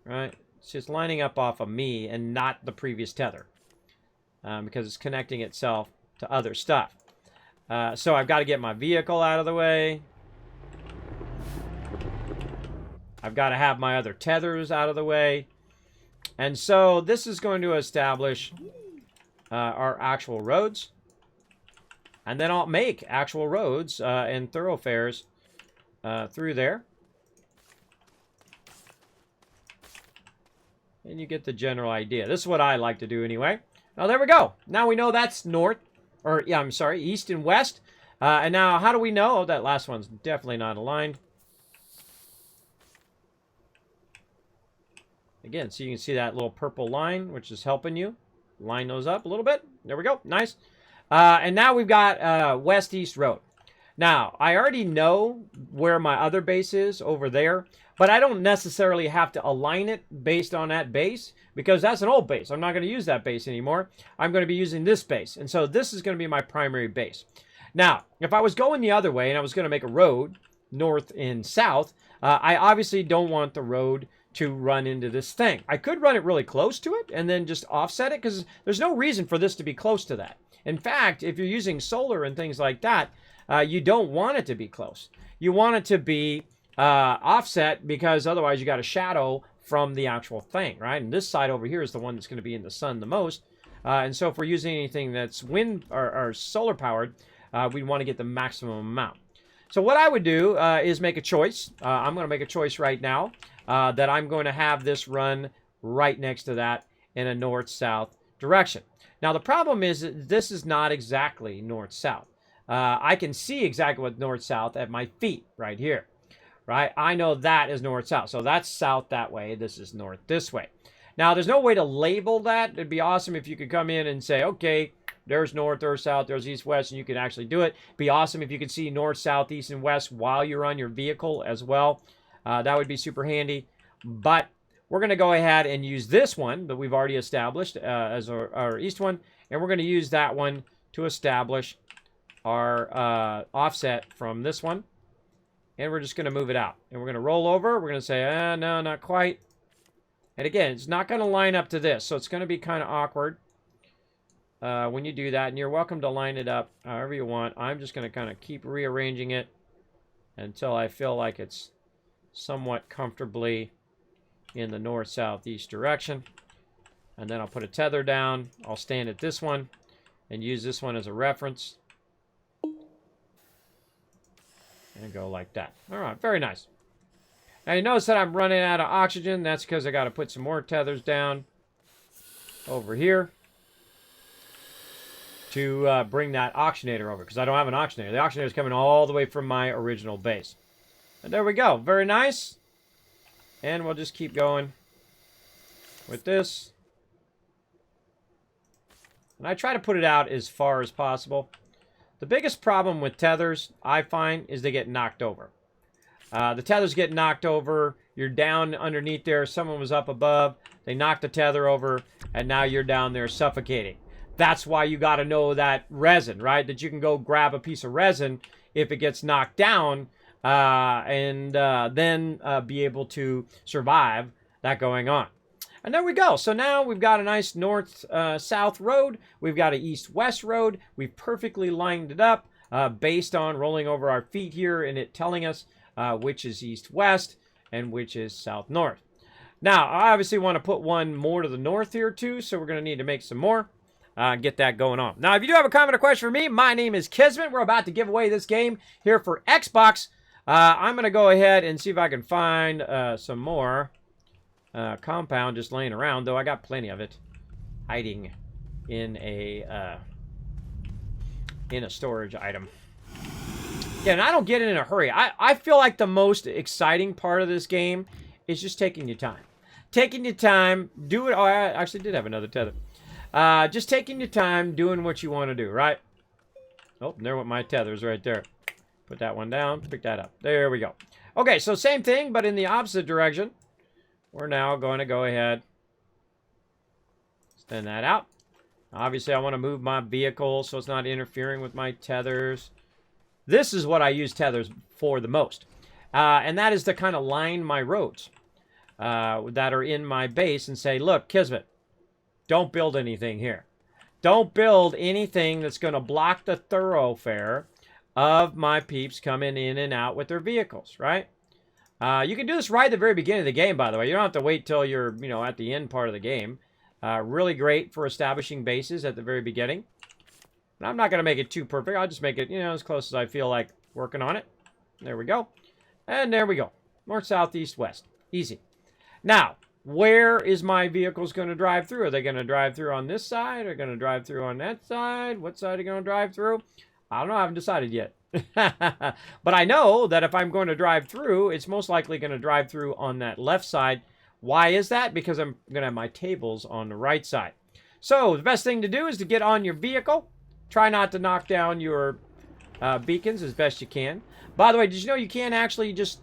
right? It's just lining up off of me and not the previous tether because it's connecting itself to other stuff. So I've got to get my vehicle out of the way. I've got to have my other tethers out of the way. And so this is going to establish our actual roads. And then I'll make actual roads and thoroughfares through there. And you get the general idea. This is what I like to do anyway. Now, there we go. Now we know that's north. Or, yeah, I'm sorry, east and west. And now, how do we know? That last one's definitely not aligned. Again, so you can see that little purple line, which is helping you line those up a little bit. There we go. Nice. And now we've got west-east road. Now, I already know where my other base is over there, but I don't necessarily have to align it based on that base because that's an old base. I'm not going to use that base anymore. I'm going to be using this base. And so this is going to be my primary base. Now, if I was going the other way and I was going to make a road north and south, I obviously don't want the road to run into this thing. I could run it really close to it and then just offset it because there's no reason for this to be close to that. In fact, if you're using solar and things like that, you don't want it to be close. You want it to be offset because otherwise you got a shadow from the actual thing, right? And this side over here is the one that's going to be in the sun the most. And so if we're using anything that's wind or solar powered, we want to get the maximum amount. So what I would do is make a choice. I'm going to make a choice right now that I'm going to have this run right next to that in a north-south direction. Now, the problem is that this is not exactly north-south. I can see exactly what north-south at my feet right here, right? I know that is north-south. So that's south that way. This is north this way. Now, there's no way to label that. It'd be awesome if you could come in and say, okay, there's north, there's south, there's east, west, and you can actually do it. It'd be awesome if you could see north, south, east, and west while you're on your vehicle as well. That would be super handy. But we're going to go ahead and use this one that we've already established as our east one. And we're going to use that one to establish our offset from this one. And we're just going to move it out. And we're going to roll over. We're going to say, no, not quite. And again, it's not going to line up to this. So it's going to be kind of awkward when you do that. And you're welcome to line it up however you want. I'm just going to kind of keep rearranging it until I feel like it's somewhat comfortably in the north-southeast direction. And then I'll put a tether down. I'll stand at this one and use this one as a reference. And go like that. All right, very nice. Now you notice that I'm running out of oxygen. That's because I got to put some more tethers down over here to bring that oxygenator over because I don't have an oxygenator. The oxygenator is coming all the way from my original base. And there we go. Very nice. And we'll just keep going with this. And I try to put it out as far as possible. The biggest problem with tethers, I find, is they get knocked over. The tethers get knocked over. You're down underneath there. Someone was up above. They knocked the tether over, and now you're down there suffocating. That's why you got to know that resin, right? That you can go grab a piece of resin if it gets knocked down, and then be able to survive that going on. And there we go. So now we've got a nice north-south road. We've got an east-west road. We've perfectly lined it up based on rolling over our feet here and it telling us which is east-west and which is south-north. Now, I obviously want to put one more to the north here too, so we're going to need to make some more. Get that going on. Now, if you do have a comment or question for me, my name is Kismet. We're about to give away this game here for Xbox. I'm going to go ahead and see if I can find some more compound just laying around, though I got plenty of it hiding in a storage item. Again, I don't get it in a hurry. I feel like the most exciting part of this game is just taking your time. Taking your time, do it. Oh, I actually did have another tether. Just taking your time, doing what you want to do, right? Oh, there went my tethers right there. Put that one down, pick that up. There we go. Okay, so same thing, but in the opposite direction. We're now going to go ahead, extend that out. Obviously, I want to move my vehicle so it's not interfering with my tethers. This is what I use tethers for the most. And that is to kind of line my roads that are in my base and say, look, Kismet, don't build anything here. Don't build anything that's going to block the thoroughfare of my peeps coming in and out with their vehicles, right? You can do this right at the very beginning of the game, by the way. You don't have to wait till you're, at the end part of the game. Really great for establishing bases at the very beginning. And I'm not going to make it too perfect. I'll just make it, as close as I feel like working on it. There we go. And there we go. North, south, east, west. Easy. Now, where is my vehicles going to drive through? Are they going to drive through on this side? Are they going to drive through on that side? What side are they going to drive through? I don't know. I haven't decided yet. But I know that if I'm going to drive through, it's most likely going to drive through on that left side. Why is that? Because I'm going to have my tables on the right side. So the best thing to do is to get on your vehicle. Try not to knock down your beacons as best you can. By the way, did you know you can actually just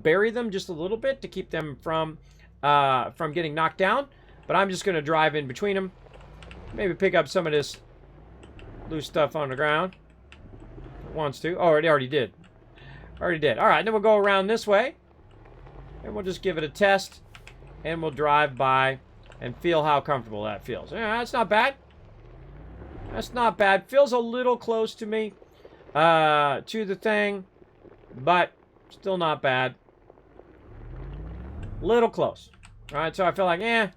bury them just a little bit to keep them from getting knocked down? But I'm just going to drive in between them. Maybe pick up some of this loose stuff on the ground. Wants to. Oh, it already did. Already did. All right, then we'll go around this way. And we'll just give it a test. And we'll drive by and feel how comfortable that feels. Yeah, that's not bad. That's not bad. Feels a little close to me. To the thing. But still not bad. Little close. All right, so I feel like, I'm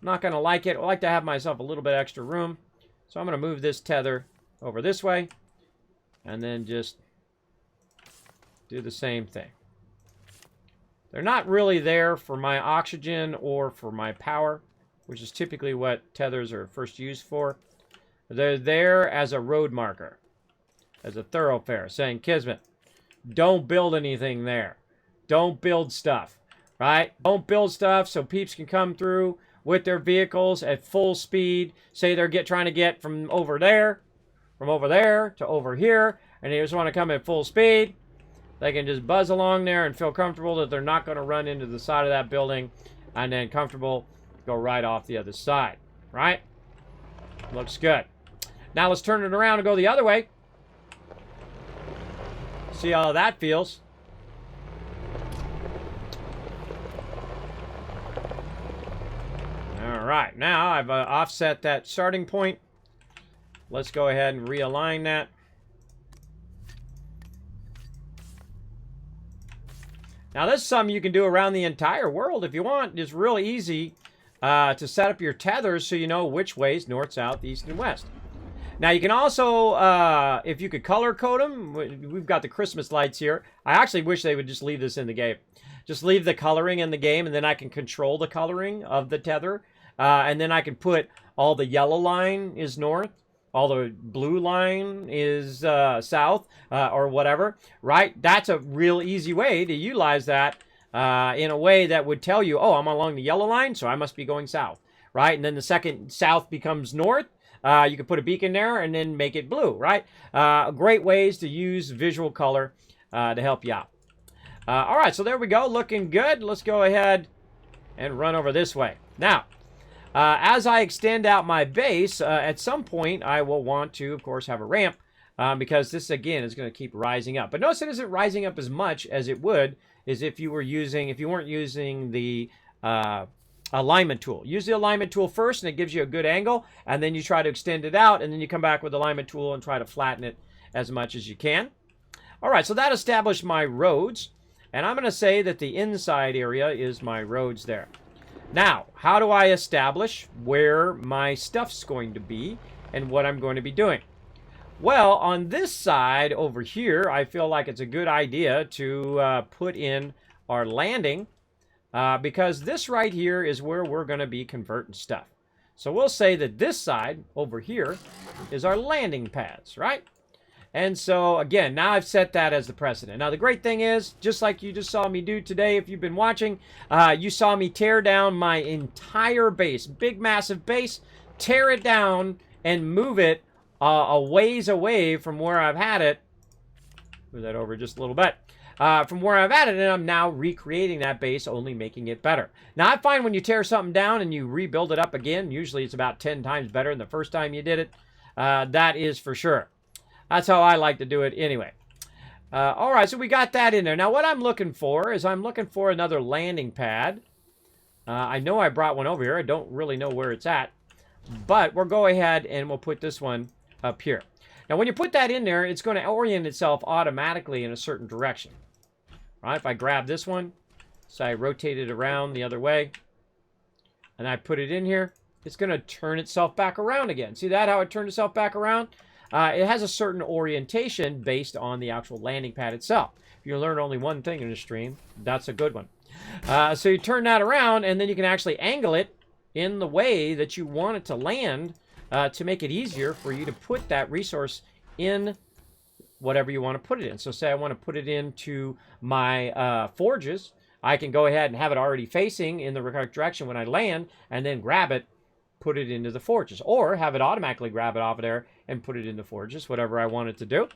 not going to like it. I like to have myself a little bit extra room. So I'm going to move this tether over this way. And then just do the same thing. They're not really there for my oxygen or for my power, which is typically what tethers are first used for. They're there as a road marker, as a thoroughfare, saying, Kismet, don't build anything there. Don't build stuff, right? Don't build stuff so peeps can come through with their vehicles at full speed. Say they're trying to get from over there to over here, and they just want to come at full speed. They can just buzz along there and feel comfortable that they're not going to run into the side of that building, and then comfortable go right off the other side, right? Looks good. Now let's turn it around and go the other way. See how that feels. All right, now I've offset that starting point. Let's go ahead and realign that. Now, this is something you can do around the entire world if you want. It's really easy to set up your tethers so you know which ways, north, south, east, and west. Now, you can also, if you could color code them, we've got the Christmas lights here. I actually wish they would just leave this in the game. Just leave the coloring in the game, and then I can control the coloring of the tether. And then I can put all the yellow line is north. All the blue line is south or whatever, right? That's a real easy way to utilize that in a way that would tell you, oh, I'm along the yellow line, so I must be going south, right? And then the second south becomes north. You can put a beacon there and then make it blue, right? Great ways to use visual color to help you out. All right, so there we go, looking good. Let's go ahead and run over this way. Now, as I extend out my base, at some point I will want to, of course, have a ramp because this, again, is going to keep rising up. But notice it isn't rising up as much as it would is if you weren't using the alignment tool. Use the alignment tool first, and it gives you a good angle, and then you try to extend it out, and then you come back with the alignment tool and try to flatten it as much as you can. All right, so that established my roads, and I'm going to say that the inside area is my roads there. Now, how do I establish where my stuff's going to be and what I'm going to be doing? Well, on this side over here, I feel like it's a good idea to put in our landing because this right here is where we're going to be converting stuff. So we'll say that this side over here is our landing pads, right? And so, again, now I've set that as the precedent. Now, the great thing is, just like you just saw me do today, if you've been watching, you saw me tear down my entire base, big, massive base, tear it down and move it a ways away from where I've had it. Move that over just a little bit. From where I've had it, and I'm now recreating that base, only making it better. Now, I find when you tear something down and you rebuild it up again, usually it's about 10 times better than the first time you did it. That is for sure. That's how I like to do it anyway. All right, so we got that in there. Now, what I'm looking for is I'm looking for another landing pad. I know I brought one over here. I don't really know where it's at. But we'll go ahead and we'll put this one up here. Now, when you put that in there, it's going to orient itself automatically in a certain direction. All right, if I grab this one, so I rotate it around the other way, and I put it in here, it's going to turn itself back around again. See that, how it turned itself back around? It has a certain orientation based on the actual landing pad itself. If you learn only one thing in the stream, that's a good one. So you turn that around, and then you can actually angle it in the way that you want it to land to make it easier for you to put that resource in whatever you want to put it in. So say I want to put it into my forges. I can go ahead and have it already facing in the correct direction when I land, and then grab it, put it into the forges, or have it automatically grab it off of there and put it in the forges, whatever I want it to do.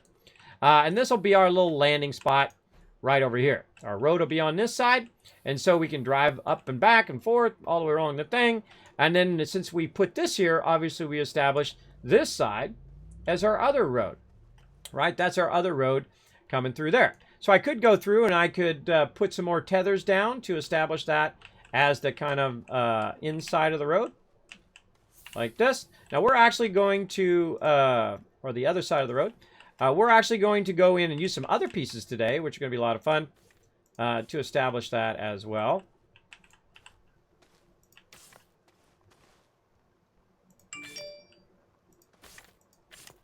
And this will be our little landing spot right over here. Our road will be on this side, and so we can drive up and back and forth all the way along the thing. And then since we put this here, obviously we established this side as our other road, right? That's our other road coming through there. So I could go through and I could put some more tethers down to establish that as the kind of inside of the road, like this. Now we're actually going to, or the other side of the road, we're actually going to go in and use some other pieces today, which are going to be a lot of fun to establish that as well.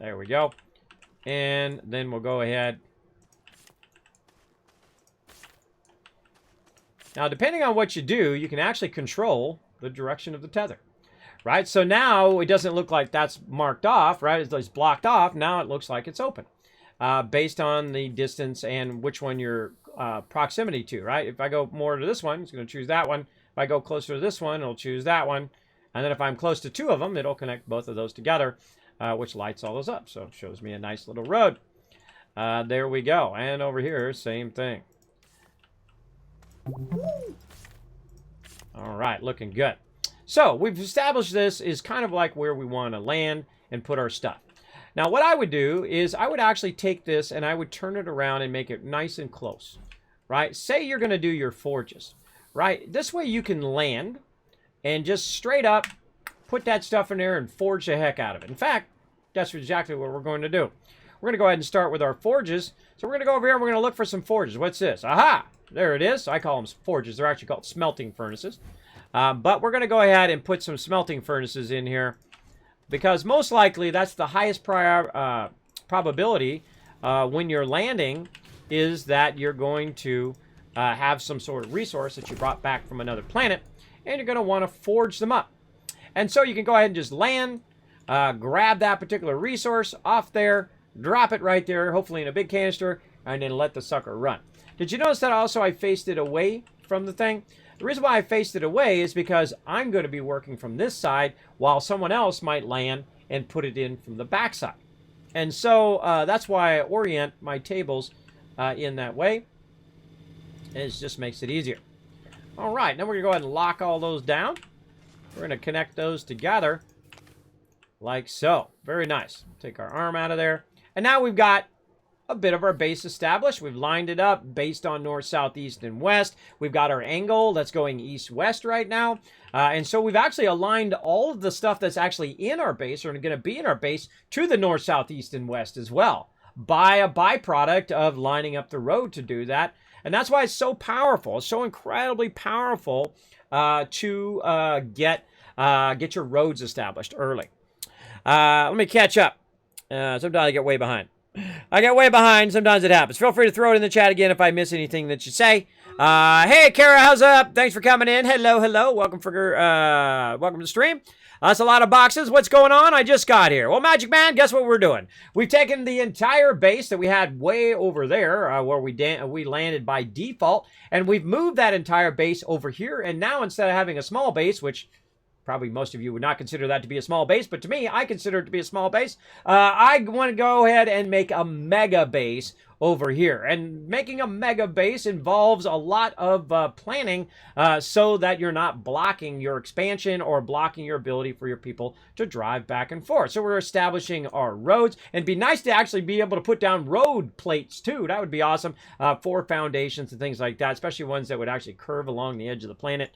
There we go. And then we'll go ahead. Now, depending on what you do, you can actually control the direction of the tether, right? So now it doesn't look like that's marked off, right? It's blocked off. Now it looks like it's open based on the distance and which one you're proximity to, right? If I go more to this one, it's going to choose that one. If I go closer to this one, it'll choose that one. And then if I'm close to two of them, it'll connect both of those together, which lights all those up. So it shows me a nice little road. There we go. And over here, same thing. All right, looking good. So we've established this is kind of like where we want to land and put our stuff. Now what I would do is I would actually take this and I would turn it around and make it nice and close, right? Say you're going to do your forges, right? This way you can land and just straight up put that stuff in there and forge the heck out of it. In fact, that's exactly what we're going to do. We're going to go ahead and start with our forges. So we're going to go over here and we're going to look for some forges. What's this? Aha! There it is. I call them forges. They're actually called smelting furnaces. But we're going to go ahead and put some smelting furnaces in here because most likely that's the highest probability when you're landing is that you're going to have some sort of resource that you brought back from another planet and you're going to want to forge them up. And so you can go ahead and just land, grab that particular resource off there, drop it right there, hopefully in a big canister, and then let the sucker run. Did you notice that also I faced it away from the thing. The reason why I faced it away is because I'm going to be working from this side while someone else might land and put it in from the back side. And so that's why I orient my tables in that way. It just makes it easier. All right, now we're going to go ahead and lock all those down. We're going to connect those together like so. Very nice. Take our arm out of there. And now we've got a bit of our base established. We've lined it up based on north, south, east, and west. We've got our angle that's going east-west right now. And so we've actually aligned all of the stuff that's actually in our base or going to be in our base to the north, south, east, and west as well by a byproduct of lining up the road to do that. And that's why it's so powerful. It's so incredibly powerful to get your roads established early. Let me catch up. Sometimes I get way behind. Sometimes it happens. Feel free to throw it in the chat again if I miss anything that you say. Hey, Kara, how's up? Thanks for coming in. Hello. Welcome to the stream. That's a lot of boxes. What's going on? I just got here. Well, Magic Man, guess what we're doing? We've taken the entire base that we had way over there where we landed by default, and we've moved that entire base over here. And now instead of having a small base, which probably most of you would not consider that to be a small base, but to me, I consider it to be a small base. I want to go ahead and make a mega base over here. And making a mega base involves a lot of planning so that you're not blocking your expansion or blocking your ability for your people to drive back and forth. So we're establishing our roads. And it'd be nice to actually be able to put down road plates too. That would be awesome for foundations and things like that, especially ones that would actually curve along the edge of the planet.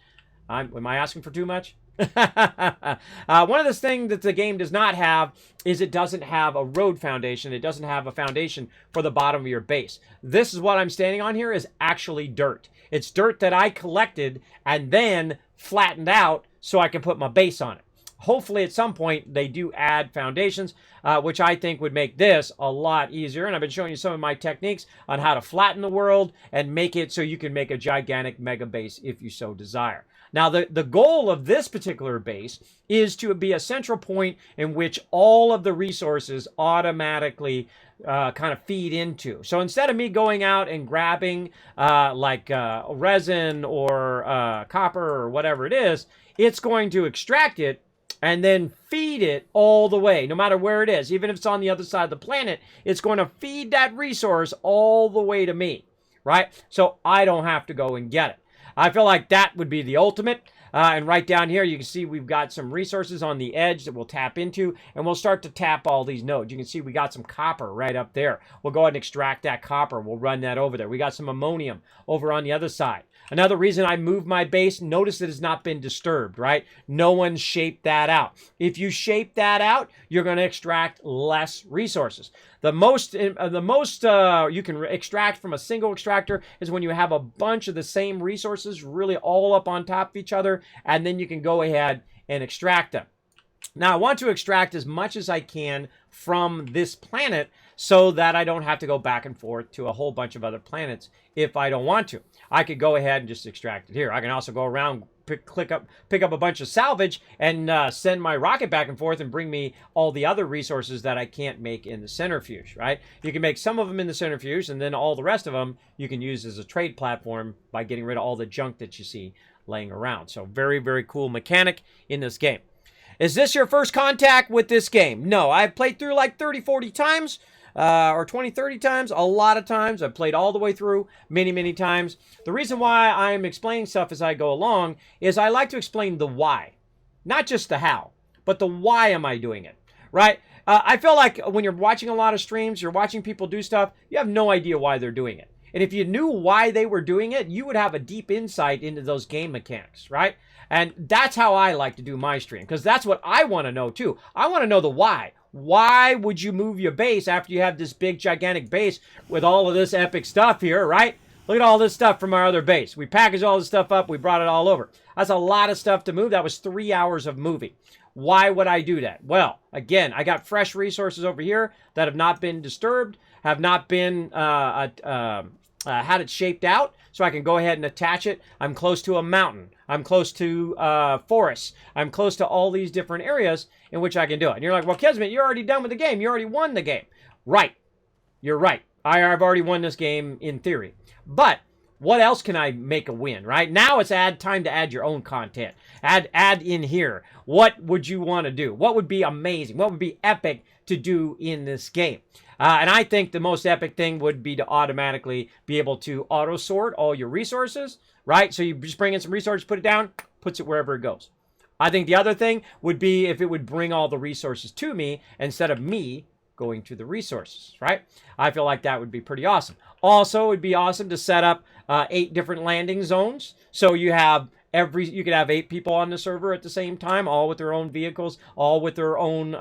Am I asking for too much? One of the things that the game does not have is it doesn't have a road foundation. It doesn't have a foundation for the bottom of your base. This is what I'm standing on here is actually dirt. It's dirt that I collected and then flattened out so I can put my base on it. Hopefully at some point they do add foundations, which I think would make this a lot easier. And I've been showing you some of my techniques on how to flatten the world and make it so you can make a gigantic mega base if you so desire. Now, the goal of this particular base is to be a central point in which all of the resources automatically kind of feed into. So instead of me going out and grabbing resin or copper or whatever it is, it's going to extract it and then feed it all the way, no matter where it is. Even if it's on the other side of the planet, it's going to feed that resource all the way to me, right? So I don't have to go and get it. I feel like that would be the ultimate. And right down here, you can see we've got some resources on the edge that we'll tap into, and we'll start to tap all these nodes. You can see we got some copper right up there. We'll go ahead and extract that copper. We'll run that over there. We got some ammonium over on the other side. Another reason I moved my base, notice it has not been disturbed, right? No one shaped that out. If you shape that out, you're going to extract less resources. The most you can extract from a single extractor is when you have a bunch of the same resources really all up on top of each other, and then you can go ahead and extract them. Now, I want to extract as much as I can from this planet so that I don't have to go back and forth to a whole bunch of other planets if I don't want to. I could go ahead and just extract it here. I can also go around, pick up a bunch of salvage and send my rocket back and forth and bring me all the other resources that I can't make in the centrifuge, right? You can make some of them in the centrifuge, and then all the rest of them you can use as a trade platform by getting rid of all the junk that you see laying around. So very, very cool mechanic in this game. Is this your first contact with this game? No, I've played through like 30, 40 times. Or 20, 30 times, a lot of times. I've played all the way through many, many times. The reason why I'm explaining stuff as I go along is I like to explain the why. Not just the how, but the why am I doing it, right? I feel like when you're watching a lot of streams, you're watching people do stuff, you have no idea why they're doing it. And if you knew why they were doing it, you would have a deep insight into those game mechanics, right? And that's how I like to do my stream, because that's what I want to know too. I want to know the why. Why would you move your base after you have this big, gigantic base with all of this epic stuff here, right? Look at all this stuff from our other base. We packaged all this stuff up. We brought it all over. That's a lot of stuff to move. That was 3 hours of moving. Why would I do that? Well, again, I got fresh resources over here that have not been disturbed, have not been had it shaped out, so I can go ahead and attach it. I'm close to a mountain. I'm close to forests. I'm close to all these different areas in which I can do it. And you're like, well, Kismet, you're already done with the game. You already won the game. Right. You're right. I've already won this game in theory. But What else can I make a win, right? Now it's time to add your own content. Add in here. What would you want to do? What would be amazing? What would be epic to do in this game? And I think the most epic thing would be to automatically be able to auto sort all your resources, right? So you just bring in some resources, put it down, puts it wherever it goes. I think the other thing would be if it would bring all the resources to me instead of me going to the resources, right? I feel like that would be pretty awesome. Also, it would be awesome to set up 8 different landing zones. So you could have 8 people on the server at the same time, all with their own vehicles, all with their own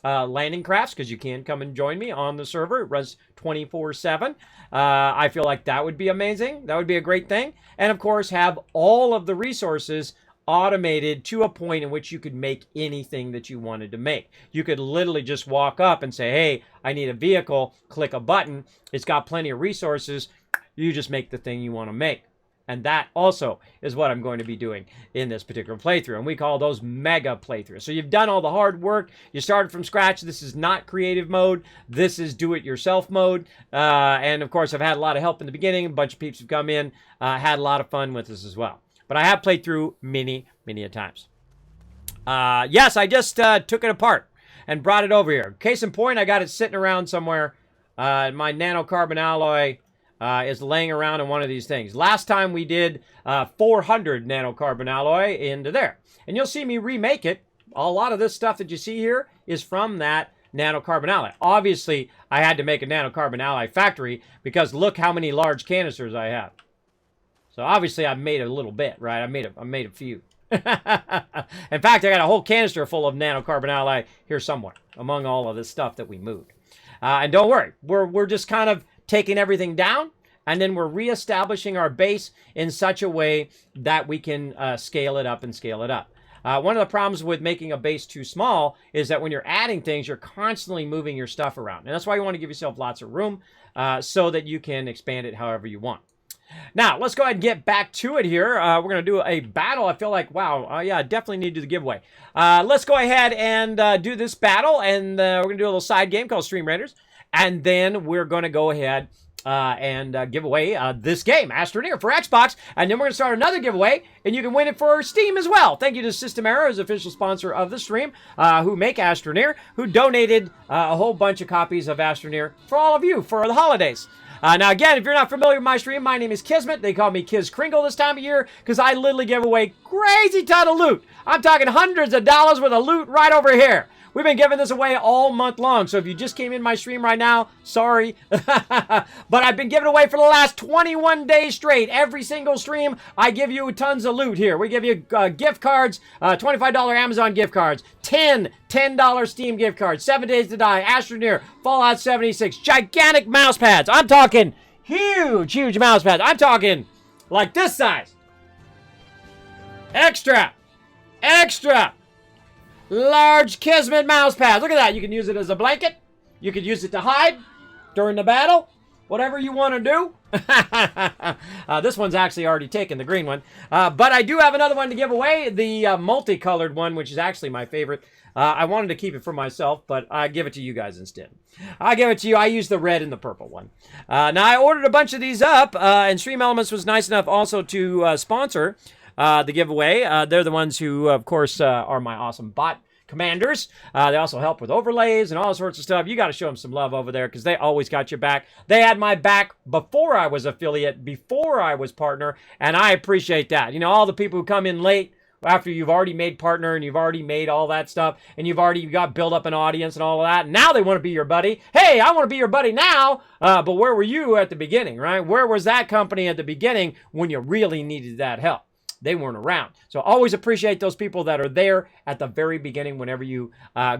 landing crafts, because you can come and join me on the server. It runs 24/7. I feel like that would be amazing. That would be a great thing. And of course, have all of the resources automated to a point in which you could make anything that you wanted to make. You could literally just walk up and say, hey, I need a vehicle, click a button. It's got plenty of resources. You just make the thing you want to make. And that also is what I'm going to be doing in this particular playthrough. And we call those mega playthroughs. So you've done all the hard work. You started from scratch. This is not creative mode. This is do-it-yourself mode. And of course, I've had a lot of help in the beginning. A bunch of peeps have come in, had a lot of fun with this as well. But I have played through many a times. Yes, I just took it apart and brought it over here. Case in point, I got it sitting around somewhere. My nanocarbon alloy is laying around in one of these things. Last time we did 400 nanocarbon alloy into there. And you'll see me remake it. A lot of this stuff that you see here is from that nanocarbon alloy. Obviously, I had to make a nanocarbon alloy factory because look how many large canisters I have. So obviously I made a little bit, right? I made a few. In fact, I got a whole canister full of nanocarbon alloy here somewhere among all of this stuff that we moved. And don't worry, we're just kind of taking everything down, and then we're reestablishing our base in such a way that we can scale it up and scale it up. One of the problems with making a base too small is that when you're adding things, you're constantly moving your stuff around. And that's why you want to give yourself lots of room so that you can expand it however you want. Now, let's go ahead and get back to it here. We're going to do a battle. I feel like, wow, yeah, I definitely need to do the giveaway. Let's go ahead and do this battle, and we're going to do a little side game called Stream Raiders, and then we're going to go ahead and give away this game, Astroneer, for Xbox, and then we're going to start another giveaway, and you can win it for Steam as well. Thank you to System Error, as official sponsor of the stream, who make Astroneer, who donated a whole bunch of copies of Astroneer for all of you for the holidays. Now, again, if you're not familiar with my stream, my name is Kismet. They call me Kiz Kringle this time of year because I literally give away crazy ton of loot. I'm talking hundreds of dollars worth of loot right over here. We've been giving this away all month long, so if you just came in my stream right now, sorry. But I've been giving away for the last 21 days straight. Every single stream, I give you tons of loot here. We give you gift cards, $25 Amazon gift cards, $10 Steam gift cards, 7 Days to Die, Astroneer, Fallout 76, gigantic mouse pads. I'm talking huge mouse pads. I'm talking like this size. Extra. Large Kismet mouse pads. Look at that. You can use it as a blanket. You could use it to hide during the battle. Whatever you want to do. This one's actually already taken, the green one. But I do have another one to give away. The multicolored one, which is actually my favorite. I wanted to keep it for myself, but I give it to you guys instead. I give it to you. I use the red and the purple one. Now, I ordered a bunch of these up, and Stream Elements was nice enough also to sponsor the giveaway. They're the ones who, of course, are my awesome bot commanders. They also help with overlays and all sorts of stuff. You got to show them some love over there because they always got your back. They had my back before I was affiliate, before I was partner, and I appreciate that. You know, all the people who come in late after you've already made partner and you've already made all that stuff and you've already got built up an audience and all of that. Now they want to be your buddy. Hey, I want to be your buddy now. But where were you at the beginning, right? Where was that company at the beginning when you really needed that help? They weren't around. So always appreciate those people that are there at the very beginning whenever you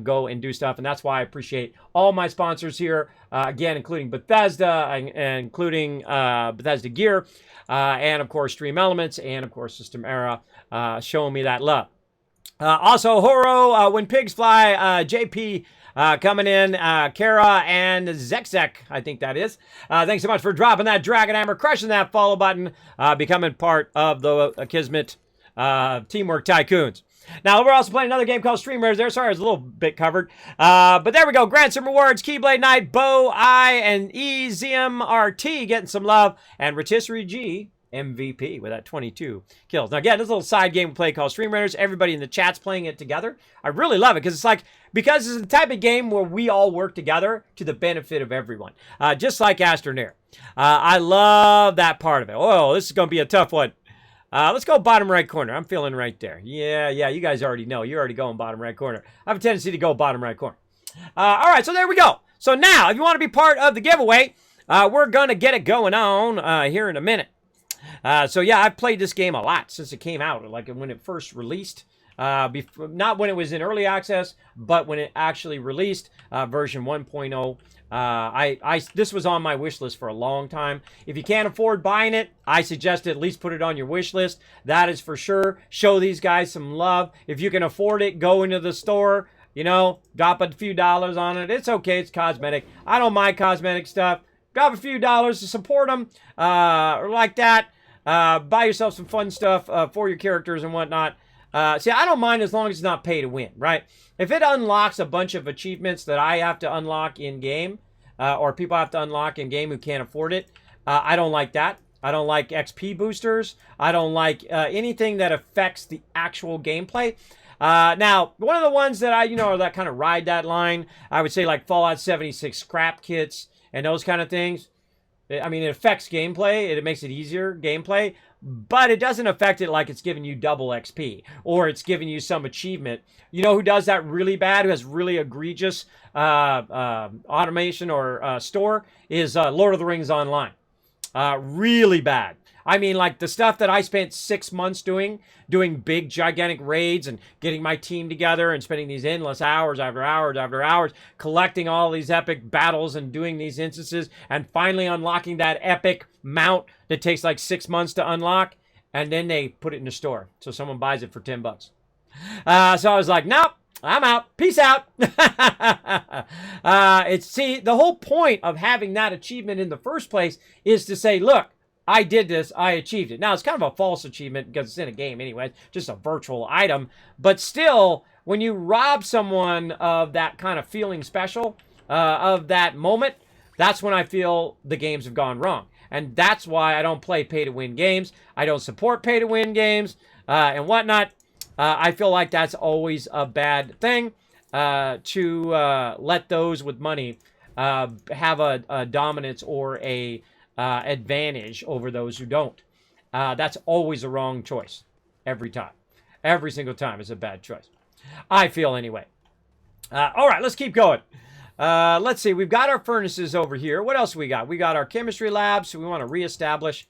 go and do stuff. And that's why I appreciate all my sponsors here, again, including Bethesda, and including Bethesda Gear, and of course Stream Elements, and of course System Era, showing me that love. Also, Horo, When Pigs Fly, JP, coming in, Kara and Zekzek, I think that is. Thanks so much for dropping that Dragon Hammer, crushing that follow button, becoming part of the Kismet Teamwork Tycoons. Now, we're also playing another game called Stream Rares there. Sorry, I was a little bit covered. But there we go. Grandson Rewards, Keyblade Knight, Bo, I, and EZMRT getting some love. And Rotisserie G, MVP with that 22 kills. Now, again, this little side game we play called Stream Rares. Everybody in the chat's playing it together. I really love it because because it's the type of game where we all work together to the benefit of everyone. Just like Astroneer. I love that part of it. Oh, this is going to be a tough one. Let's go bottom right corner. I'm feeling right there. Yeah, you guys already know. You're already going bottom right corner. I have a tendency to go bottom right corner. All right, so there we go. So now, if you want to be part of the giveaway, we're going to get it going on here in a minute. So yeah, I've played this game a lot since it came out, like when it first released. Not when it was in early access, but when it actually released, version 1.0. This was on my wish list for a long time. If you can't afford buying it, I suggest at least put it on your wish list. That is for sure. Show these guys some love. If you can afford it, go into the store, you know, drop a few dollars on it. It's okay. It's cosmetic. I don't mind cosmetic stuff. Drop a few dollars to support them, or like that. Buy yourself some fun stuff for your characters and whatnot. See, I don't mind as long as it's not pay to win, right? If it unlocks a bunch of achievements that I have to unlock in-game, or people have to unlock in-game who can't afford it, I don't like that. I don't like XP boosters. I don't like anything that affects the actual gameplay. Now, one of the ones that that kind of ride that line, I would say like Fallout 76 scrap kits and those kind of things. I mean, it affects gameplay. It makes it easier gameplay. But it doesn't affect it like it's giving you double XP or it's giving you some achievement. You know who does that really bad, who has really egregious automation or store, is Lord of the Rings Online. Really bad. I mean, like the stuff that I spent 6 months doing big, gigantic raids and getting my team together and spending these endless hours after hours after hours, collecting all these epic battles and doing these instances and finally unlocking that epic mount that takes like 6 months to unlock. And then they put it in the store. So someone buys it for $10. So I was like, nope, I'm out. Peace out. See, the whole point of having that achievement in the first place is to say, look, I did this, I achieved it. Now, it's kind of a false achievement because it's in a game anyway, just a virtual item. But still, when you rob someone of that kind of feeling special, of that moment, that's when I feel the games have gone wrong. And that's why I don't play pay-to-win games. I don't support pay-to-win games and whatnot. I feel like that's always a bad thing to let those with money have a dominance or a advantage over those who don't. That's always a wrong choice. Every time. Every single time is a bad choice. I feel anyway. All right, let's keep going. Let's see. We've got our furnaces over here. What else we got? We got our chemistry lab, so we want to reestablish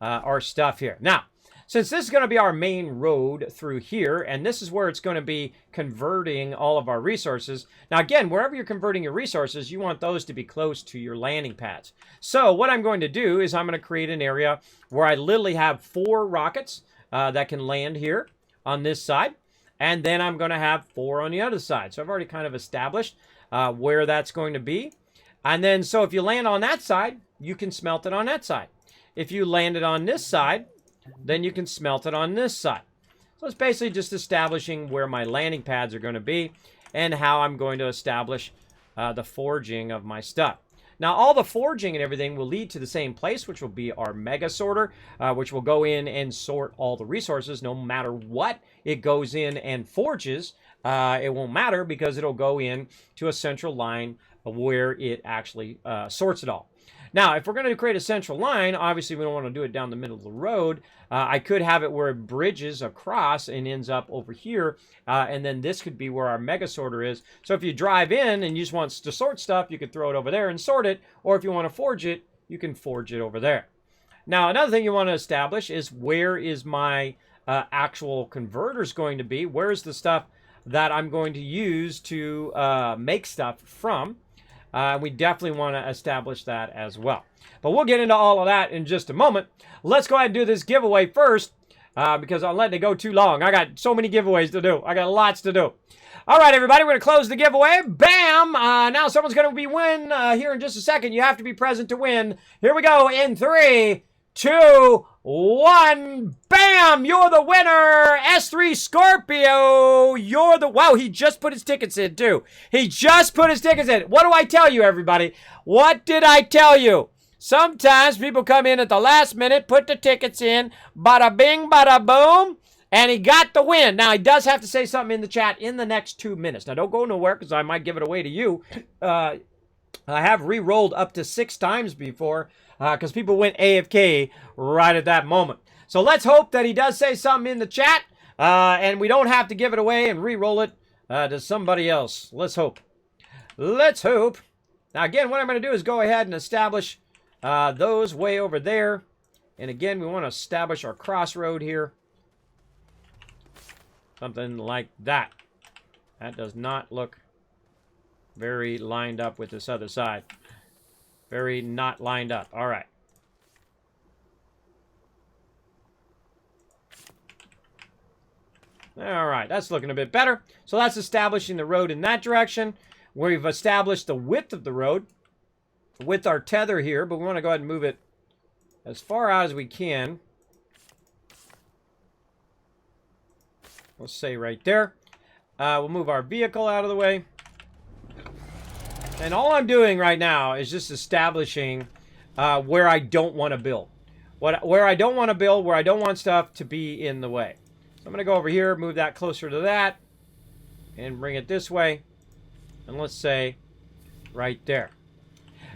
our stuff here. Now, since this is going to be our main road through here, and this is where it's going to be converting all of our resources. Now, again, wherever you're converting your resources, you want those to be close to your landing pads. So what I'm going to do is I'm going to create an area where I literally have 4 rockets that can land here on this side. And then I'm going to have 4 on the other side. So I've already kind of established where that's going to be. And then, so if you land on that side, you can smelt it on that side. If you land it on this side, then you can smelt it on this side. So it's basically just establishing where my landing pads are going to be and how I'm going to establish the forging of my stuff. Now, all the forging and everything will lead to the same place, which will be our mega sorter, which will go in and sort all the resources. No matter what it goes in and forges, it won't matter because it'll go in to a central line where it actually sorts it all. Now, if we're going to create a central line, obviously we don't want to do it down the middle of the road. I could have it where it bridges across and ends up over here. And then this could be where our mega sorter is. So if you drive in and you just want to sort stuff, you could throw it over there and sort it. Or if you want to forge it, you can forge it over there. Now, another thing you want to establish is where is my actual converters going to be? Where's the stuff that I'm going to use to make stuff from? We definitely want to establish that as well. But we'll get into all of that in just a moment. Let's go ahead and do this giveaway first because I'm letting it go too long. I got so many giveaways to do. I got lots to do. All right, everybody, we're going to close the giveaway. Bam! Now someone's going to be here in just a second. You have to be present to win. Here we go in 3, 2, 1. Bam! You're the winner! S3 Scorpio! You're the... Wow, he just put his tickets in, too. He just put his tickets in. What do I tell you, everybody? What did I tell you? Sometimes people come in at the last minute, put the tickets in, bada bing, bada boom, and he got the win. Now, he does have to say something in the chat in the next 2 minutes. Now, don't go nowhere, because I might give it away to you. I have re-rolled up to 6 times before, because people went AFK right at that moment. So let's hope that he does say something in the chat, and we don't have to give it away and re-roll it to somebody else. Let's hope. Let's hope. Now, again, what I'm going to do is go ahead and establish those way over there. And again, we want to establish our crossroad here. Something like that. That does not look very lined up with this other side. Very not lined up. All right. All right, that's looking a bit better. So that's establishing the road in that direction. We've established the width of the road with our tether here, but we want to go ahead and move it as far out as we can. Let's say right there. We'll move our vehicle out of the way. And all I'm doing right now is just establishing where I don't want to build. Where I don't want to build, where I don't want stuff to be in the way. So I'm going to go over here, move that closer to that, and bring it this way. And let's say right there.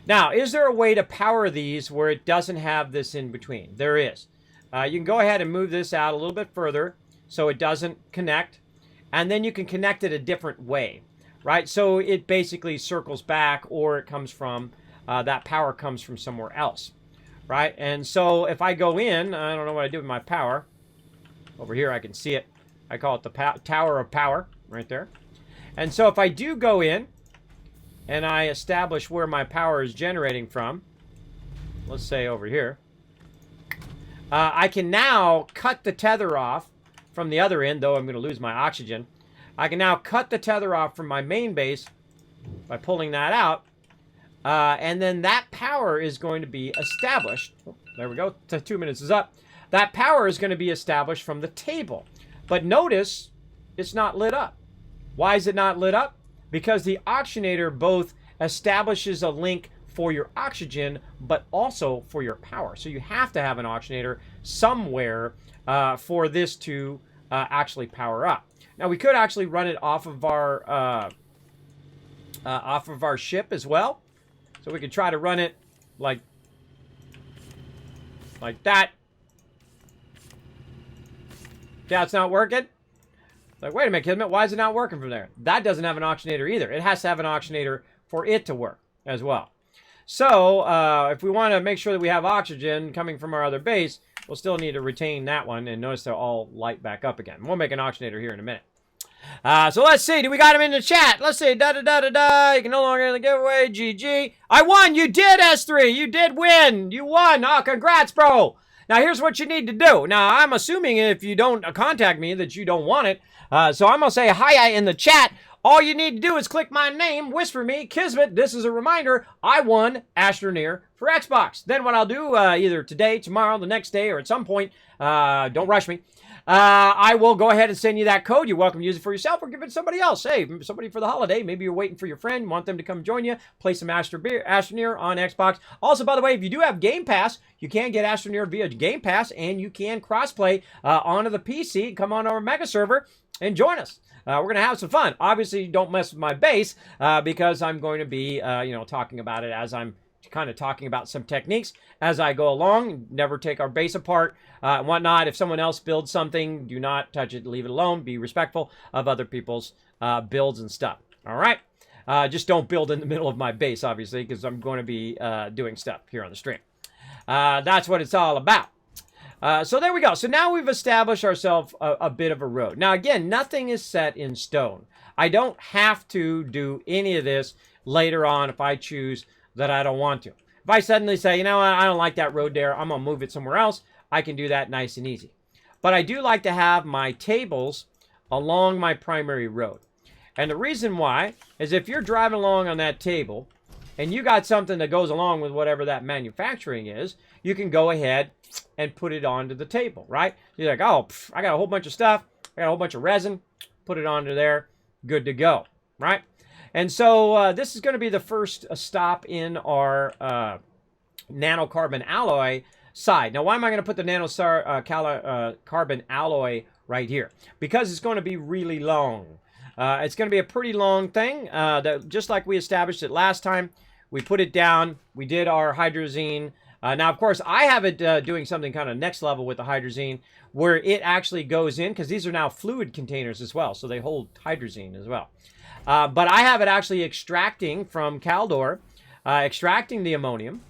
Now, is there a way to power these where it doesn't have this in between? There is. You can go ahead and move this out a little bit further so it doesn't connect. And then you can connect it a different way, right? So it basically circles back, or it comes from, that power comes from somewhere else, right? And so if I go in, I don't know what I do with my power. Over here, I can see it. I call it the Tower of Power right there. And so if I do go in and I establish where my power is generating from, let's say over here, I can now cut the tether off from the other end, though I'm going to lose my oxygen. I can now cut the tether off from my main base by pulling that out. And then that power is going to be established. Oh, there we go. 2 minutes is up. That power is going to be established from the table. But notice it's not lit up. Why is it not lit up? Because the oxygenator both establishes a link for your oxygen, but also for your power. So you have to have an oxygenator somewhere for this to actually power up. Now we could actually run it off of our ship as well. So we could try to run it like that. Yeah, it's not working. Like, wait a minute, Kismet, why is it not working from there? That doesn't have an oxygenator either. It has to have an oxygenator for it to work as well. So, if we want to make sure that we have oxygen coming from our other base, we'll still need to retain that one. And notice they'll all light back up again. We'll make an oxygenator here in a minute. So let's see. Do we got him in the chat? Let's see. Da-da-da-da-da. You can no longer in the giveaway. GG. I won. You did, S3. You did win. You won. Oh, congrats, bro. Now, here's what you need to do. Now, I'm assuming if you don't contact me that you don't want it. So I'm going to say hi in the chat. All you need to do is click my name, whisper me, Kismet. This is a reminder. I won Astroneer for Xbox. Then what I'll do, either today, tomorrow, the next day, or at some point, don't rush me, I will go ahead and send you that code. You're welcome to use it for yourself or give it to somebody else. Hey, somebody for the holiday. Maybe you're waiting for your friend, want them to come join you, play some Astroneer on Xbox. Also, by the way, if you do have Game Pass, you can get Astroneer via Game Pass, and you can crossplay onto the PC. Come on our mega server and join us. We're going to have some fun. Obviously, don't mess with my base because I'm going to be, talking about it as I'm kind of talking about some techniques as I go along. Never take our base apart and whatnot. If someone else builds something, do not touch it. Leave it alone. Be respectful of other people's builds and stuff. All right? Just don't build in the middle of my base, obviously, because I'm going to be doing stuff here on the stream. That's what it's all about. So there we go. So now we've established ourselves a bit of a road. Now, again, nothing is set in stone. I don't have to do any of this later on if I choose that I don't want to. If I suddenly say, you know what, I don't like that road there, I'm going to move it somewhere else, I can do that nice and easy. But I do like to have my tables along my primary road. And the reason why is if you're driving along on that table and you got something that goes along with whatever that manufacturing is, you can go ahead and put it onto the table, right? You're like, oh, I got a whole bunch of stuff. I got a whole bunch of resin. Put it onto there. Good to go, right? And so this is going to be the first stop in our nanocarbon alloy side. Now, why am I going to put the nanocarbon alloy right here? Because it's going to be really long. It's going to be a pretty long thing. That just like we established it last time, we put it down. We did our hydrazine. Now, of course, I have it doing something kind of next level with the hydrazine, where it actually goes in, because these are now fluid containers as well, so they hold hydrazine as well. But I have it actually extracting from Caldor, extracting the ammonium.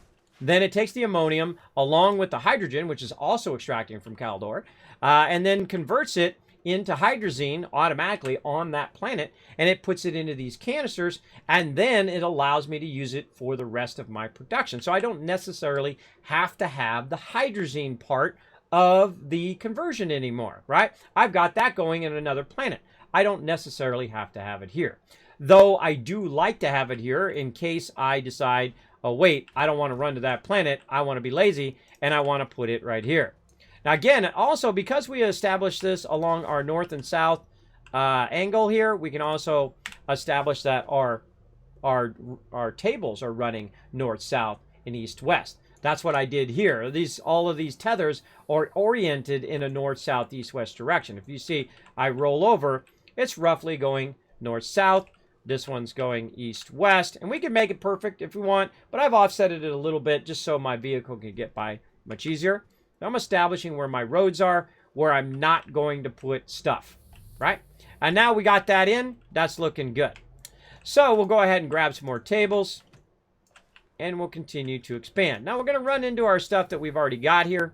Then it takes the ammonium along with the hydrogen, which is also extracting from Caldor, and then converts it into hydrazine automatically on that planet, and it puts it into these canisters, and then it allows me to use it for the rest of my production. So I don't necessarily have to have the hydrazine part of the conversion anymore, right? I've got that going in another planet. I don't necessarily have to have it here. Though I do like to have it here in case I decide, oh wait, I don't want to run to that planet, I want to be lazy, and I want to put it right here. Now again, also because we established this along our north and south angle here, we can also establish that our tables are running north, south, and east, west. That's what I did here. All of these tethers are oriented in a north, south, east, west direction. If you see, I roll over, it's roughly going north, south. This one's going east, west, and we can make it perfect if we want, but I've offset it a little bit just so my vehicle can get by much easier. I'm establishing where my roads are, where I'm not going to put stuff, right? And now we got that in. That's looking good. So we'll go ahead and grab some more tables, and we'll continue to expand. Now we're going to run into our stuff that we've already got here,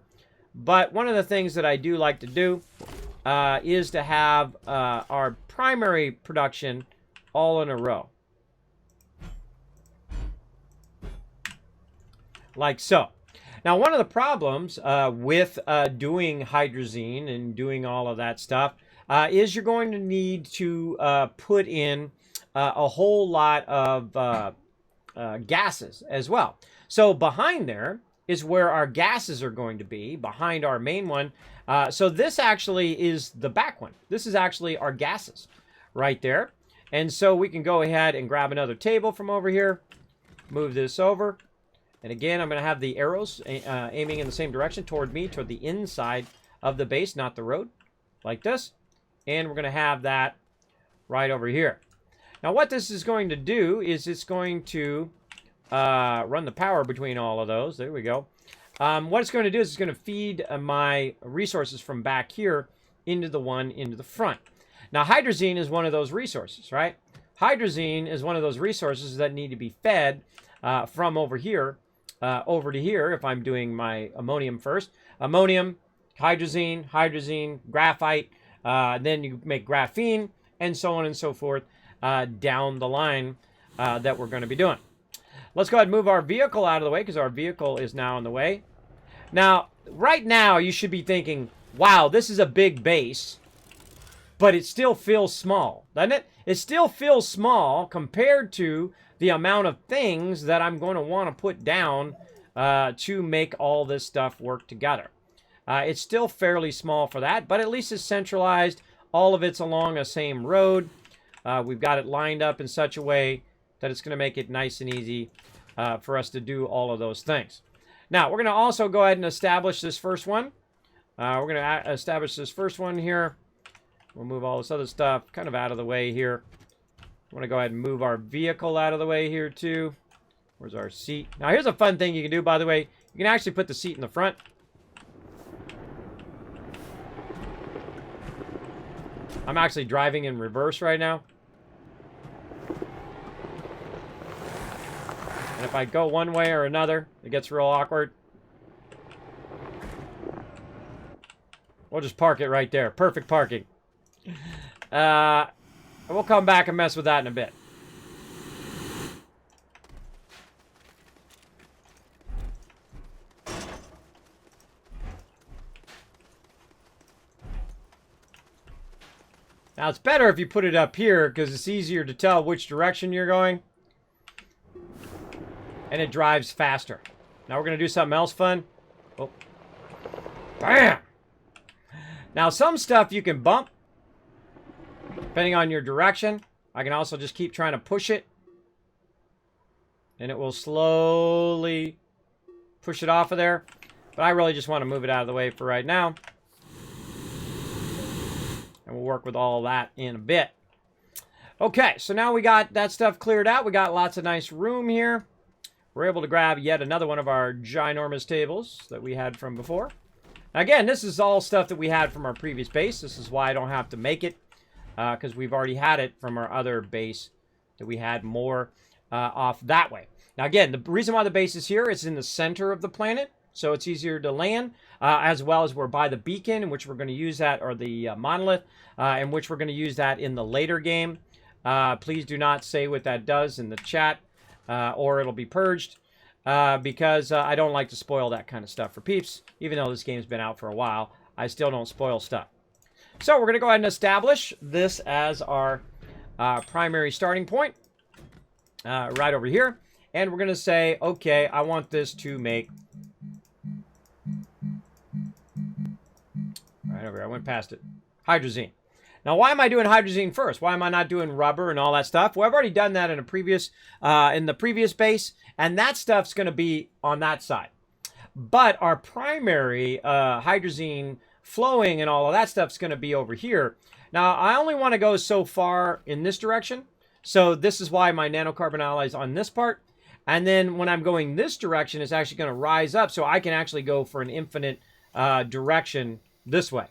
but one of the things that I do like to do is to have our primary production all in a row. Like so. Now, one of the problems with doing hydrazine and doing all of that stuff is you're going to need to put in a whole lot of gases as well. So behind there is where our gases are going to be, behind our main one. So this actually is the back one. This is actually our gases right there. And so we can go ahead and grab another table from over here, move this over. And again, I'm going to have the arrows aiming in the same direction toward me, toward the inside of the base, not the road, like this. And we're going to have that right over here. Now, what this is going to do is it's going to run the power between all of those. There we go. What it's going to do is it's going to feed my resources from back here into the front. Now, hydrazine is one of those resources, right? Hydrazine is one of those resources that need to be fed from over here over to here if I'm doing my ammonium first. Ammonium, hydrazine, graphite, then you make graphene, and so on and so forth down the line that we're going to be doing. Let's go ahead and move our vehicle out of the way because our vehicle is now in the way. Now, right now, you should be thinking, wow, this is a big base, but it still feels small, doesn't it? It still feels small compared to the amount of things that I'm going to want to put down to make all this stuff work together. It's still fairly small for that, but at least it's centralized. All of it's along a same road. We've got it lined up in such a way that it's going to make it nice and easy for us to do all of those things. Now, we're going to also go ahead and establish this first one. We're going to establish this first one here. We'll move all this other stuff kind of out of the way here. I want to go ahead and move our vehicle out of the way here too. Where's our seat? Now, here's a fun thing you can do, by the way. You can actually put the seat in the front. I'm actually driving in reverse right now. And if I go one way or another, it gets real awkward. We'll just park it right there. Perfect parking. We'll come back and mess with that in a bit. Now, it's better if you put it up here because it's easier to tell which direction you're going. and it drives faster. Now we're going to do something else fun. Oh. Bam! Now some stuff you can bump, depending on your direction. I can also just keep trying to push it, and it will slowly push it off of there. But I really just want to move it out of the way for right now. And we'll work with all that in a bit. Okay, so now we got that stuff cleared out. We got lots of nice room here. We're able to grab yet another one of our ginormous tables that we had from before. Now again, this is all stuff that we had from our previous base. This is why I don't have to make it, because we've already had it from our other base that we had more off that way. Now again, the reason why the base is here is in the center of the planet, so it's easier to land, as well as we're by the beacon, in which we're going to use that, or the monolith, in which we're going to use that in the later game. Please do not say what that does in the chat, or it'll be purged, because I don't like to spoil that kind of stuff for peeps. Even though this game's been out for a while, I still don't spoil stuff. So we're going to go ahead and establish this as our primary starting point, right over here. And we're going to say, okay, I want this to make... Right over here, I went past it. Hydrazine. Now, why am I doing hydrazine first? Why am I not doing rubber and all that stuff? Well, I've already done that in the previous base, and that stuff's going to be on that side. But our primary hydrazine flowing and all of that stuff's going to be over here. Now, I only want to go so far in this direction, so this is why my nanocarbon alloy is on this part. And then when I'm going this direction, it's actually going to rise up, so I can actually go for an infinite direction this way.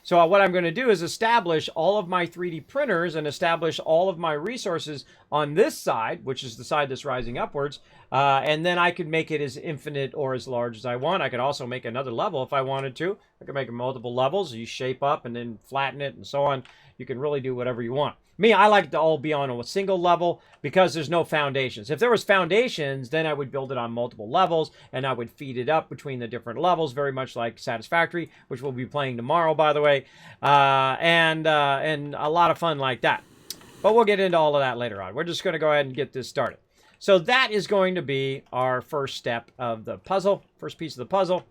So what I'm going to do is establish all of my 3D printers and establish all of my resources on this side, which is the side that's rising upwards, and then I could make it as infinite or as large as I want. I could also make another level if I wanted to. I could make multiple levels. You shape up and then flatten it and so on. You can really do whatever you want. Me, I like it to all be on a single level because there's no foundations. If there was foundations, then I would build it on multiple levels and I would feed it up between the different levels, very much like Satisfactory, which we'll be playing tomorrow, by the way, and a lot of fun like that. But we'll get into all of that later on. We're just going to go ahead and get this started. So that is going to be our first step of the puzzle, first piece of the puzzle.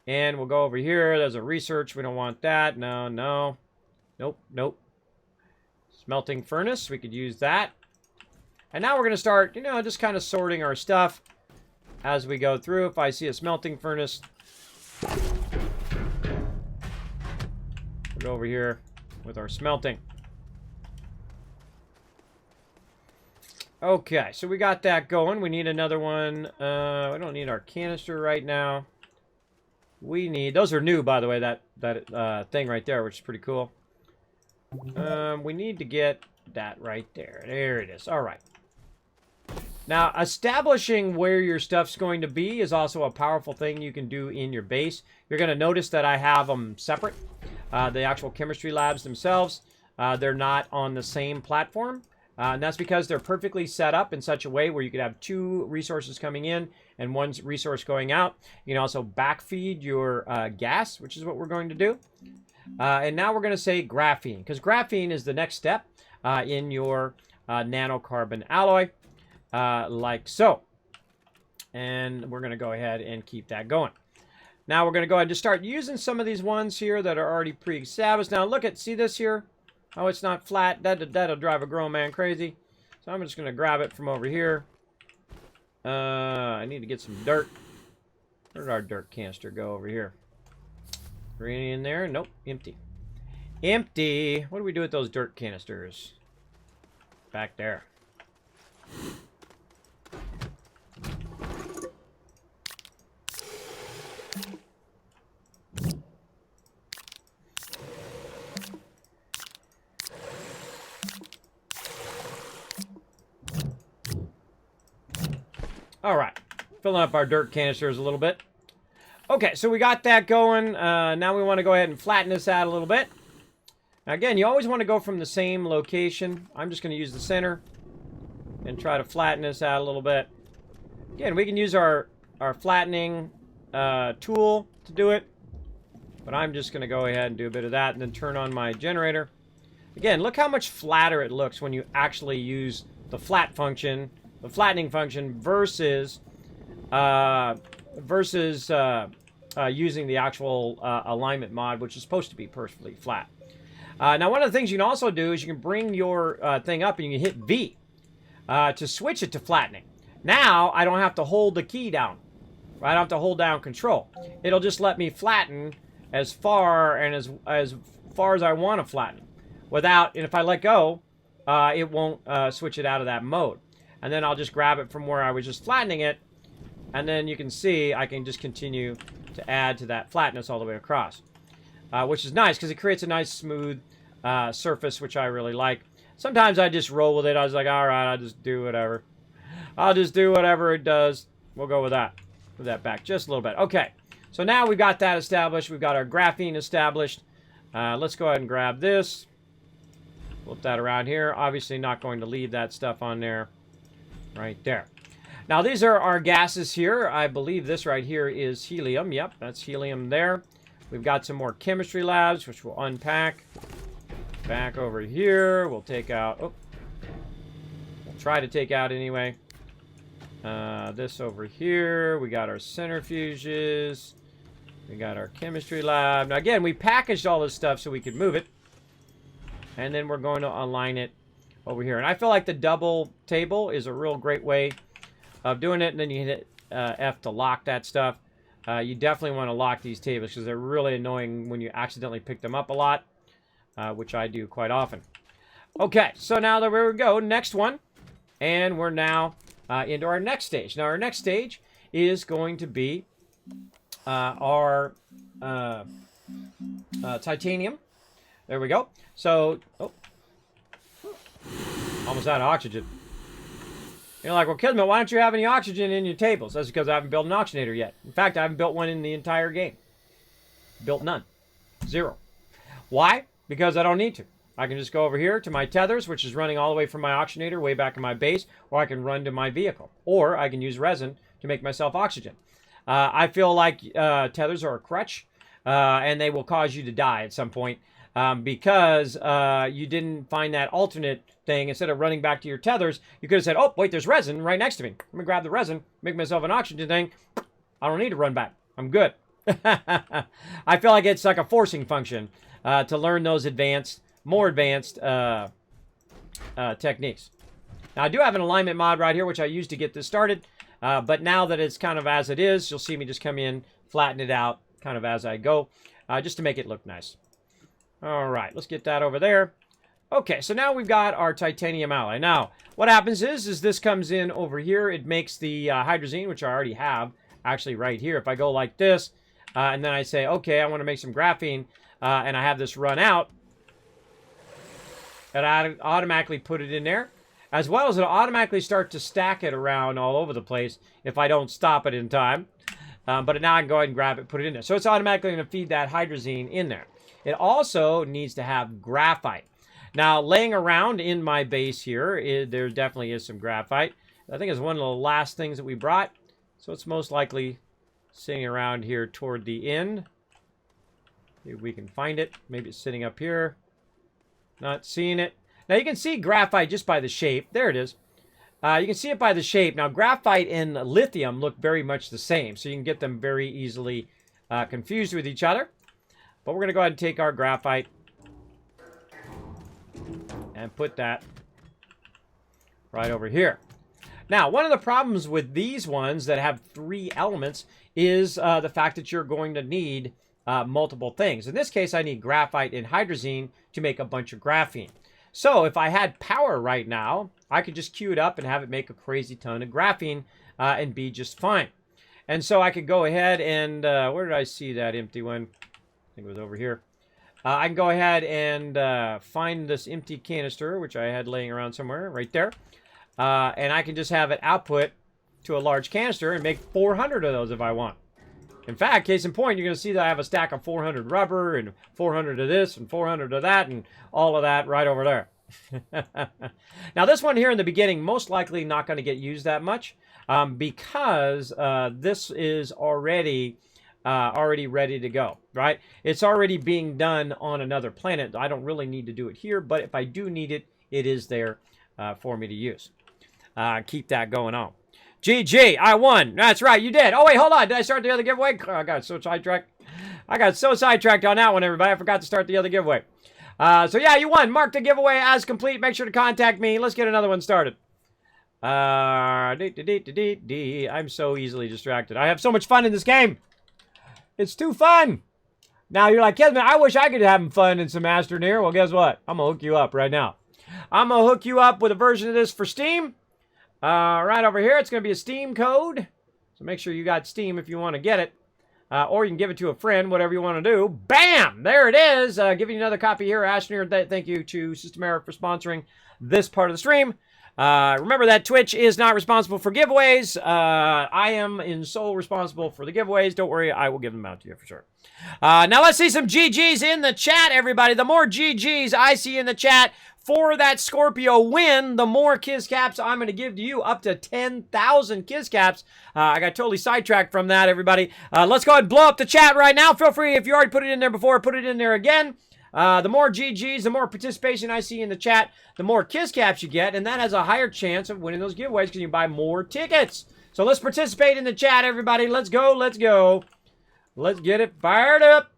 And we'll go over here. There's a research. We don't want that. No, no. Nope, nope. Smelting furnace, we could use that. And now we're going to start, just kind of sorting our stuff as we go through. If I see a smelting furnace, we'll go over here with our smelting. Okay, so we got that going. We need another one. We don't need our canister right now. We need, those are new, by the way, that thing right there, which is pretty cool. We need to get that right there. There it is. All right. Now, establishing where your stuff's going to be is also a powerful thing you can do in your base. You're going to notice that I have them separate. The actual chemistry labs themselves, they're not on the same platform. And that's because they're perfectly set up in such a way where you could have two resources coming in and one resource going out. You can also backfeed your gas, which is what we're going to do. And now we're going to say graphene, because graphene is the next step in your nanocarbon alloy, like so. And we're going to go ahead and keep that going. Now we're going to go ahead and just start using some of these ones here that are already pre-established. Now look at, see this here? Oh, it's not flat. That'll drive a grown man crazy. So I'm just going to grab it from over here. I need to get some dirt. Where did our dirt canister go over here? Any in there? Nope. Empty. Empty. What do we do with those dirt canisters? Back there. All right. Filling up our dirt canisters a little bit. Okay, so we got that going. Now we want to go ahead and flatten this out a little bit. Now again, you always want to go from the same location. I'm just going to use the center and try to flatten this out a little bit. Again, we can use our flattening tool to do it. But I'm just going to go ahead and do a bit of that and then turn on my generator. Again, look how much flatter it looks when you actually use the flat function, the flattening function, versus versus using the actual alignment mod, which is supposed to be perfectly flat. Now, one of the things you can also do is you can bring your thing up and you can hit V to switch it to flattening. Now, I don't have to hold the key down. I don't have to hold down control. It'll just let me flatten as far and as far as I want to flatten. And if I let go, it won't switch it out of that mode. And then I'll just grab it from where I was just flattening it. And then you can see I can just continue to add to that flatness all the way across. Which is nice because it creates a nice smooth surface, which I really like. Sometimes I just roll with it. I was like, all right, I'll just do whatever. I'll just do whatever it does. We'll go with that. Move that back just a little bit. Okay, so now we've got that established. We've got our graphene established. Let's go ahead and grab this. Flip that around here. Obviously not going to leave that stuff on there. Right there. Now these are our gases here. I believe this right here is helium. Yep, that's helium there. We've got some more chemistry labs, which we'll unpack. Back over here, we'll take out... Oh, we'll try to take out anyway. This over here, we got our centrifuges. We got our chemistry lab. Now again, we packaged all this stuff so we could move it. And then we're going to align it over here. And I feel like the double table is a real great way of doing it. And then you hit F to lock that stuff. You definitely want to lock these tables because they're really annoying when you accidentally pick them up a lot, which I do quite often. Okay, so now there we go. Next one. And we're now into our next stage. Now, our next stage is going to be our titanium. There we go. So, oh, almost out of oxygen. You're like, well, Kismet, why don't you have any oxygen in your tables? That's because I haven't built an oxygenator yet. In fact, I haven't built one in the entire game. Built none. Zero. Why? Because I don't need to. I can just go over here to my tethers, which is running all the way from my oxygenator way back in my base, or I can run to my vehicle. Or I can use resin to make myself oxygen. I feel like tethers are a crutch, and they will cause you to die at some point because you didn't find that alternate thing. Instead of running back to your tethers, you could have said, oh, wait, there's resin right next to me. Let me grab the resin, make myself an oxygen thing. I don't need to run back. I'm good. I feel like it's like a forcing function to learn those more advanced techniques. Now, I do have an alignment mod right here, which I used to get this started. But now that it's kind of as it is, you'll see me just come in, flatten it out kind of as I go, just to make it look nice. All right, let's get that over there. Okay, so now we've got our titanium alloy. Now, what happens is this comes in over here. It makes the hydrazine, which I already have, actually right here. If I go like this, and then I say, okay, I want to make some graphene, and I have this run out, and I automatically put it in there, as well as it'll automatically start to stack it around all over the place if I don't stop it in time. But now I can go ahead and grab it, put it in there. So it's automatically going to feed that hydrazine in there. It also needs to have graphite. Now, laying around in my base here, there definitely is some graphite. I think it's one of the last things that we brought. So it's most likely sitting around here toward the end. If we can find it. Maybe it's sitting up here. Not seeing it. Now, you can see graphite just by the shape. There it is. You can see it by the shape. Now, graphite and lithium look very much the same. So you can get them very easily confused with each other. But we're going to go ahead and take our graphite and put that right over here. Now, one of the problems with these ones that have 3 elements is the fact that you're going to need multiple things. In this case, I need graphite and hydrazine to make a bunch of graphene. So if I had power right now, I could just queue it up and have it make a crazy ton of graphene and be just fine. And so I could go ahead and, where did I see that empty one? I think it was over here. I can go ahead and find this empty canister, which I had laying around somewhere, right there. And I can just have it output to a large canister and make 400 of those if I want. In fact, case in point, you're going to see that I have a stack of 400 rubber and 400 of this and 400 of that and all of that right over there. Now, this one here in the beginning, most likely not going to get used that much because this is already ready to go, right? It's already being done on another planet. I don't really need to do it here, but if I do need it, it is there for me to use. Keep that going on. GG, I won. That's right, you did. Oh, wait, hold on. Did I start the other giveaway? Oh, I got so sidetracked. I got so sidetracked on that one, everybody. I forgot to start the other giveaway. So, yeah, you won. Mark the giveaway as complete. Make sure to contact me. Let's get another one started. I'm so easily distracted. I have so much fun in this game. It's too fun. Now, you're like, Kismet, I wish I could have fun in some Astroneer. Well, guess what? I'm going to hook you up right now. I'm going to hook you up with a version of this for Steam. Right over here, it's going to be a Steam code. So make sure you got Steam if you want to get it. Or you can give it to a friend, whatever you want to do. Bam! There it is. Giving you another copy here, Astroneer. Thank you to Systemera for sponsoring this part of the stream. Remember that Twitch is not responsible for giveaways. I am in sole responsible for the giveaways. Don't worry, I will give them out to you for sure. Now let's see some GGs in the chat, everybody. The more GGs I see in the chat for that Scorpio win, the more Kiss Caps I'm going to give to you, up to 10,000 Kiss Caps. I got totally sidetracked from that, everybody. Let's go ahead and blow up the chat right now. Feel free, if you already put it in there before, put it in there again. The more GGs, the more participation I see in the chat, the more Kiss Caps you get, and that has a higher chance of winning those giveaways because you buy more tickets. So let's participate in the chat, everybody. Let's go, let's go. Let's get it fired up.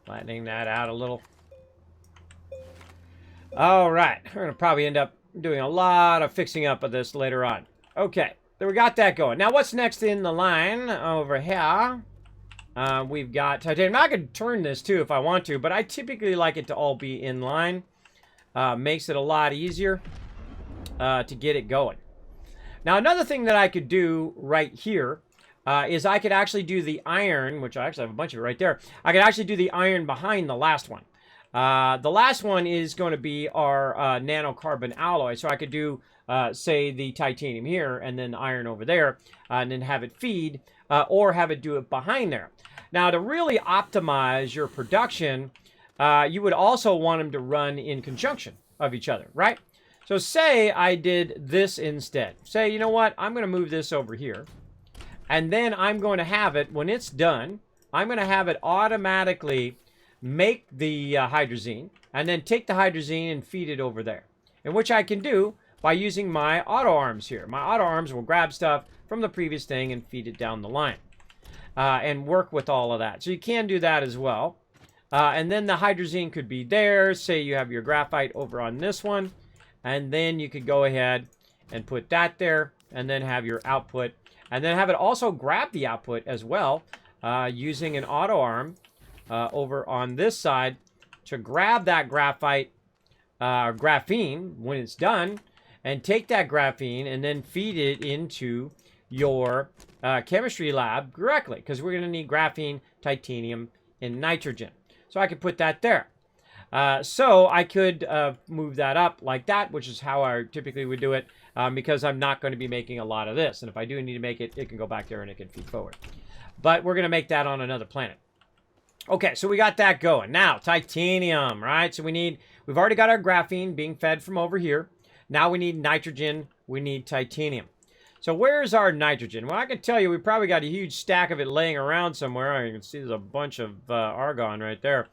Flattening that out a little. All right, we're going to probably end up doing a lot of fixing up of this later on. Okay, so we got that going. Now, what's next in the line over here? We've got titanium. I could turn this too if I want to, but I typically like it to all be in line. Makes it a lot easier to get it going. Now, another thing that I could do right here is I could actually do the iron, which I actually have a bunch of it right there. I could actually do the iron behind the last one. The last one is going to be our nanocarbon alloy. So I could do, say, the titanium here and then iron over there and then have it feed or have it do it behind there. Now, to really optimize your production, you would also want them to run in conjunction of each other, right? So say I did this instead. Say, you know what? I'm going to move this over here. And then I'm going to have it, when it's done, I'm going to have it automatically make the hydrazine, and then take the hydrazine and feed it over there. And which I can do by using my auto arms here. My auto arms will grab stuff from the previous thing and feed it down the line. And work with all of that. So you can do that as well. And then the hydrazine could be there. Say you have your graphite over on this one. And then you could go ahead and put that there. And then have your output. And then have it also grab the output as well. Using an auto arm over on this side to grab that graphite, graphene when it's done. And take that graphene and then feed it into your chemistry lab directly, because we're going to need graphene, titanium, and nitrogen. So I could put that there. So I could move that up like that, which is how I typically would do it, because I'm not going to be making a lot of this. And if I do need to make it, it can go back there and it can feed forward. But we're going to make that on another planet. Okay, so we got that going. Now, titanium, right? So we've already got our graphene being fed from over here. Now we need nitrogen, we need titanium. So where's our nitrogen? Well, I can tell you we probably got a huge stack of it laying around somewhere. You can see there's a bunch of argon right there.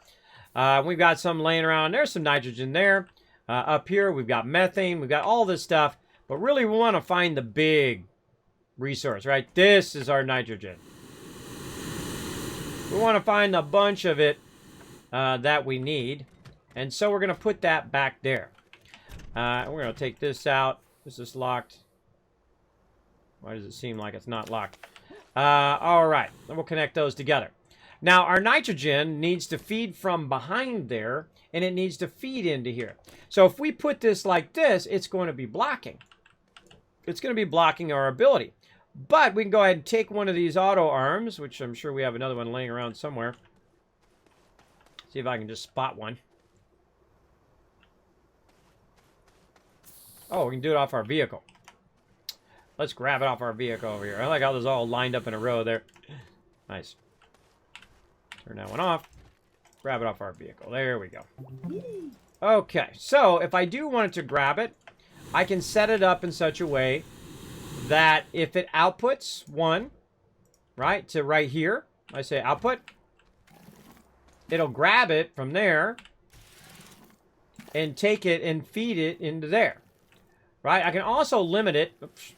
We've got some laying around. There's some nitrogen there. Up here, we've got methane. We've got all this stuff. But really, we want to find the big resource, right? This is our nitrogen. We want to find a bunch of it that we need. And so we're going to put that back there. We're going to take this out. This is locked. Why does it seem like it's not locked? All right. Then we'll connect those together. Now, our nitrogen needs to feed from behind there, and it needs to feed into here. So if we put this like this, it's going to be blocking. It's going to be blocking our ability. But we can go ahead and take one of these auto arms, which I'm sure we have another one laying around somewhere. See if I can just spot one. Oh, we can do it off our vehicle. Let's grab it off our vehicle over here. I like how those all lined up in a row there. Nice. Turn that one off. Grab it off our vehicle. There we go. Okay, so if I do want it to grab it, I can set it up in such a way that if it outputs 1, right, to right here. I say output. It'll grab it from there and take it and feed it into there, right? I can also limit it. Oops,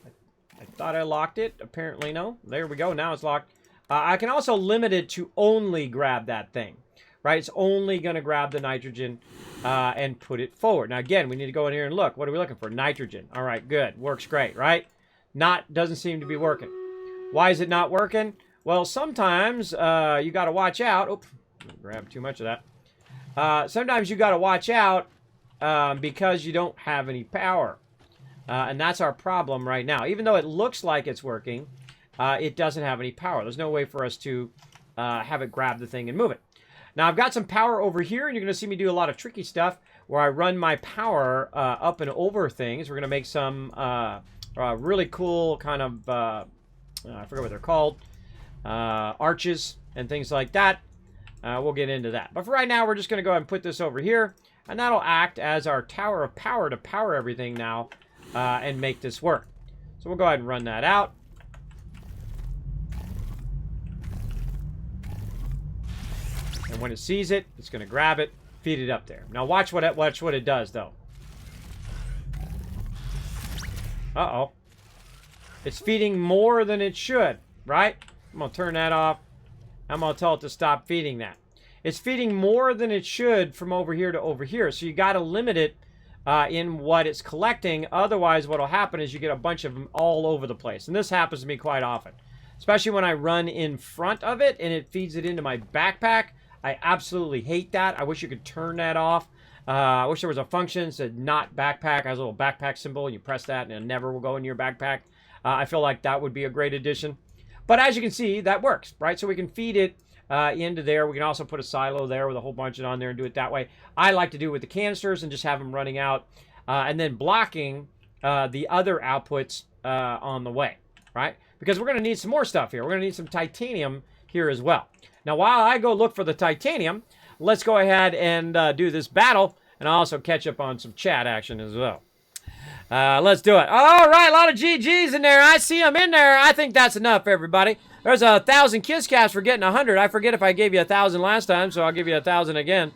I thought I locked it. Apparently no. There we go. Now it's locked. I can also limit it to only grab that thing, right? It's only going to grab the nitrogen and put it forward. Now, again, we need to go in here and look. What are we looking for? Nitrogen. All right, good. Works great, right? Doesn't seem to be working. Why is it not working? Well, sometimes you got to watch out. Oops, grab too much of that. Sometimes you got to watch out because you don't have any power. And that's our problem right now. Even though it looks like it's working, it doesn't have any power. There's no way for us to have it grab the thing and move it. Now, I've got some power over here, and you're going to see me do a lot of tricky stuff where I run my power up and over things. We're going to make some really cool kind of, I forget what they're called, arches and things like that. We'll get into that. But for right now, we're just going to go ahead and put this over here, and that'll act as our tower of power to power everything now and make this work. So we'll go ahead and run that out. And when it sees it, it's going to grab it, feed it up there. Now watch what it does, though. Uh-oh. It's feeding more than it should, right? I'm going to turn that off. I'm going to tell it to stop feeding that. It's feeding more than it should from over here to over here. So you got to limit it in what it's collecting. Otherwise, what will happen is you get a bunch of them all over the place. And this happens to me quite often. Especially when I run in front of it and it feeds it into my backpack. I absolutely hate that. I wish you could turn that off. I wish there was a function that said not backpack. It has a little backpack symbol, and you press that, and it never will go in your backpack. I feel like that would be a great addition. But as you can see, that works, right? So we can feed it into there. We can also put a silo there with a whole bunch of it on there and do it that way. I like to do it with the canisters and just have them running out and then blocking the other outputs on the way, right? Because we're going to need some more stuff here. We're going to need some titanium here as well. Now, while I go look for the titanium, let's go ahead and do this battle, and I'll also catch up on some chat action as well. Let's do it. All right, a lot of GGs in there. I see them in there. I think that's enough, everybody. There's 1,000 kiss caps for getting 100. I forget if I gave you 1,000 last time, so I'll give you 1,000 again.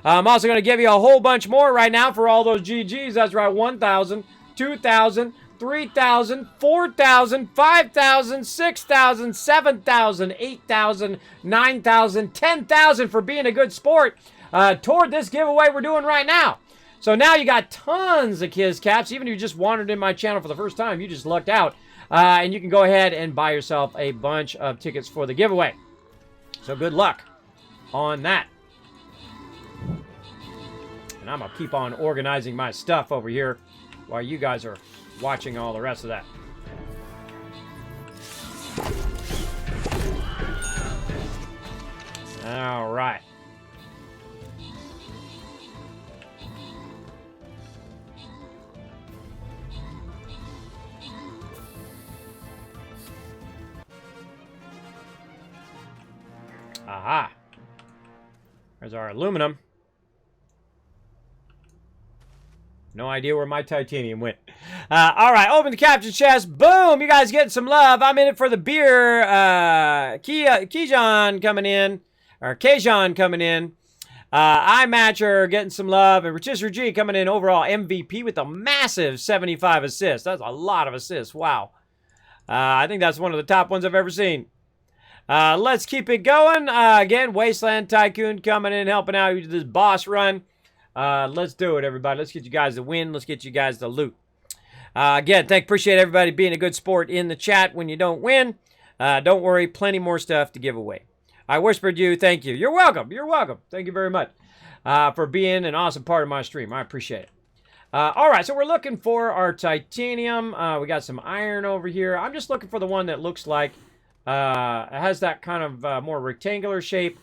I'm also going to give you a whole bunch more right now for all those GGs. That's right, 1,000, 2,000, 3,000, 4,000, 5,000, 6,000, 7,000, 8,000, 9,000, 10,000 for being a good sport toward this giveaway we're doing right now. So now you got tons of Kiz Caps. Even if you just wandered in my channel for the first time, you just lucked out. And you can go ahead and buy yourself a bunch of tickets for the giveaway. So good luck on that. And I'm going to keep on organizing my stuff over here while you guys are watching all the rest of that. All right. Aha. There's our aluminum. No idea where my titanium went. All right, open the capture chest. Boom, you guys getting some love. I'm in it for the beer. Kijan coming in, or Kajan coming in. iMatcher getting some love, and Rotisserie G coming in overall MVP with a massive 75 assists. That's a lot of assists. Wow. I think that's one of the top ones I've ever seen. Let's keep it going. Again, Wasteland Tycoon coming in, helping out with this boss run. Let's do it, everybody. Let's get you guys the win. Let's get you guys the loot. Again, appreciate everybody being a good sport in the chat when you don't win. Don't worry, plenty more stuff to give away. I whispered you, thank you. You're welcome. You're welcome. Thank you very much for being an awesome part of my stream. I appreciate it. All right, so we're looking for our titanium. We got some iron over here. I'm just looking for the one that looks like it has that kind of more rectangular shape.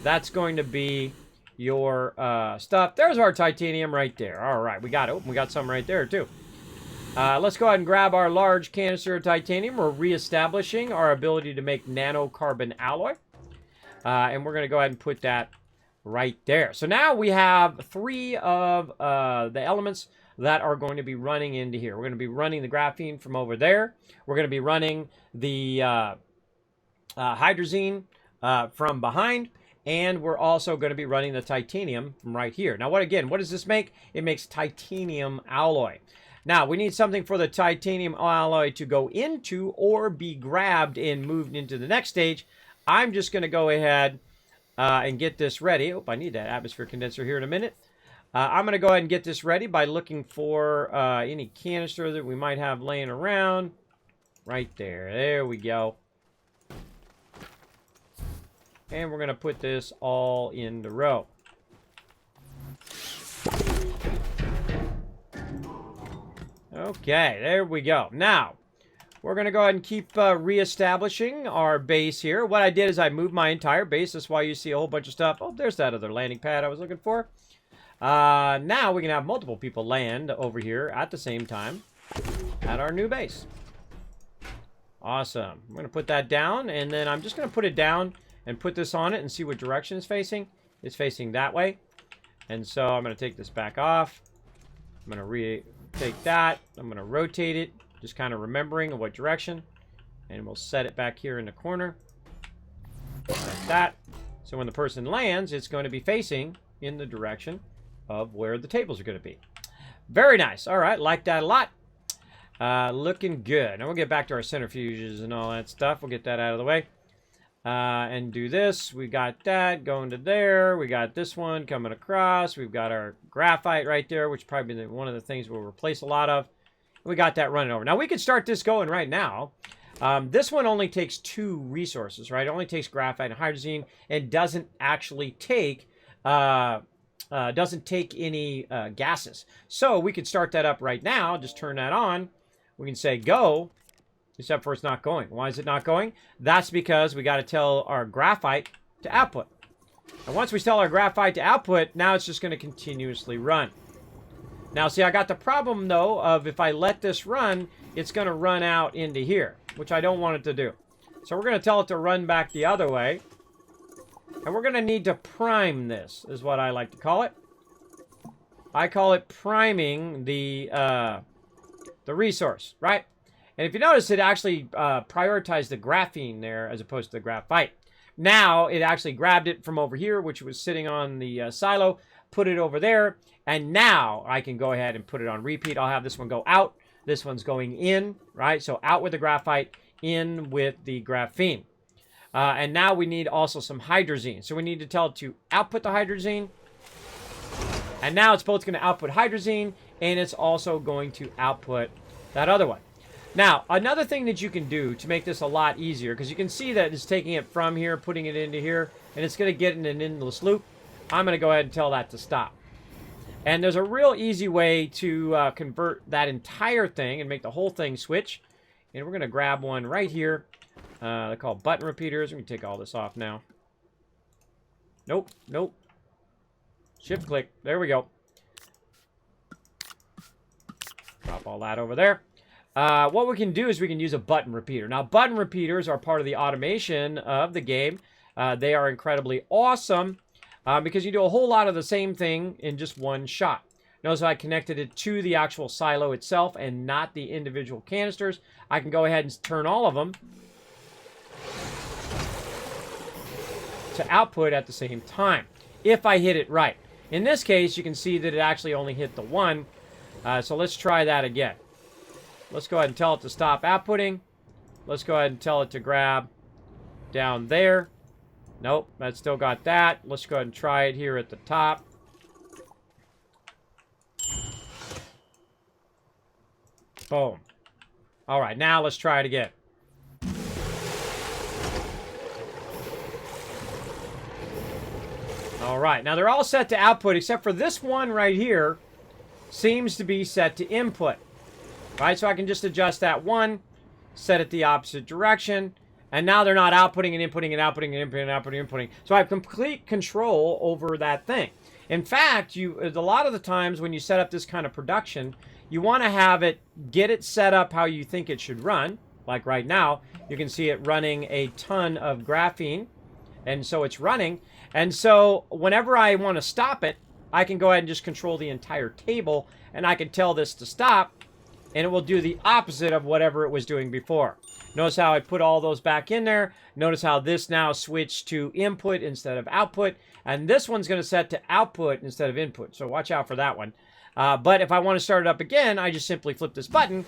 That's going to be your stuff. There's our titanium right there. All right, we got it. We got some right there too. Let's go ahead and grab our large canister of titanium. We're reestablishing our ability to make nanocarbon alloy. And we're going to go ahead and put that right there. So now we have 3 of the elements that are going to be running into here. We're going to be running the graphene from over there. We're going to be running the hydrazine from behind. And we're also going to be running the titanium from right here. Now, what does this make? It makes titanium alloy. Now, we need something for the titanium alloy to go into or be grabbed and moved into the next stage. I'm just going to go ahead and get this ready. Oh, I need that atmosphere condenser here in a minute. I'm going to go ahead and get this ready by looking for any canister that we might have laying around. Right there. There we go. And we're going to put this all in the row. Okay, there we go. Now, we're going to go ahead and keep reestablishing our base here. What I did is I moved my entire base. That's why you see a whole bunch of stuff. Oh, there's that other landing pad I was looking for. Now we can have multiple people land over here at the same time at our new base. Awesome. I'm going to put that down, and then I'm just going to put it down and put this on it and see what direction it's facing. It's facing that way. And so I'm going to take this back off. I'm going to take that. I'm going to rotate it, just kind of remembering what direction. And we'll set it back here in the corner. Like that. So when the person lands, it's going to be facing in the direction of where the tables are going to be. Very nice. All right, like that a lot. Looking good. Now we'll get back to our centrifuges and all that stuff. We'll get that out of the way. And do this. We got that going to there. We got this one coming across. We've got our graphite right there, which probably one of the things we'll replace a lot of. We got that running over. Now we could start this going right now. This one only takes 2 resources, right? It only takes graphite and hydrazine, and doesn't actually take any gases. So we could start that up right now. Just turn that on. We can say go. Except for it's not going. Why is it not going? That's because we got to tell our graphite to output. And once we tell our graphite to output, now it's just going to continuously run. Now, see, I got the problem, though, of if I let this run, it's going to run out into here, which I don't want it to do. So we're going to tell it to run back the other way. And we're going to need to prime this, is what I like to call it. I call it priming the resource, right? And if you notice, it actually prioritized the graphene there as opposed to the graphite. Now, it actually grabbed it from over here, which was sitting on the silo, put it over there, and now I can go ahead and put it on repeat. I'll have this one go out. This one's going in, right? So out with the graphite, in with the graphene. And now we need also some hydrazine. So we need to tell it to output the hydrazine. And now it's both going to output hydrazine, and it's also going to output that other one. Now, another thing that you can do to make this a lot easier, because you can see that it's taking it from here, putting it into here, and it's going to get in an endless loop. I'm going to go ahead and tell that to stop. And there's a real easy way to convert that entire thing and make the whole thing switch. And we're going to grab one right here. They're called button repeaters. Let me take all this off now. Nope, nope. Shift click. There we go. Drop all that over there. What we can do is we can use a button repeater. Now, button repeaters are part of the automation of the game. They are incredibly awesome because you do a whole lot of the same thing in just one shot. Notice I connected it to the actual silo itself and not the individual canisters. I can go ahead and turn all of them to output at the same time if I hit it right. In this case, you can see that it actually only hit the one. So let's try that again. Let's go ahead and tell it to stop outputting. Let's go ahead and tell it to grab down there. Nope, that still got that. Let's go ahead and try it here at the top. Boom. All right, now let's try it again. All right, now they're all set to output except for this one right here seems to be set to input. Right, so I can just adjust that one, set it the opposite direction, and now they're not outputting and inputting and outputting and inputting and outputting and inputting. So I have complete control over that thing. In fact, a lot of the times when you set up this kind of production, you want to have it, get it set up how you think it should run. Like right now, you can see it running a ton of graphene, and so it's running. And so whenever I want to stop it, I can go ahead and just control the entire table, and I can tell this to stop, and it will do the opposite of whatever it was doing before. Notice how I put all those back in there. Notice how this now switched to input instead of output. And this one's going to set to output instead of input. So watch out for that one. But if I want to start it up again, I just simply flip this button.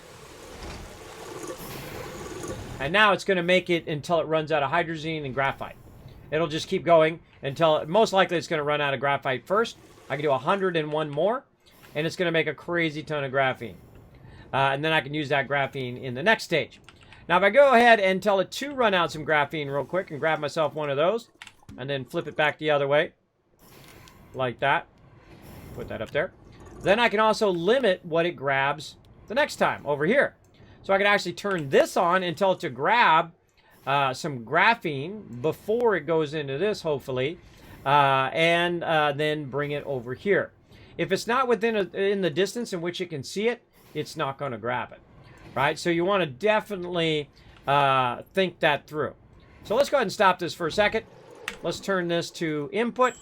And now it's going to make it until it runs out of hydrazine and graphite. It'll just keep going until, most likely it's going to run out of graphite first. I can do 101 more, and it's going to make a crazy ton of graphene. And then I can use that graphene in the next stage. Now, if I go ahead and tell it to run out some graphene real quick and grab myself one of those, and then flip it back the other way, like that. Put that up there. Then I can also limit what it grabs the next time over here. So I can actually turn this on and tell it to grab some graphene before it goes into this, hopefully, and then bring it over here. If it's not in the distance in which it can see it, it's not going to grab it, right? So you want to definitely think that through. So let's go ahead and stop this for a second. Let's turn this to input.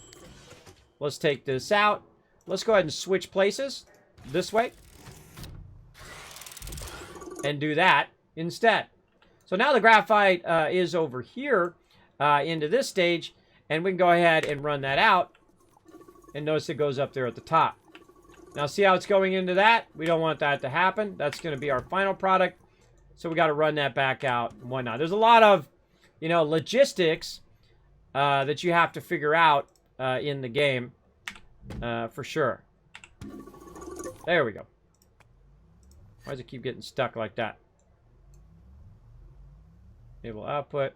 Let's take this out. Let's go ahead and switch places this way. And do that instead. So now the graphite is over here into this stage, and we can go ahead and run that out, and notice it goes up there at the top. Now see how it's going into that? We don't want that to happen. That's going to be our final product, so we got to run that back out and whatnot. There's a lot of, logistics that you have to figure out in the game for sure. There we go. Why does it keep getting stuck like that? Enable output.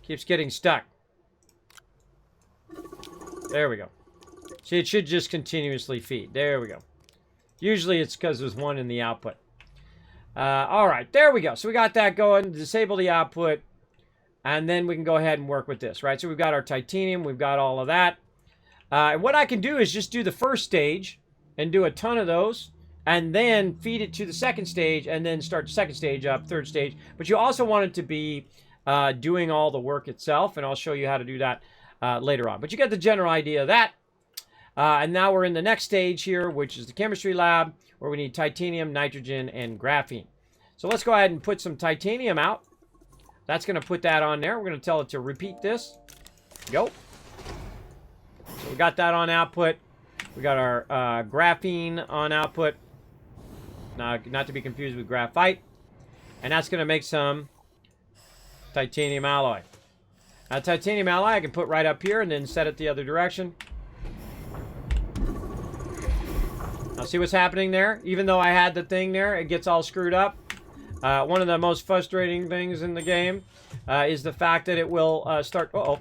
Keeps getting stuck. There we go. See, it should just continuously feed. There we go. Usually it's because there's one in the output. All right, there we go. So we got that going. Disable the output. And then we can go ahead and work with this, right? So we've got our titanium. We've got all of that. And what I can do is just do the first stage and do a ton of those, and then feed it to the second stage, and then start the second stage up, third stage. But you also want it to be doing all the work itself, and I'll show you how to do that later on. But you get the general idea of that. And now we're in the next stage here, which is the chemistry lab, where we need titanium, nitrogen, and graphene. So let's go ahead and put some titanium out. That's going to put that on there. We're going to tell it to repeat this. Go. So we got that on output. We got our graphene on output. Now, not to be confused with graphite. And that's going to make some titanium alloy. Now, titanium alloy I can put right up here and then set it the other direction. Now, see what's happening there? Even though I had the thing there, it gets all screwed up. One of the most frustrating things in the game is the fact that it will start... Uh-oh.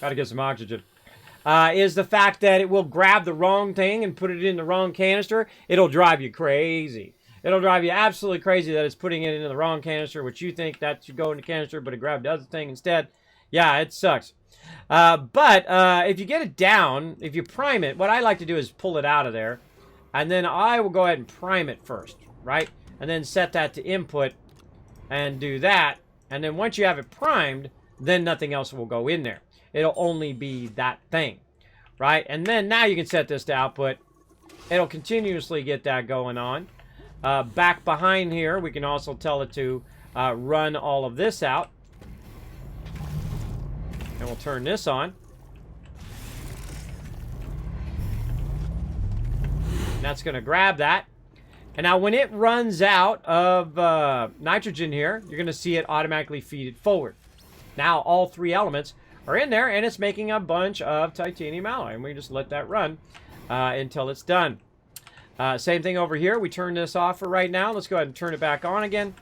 Gotta get some oxygen. Is the fact that it will grab the wrong thing and put it in the wrong canister. It'll drive you crazy. It'll drive you absolutely crazy that it's putting it into the wrong canister, which you think that should go in the canister, but it grabbed the other thing instead. Yeah, it sucks. But if you get it down, if you prime it, what I like to do is pull it out of there. And then I will go ahead and prime it first, right? And then set that to input and do that. And then once you have it primed, then nothing else will go in there. It'll only be that thing, right? And then now you can set this to output. It'll continuously get that going on. Back behind here, we can also tell it to run all of this out. And we'll turn this on. That's going to grab that. And now when it runs out of nitrogen here, you're going to see it automatically feed it forward. Now all three elements are in there, and it's making a bunch of titanium alloy. And we just let that run until it's done. Same thing over here. We turn this off for right now. Let's go ahead and turn it back on again.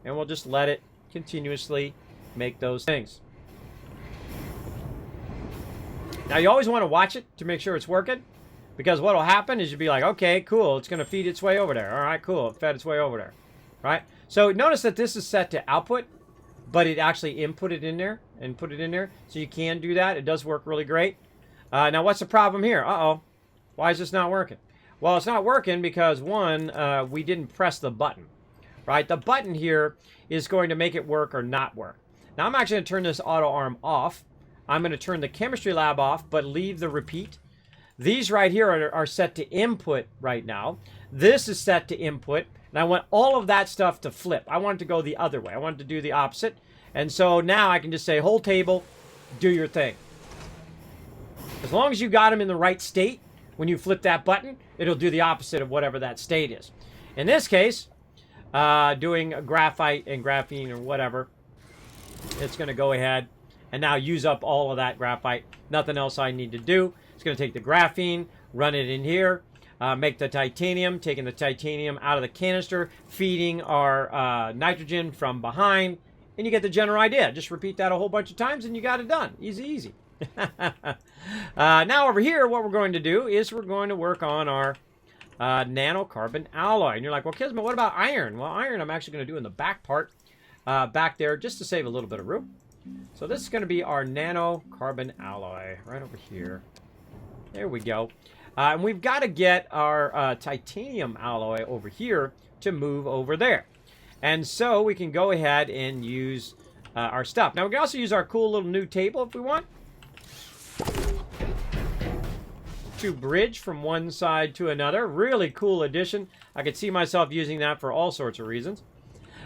And we'll just let it continuously make those things. Now you always want to watch it to make sure it's working. Because what will happen is you'll be like, okay, cool. It's going to feed its way over there. All right, cool. It fed its way over there. Right? So notice that this is set to output. But it actually inputted in there and put it in there. So you can do that. It does work really great. Now, what's the problem here? Uh-oh. Why is this not working? Well, it's not working because, one, we didn't press the button. Right? The button here is going to make it work or not work. Now, I'm actually going to turn this auto arm off. I'm going to turn the chemistry lab off, but leave the repeat. These right here are set to input right now. This is set to input, and I want all of that stuff to flip. I want it to go the other way. I want it to do the opposite. And so now I can just say, whole table, do your thing. As long as you got them in the right state, when you flip that button, it'll do the opposite of whatever that state is. In this case, doing graphite and graphene or whatever, it's going to go ahead and now use up all of that graphite. Nothing else I need to do. It's going to take the graphene, run it in here, make the titanium, taking the titanium out of the canister, feeding our nitrogen from behind, and you get the general idea. Just repeat that a whole bunch of times and you got it done. Easy, easy. Now over here, what we're going to do is we're going to work on our nanocarbon alloy. And you're like, well, Kismet, what about iron? Well, iron I'm actually going to do in the back part, back there, just to save a little bit of room. So this is going to be our nanocarbon alloy right over here. There we go. And we've got to get our titanium alloy over here to move over there. And so we can go ahead and use our stuff. Now we can also use our cool little new table if we want. To bridge from one side to another. Really cool addition. I could see myself using that for all sorts of reasons.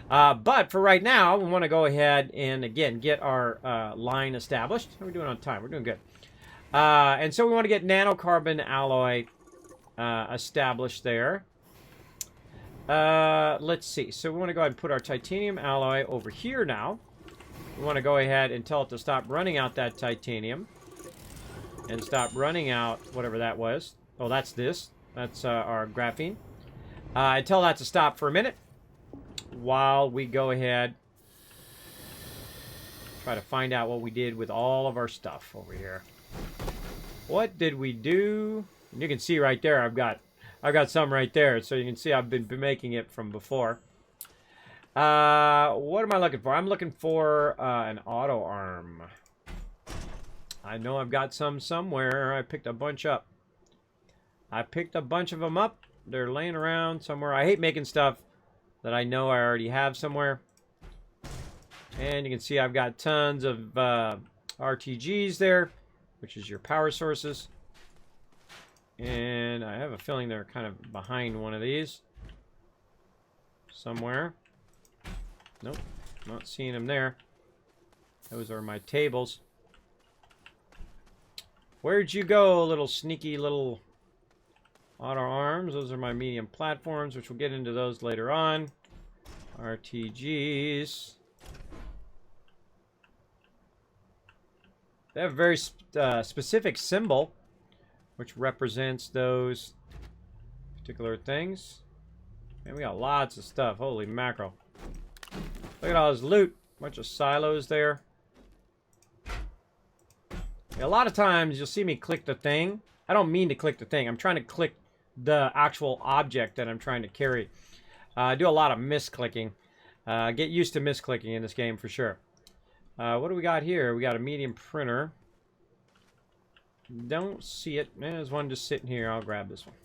But for right now, we want to go ahead and, again, get our line established. How are we doing on time? We're doing good. And so we want to get nanocarbon alloy established there. Let's see. So we want to go ahead and put our titanium alloy over here now. We want to go ahead and tell it to stop running out that titanium. And stop running out whatever that was. Oh, that's this. That's our graphene. And tell that to stop for a minute while we go ahead try to find out what we did with all of our stuff over here. What did we do? And you can see right there, I've got some right there, so you can see I've been making it from before. What am I looking for? I'm looking for an auto arm. I know I've got some somewhere. I picked a bunch up. I picked a bunch of them up. They're laying around somewhere. I hate making stuff that I know I already have somewhere. And you can see I've got tons of RTGs there, which is your power sources. And I have a feeling they're kind of behind one of these somewhere. Nope, not seeing them there. Those are my tables. Where'd you go, little sneaky little auto arms? Those are my medium platforms, which we'll get into those later on. RTGs. They have a very specific symbol, which represents those particular things. And we got lots of stuff. Holy mackerel. Look at all this loot. Bunch of silos there. A lot of times you'll see me click the thing. I don't mean to click the thing. I'm trying to click the actual object that I'm trying to carry. I do a lot of misclicking. Get used to misclicking in this game for sure. What do we got here? We got a medium printer. Don't see it. There's one just sitting here. I'll grab this one.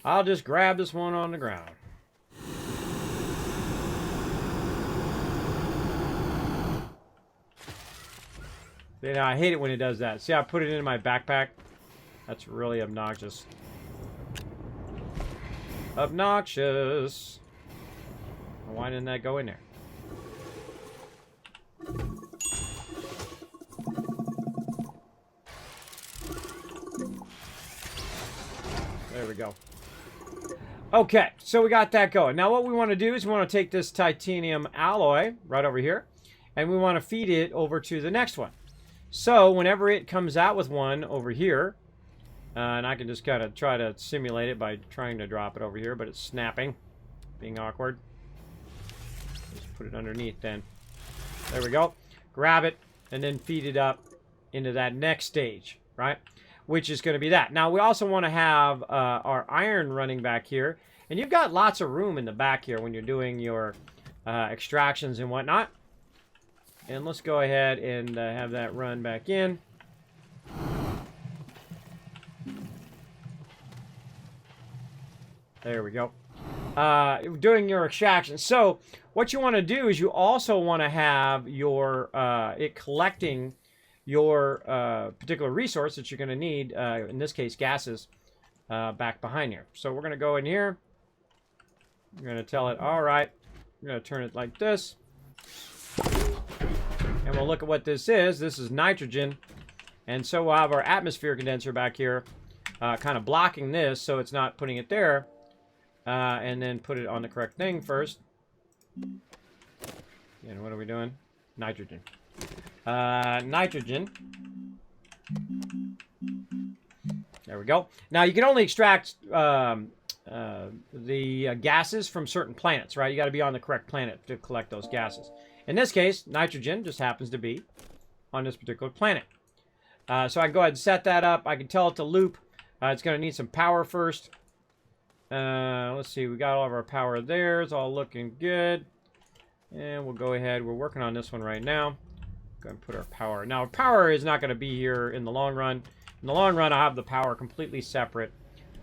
I'll just grab this one on the ground. You know, I hate it when it does that. See, I put it in my backpack. That's really obnoxious. Obnoxious. Why didn't that go in there? There we go. Okay, so we got that going. Now what we want to do is we want to take this titanium alloy right over here, and we want to feed it over to the next one. So whenever it comes out with one over here, and I can just kind of try to simulate it by trying to drop it over here, but it's snapping, being awkward. Just put it underneath then. There we go. Grab it, and then feed it up into that next stage, right? Which is going to be that. Now, we also want to have our iron running back here. And you've got lots of room in the back here when you're doing your extractions and whatnot. And let's go ahead and have that run back in. There we go. Doing your extraction. So what you want to do is you also want to have your it collecting your particular resource that you're going to need, in this case gases, back behind here. So we're going to go in here. We're going to tell it, all right, we're going to turn it like this. And we'll look at what this is. This is nitrogen. And so we'll have our atmosphere condenser back here kind of blocking this so it's not putting it there. And then put it on the correct thing first. And what are we doing? Nitrogen. Nitrogen. There we go. Now, you can only extract the gases from certain planets, right? You got to be on the correct planet to collect those gases. In this case, nitrogen just happens to be on this particular planet. So I can go ahead and set that up. I can tell it to loop. It's going to need some power first. Let's see. We got all of our power there. It's all looking good. And we'll go ahead. We're working on this one right now. Go ahead and put our power. Now, power is not going to be here in the long run. In the long run, I'll have the power completely separate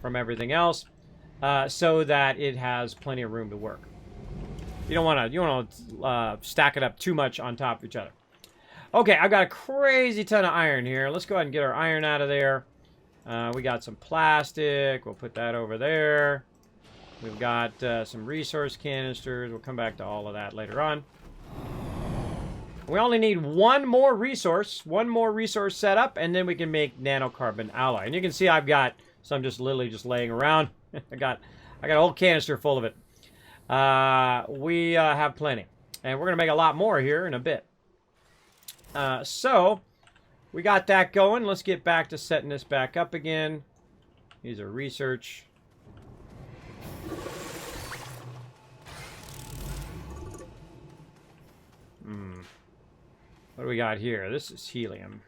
from everything else so that it has plenty of room to work. You don't want to stack it up too much on top of each other. Okay, I've got a crazy ton of iron here. Let's go ahead and get our iron out of there. We got some plastic. We'll put that over there. We've got some resource canisters. We'll come back to all of that later on. We only need one more resource set up, and then we can make nanocarbon alloy. And you can see I've got some just literally just laying around. I got a whole canister full of it. We have plenty, and we're gonna make a lot more here in a bit. So we got that going. Let's get back to setting this back up again. These are research. What do we got here? This is helium.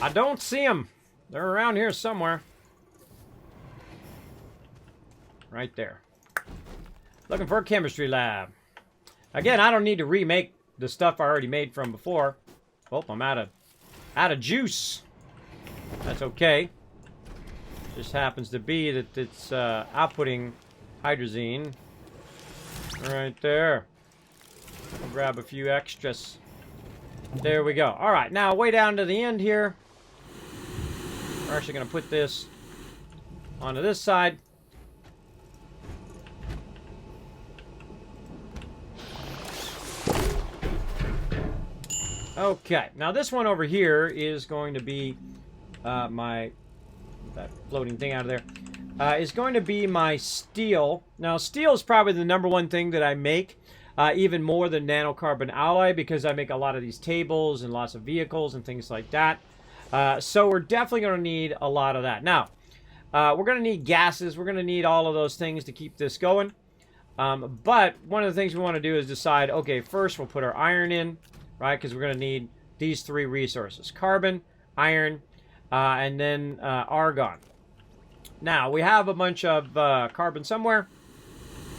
I don't see them. They're around here somewhere. Right there. Looking for a chemistry lab. Again, I don't need to remake the stuff I already made from before. Oh, I'm out of juice. That's okay. Just happens to be that it's outputting hydrazine. Right there. I'll grab a few extras. There we go. All right, now way down to the end here. We're actually going to put this onto this side. Okay, now this one over here is going to be that floating thing out of there. Is going to be my steel. Now, steel is probably the #1 thing that I make. Even more than nanocarbon alloy, because I make a lot of these tables and lots of vehicles and things like that. So we're definitely going to need a lot of that. Now, we're going to need gases. We're going to need all of those things to keep this going. But one of the things we want to do is decide, okay, first we'll put our iron in, right? Because we're going to need these 3 resources. Carbon, iron, and then argon. Now, we have a bunch of carbon somewhere.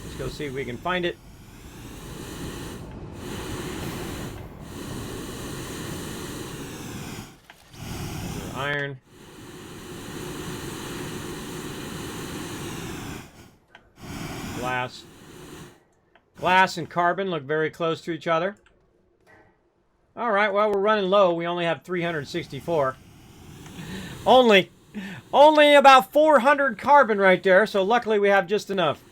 Let's go see if we can find it. Iron. Glass. Glass and carbon look very close to each other. Alright, well, we're running low. We only have 364. Only about 400 carbon right there, so luckily we have just enough.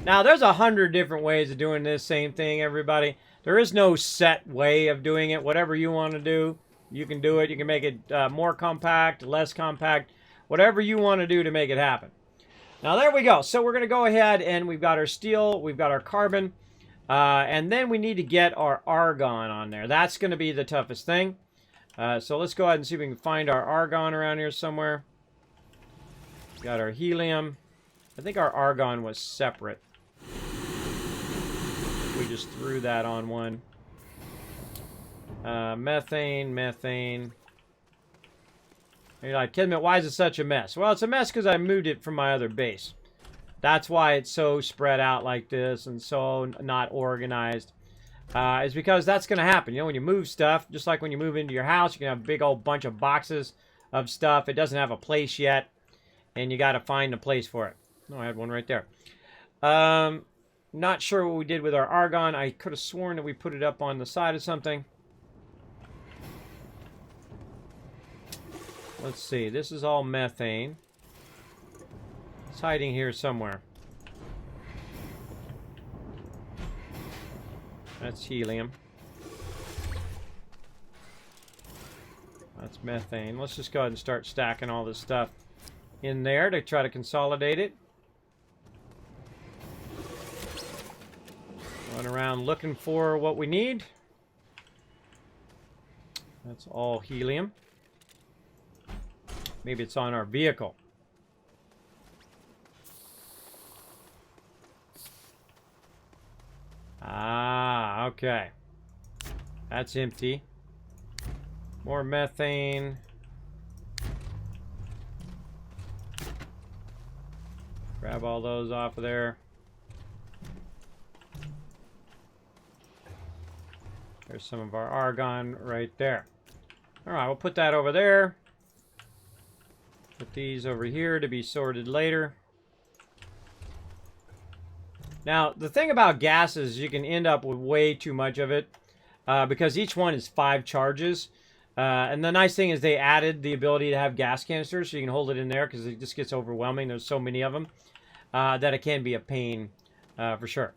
Now, there's 100 different ways of doing this same thing, everybody. There is no set way of doing it. Whatever you want to do, you can do it. You can make it more compact, less compact, whatever you want to do to make it happen. Now, there we go. So we're going to go ahead and we've got our steel, we've got our carbon, and then we need to get our argon on there. That's going to be the toughest thing. So let's go ahead and see if we can find our argon around here somewhere. Got our helium. I think our argon was separate. We just threw that on one. Methane. You're like, Kismet, why is it such a mess? Well, it's a mess because I moved it from my other base. That's why it's so spread out like this and so not organized. Is because that's going to happen. You know, when you move stuff, just like when you move into your house, you can have a big old bunch of boxes of stuff. It doesn't have a place yet, and you got to find a place for it. Oh, I had one right there. Not sure what we did with our argon. I could have sworn that we put it up on the side of something. Let's see. This is all methane. It's hiding here somewhere. That's helium. That's methane. Let's just go ahead and start stacking all this stuff in there to try to consolidate it. Run around looking for what we need. That's all helium. Maybe it's on our vehicle. Ah, okay. That's empty. More methane. Grab all those off of there. There's some of our argon right there. All right, we'll put that over there. Put these over here to be sorted later. Now, the thing about gas is you can end up with way too much of it because each one is 5 charges. And the nice thing is they added the ability to have gas canisters so you can hold it in there because it just gets overwhelming. There's so many of them that it can be a pain for sure.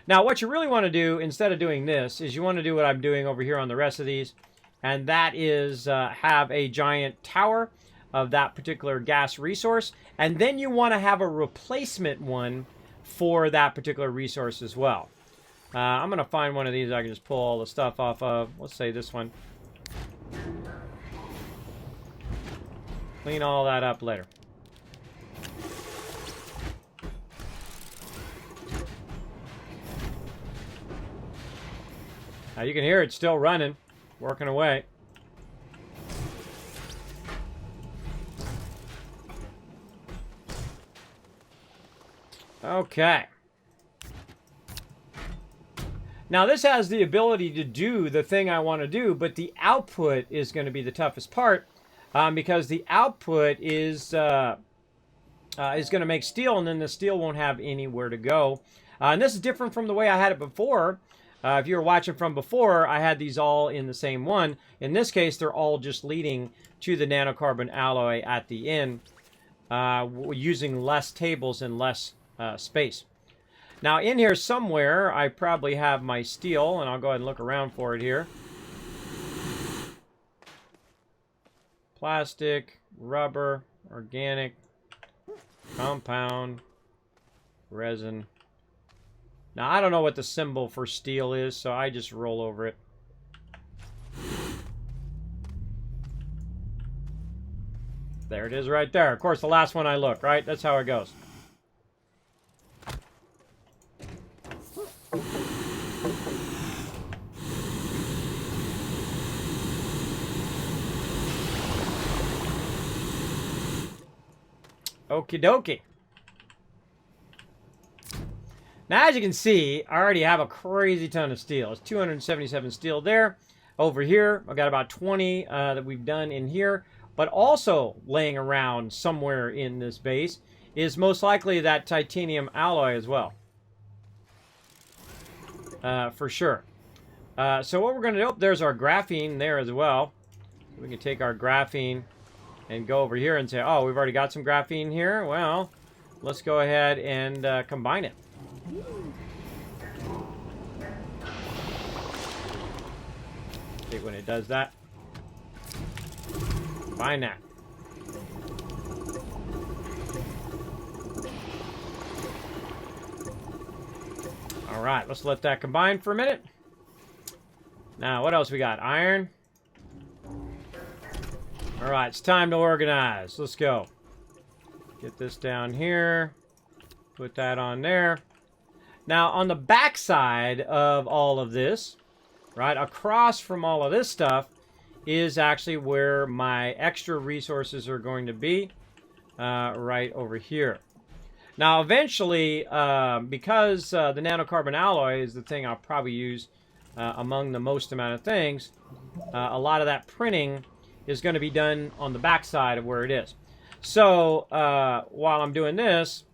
Now, what you really want to do instead of doing this is you want to do what I'm doing over here on the rest of these. And that is have a giant tower of that particular gas resource. And then you want to have a replacement one for that particular resource as well. I'm going to find one of these I can just pull all the stuff off of. Let's say this one. Clean all that up later. Now you can hear it still running, working away. Okay. Now this has the ability to do the thing I want to do, but the output is going to be the toughest part because the output is going to make steel, and then the steel won't have anywhere to go. And this is different from the way I had it before. If you were watching from before, I had these all in the same one. In this case, they're all just leading to the nanocarbon alloy at the end, using less tables and less space. Now, in here somewhere, I probably have my steel, and I'll go ahead and look around for it here. Plastic, rubber, organic, compound, resin. Now, I don't know what the symbol for steel is, so I just roll over it. There it is right there. Of course, the last one I look, right? That's how it goes. Okie dokie. Now, as you can see, I already have a crazy ton of steel. It's 277 steel there. Over here, I've got about 20 that we've done in here. But also laying around somewhere in this base is most likely that titanium alloy as well. For sure. So what we're going to do, there's our graphene there as well. We can take our graphene and go over here and say, oh, we've already got some graphene here. Well, let's go ahead and combine it. See when it does that. Combine that. All right, let's let that combine for a minute. Now, what else we got? Iron. All right, it's time to organize. Let's go. Get this down here. Put that on there. Now, on the back side of all of this, right, across from all of this stuff, is actually where my extra resources are going to be, right over here. Now, eventually, because the nanocarbon alloy is the thing I'll probably use among the most amount of things, a lot of that printing is going to be done on the back side of where it is. So, while I'm doing this,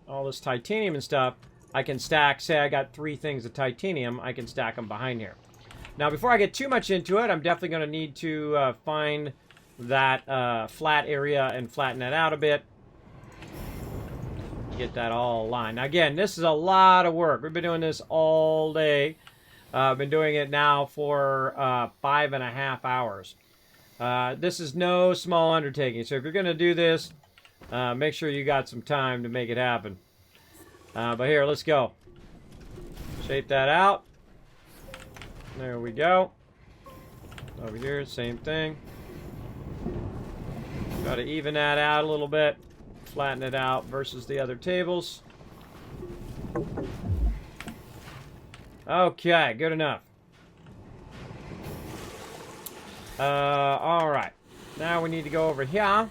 all this titanium and stuff, I can stack, say I got 3 things of titanium, I can stack them behind here. Now, before I get too much into it, I'm definitely going to need to find that flat area and flatten it out a bit. Get that all aligned. Now, again, this is a lot of work. We've been doing this all day. I've been doing it now for 5.5 hours. This is no small undertaking. So if you're going to do this, make sure you got some time to make it happen. But here, let's go. Shape that out. There we go. Over here, same thing. Got to even that out a little bit. Flatten it out versus the other tables. Okay, good enough. All right. Now we need to go over here.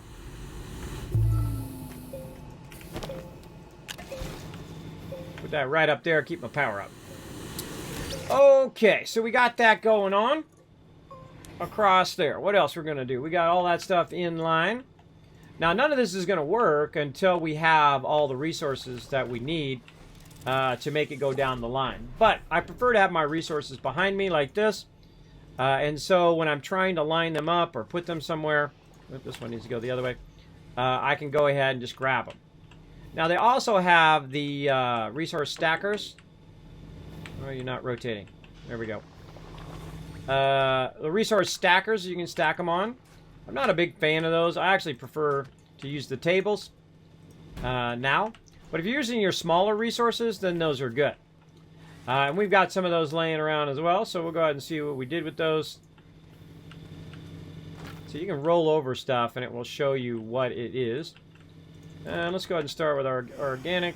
Put that right up there, keep my power up. Okay, so we got that going on across there. What else we're going to do? We got all that stuff in line. Now, none of this is going to work until we have all the resources that we need to make it go down the line. But I prefer to have my resources behind me like this. And so when I'm trying to line them up or put them somewhere, this one needs to go the other way, I can go ahead and just grab them. Now, they also have the resource stackers. Oh, you're not rotating. There we go. The resource stackers, you can stack them on. I'm not a big fan of those. I actually prefer to use the tables now. But if you're using your smaller resources, then those are good. And we've got some of those laying around as well, so we'll go ahead and see what we did with those. So you can roll over stuff, and it will show you what it is. And let's go ahead and start with our organic.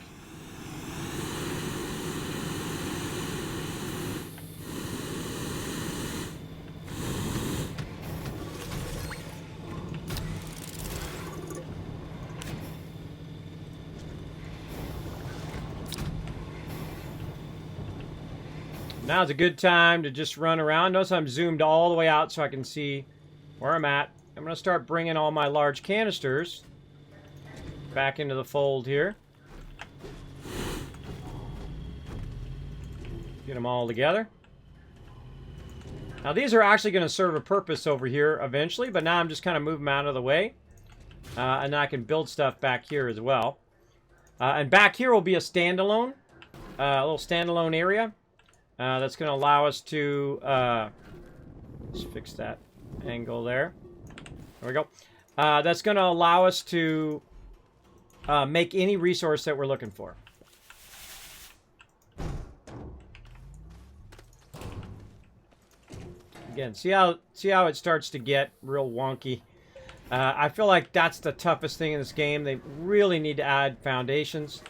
Now's a good time to just run around. Notice I'm zoomed all the way out so I can see where I'm at. I'm going to start bringing all my large canisters back into the fold here. Get them all together. Now these are actually going to serve a purpose over here eventually, but now I'm just kind of moving them out of the way. And I can build stuff back here as well. And back here will be a standalone, little standalone area. That's going to allow us to, let's fix that angle there. There we go. That's going to allow us to make any resource that we're looking for. Again, see how it starts to get real wonky. I feel like that's the toughest thing in this game. They really need to add foundations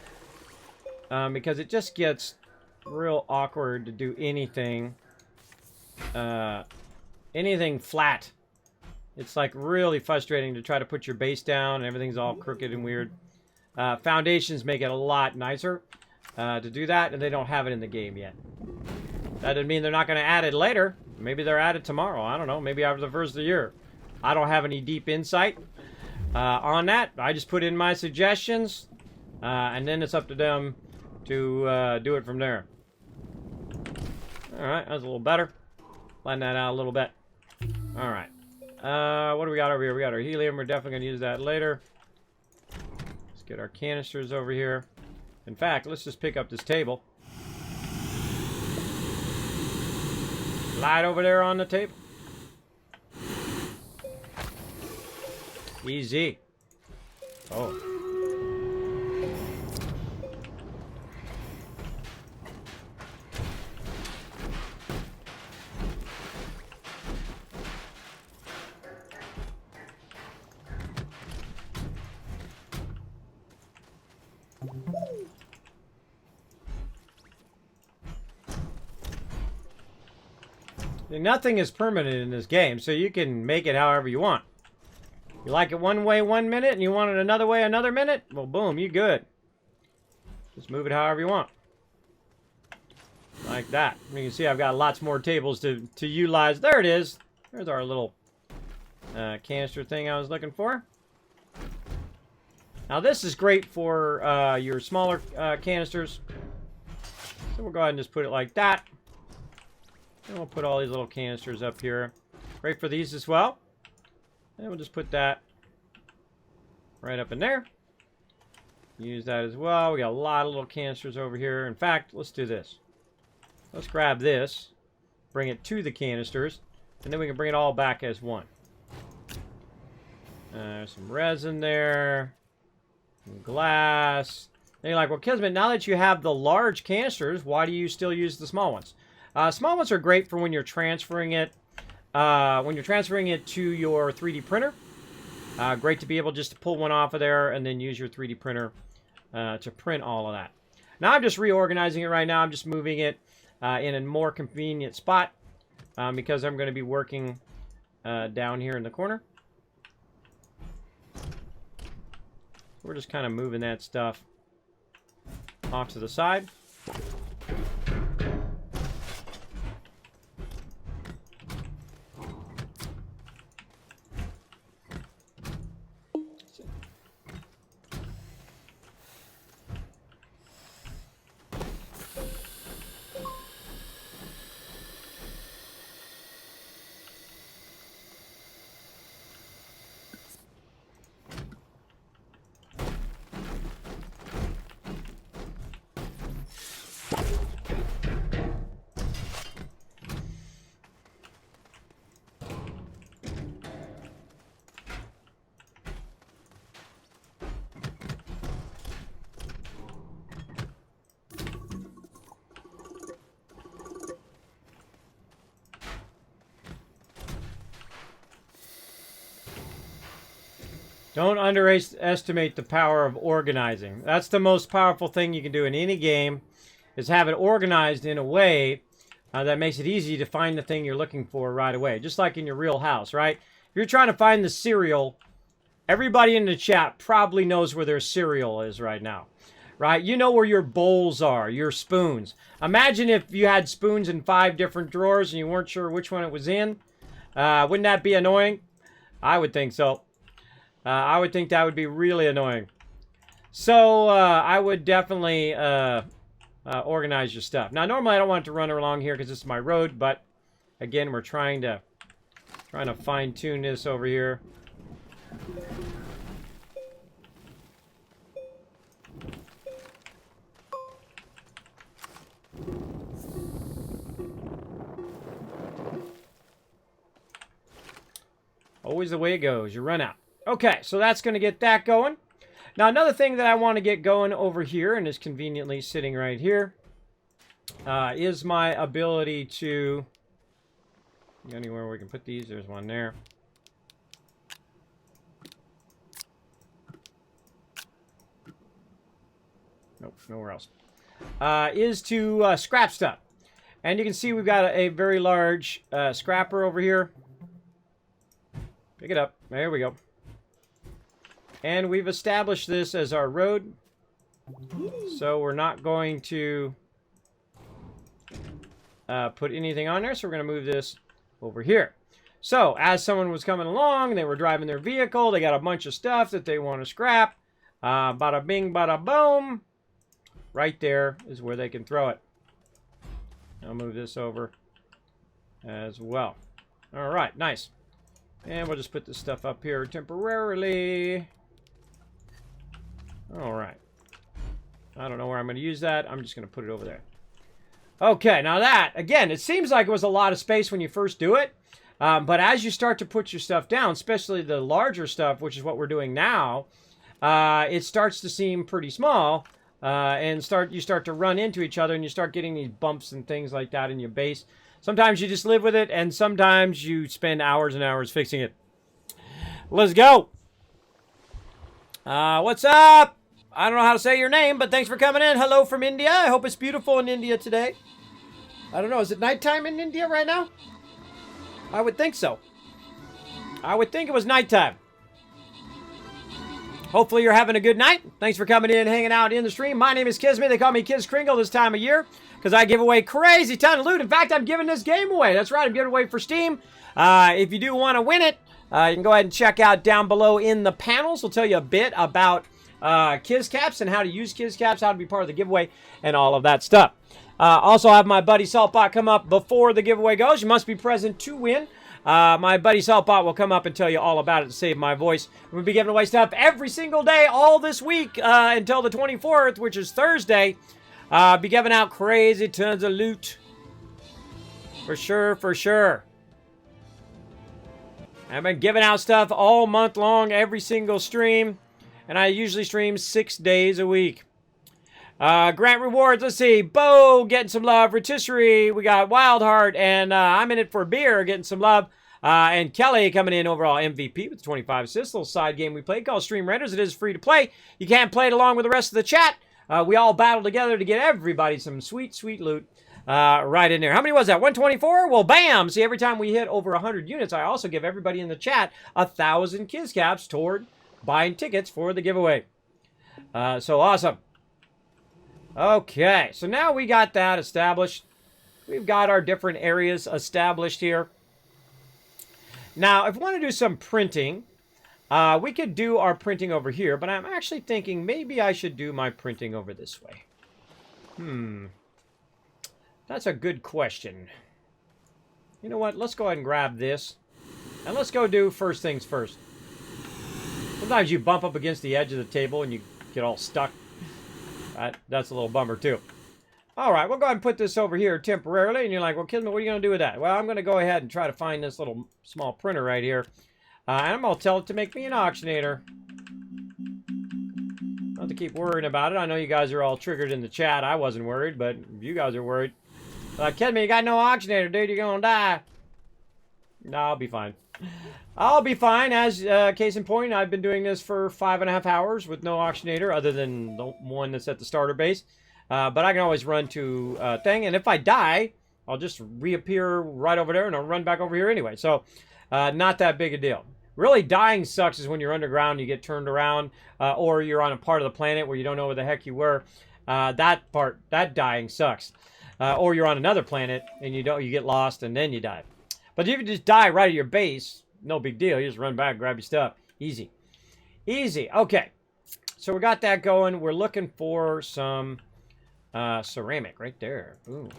because it just gets real awkward to do anything anything flat. It's like really frustrating to try to put your base down and everything's all crooked and weird. Foundations make it a lot nicer to do that, and they don't have it in the game yet. That doesn't mean they're not going to add it later. Maybe they're added tomorrow. I don't know. Maybe after the first of the year. I don't have any deep insight on that. I just put in my suggestions, and then it's up to them to do it from there. Alright, that's a little better. Flatten that out a little bit. Alright. What do we got over here? We got our helium. We're definitely going to use that later. Let's get our canisters over here. In fact, let's just pick up this table. Slide over there on the table. Easy. Oh. Nothing is permanent in this game, so you can make it however you want. You like it one way 1 minute, and you want it another way another minute? Well, boom, you good. Just move it however you want. Like that. You can see I've got lots more tables to utilize. There it is. There's our little canister thing I was looking for. Now this is great for your smaller canisters. So we'll go ahead and just put it like that. And we'll put all these little canisters up here. Great for these as well. And we'll just put that right up in there. Use that as well. We got a lot of little canisters over here. In fact, let's do this. Let's grab this, bring it to the canisters, and then we can bring it all back as one. There's some resin there, some glass. And you're like, well, Kismet, now that you have the large canisters, why do you still use the small ones? Small ones are great for when you're transferring it. To your 3D printer. Great to be able just to pull one off of there and then use your 3D printer to print all of that. Now I'm just reorganizing it right now. I'm just moving it in a more convenient spot because I'm going to be working down here in the corner. We're just kind of moving that stuff off to the side. Don't underestimate the power of organizing. That's the most powerful thing you can do in any game, is have it organized in a way that makes it easy to find the thing you're looking for right away. Just like in your real house, right? If you're trying to find the cereal, everybody in the chat probably knows where their cereal is right now, right? You know where your bowls are, your spoons. Imagine if you had spoons in 5 different drawers and you weren't sure which one it was in. Wouldn't that be annoying? I would think so. I would think that would be really annoying. So, I would definitely organize your stuff. Now, normally I don't want it to run along here because this is my road, but again, we're trying to fine-tune this over here. Always the way it goes. You run out. Okay, so that's going to get that going. Now, another thing that I want to get going over here, and is conveniently sitting right here, is my ability to... Anywhere we can put these, there's one there. Nope, nowhere else. Is to scrap stuff. And you can see we've got a very large scrapper over here. Pick it up. There we go. And we've established this as our road. So we're not going to put anything on there. So we're going to move this over here. So as someone was coming along, they were driving their vehicle. They got a bunch of stuff that they want to scrap. Bada bing, bada boom. Right there is where they can throw it. I'll move this over as well. All right, nice. And we'll just put this stuff up here temporarily. All right. I don't know where I'm going to use that. I'm just going to put it over there. Okay, now that, again, it seems like it was a lot of space when you first do it. But as you start to put your stuff down, especially the larger stuff, which is what we're doing now, it starts to seem pretty small. And you start to run into each other, and you start getting these bumps and things like that in your base. Sometimes you just live with it, and sometimes you spend hours and hours fixing it. Let's go. What's up? I don't know how to say your name, but thanks for coming in. Hello from India. I hope it's beautiful in India today. I don't know. Is it nighttime in India right now? I would think so. I would think it was nighttime. Hopefully you're having a good night. Thanks for coming in, hanging out in the stream. My name is Kismet. They call me Kiz Kringle this time of year because I give away crazy ton of loot. In fact, I'm giving this game away. That's right. I'm giving it away for Steam. If you do want to win it, you can go ahead and check out down below in the panels. We'll tell you a bit about Kiz Caps and how to use Kiz Caps, how to be part of the giveaway, and all of that stuff. Also have my buddy Saltbot come up before the giveaway goes. You must be present to win. My buddy Saltbot will come up and tell you all about it to save my voice. We'll be giving away stuff every single day all this week until the 24th, which is Thursday. Be giving out crazy tons of loot. For sure, for sure. I've been giving out stuff all month long, every single stream. And I usually stream 6 days a week. Grant rewards, let's see. Bo getting some love. Rotisserie, we got Wildheart, and I'm in it for beer getting some love. And Kelly coming in overall MVP with 25 assists. Little side game we played called Stream Renders. It is free to play. You can't play it along with the rest of the chat. We all battle together to get everybody some sweet, sweet loot right in there. How many was that? 124? Well, bam! See, every time we hit over 100 units, I also give everybody in the chat 1,000 Kiz Caps toward buying tickets for the giveaway. So awesome. Okay, so now we got that established. We've got our different areas established here. Now, if we want to do some printing, we could do our printing over here, but I'm actually thinking maybe I should do my printing over this way. That's a good question. You know what? Let's go ahead and grab this. And let's go do first things first. Sometimes you bump up against the edge of the table and you get all stuck. That's a little bummer too. All right, we'll go ahead and put this over here temporarily. And you're like, well, Kismet, what are you going to do with that? Well, I'm going to go ahead and try to find this little small printer right here. And I'm going to tell it to make me an auctionator. Not to keep worrying about it. I know you guys are all triggered in the chat. I wasn't worried, but you guys are worried. Kismet, you got no auctionator, dude. You're going to die. No, I'll be fine. I'll be fine. As case in point, I've been doing this for 5.5 hours with no auctionator other than the one that's at the starter base. But I can always run to thing. And if I die, I'll just reappear right over there and I'll run back over here anyway. So not that big a deal. Really, dying sucks is when you're underground, you get turned around, or you're on a part of the planet where you don't know where the heck you were. That dying sucks. Or you're on another planet and you get lost and then you die. But if you just die right at your base, no big deal. You just run back, grab your stuff. Easy. Easy. Okay. So we got that going. We're looking for some ceramic right there. Ooh.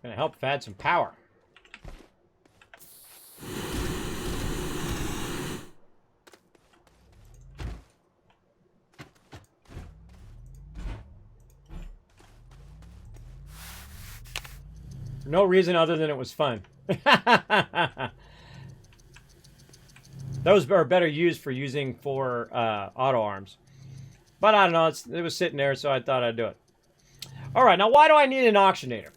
Gonna help if I add some power. For no reason other than it was fun. Those are better used for auto arms. But I don't know, it was sitting there, so I thought I'd do it. All right, now why do I need an auctionator?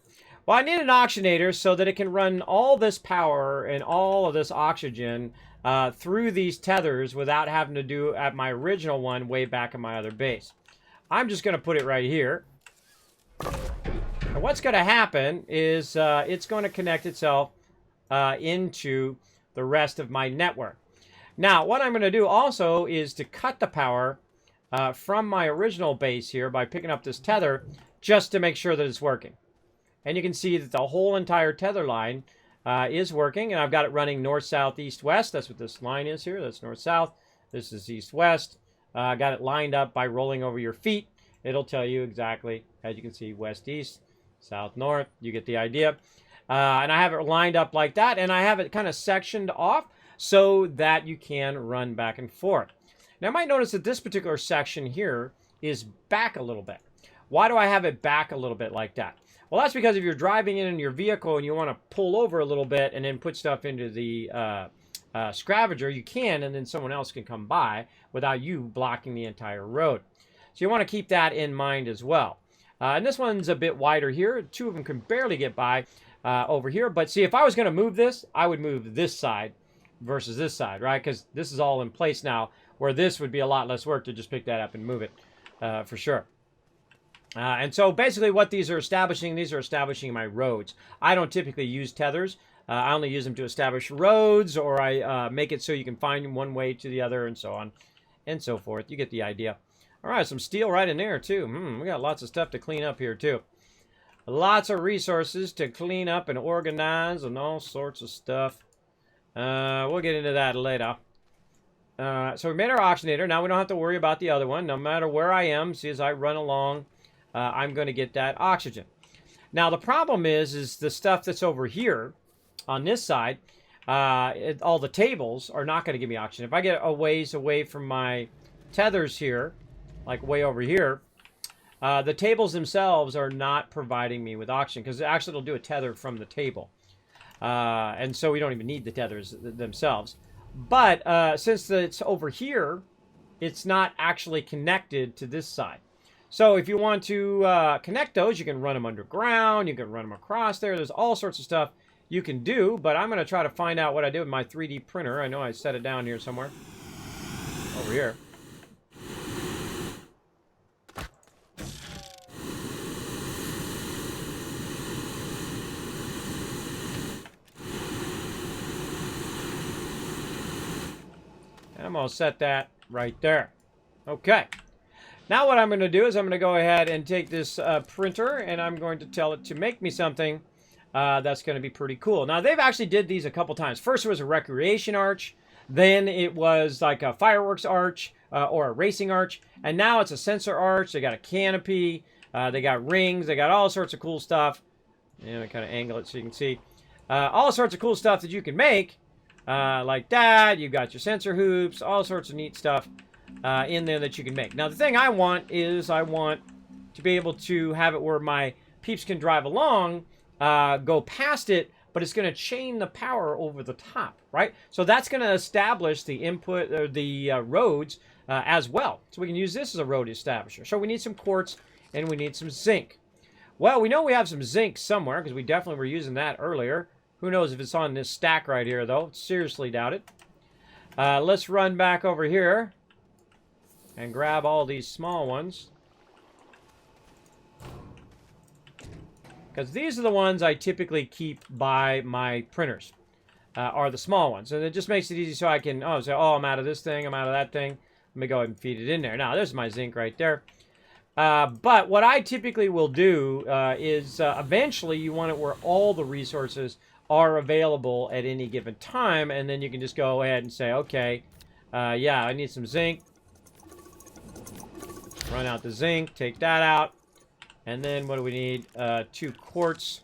Well, I need an auctionator so that it can run all this power and all of this oxygen through these tethers without having to do at my original one way back in my other base. I'm just going to put it right here. And what's going to happen is it's going to connect itself into the rest of my network. Now, what I'm going to do also is to cut the power from my original base here by picking up this tether just to make sure that it's working. And you can see that the whole entire tether line is working. And I've got it running north, south, east, west. That's what this line is here. That's north, south. This is east, west. Got it lined up by rolling over your feet. It'll tell you exactly, as you can see, west, east, south, north. You get the idea. And I have it lined up like that. And I have it kind of sectioned off so that you can run back and forth. Now, you might notice that this particular section here is back a little bit. Why do I have it back a little bit like that? Well, that's because if you're driving in your vehicle and you want to pull over a little bit and then put stuff into the scavenger, you can, and then someone else can come by without you blocking the entire road. So you want to keep that in mind as well. And this one's a bit wider here. Two of them can barely get by over here. But see, if I was going to move this, I would move this side versus this side, right? Because this is all in place now, where this would be a lot less work to just pick that up and move it for sure. And so basically what these are establishing my roads. I don't typically use tethers I only use them to establish roads, or I make it so you can find one way to the other, and so on and so forth. You get the idea. All right, some steel right in there, too. We got lots of stuff to clean up here, too. Lots of resources to clean up and organize and all sorts of stuff. We'll get into that later. So we made our oxygenator. Now we don't have to worry about the other one. No matter where I am, see, as I run along, I'm going to get that oxygen. Now the problem is the stuff that's over here on this side, all the tables are not going to give me oxygen. If I get a ways away from my tethers here, like way over here, the tables themselves are not providing me with oxygen, because actually it'll do a tether from the table. And so we don't even need the tethers themselves. But since it's over here, it's not actually connected to this side. So if you want to connect those, you can run them underground, you can run them across there. There's all sorts of stuff you can do, but I'm going to try to find out what I did with my 3D printer. I know I set it down here somewhere. Over here. I'm going to set that right there. Okay. Now what I'm going to do is I'm going to go ahead and take this printer, and I'm going to tell it to make me something that's going to be pretty cool. Now, they've actually did these a couple times. First, it was a recreation arch. Then it was like a fireworks arch or a racing arch. And now it's a sensor arch. They got a canopy. They got rings. They got all sorts of cool stuff. And I kind of angle it so you can see. All sorts of cool stuff that you can make. Like that. You've got your sensor hoops. All sorts of neat stuff in there that you can make. Now, the thing I want is I want to be able to have it where my peeps can drive along, go past it, but it's going to chain the power over the top, right? So that's going to establish the input, or the roads as well. So we can use this as a road establisher. So we need some quartz and we need some zinc. Well, we know we have some zinc somewhere because we definitely were using that earlier. Who knows if it's on this stack right here, though. Seriously doubt it. Let's run back over here and grab all these small ones. Because these are the ones I typically keep by my printers, are the small ones. And it just makes it easy so I can say, oh, I'm out of this thing, I'm out of that thing. Let me go ahead and feed it in there. Now, there's my zinc right there. But what I typically will do is eventually you want it where all the resources are available at any given time. And then you can just go ahead and say, okay, yeah, I need some zinc. Run out the zinc, take that out. And then what do we need? 2 quartz.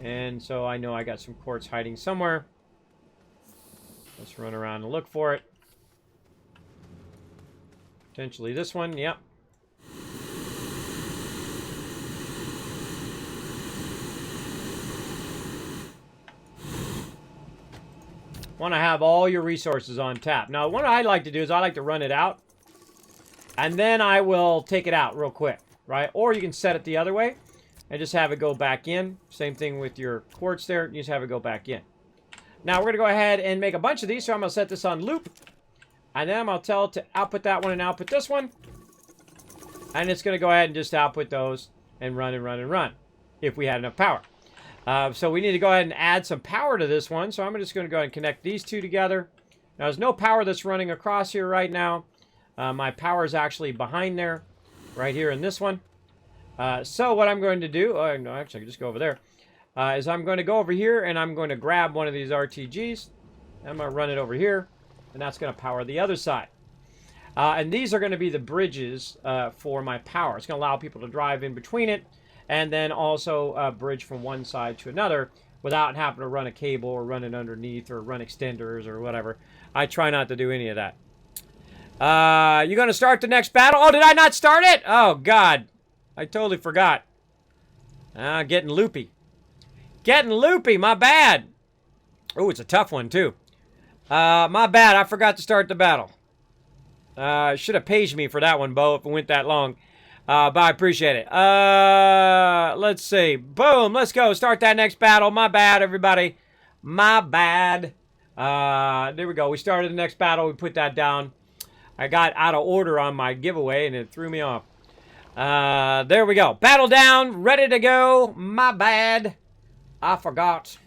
And so I know I got some quartz hiding somewhere. Let's run around and look for it. Potentially this one, yep. Want to have all your resources on tap. Now, what I like to do is I like to run it out. And then I will take it out real quick. Right? Or you can set it the other way and just have it go back in. Same thing with your quartz there. You just have it go back in. Now, we're going to go ahead and make a bunch of these. So I'm going to set this on loop. And then I'm going to tell it to output that one and output this one. And it's going to go ahead and just output those and run and run and run if we had enough power. So we need to go ahead and add some power to this one. So I'm just going to go ahead and connect these two together. Now, there's no power that's running across here right now. My power is actually behind there. Right here in this one. So what I'm going to do, oh, no, actually, I can just go over there, is I'm going to go over here and I'm going to grab one of these RTGs. I'm going to run it over here, and that's going to power the other side. And these are going to be the bridges for my power. It's going to allow people to drive in between it, and then also bridge from one side to another without having to run a cable or run it underneath or run extenders or whatever. I try not to do any of that. You gonna start the next battle? Oh, did I not start it? Oh, God. I totally forgot. Getting loopy. Getting loopy, my bad. Oh, it's a tough one, too. My bad, I forgot to start the battle. Should have paged me for that one, Bo, if it went that long. But I appreciate it. Let's see. Boom, let's go. Start that next battle. My bad, everybody. My bad. There we go. We started the next battle. We put that down. I got out of order on my giveaway, and it threw me off. There we go. Battle down. Ready to go. My bad. I forgot.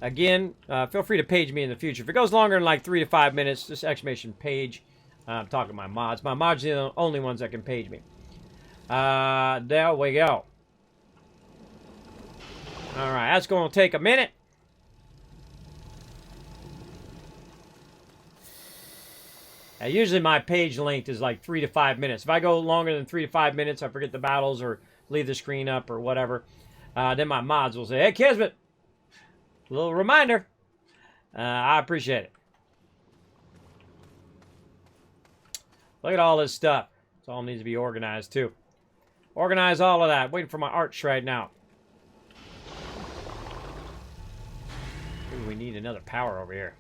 Again, feel free to page me in the future. If it goes longer than like 3 to 5 minutes, just exclamation page. I'm talking to my mods. My mods are the only ones that can page me. There we go. All right, that's going to take a minute. Usually my page length is like 3 to 5 minutes. If I go longer than 3 to 5 minutes, I forget the battles or leave the screen up or whatever. Then my mods will say, hey, Kismet, a little reminder. I appreciate it. Look at all this stuff. It all needs to be organized, too. Organize all of that. Waiting for my arch right now. Ooh, we need another power over here.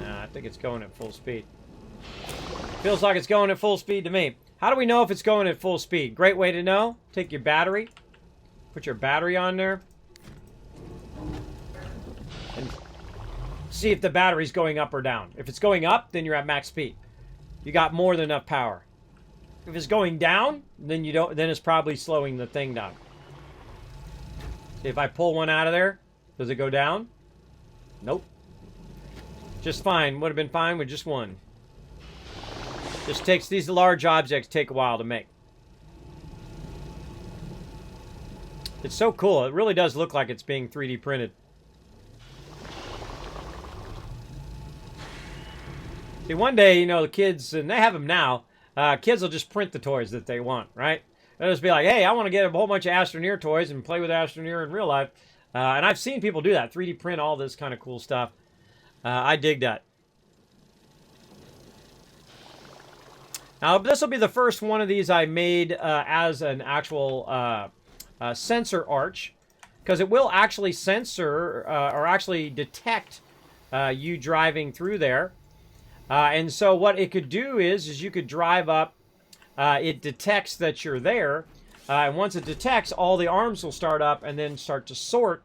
I think it's going at full speed. Feels like it's going at full speed to me. How do we know if it's going at full speed? Great way to know. Take your battery. Put your battery on there. And see if the battery's going up or down. If it's going up, then you're at max speed. You got more than enough power. If it's going down, then you don't. Then it's probably slowing the thing down. See, if I pull one out of there, does it go down? Nope. Just fine. Would have been fine with just one. Just takes these large objects take a while to make. It's so cool. It really does look like it's being 3D printed. See, one day, you know, the kids, and they have them now, kids will just print the toys that they want, right? They'll just be like, hey, I want to get a whole bunch of Astroneer toys and play with Astroneer in real life. And I've seen people do that, 3D print all this kind of cool stuff. I dig that. Now, this will be the first one of these I made as an actual sensor arch, because it will actually censor or actually detect you driving through there. And so what it could do is you could drive up, it detects that you're there, and once it detects, all the arms will start up and then start to sort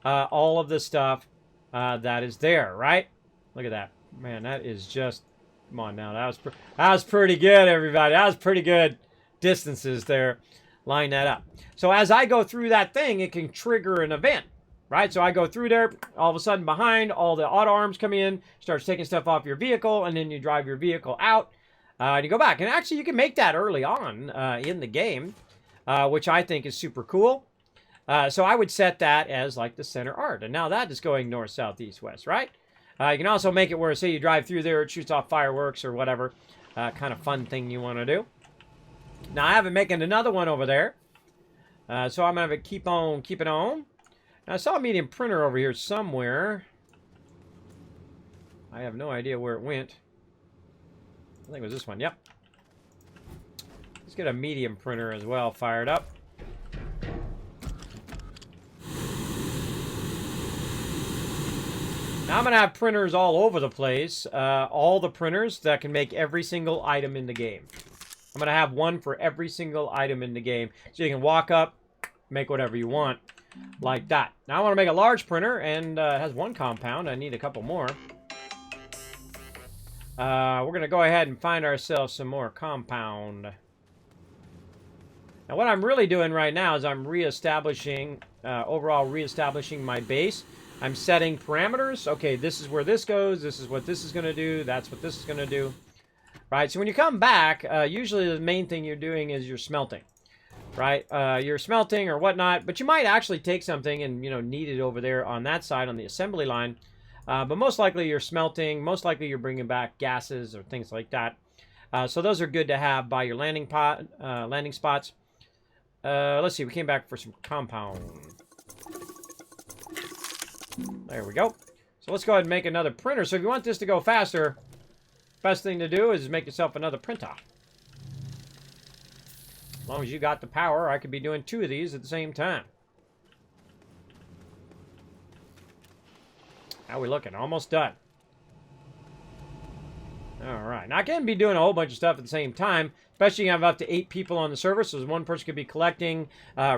all of the stuff that is there, right? Look at that. Man, that is just... Come on now. That was pretty good, everybody. That was pretty good distances there. Line that up. So as I go through that thing, it can trigger an event, right? So I go through there, all of a sudden behind, all the auto arms come in, starts taking stuff off your vehicle, and then you drive your vehicle out, and you go back. And actually, you can make that early on in the game, which I think is super cool. So I would set that as like the center art. And now that is going north, south, east, west, right? You can also make it where, say, you drive through there, it shoots off fireworks or whatever kind of fun thing you want to do. Now, I have it making another one over there. So I'm going to keep on keeping on. Now, I saw a medium printer over here somewhere. I have no idea where it went. I think it was this one. Yep. Let's get a medium printer as well fired up. Now I'm going to have printers all over the place. All the printers that can make every single item in the game. I'm going to have one for every single item in the game. So you can walk up, make whatever you want. Like that. Now I want to make a large printer, and it has one compound. I need a couple more. We're going to go ahead and find ourselves some more compound. Now what I'm really doing right now is I'm reestablishing, overall reestablishing my base. I'm setting parameters. Okay, this is where this goes. This is what this is going to do. That's what this is going to do. Right, so when you come back, usually the main thing you're doing is you're smelting. Right, you're smelting or whatnot, but you might actually take something and, you know, knead it over there on that side on the assembly line. But most likely you're smelting. Most likely you're bringing back gases or things like that. So those are good to have by your landing spots. Let's see, we came back for some compound. There we go. So let's go ahead and make another printer. So if you want this to go faster, best thing to do is make yourself another printer. As long as you got the power, I could be doing 2 of these at the same time. How we looking? Almost done. Alright. Now I can be doing a whole bunch of stuff at the same time. Especially you have up to 8 people on the server. So one person could be collecting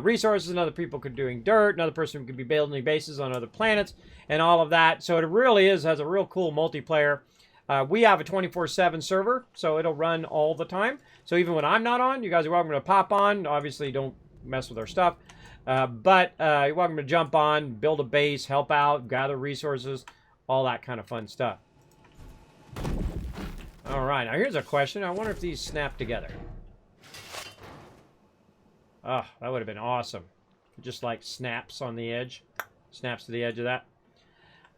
resources. Another people could be doing dirt. Another person could be building bases on other planets. And all of that. So it really has a real cool multiplayer. We have a 24/7 server. So it'll run all the time. So even when I'm not on, you guys are welcome to pop on. Obviously don't mess with our stuff. But you're welcome to jump on, build a base, help out, gather resources, all that kind of fun stuff. All right, now here's a question. I wonder if these snap together. Oh, that would have been awesome. Just like snaps on the edge. Snaps to the edge of that.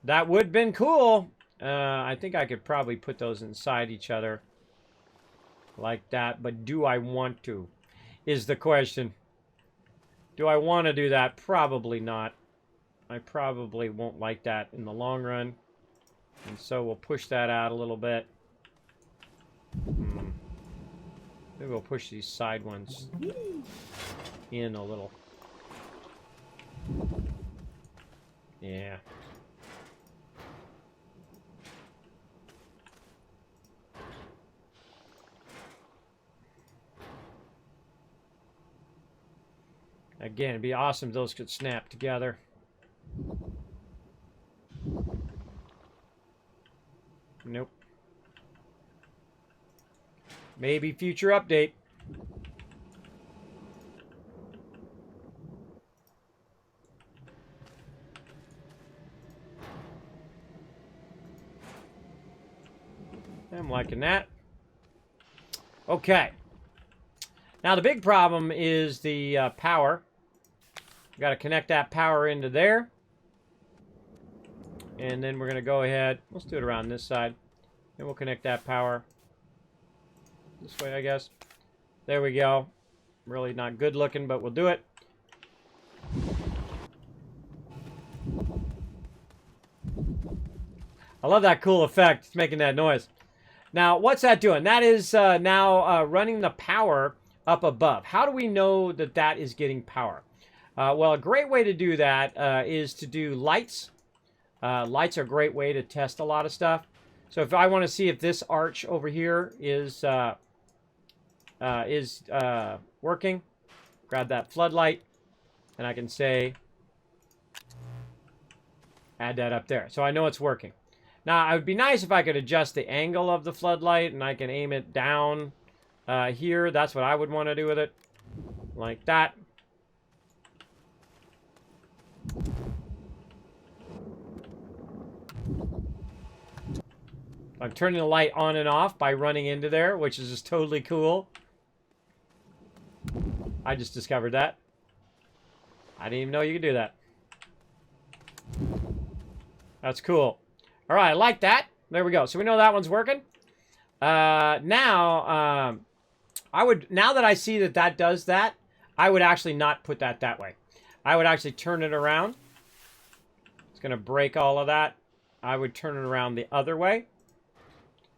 That would have been cool. I think I could probably put those inside each other. Like that. But do I want to? Is the question. Do I want to do that? Probably not. I probably won't like that in the long run. And so we'll push that out a little bit. Maybe we'll push these side ones in a little. Yeah. Again, it'd be awesome if those could snap together. Nope. Maybe future update. I'm liking that. Okay. Now the big problem is the power. We've got to connect that power into there. And then we're going to go ahead. Let's do it around this side. And we'll connect that power this way, I guess. There we go. Really not good looking, but we'll do it. I love that cool effect. It's making that noise. Now, what's that doing? That is now running the power up above. How do we know that that is getting power? Well, a great way to do that is to do lights. Lights are a great way to test a lot of stuff. So if I want to see if this arch over here is working, grab that floodlight, and I can say, add that up there. So I know it's working. Now, it would be nice if I could adjust the angle of the floodlight, and I can aim it down here. That's what I would want to do with it, like that. I'm turning the light on and off by running into there, which is just totally cool. I just discovered that. I didn't even know you could do that. That's cool. All right, I like that. There we go. So we know that one's working. Now that I see that that does that, I would actually not put that that way. I would actually turn it around. It's going to break all of that. I would turn it around the other way.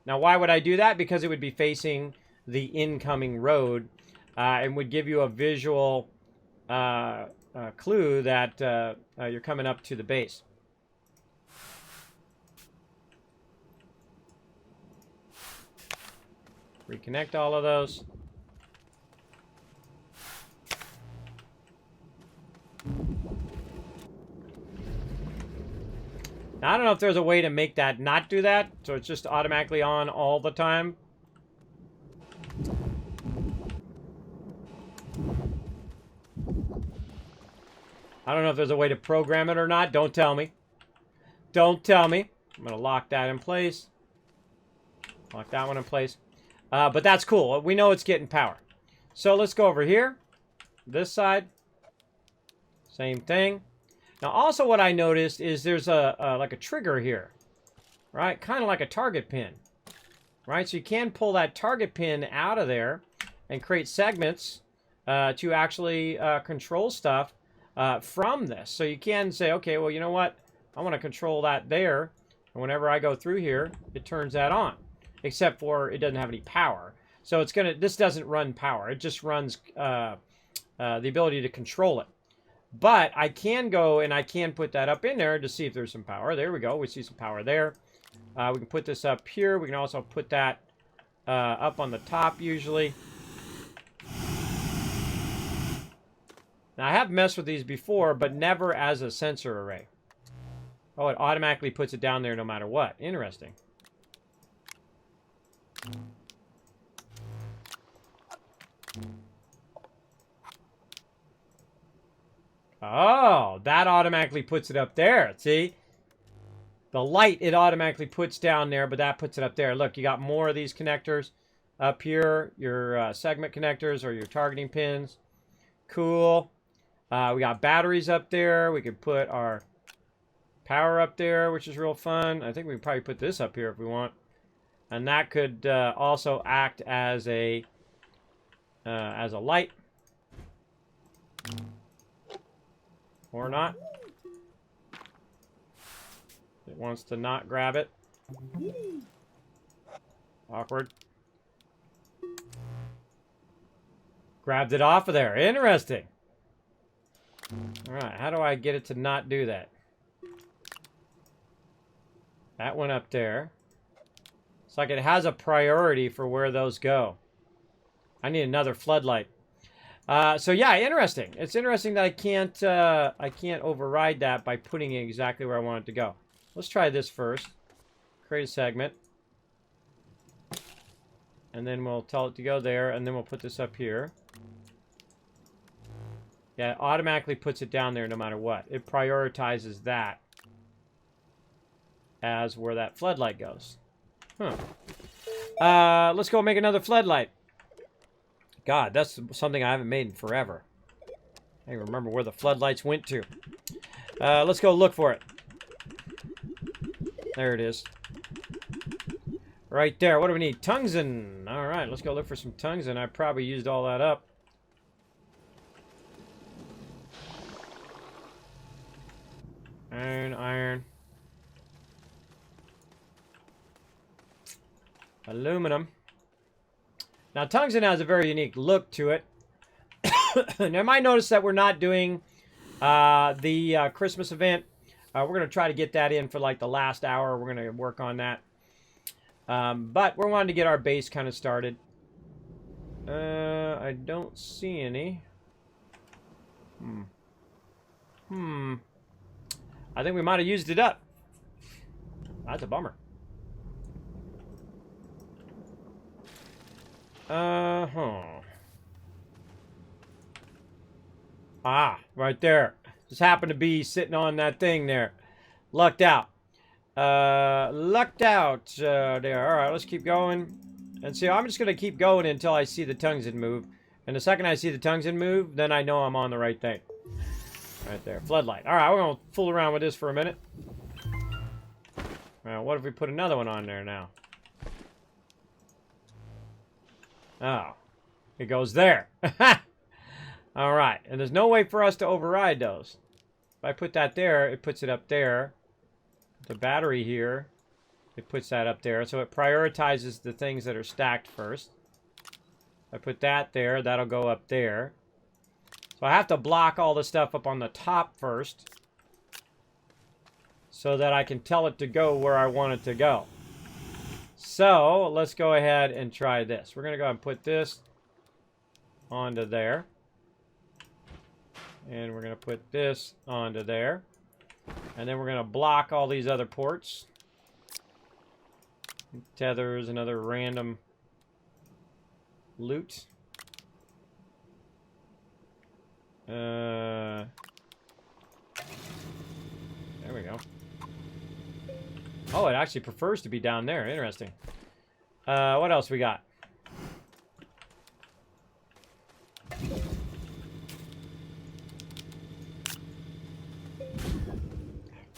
Now, why would I do that? Because it would be facing the incoming road and would give you a visual clue that you're coming up to the base. Reconnect all of those. Now, I don't know if there's a way to make that not do that, so it's just automatically on all the time. I don't know if there's a way to program it or not. Don't tell me. Don't tell me. I'm going to lock that in place. Lock that one in place. But that's cool. We know it's getting power. So let's go over here. This side. Same thing. Now, also what I noticed is there's like a trigger here. Right? Kind of like a target pin. Right? So you can pull that target pin out of there and create segments to actually control stuff from this. So you can say, okay, well, you know what? I want to control that there. And whenever I go through here, it turns that on. Except for it doesn't have any power. So it's gonna. This doesn't run power. It just runs the ability to control it. But I can go and I can put that up in there to see if there's some power. There we go. We see some power there. We can put this up here. We can also put that up on the top usually. Now I have messed with these before, but never as a sensor array. Oh, it automatically puts it down there no matter what. Interesting. Oh, that automatically puts it up there. See? The light, it automatically puts down there, but that puts it up there. Look, you got more of these connectors up here. Your segment connectors or your targeting pins. Cool. We got batteries up there. We could put our power up there, which is real fun. I think we can probably put this up here if we want. And that could also act as a light. Or not. It wants to not grab it. Awkward. Grabbed it off of there. Interesting. Alright, how do I get it to not do that? That went up there. It's like it has a priority for where those go. I need another floodlight. So yeah, interesting. It's interesting that I can't override that by putting it exactly where I want it to go. Let's try this first. Create a segment. And then we'll tell it to go there, and then we'll put this up here. Yeah, it automatically puts it down there no matter what. It prioritizes that as where that floodlight goes. Huh. Let's go make another floodlight. God, that's something I haven't made in forever. I don't remember where the floodlights went to. Let's go look for it. There it is. Right there. What do we need? Tungsten. All right, let's go look for some tungsten. I probably used all that up. Iron. Aluminum. Now, tungsten has a very unique look to it. Now, you might notice that we're not doing the Christmas event. We're going to try to get that in for like the last hour. We're going to work on that. But we're wanting to get our base kind of started. I don't see any. I think we might have used it up. That's a bummer. Ah, right there. Just happened to be sitting on that thing there. Lucked out. Lucked out there. All right, let's keep going. And see, I'm just going to keep going until I see the tungsten move. And the second I see the tungsten move, then I know I'm on the right thing. Right there. Floodlight. All right, we're going to fool around with this for a minute. Well, what if we put another one on there now? Oh, it goes there. All right, and there's no way for us to override those. If I put that there, it puts it up there. The battery here, it puts that up there. So it prioritizes the things that are stacked first. If I put that there, that'll go up there. So I have to block all the stuff up on the top first so that I can tell it to go where I want it to go. So let's go ahead and try this. We're going to go ahead and put this onto there. And we're going to put this onto there. And then we're going to block all these other ports. Tethers and other random loot. There we go. Oh, it actually prefers to be down there. Interesting. What else we got?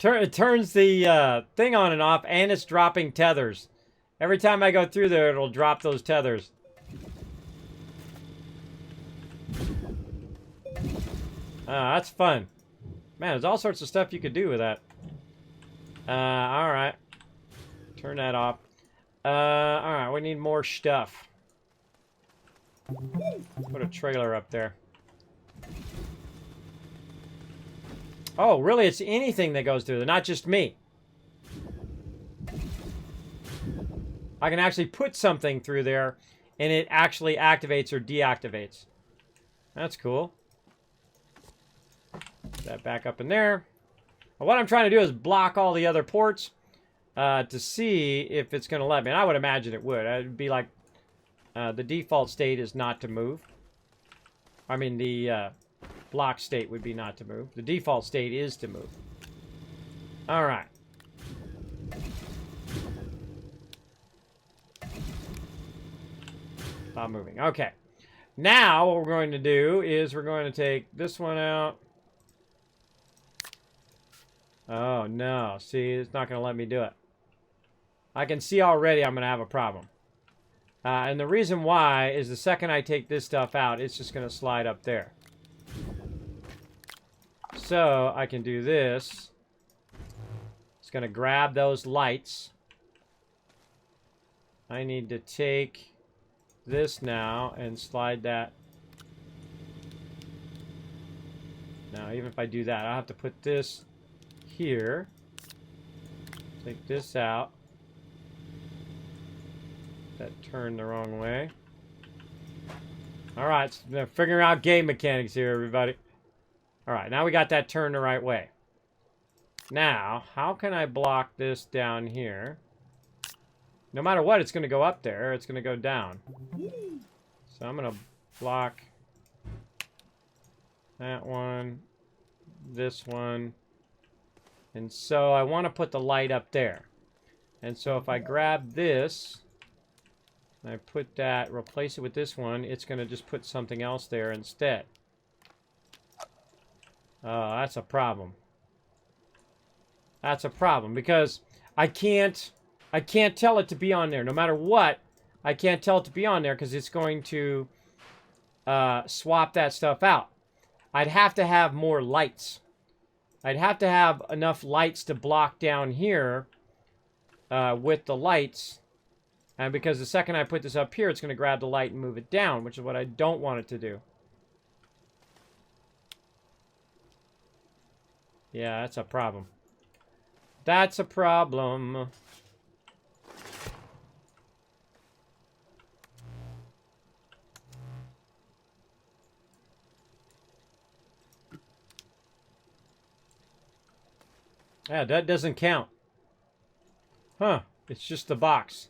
It turns the thing on and off, and it's dropping tethers. Every time I go through there, it'll drop those tethers. That's fun. Man, there's all sorts of stuff you could do with that. Alright. Turn that off. Alright, we need more stuff. Put a trailer up there. Oh, really? It's anything that goes through there, not just me. I can actually put something through there, and it actually activates or deactivates. That's cool. Put that back up in there. Well, what I'm trying to do is block all the other ports to see if it's going to let me. And I would imagine it would. It would be like the default state is not to move. I mean, the block state would be not to move. The default state is to move. All right. Stop moving. Okay. Now, what we're going to do is we're going to take this one out. Oh, no. See, it's not going to let me do it. I can see already I'm going to have a problem. And the reason why is the second I take this stuff out, it's just going to slide up there. So, I can do this. It's going to grab those lights. I need to take this now and slide that. Now, even if I do that, I'll have to put this here. Take this out. That turned the wrong way. Alright, so they're figuring out game mechanics here, everybody. Alright, now we got that turned the right way. Now, how can I block this down here? No matter what, it's going to go up there. It's going to go down. So I'm going to block that one, this one. And so I want to put the light up there. And so if I grab this, and I put that, replace it with this one, it's going to just put something else there instead. Oh, that's a problem. That's a problem because I can't tell it to be on there. No matter what, I can't tell it to be on there because it's going to swap that stuff out. I'd have to have more lights. I'd have to have enough lights to block down here with the lights. And because the second I put this up here, it's going to grab the light and move it down, which is what I don't want it to do. Yeah, that's a problem. That's a problem. Yeah, that doesn't count. Huh. It's just the box.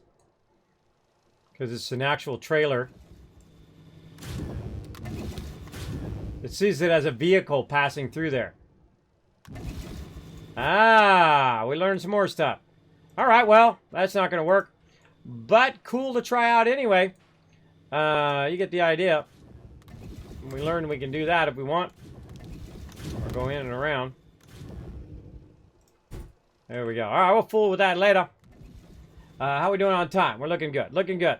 Because it's an actual trailer. It sees it as a vehicle passing through there. Ah, we learned some more stuff. Alright, well, that's not going to work. But cool to try out anyway. You get the idea. We learned we can do that if we want. Or go in and around. There we go. Alright, we'll fool with that later. How are we doing on time? We're looking good. Looking good.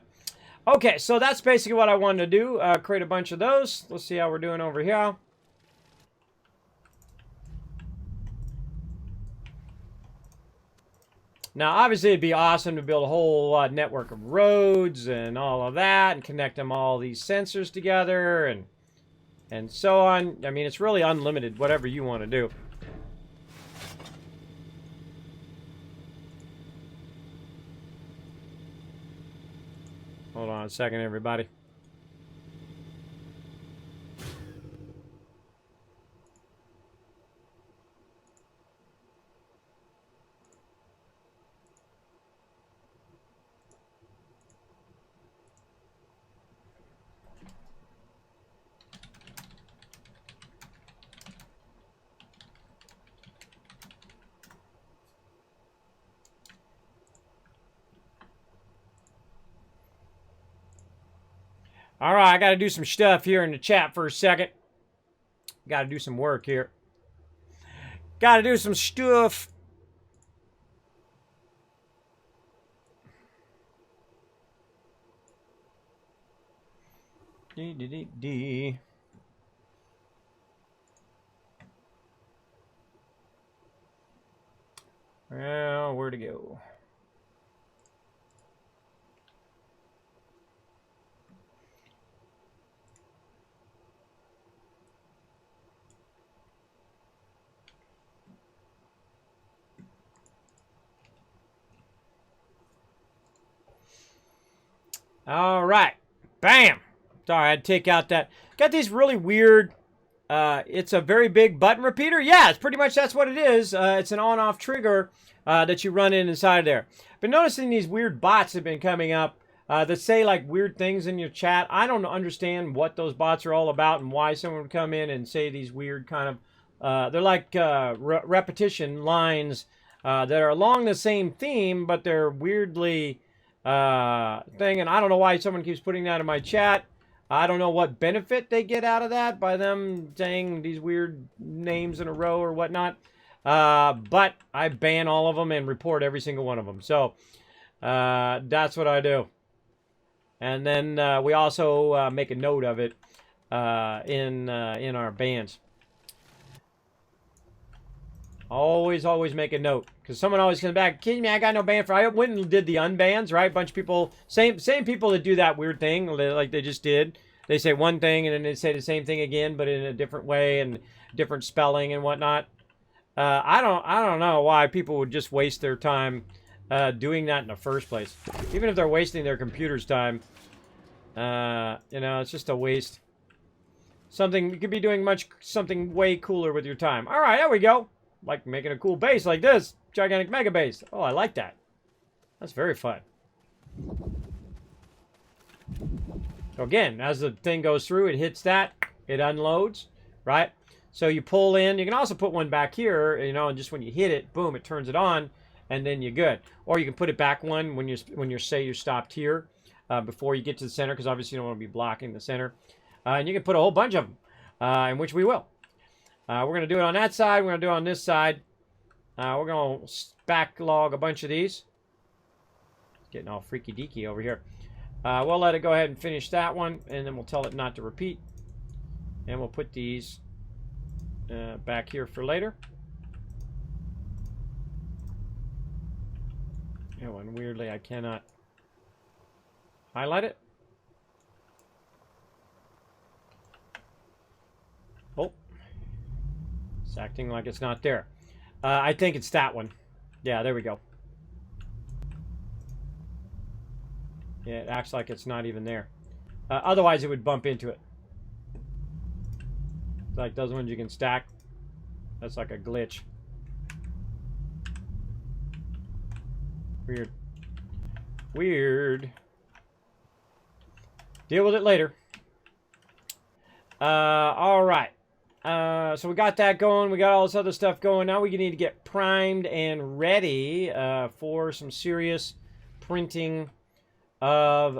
Okay, so that's basically what I wanted to do. Create a bunch of those. Let's see how we're doing over here. Now, obviously, it'd be awesome to build a whole network of roads and all of that and connect them all these sensors together and so on. I mean, it's really unlimited, whatever you want to do. Hold on a second, everybody. All right, I got to do some stuff here in the chat for a second. Got to do some work here. Got to do some stuff. D. Well, where to go? All right. Bam. Sorry, I had to take out that. Got these really weird. It's a very big button repeater. Yeah, it's pretty much that's what it is. It's an on-off trigger that you run inside there. Been noticing these weird bots have been coming up that say like weird things in your chat. I don't understand what those bots are all about and why someone would come in and say these weird kind of, they're like repetition lines that are along the same theme, but they're weirdly thing. And I don't know why someone keeps putting that in my chat. I don't know what benefit they get out of that by them saying these weird names in a row or whatnot. But I ban all of them and report every single one of them. So that's what I do. And then we also make a note of it in our bans. Always make a note, because someone always comes back, kidding me, I got no ban for. I went and did the unbans, right? A bunch of people, same people that do that weird thing, like they just did. They say one thing and then they say the same thing again, but in a different way and different spelling and whatnot. I don't know why people would just waste their time doing that in the first place. Even if they're wasting their computer's time, you know, it's just a waste. Something you could be doing something way cooler with your time. All right, there we go. Like making a cool base like this. Gigantic mega base. Oh, I like that. That's very fun. So again, as the thing goes through, it hits that. It unloads, right? So you pull in. You can also put one back here, you know, and just when you hit it, boom, it turns it on, and then you're good. Or you can put it back one when you're say you're stopped here before you get to the center, because obviously you don't want to be blocking the center. And you can put a whole bunch of them, in which we will. We're going to do it on that side. We're going to do it on this side. We're going to backlog a bunch of these. It's getting all freaky deaky over here. We'll let it go ahead and finish that one, and then we'll tell it not to repeat. And we'll put these back here for later. Oh, and weirdly, I cannot highlight it. Oh. It's acting like it's not there. I think it's that one. Yeah, there we go. Yeah, it acts like it's not even there. Otherwise, it would bump into it. Like those ones you can stack. That's like a glitch. Weird. Weird. Deal with it later. All right. So we got that going. We got all this other stuff going. Now we need to get primed and ready for some serious printing of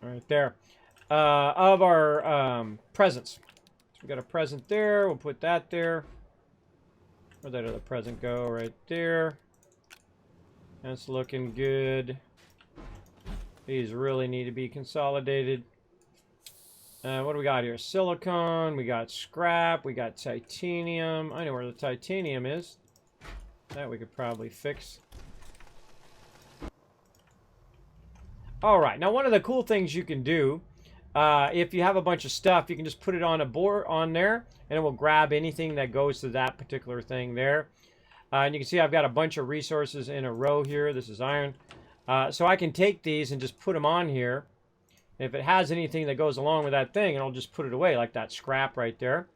right there of our presents. So we got a present there. We'll put that there. Where'd that other present go? Right there. That's looking good. These really need to be consolidated. What do we got here? Silicon. We got scrap. We got titanium. I know where the titanium is. That we could probably fix. All right. Now, one of the cool things you can do, if you have a bunch of stuff, you can just put it on a board on there, and it will grab anything that goes to that particular thing there. And you can see I've got a bunch of resources in a row here. This is iron. So I can take these and just put them on here. If it has anything that goes along with that thing, and I'll just put it away, like that scrap right there.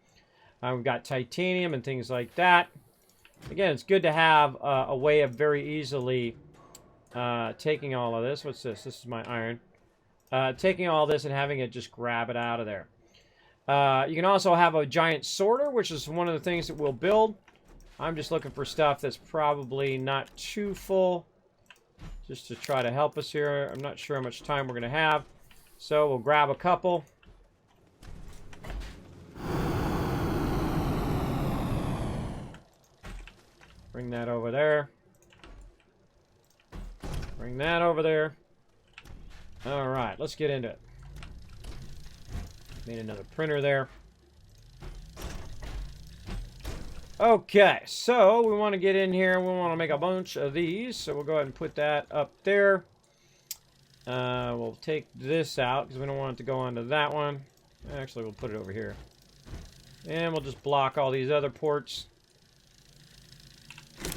We've got titanium and things like that. Again, it's good to have a way of very easily taking all of this. What's this? This is my iron. Taking all this and having it just grab it out of there. You can also have a giant sorter, which is one of the things that we'll build. I'm just looking for stuff that's probably not too full, just to try to help us here. I'm not sure how much time we're going to have, so we'll grab a couple. Bring that over there. Bring that over there. All right, let's get into it. Made another printer there. Okay, so we want to get in here. We want to make a bunch of these, so we'll go ahead and put that up there. We'll take this out because we don't want it to go onto that one. Actually, we'll put it over here. And we'll just block all these other ports.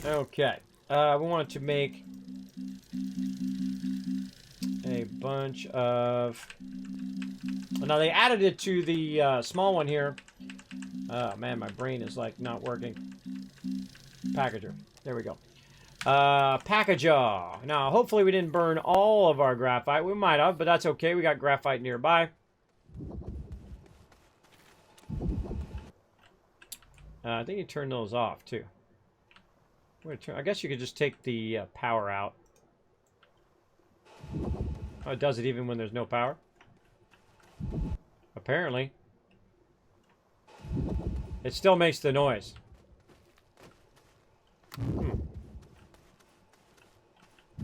Okay, we want to make a bunch of... Now, they added it to the small one here. Oh, man, my brain is, like, not working. Packager. There we go. Packager. Now, hopefully we didn't burn all of our graphite. We might have, but that's okay. We got graphite nearby. I think you turn those off, too. I guess you could just take the power out. Oh, it does it even when there's no power? Apparently. It still makes the noise.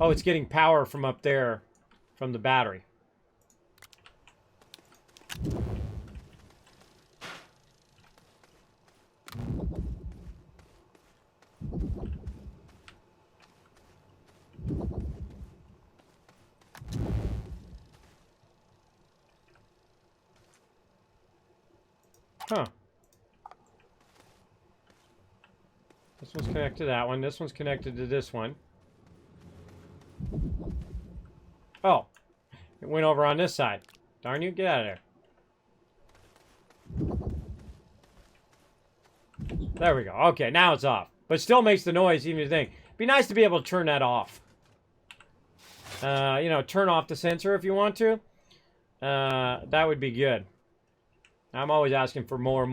Oh, it's getting power from up there, from the battery. Huh. This one's connected to that one. This one's connected to this one. Oh. It went over on this side. Darn you, get out of there. There we go. Okay, now it's off. But it still makes the noise, even if you think. It'd be nice to be able to turn that off. You know, turn off the sensor if you want to. That would be good. I'm always asking for more.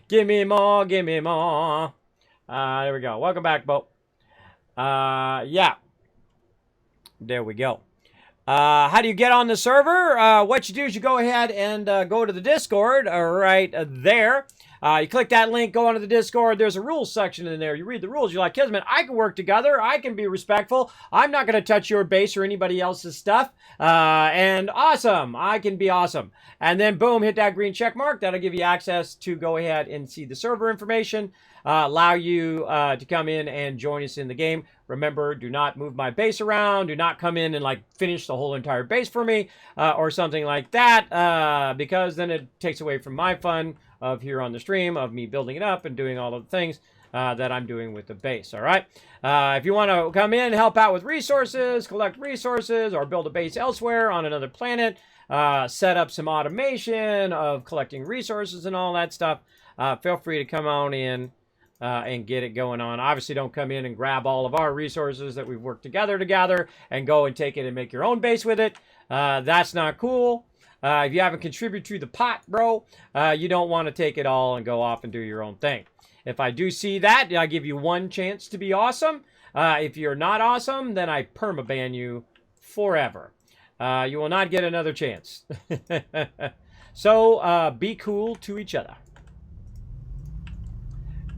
Give me more, give me more. There we go. Welcome back, Bo. Yeah. There we go. How do you get on the server? What you do is you go ahead and go to the Discord right there. You click that link, go onto the Discord. There's a rules section in there. You read the rules. You're like, Kismet, I can work together. I can be respectful. I'm not going to touch your base or anybody else's stuff. And awesome. I can be awesome. And then, boom, hit that green check mark. That'll give you access to go ahead and see the server information. Allow you to come in and join us in the game. Remember, do not move my base around. Do not come in and like finish the whole entire base for me or something like that because then it takes away from my fun of here on the stream of me building it up and doing all of the things that I'm doing with the base. All right. If you want to come in, help out with resources, collect resources, or build a base elsewhere on another planet, set up some automation of collecting resources and all that stuff, feel free to come on in. And get it going on. Obviously, don't come in and grab all of our resources that we've worked together and go and take it and make your own base with it. That's not cool. If you haven't contributed to the pot, bro, you don't want to take it all and go off and do your own thing. If I do see that, I give you one chance to be awesome. If you're not awesome, then I permaban you forever. You will not get another chance. So, be cool to each other.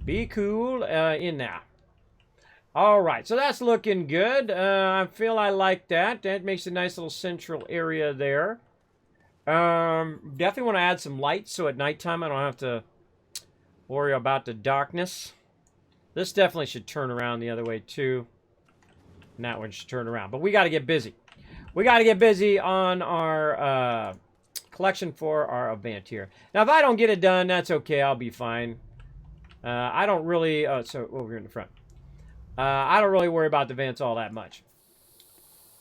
Be cool in there. All right, so that's looking good. I feel I like that. That makes a nice little central area there. Definitely want to add some lights so at nighttime I don't have to worry about the darkness. This definitely should turn around the other way too. And that one should turn around. But we got to get busy. We got to get busy on our collection for our event here. Now, if I don't get it done, that's okay. I'll be fine. I don't really, so over here in the front. I don't really worry about the vents all that much.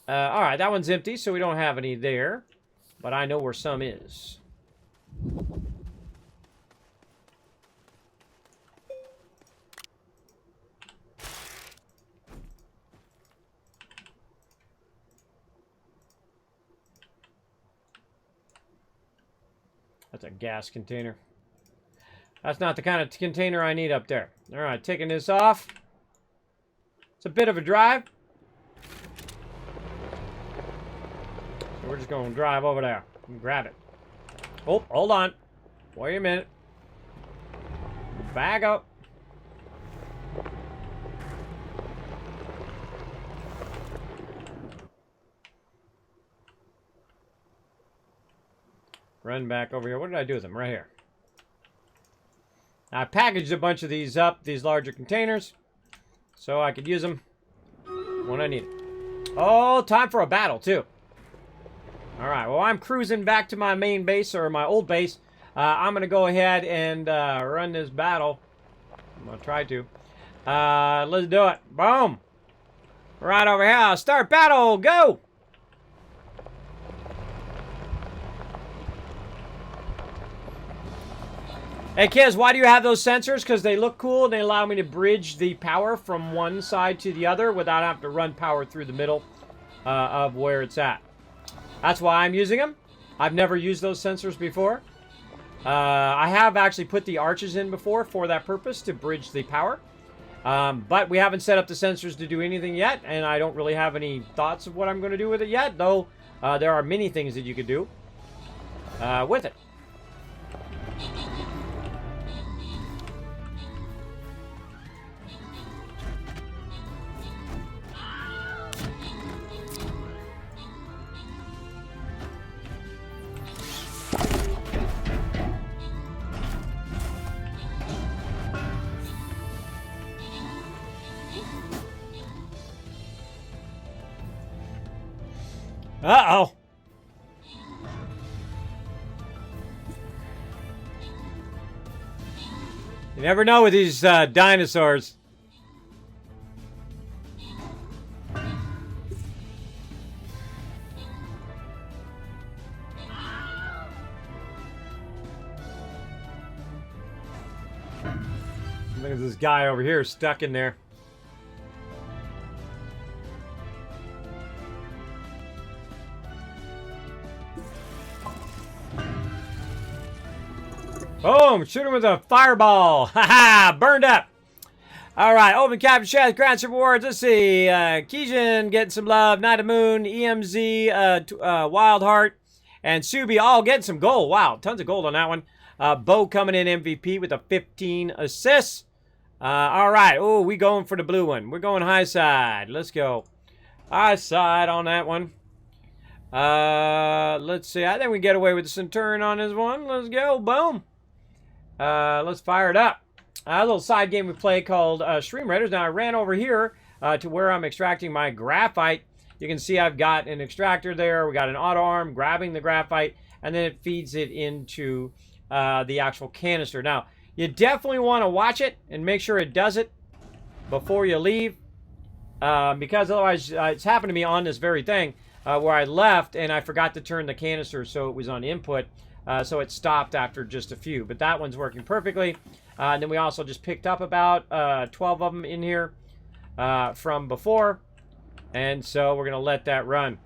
All right, that one's empty, so we don't have any there. But I know where some is. That's a gas container. That's not the kind of container I need up there. All right, taking this off. It's a bit of a drive. So we're just going to drive over there and grab it. Oh, hold on. Wait a minute. Back up. Run back over here. What did I do with them? Right here. I packaged a bunch of these up, these larger containers, so I could use them when I need it. Oh, time for a battle, too. All right, well, I'm cruising back to my main base, or my old base. I'm going to go ahead and run this battle. I'm going to try to. Let's do it. Boom. Right over here. Start battle. Go. Hey, kids, why do you have those sensors? Because they look cool and they allow me to bridge the power from one side to the other without having to run power through the middle of where it's at. That's why I'm using them. I've never used those sensors before. I have actually put the arches in before for that purpose to bridge the power. But we haven't set up the sensors to do anything yet, and I don't really have any thoughts of what I'm going to do with it yet, though there are many things that you could do with it. Uh-oh. You never know with these dinosaurs. Look at this guy over here stuck in there. Boom! Shoot him with a fireball. Haha! Burned up. All right. Open Captain Chest. Grants rewards. Let's see. Kijin getting some love. Night of Moon. EMZ. Wild Heart. And Subi all getting some gold. Wow. Tons of gold on that one. Bo coming in MVP with a 15 assists. All right. Oh, we going for the blue one. We're going high side. Let's go. High side on that one. Let's see. I think we get away with the Centurion on this one. Let's go. Boom. Let's fire it up. A little side game we play called Stream Raiders. Now, I ran over here to where I'm extracting my graphite. You can see I've got an extractor there. We got an auto arm grabbing the graphite, and then it feeds it into the actual canister. Now, you definitely want to watch it and make sure it does it before you leave, because otherwise it's happened to me on this very thing where I left and I forgot to turn the canister so it was on input. So it stopped after just a few. But that one's working perfectly. And then we also just picked up about 12 of them in here from before. And so we're going to let that run.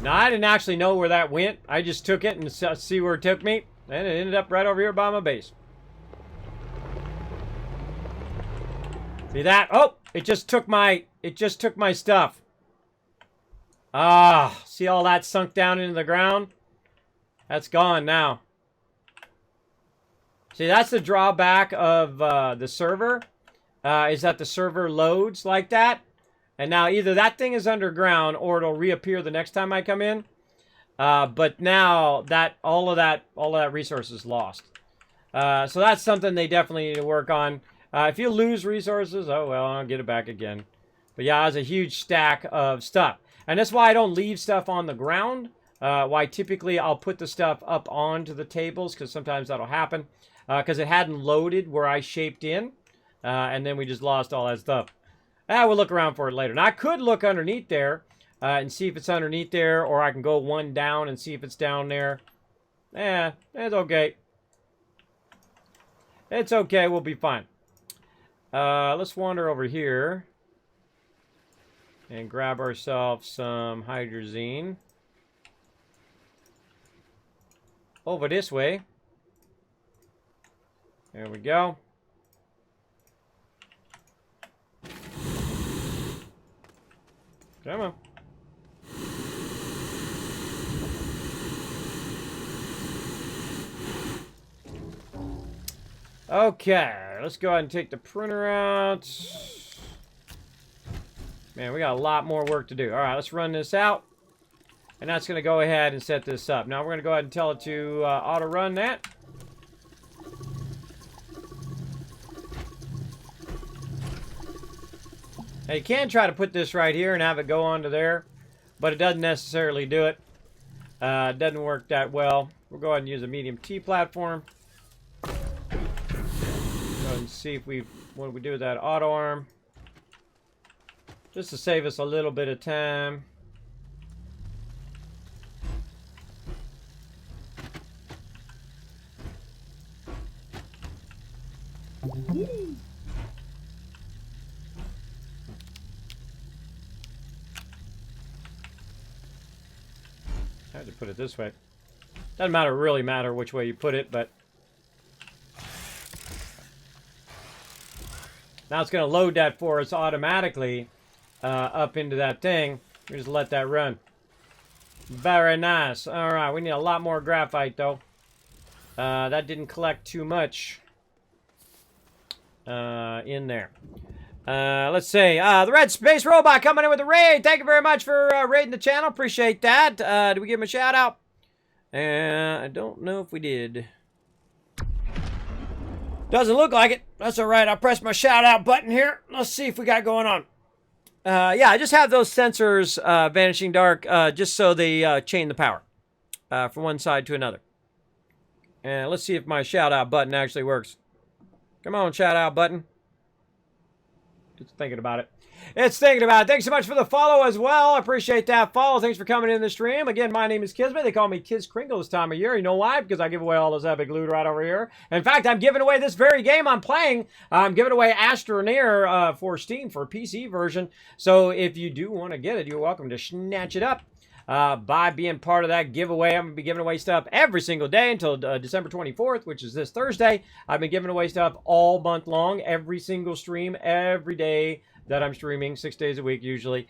Now, I didn't actually know where that went. I just took it and see where it took me. And it ended up right over here by my base. See that? Oh, it just took my stuff. Ah, see all that sunk down into the ground? That's gone now. See, that's the drawback of the server, is that the server loads like that. And now either that thing is underground or it'll reappear the next time I come in. But now that all of that resource is lost. So that's something they definitely need to work on. If you lose resources, oh well, I'll get it back again. But yeah, that's a huge stack of stuff. And that's why I don't leave stuff on the ground. Why typically I'll put the stuff up onto the tables, because sometimes that'll happen. Because it hadn't loaded where I shaped in. And then we just lost all that stuff. We'll look around for it later. Now, I could look underneath there and see if it's underneath there, or I can go one down and see if it's down there. It's okay. It's okay. We'll be fine. Let's wander over here and grab ourselves some hydrazine. Over this way. There we go. Come on. Okay, let's go ahead and take the printer out. Man, we got a lot more work to do. All right, let's run this out. And that's going to go ahead and set this up. Now we're going to go ahead and tell it to auto-run that. Now you can try to put this right here and have it go onto there, but it doesn't necessarily do it. It doesn't work that well. We'll go ahead and use a medium T platform. Go ahead and see if what we do with that auto arm. Just to save us a little bit of time. I had to put it this way. Doesn't really matter which way you put it, but now it's going to load that for us automatically up into that thing. We just let that run. Very nice. All right, we need a lot more graphite though. That didn't collect too much in there. Let's see. The Red Space Robot coming in with a raid. Thank you very much for raiding the channel. Appreciate that. Did we give him a shout out? I don't know if we did. Doesn't look like it. That's all right. I'll press my shout out button here. Let's see if we got going on. Yeah, I just have those sensors vanishing dark just so they chain the power from one side to another. And let's see if my shout out button actually works. Come on, shout out button. It's thinking about it. It's thinking about it. Thanks so much for the follow as well. I appreciate that follow. Thanks for coming in the stream. Again, my name is Kismet. They call me Kiz Kringle this time of year. You know why? Because I give away all this epic loot right over here. In fact, I'm giving away this very game I'm playing. I'm giving away Astroneer for Steam for PC version. So if you do want to get it, you're welcome to snatch it up. By being part of that giveaway. I'm going to be giving away stuff every single day until December 24th, which is this Thursday. I've been giving away stuff all month long, every single stream, every day that I'm streaming, 6 days a week usually,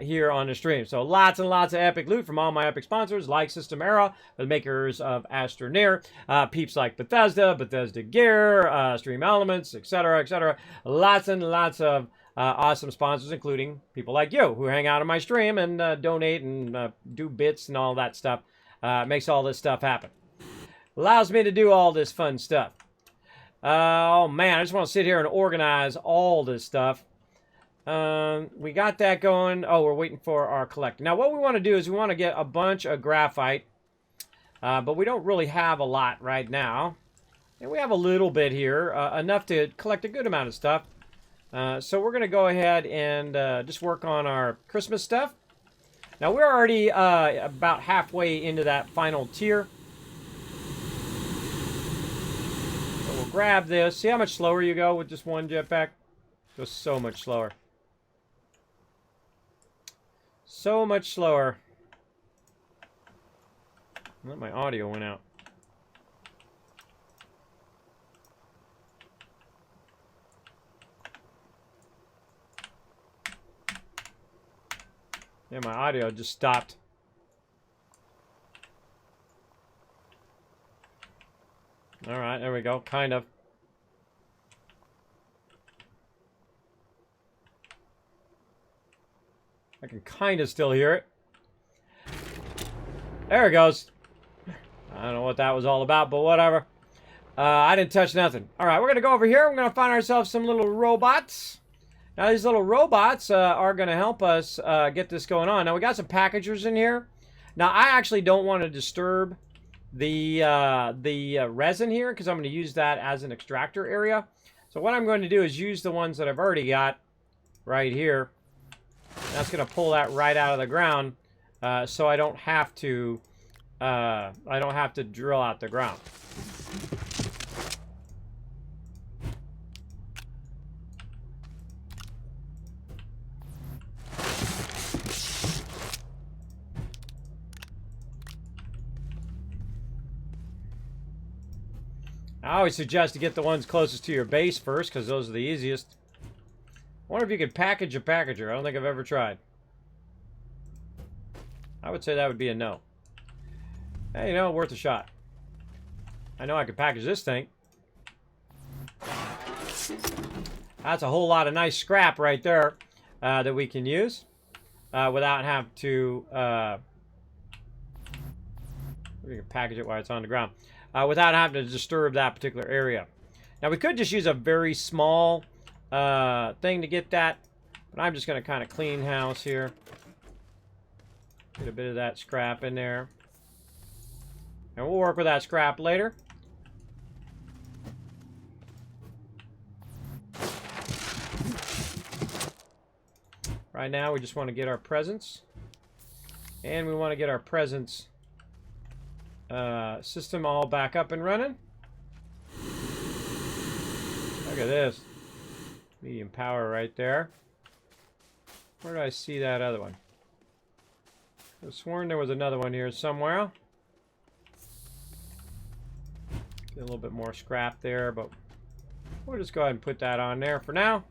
here on the stream. So lots and lots of epic loot from all my epic sponsors, like System Era, the makers of Astroneer, peeps like Bethesda, Bethesda Gear, Stream Elements, etc., etc. Lots and lots of awesome sponsors, including people like you who hang out on my stream and donate and do bits and all that stuff. Makes all this stuff happen. Allows me to do all this fun stuff. Oh man, I just want to sit here and organize all this stuff. We got that going. Oh, we're waiting for our collector. Now what we want to do is we want to get a bunch of graphite, but we don't really have a lot right now. And we have a little bit here, enough to collect a good amount of stuff. So we're going to go ahead and just work on our Christmas stuff. Now we're already about halfway into that final tier. So we'll grab this. See how much slower you go with just one jetpack? Goes so much slower. So much slower. Well, my audio went out. Yeah, my audio just stopped. All right, there we go. Kind of. I can kind of still hear it. There it goes. I don't know what that was all about, but whatever. I didn't touch nothing. All right, we're going to go over here. We're going to find ourselves some little robots. Now, these little robots are going to help us get this going on. Now, we got some packagers in here. Now, I actually don't want to disturb the resin here because I'm going to use that as an extractor area. So what I'm going to do is use the ones that I've already got right here. That's going to pull that right out of the ground, so I don't have to drill out the ground. I always suggest to get the ones closest to your base first, because those are the easiest. I wonder if you could package a packager. I don't think I've ever tried. I would say that would be a no. Hey, you know, worth a shot. I know I could package this thing. That's a whole lot of nice scrap right there that we can use without having to... we can package it while it's on the ground. Without having to disturb that particular area. Now, we could just use a very small thing to get that, but I'm just going to kind of clean house here. Get a bit of that scrap in there. And we'll work with that scrap later. Right now, we just want to get our presence. And we want to get our presence system all back up and running. Look at this. Medium power right there. Where did I see that other one? I was sworn there was another one here somewhere. Get a little bit more scrap there, but we'll just go ahead and put that on there for now.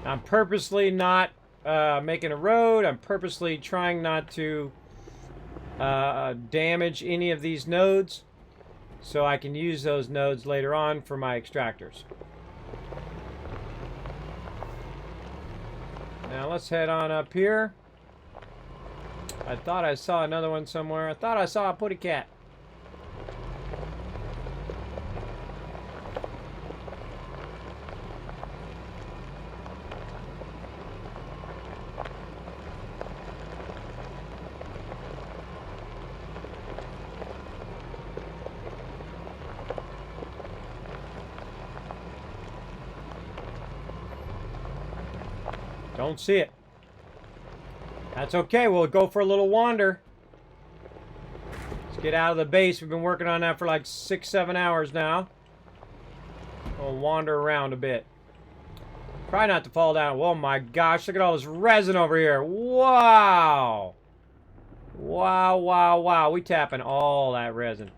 I'm purposely not making a road. I'm purposely trying not to damage any of these nodes, so I can use those nodes later on for my extractors. Now let's head on up here. I thought I saw another one somewhere. I thought I saw a putty cat. Don't see it. That's okay. We'll go for a little wander. Let's get out of the base. We've been working on that for like 6-7 hours now. We'll wander around a bit. Try not to fall down. Oh my gosh, look at all this resin over here. Wow. Wow, wow, wow. We tapping all that resin.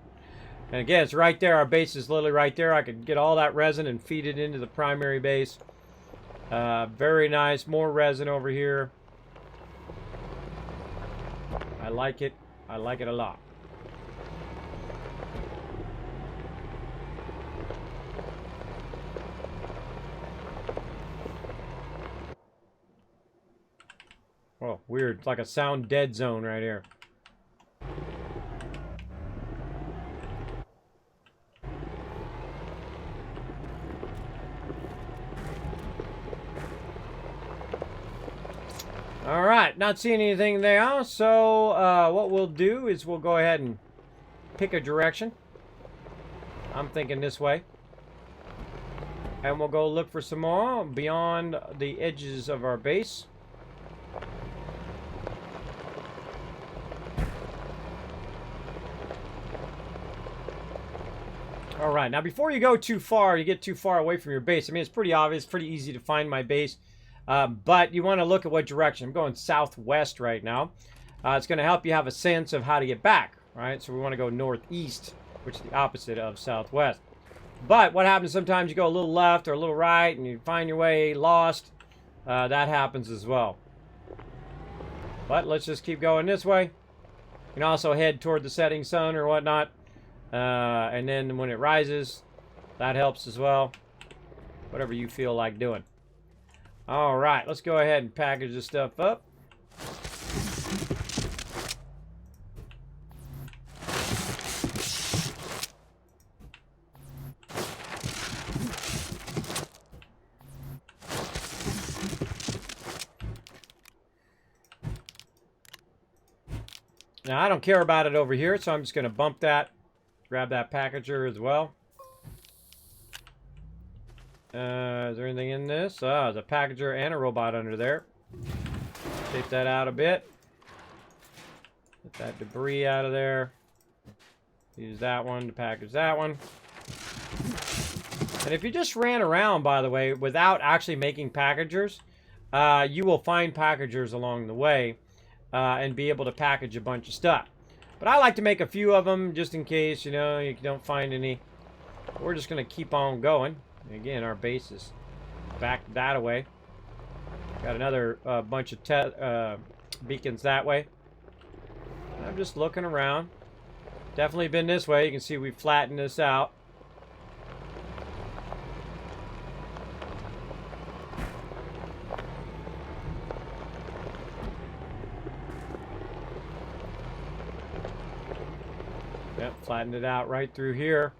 And again, it's right there. Our base is literally right there. I could get all that resin and feed it into the primary base. Very nice. More resin over here. I like it. I like it a lot. Oh, weird. It's like a sound dead zone right here. Alright, not seeing anything there, so what we'll do is we'll go ahead and pick a direction. I'm thinking this way. And we'll go look for some more beyond the edges of our base. Alright, now before you go too far, you get too far away from your base. I mean, it's pretty obvious, pretty easy to find my base. But you want to look at what direction. I'm going southwest right now. It's going to help you have a sense of how to get back, right? So we want to go northeast, which is the opposite of southwest. But what happens sometimes you go a little left or a little right and you find your way lost. That happens as well. But let's just keep going this way. You can also head toward the setting sun or whatnot. And then when it rises, that helps as well. Whatever you feel like doing. All right, let's go ahead and package this stuff up. Now, I don't care about it over here, so I'm just going to bump that, grab that packager as well. Is there anything in this? There's a packager and a robot under there. Take that out a bit. Get that debris out of there. Use that one to package that one. And if you just ran around, by the way, without actually making packagers, you will find packagers along the way and be able to package a bunch of stuff. But I like to make a few of them just in case, you know, you don't find any. We're just going to keep on going. Again, our base is back that way. Got another bunch of beacons that way. I'm just looking around. Definitely been this way. You can see we flattened this out. Yep, flattened it out right through here.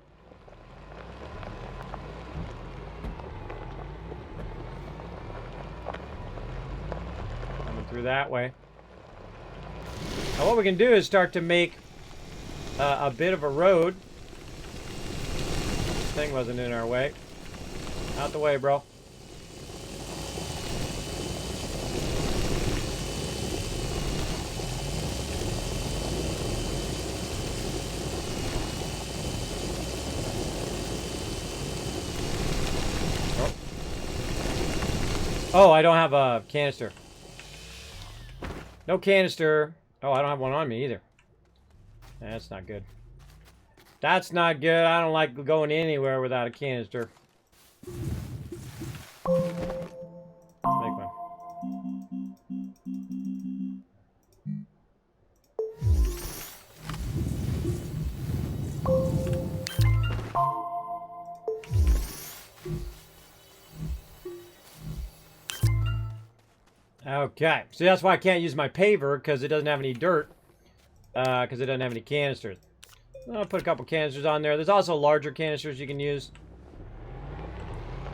Coming through that way. Now what we can do is start to make a bit of a road. This thing wasn't in our way. Out the way, bro. Oh, I don't have a canister. No canister. Oh, I don't have one on me either. That's not good. That's not good. I don't like going anywhere without a canister. Make one. Okay, so that's why I can't use my paver, because it doesn't have any dirt, because it doesn't have any canisters. I'll put a couple canisters on there. There's also larger canisters you can use.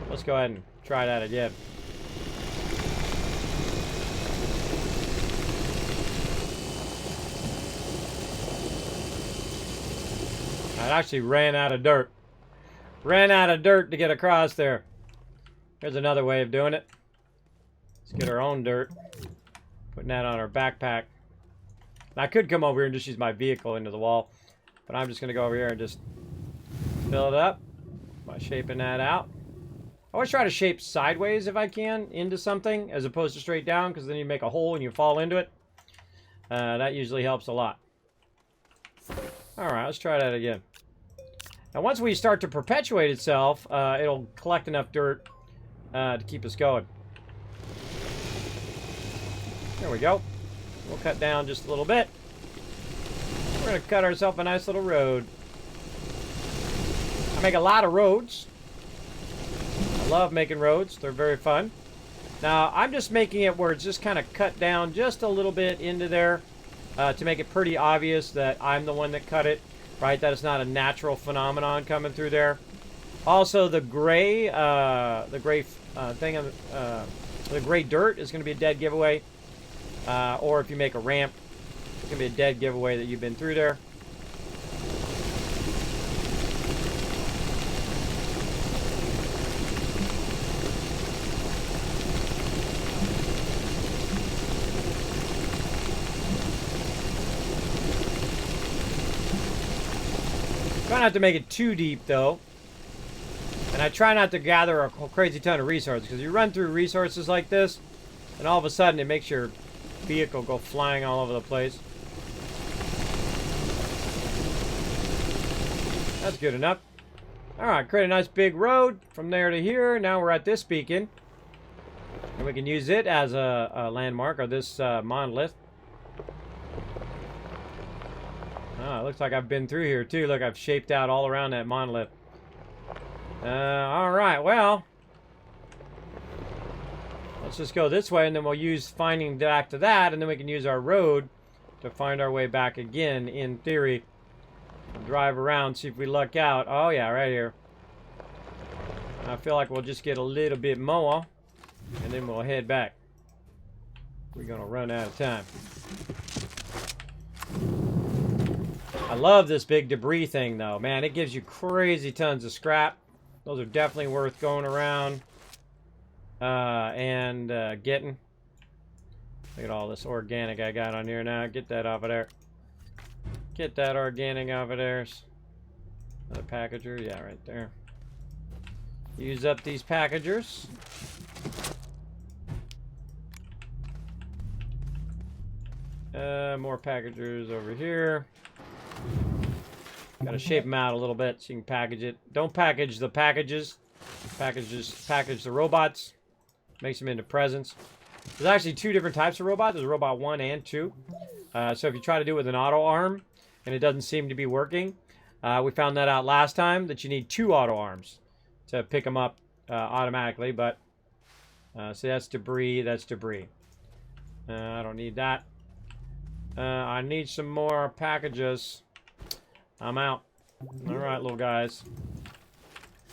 Let's go ahead and try that again. I actually ran out of dirt. Ran out of dirt to get across there. Here's another way of doing it. Let's get our own dirt. Putting that on our backpack. And I could come over here and just use my vehicle into the wall. But I'm just going to go over here and just fill it up by shaping that out. I always try to shape sideways if I can into something as opposed to straight down, because then you make a hole and you fall into it. That usually helps a lot. Alright, let's try that again. Now once we start to perpetuate itself, it'll collect enough dirt to keep us going. There we go. We'll cut down just a little bit. We're going to cut ourselves a nice little road. I make a lot of roads. I love making roads. They're very fun. Now, I'm just making it where it's just kind of cut down just a little bit into there to make it pretty obvious that I'm the one that cut it, right? That it's not a natural phenomenon coming through there. Also, the gray dirt is going to be a dead giveaway. Or if you make a ramp, it's going to be a dead giveaway that you've been through there. Try not to make it too deep, though. And I try not to gather a crazy ton of resources, because you run through resources like this, and all of a sudden it makes your vehicle go flying all over the place. That's good enough. Alright, create a nice big road from there to here. Now we're at this beacon. And we can use it as a landmark, or this monolith. Oh, it looks like I've been through here too. Look, I've shaped out all around that monolith. Alright, well, let's just go this way, and then we'll use finding back to that, and then we can use our road to find our way back again, in theory. We'll drive around, see if we luck out. Oh, yeah, right here. I feel like we'll just get a little bit more, and then we'll head back. We're going to run out of time. I love this big debris thing, though. Man, it gives you crazy tons of scrap. Those are definitely worth going around and getting. Look at all this organic I got on here now. Get that off of there. Get that organic off of there. Another packager. Yeah, right there. Use up these packagers. More packagers over here. Gotta shape them out a little bit so you can package it. Don't package the packages. Package the robots. Makes them into presents. There's actually two different types of robot. There's robot 1 and 2. So if you try to do it with an auto arm and it doesn't seem to be working, we found that out last time, that you need 2 auto arms to pick them up automatically. But see, that's debris. That's debris. I don't need that. I need some more packages. I'm out. All right, little guys.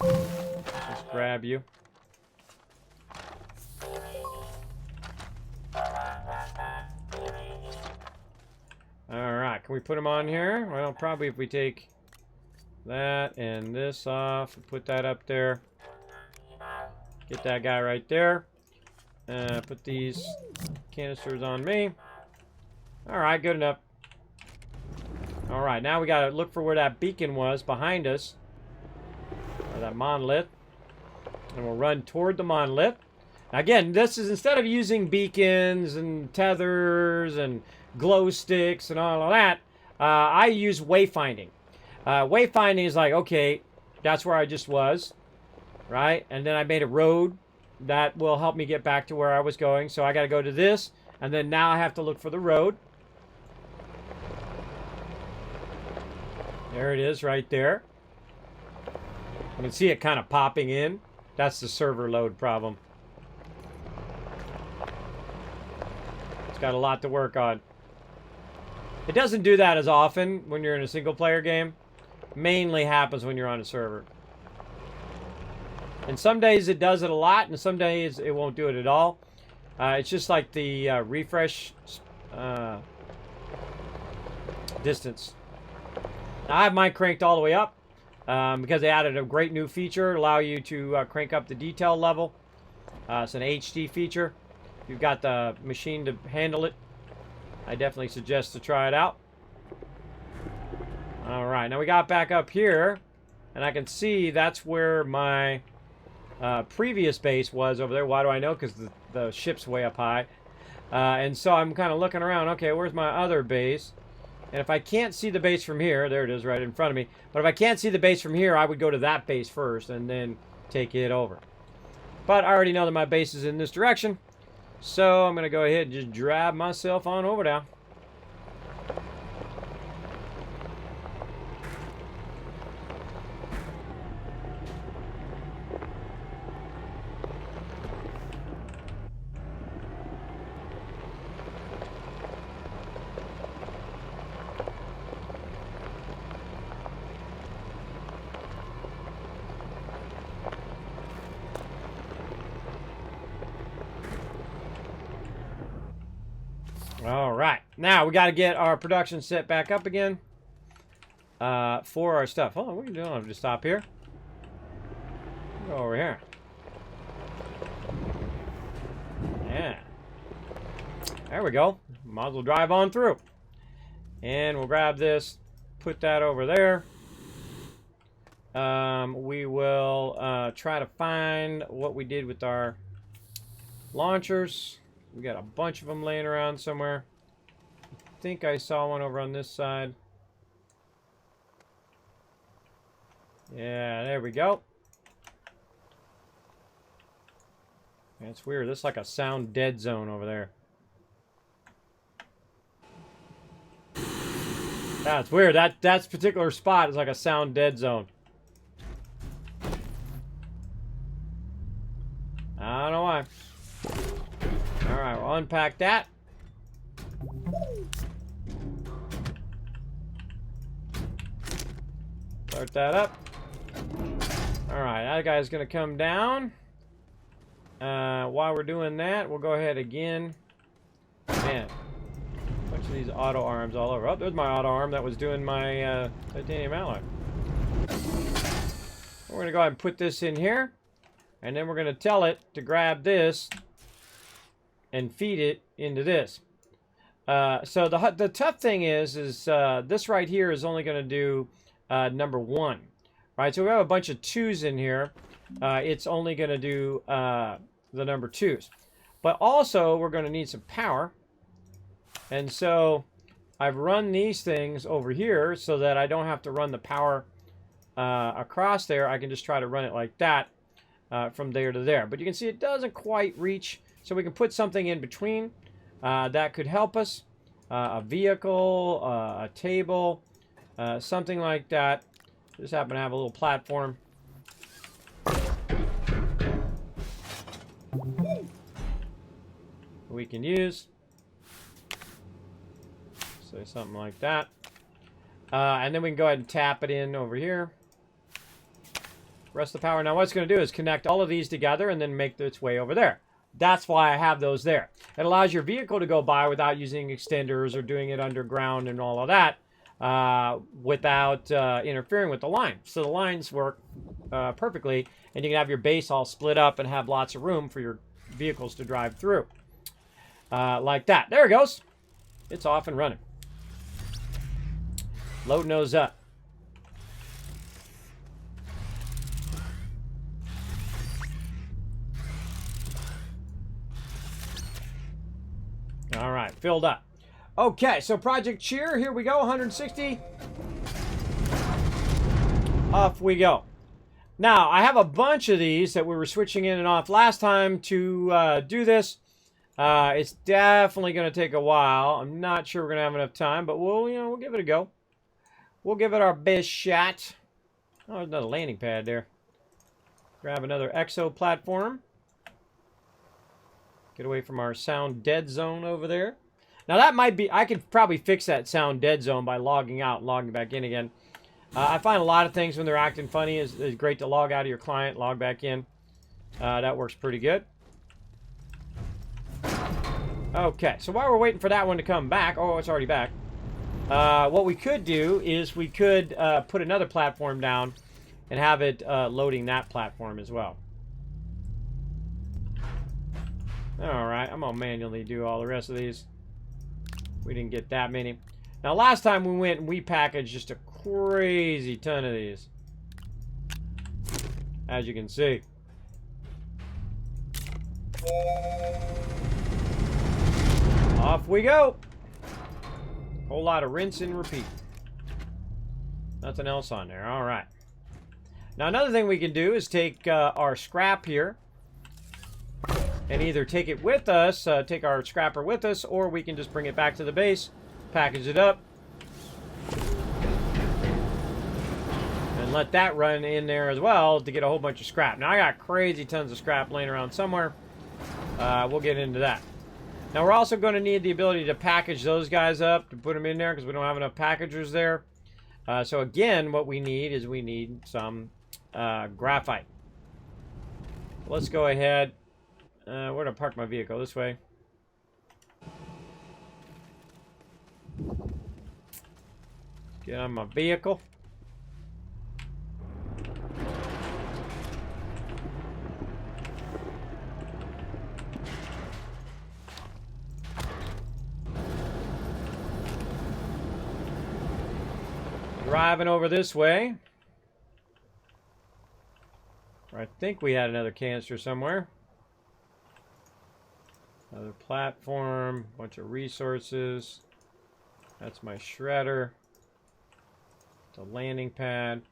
Let's grab you. Alright, can we put them on here? Well, probably if we take that and this off, put that up there. Get that guy right there. Put these canisters on me. Alright, good enough. Alright, now we gotta look for where that beacon was behind us. Or that monolith. And we'll run toward the monolith. Again, this is instead of using beacons and tethers and glow sticks and all of that, I use wayfinding. Wayfinding is like, okay, that's where I just was, right? And then I made a road that will help me get back to where I was going. So I got to go to this, and then now I have to look for the road. There it is right there. You can see it kind of popping in. That's the server load problem. It's got a lot to work on. It doesn't do that as often when you're in a single player game. Mainly happens when you're on a server. And some days it does it a lot, and some days it won't do it at all. It's just like the refresh distance. Now, I have mine cranked all the way up because they added a great new feature, allow you to crank up the detail level. It's an HD feature. If you've got the machine to handle it, I definitely suggest to try it out. Alright, now we got back up here, and I can see that's where my previous base was over there. Why do I know? Because the ship's way up high. And so I'm kind of looking around. Okay, where's my other base? And if I can't see the base from here, there it is right in front of me. But if I can't see the base from here, I would go to that base first and then take it over. But I already know that my base is in this direction. So I'm going to go ahead and just drag myself on over now. All right, now we got to get our production set back up again for our stuff. Hold on, what are you doing? I'll just stop here. Go over here. Yeah. There we go. Might as well drive on through. And we'll grab this, put that over there. We will try to find what we did with our launchers. We got a bunch of them laying around somewhere. I think I saw one over on this side. Yeah, there we go. That's weird. This is like a sound dead zone over there. That's weird. That particular spot is like a sound dead zone. I don't know why. Alright, we'll unpack that. Start that up. Alright, that guy's going to come down. While we're doing that, we'll go ahead again. Man, a bunch of these auto arms all over. Oh, there's my auto arm that was doing my titanium alloy. We're going to go ahead and put this in here. And then we're going to tell it to grab this and feed it into this. So the tough thing is this right here is only going to do number 1. Right, so we have a bunch of 2s in here. It's only going to do the number 2s. But also, we're going to need some power. And so I've run these things over here so that I don't have to run the power across there. I can just try to run it like that from there to there. But you can see it doesn't quite reach. So we can put something in between that could help us. A vehicle, a table, something like that. Just happen to have a little platform. We can use. So something like that. And then we can go ahead and tap it in over here. Rest the power. Now what it's going to do is connect all of these together and then make its way over there. That's why I have those there. It allows your vehicle to go by without using extenders or doing it underground and all of that without interfering with the line. So the lines work perfectly, and you can have your base all split up and have lots of room for your vehicles to drive through. Like that. There it goes. It's off and running. Load nose up. All right, filled up. Okay, so Project Cheer, here we go, 160. Off we go. Now, I have a bunch of these that we were switching in and off last time to do this. It's definitely going to take a while. I'm not sure we're going to have enough time, but we'll give it a go. We'll give it our best shot. Oh, there's another landing pad there. Grab another exo platform. Get away from our sound dead zone over there. Now that might be, I could probably fix that sound dead zone by logging out and logging back in again. I find a lot of things when they're acting funny is great to log out of your client, log back in. That works pretty good. Okay, so while we're waiting for that one to come back, oh, it's already back. What we could do is we could put another platform down and have it loading that platform as well. Alright, I'm going to manually do all the rest of these. We didn't get that many. Now, last time we went and we packaged just a crazy ton of these. As you can see. Off we go. Whole lot of rinse and repeat. Nothing else on there. Alright. Now, another thing we can do is take our scrap here. And either take it with us, take our scrapper with us, or we can just bring it back to the base, package it up, and let that run in there as well to get a whole bunch of scrap. Now, I got crazy tons of scrap laying around somewhere. We'll get into that. Now, we're also going to need the ability to package those guys up, to put them in there, because we don't have enough packagers there. So, again, what we need is we need some graphite. Let's go ahead. Where do I park my vehicle? This way. Get on my vehicle. Driving over this way. I think we had another canister somewhere. Another platform, bunch of resources. That's my shredder. It's a landing pad.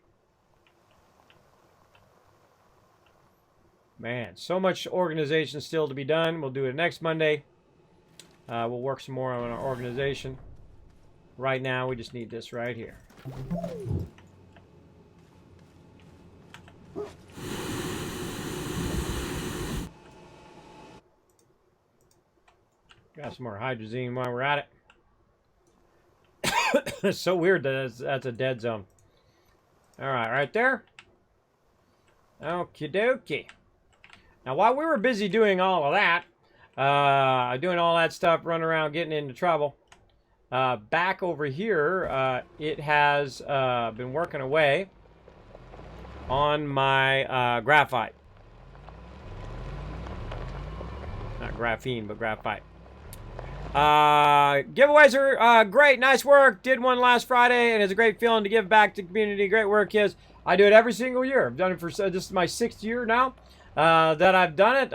Man, so much organization still to be done. We'll do it next Monday. We'll work some more on our organization. Right now, we just need this right here. Got some more hydrazine while we're at it. It's so weird that that's a dead zone. Alright, right there. Okie dokie. Now, while we were busy doing all of that, doing all that stuff, running around, getting into trouble, back over here, it has been working away on my graphite. Not graphene, but graphite. Giveaways are great. Nice work. Did one last Friday, and it's a great feeling to give back to the community. Great work, kids. I do it every single year. I've done it for this is my 6th year now that I've done it.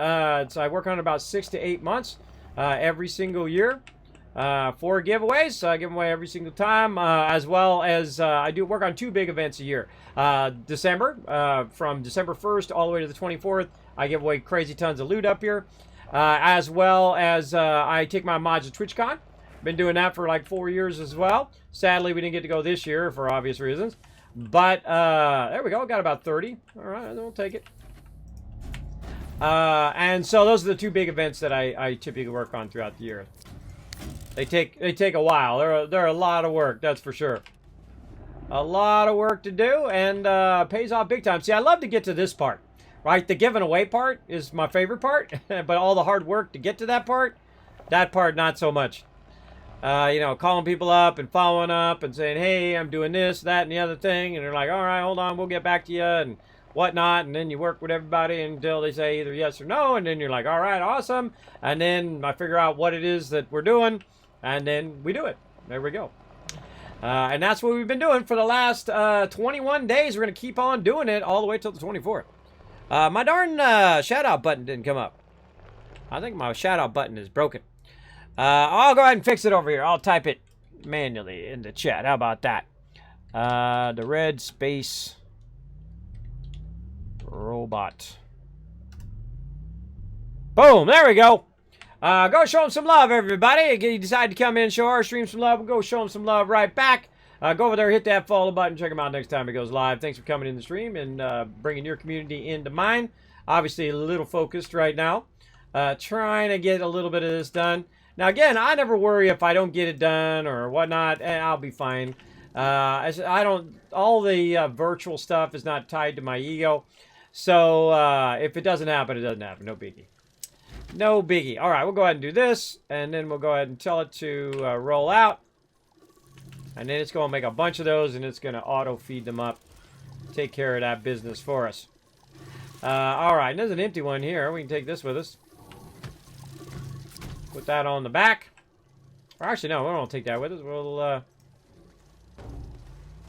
So I work on it about 6 to 8 months every single year. 4 giveaways. So I give them away every single time, as well as I do work on 2 big events a year. December, from December 1st all the way to the 24th, I give away crazy tons of loot up here. As well as I take my mods to TwitchCon. Been doing that for like 4 years as well. Sadly, we didn't get to go this year for obvious reasons. But there we go. Got about 30. All right, we'll take it. And so those are the 2 big events that I typically work on throughout the year. They take a while. They're a lot of work, that's for sure. A lot of work to do, and pays off big time. See, I love to get to this part, right? The giving away part is my favorite part, but all the hard work to get to that part not so much. You know, calling people up and following up and saying, hey, I'm doing this, that, and the other thing. And they're like, all right, hold on, we'll get back to you and whatnot. And then you work with everybody until they say either yes or no. And then you're like, all right, awesome. And then I figure out what it is that we're doing. And then we do it. There we go. And that's what we've been doing for the last 21 days. We're going to keep on doing it all the way till the 24th. My darn shout-out button didn't come up. I think my shout-out button is broken. I'll go ahead and fix it over here. I'll type it manually in the chat. How about that? The red space robot. Boom. There we go. Go show them some love, everybody. If you decide to come in and show our stream some love, we'll go show them some love right back. Go over there, hit that follow button. Check them out next time it goes live. Thanks for coming in the stream and bringing your community into mine. Obviously, a little focused right now. Trying to get a little bit of this done. Now, again, I never worry if I don't get it done or whatnot. I'll be fine. I don't. All the virtual stuff is not tied to my ego. So if it doesn't happen, it doesn't happen. No biggie. No biggie. All right, we'll go ahead and do this. And then we'll go ahead and tell it to roll out. And then it's going to make a bunch of those. And it's going to auto-feed them up. Take care of that business for us. All right, and there's an empty one here. We can take this with us. Put that on the back. Or actually, no, we don't take that with us. We'll, I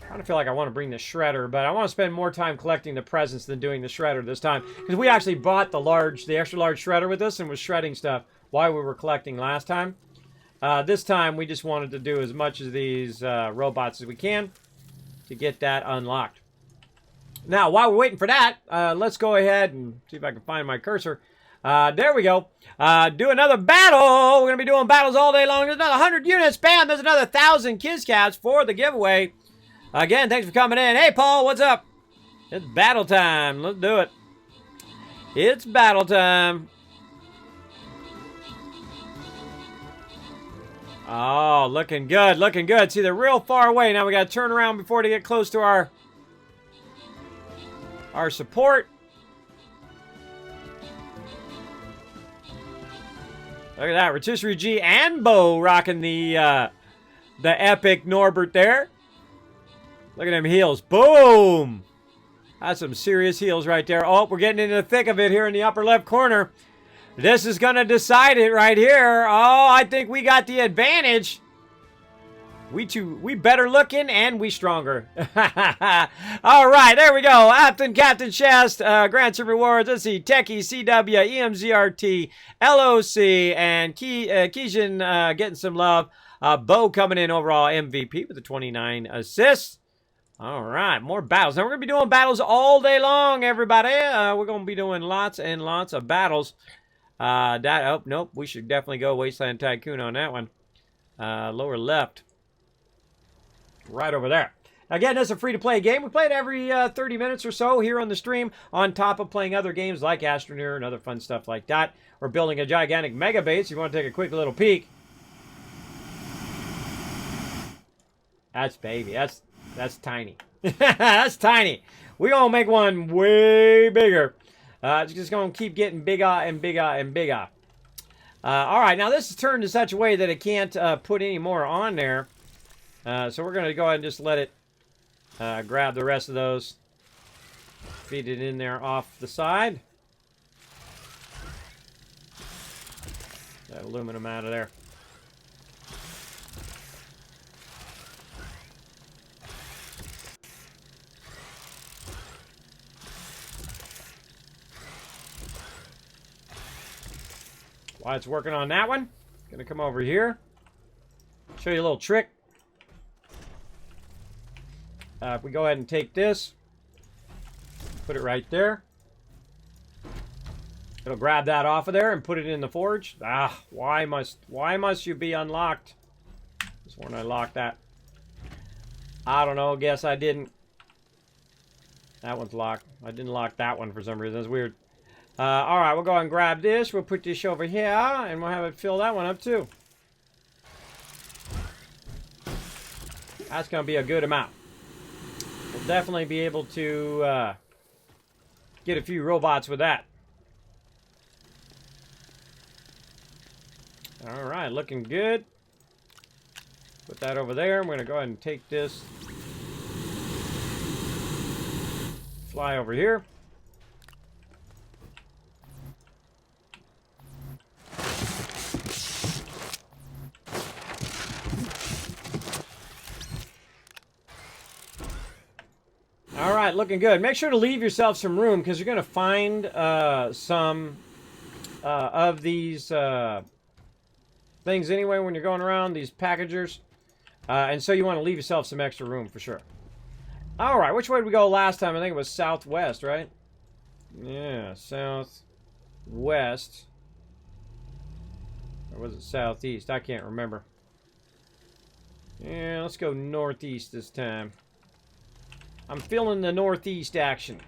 kind of feel like I want to bring the shredder, but I want to spend more time collecting the presents than doing the shredder this time. Because we actually bought the extra large shredder with us and was shredding stuff while we were collecting last time. This time, we just wanted to do as much of these robots as we can to get that unlocked. Now, while we're waiting for that, let's go ahead and see if I can find my cursor. There we go. Do another battle. We're going to be doing battles all day long. There's another 100 units. Bam! There's another 1,000 Kiz Cats for the giveaway. Again, thanks for coming in. Hey, Paul, what's up? It's battle time. Let's do it. It's battle time. Oh, looking good. Looking good. See, they're real far away. Now we got to turn around before they get close to our support. Look at that. Rotisserie G and Bo rocking the epic Norbert there. Look at them heels. Boom! That's some serious heels right there. Oh, we're getting into the thick of it here in the upper left corner. This is going to decide it right here. Oh, I think we got the advantage. We better looking and we stronger. All right, there we go. Captain Chest, grants and rewards. Let's see. Techie, CW, EMZRT, LOC, and Keijin getting some love. Bo coming in overall MVP with the 29 assists. All right, more battles. Now, we're going to be doing battles all day long, everybody. We're going to be doing lots and lots of battles. Oh, nope. We should definitely go Wasteland Tycoon on that one. Lower left. Right over there. Again, this is a free-to-play game. We play it every 30 minutes or so here on the stream, on top of playing other games like Astroneer and other fun stuff like that. We're building a gigantic mega base. You want to take a quick little peek. That's baby. That's tiny. That's tiny. We're going to make one way bigger. It's just going to keep getting bigger and bigger and bigger. All right, now this is turned in such a way that it can't put any more on there. So we're going to go ahead and just let it grab the rest of those. Feed it in there off the side. That aluminum out of there. While it's working on that one, gonna come over here, show you a little trick. If we go ahead and take this, put it right there, it'll grab that off of there and put it in the forge. Ah, why must you be unlocked? Just when I locked that. I don't know, guess I didn't. That one's locked. I didn't lock that one for some reason. That's weird. All right, we'll go ahead and grab this. We'll put this over here, and we'll have it fill that one up, too. That's going to be a good amount. we'll definitely be able to get a few robots with that. All right, looking good. Put that over there. I'm going to go ahead and take this. Fly over here. All right, looking good. Make sure to leave yourself some room because you're going to find some of these things anyway when you're going around, these packagers. And so you want to leave yourself some extra room for sure. All right, which way did we go last time? I think it was southwest, right? Yeah, southwest. Or was it southeast? I can't remember. Yeah, let's go northeast this time. I'm feeling the northeast action.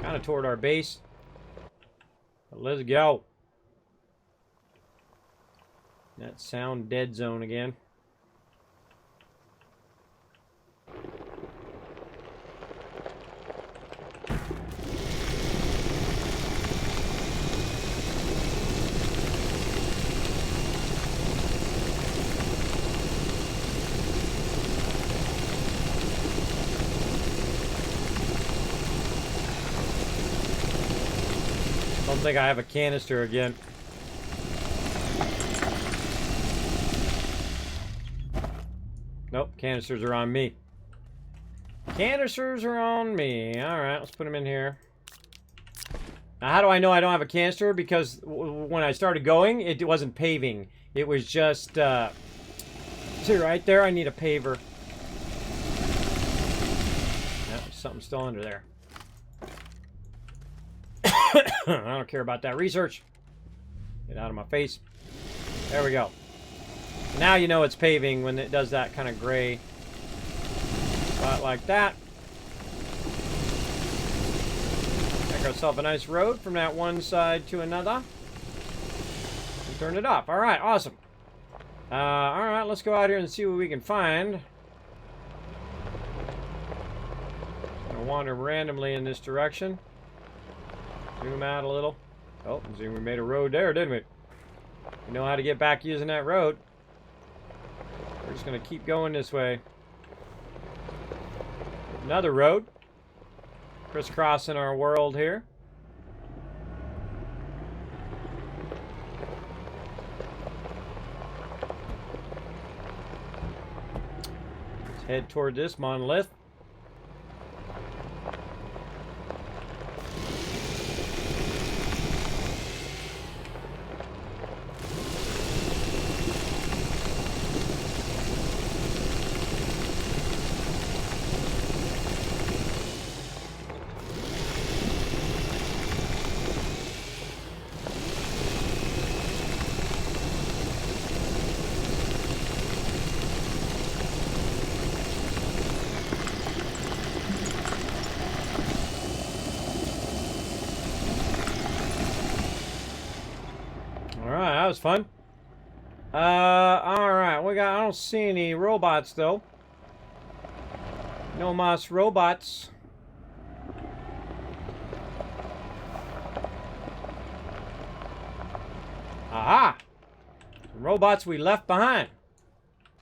Kind of toward our base. But let's go. That sound dead zone again. I think I have a canister again. Nope, canisters are on me. Canisters are on me. Alright, let's put them in here. Now, how do I know I don't have a canister? Because when I started going, it wasn't paving. It was just, see right there, I need a paver. Yep, there's something still under there. I don't care about that research. Get out of my face. There we go. Now you know it's paving when it does that kind of gray spot like that. Make ourselves a nice road from that one side to another. And turn it off. Alright, awesome. Alright, let's go out here and see what we can find. I'm gonna wander randomly in this direction. Zoom out a little. Oh, see, we made a road there, didn't we? We know how to get back using that road. We're just going to keep going this way. Another road. Crisscrossing our world here. Let's head toward this monolith. That was fun. Alright, I don't see any robots though. No mas robots. Aha! Some robots we left behind.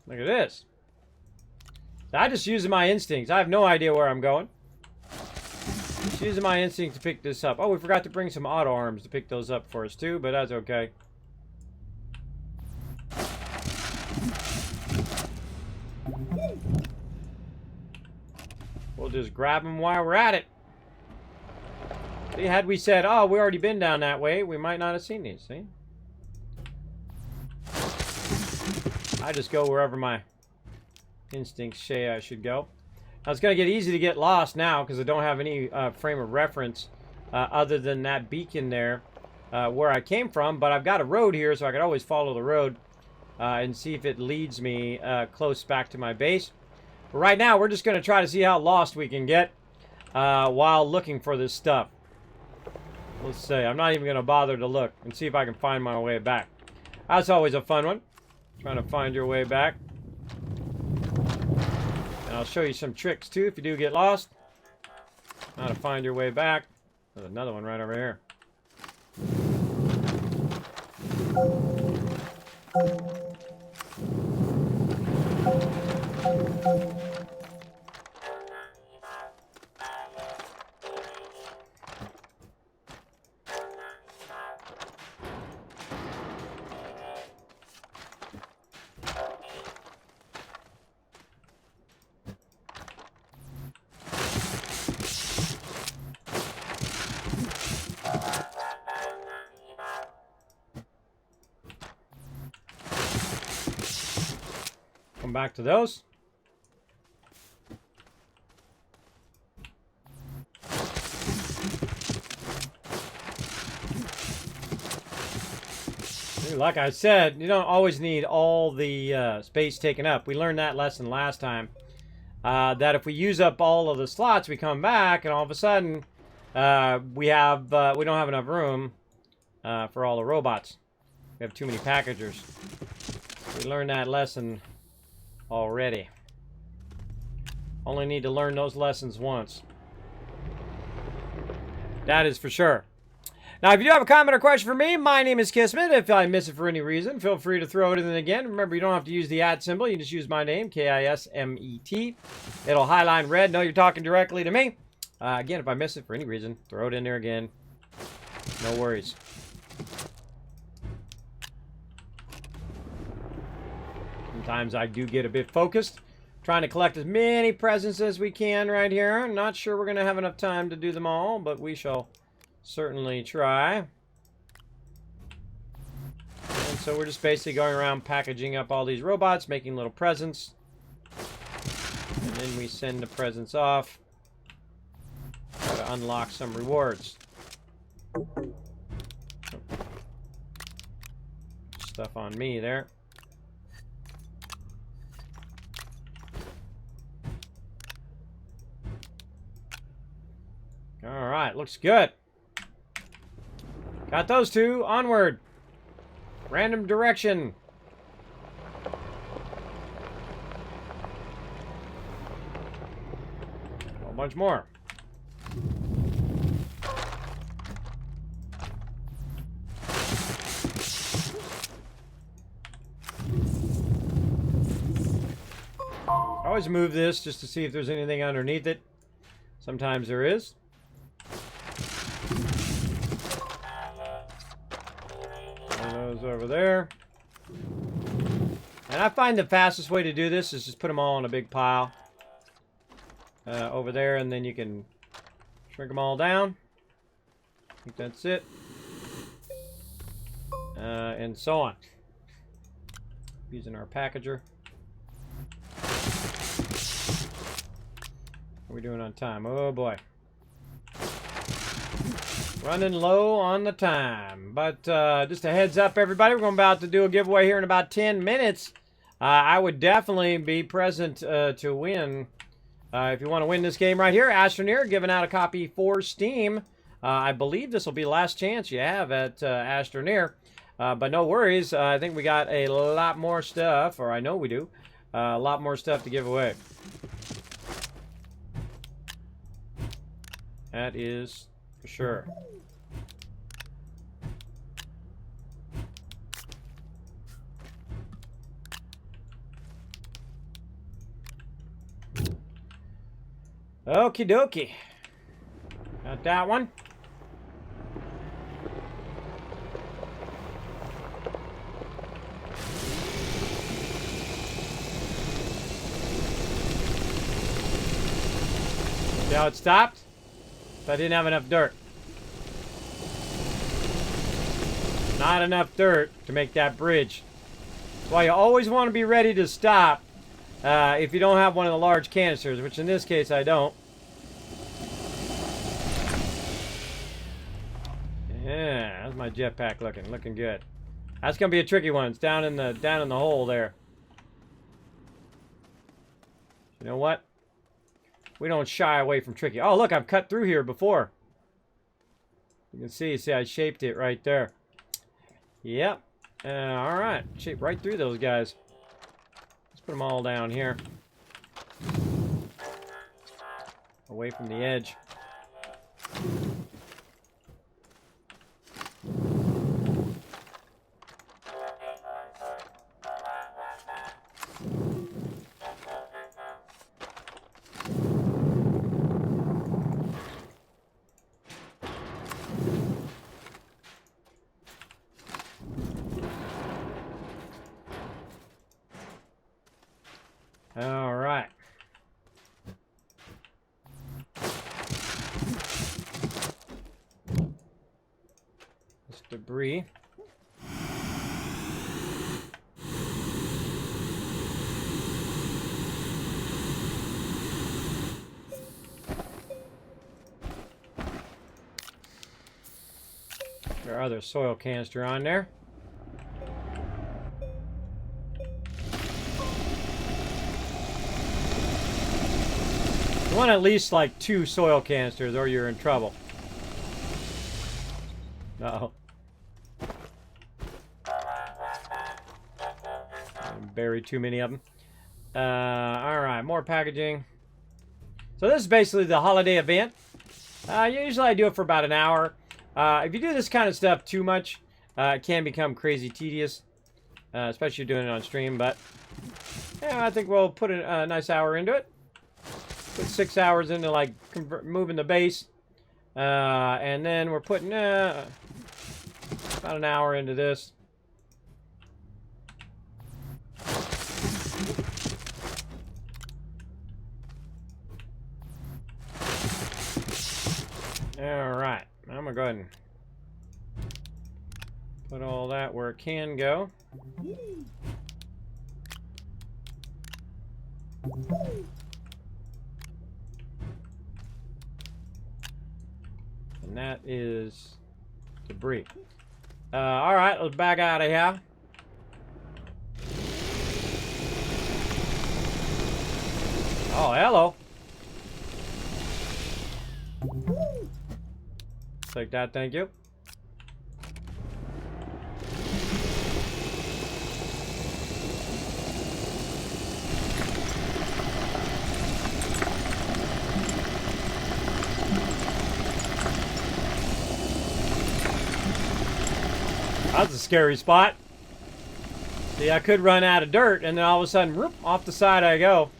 Look at this. I just using my instincts. I have no idea where I'm going. Just using my instinct to pick this up. Oh, we forgot to bring some auto arms to pick those up for us too, but that's okay. We'll just grab them while we're at it. See, had we said, oh, we already been down that way, we might not have seen these, see? I just go wherever my instincts say I should go. Now, it's going to get easy to get lost now because I don't have any frame of reference other than that beacon there where I came from. But I've got a road here, so I can always follow the road and see if it leads me close back to my base. But right now, we're just going to try to see how lost we can get while looking for this stuff. Let's see. I'm not even going to bother to look and see if I can find my way back. That's always a fun one. Trying to find your way back. I'll show you some tricks too if you do get lost. How to find your way back. There's another one right over here. Come back to those. Like I said, you don't always need all the space taken up. We learned that lesson last time. That if we use up all of the slots, we come back, and all of a sudden, we don't have enough room for all the robots. We have too many packagers. We learned that lesson already. Only need to learn those lessons once. That is for sure. Now, if you do have a comment or question for me, my name is Kismet. If I miss it for any reason, feel free to throw it in again. Remember, you don't have to use the @ symbol. You just use my name, Kismet. It'll highlight red. Know you're talking directly to me. Again, if I miss it for any reason, throw it in there again. No worries. Sometimes I do get a bit focused. Trying to collect as many presents as we can right here. Not sure we're going to have enough time to do them all, but we shall certainly try. And so we're just basically going around packaging up all these robots, making little presents. And then we send the presents off. Try to unlock some rewards. Stuff on me there. All right, looks good. Got those two. Onward. Random direction. A whole bunch more. I always move this just to see if there's anything underneath it. Sometimes there is. Those over there. And I find the fastest way to do this is just put them all in a big pile over there, and then you can shrink them all down. I think that's it. And so on. Using our packager. What are we doing on time? Oh boy. Running low on the time. But just a heads up, everybody. We're about to do a giveaway here in about 10 minutes. I would definitely be present to win. If you want to win this game right here, Astroneer giving out a copy for Steam. I believe this will be the last chance you have at Astroneer. But no worries. I think we got a lot more stuff, or I know we do. A lot more stuff to give away. That is for sure. Okie dokie. Got that one. See how it stopped? But I didn't have enough dirt. Not enough dirt to make that bridge. That's why you always want to be ready to stop if you don't have one of the large canisters, which in this case I don't. Yeah, that's my jetpack looking good. That's gonna be a tricky one. It's down in the hole there. You know what? We don't shy away from tricky. Oh, look, I've cut through here before. You can see I shaped it right there. Yep. All right, shaped right through those guys. Let's put them all down here. away from the edge. All right. This debris. There are other soil canister on there. You want at least like 2 soil canisters or you're in trouble. Uh-oh. Buried too many of them. Alright, more packaging. So this is basically the holiday event. Usually I do it for about an hour. If you do this kind of stuff too much, it can become crazy tedious. Especially if you're doing it on stream, but yeah, I think we'll put a nice hour into it. Put 6 hours into like moving the base. And then we're putting about an hour into this. Alright, I'm gonna go ahead and put all that where it can go. And that is debris. Alright, let's back out of here. Oh, hello. Take that, thank you. That's a scary spot. See, I could run out of dirt, and then all of a sudden, whoop, off the side I go.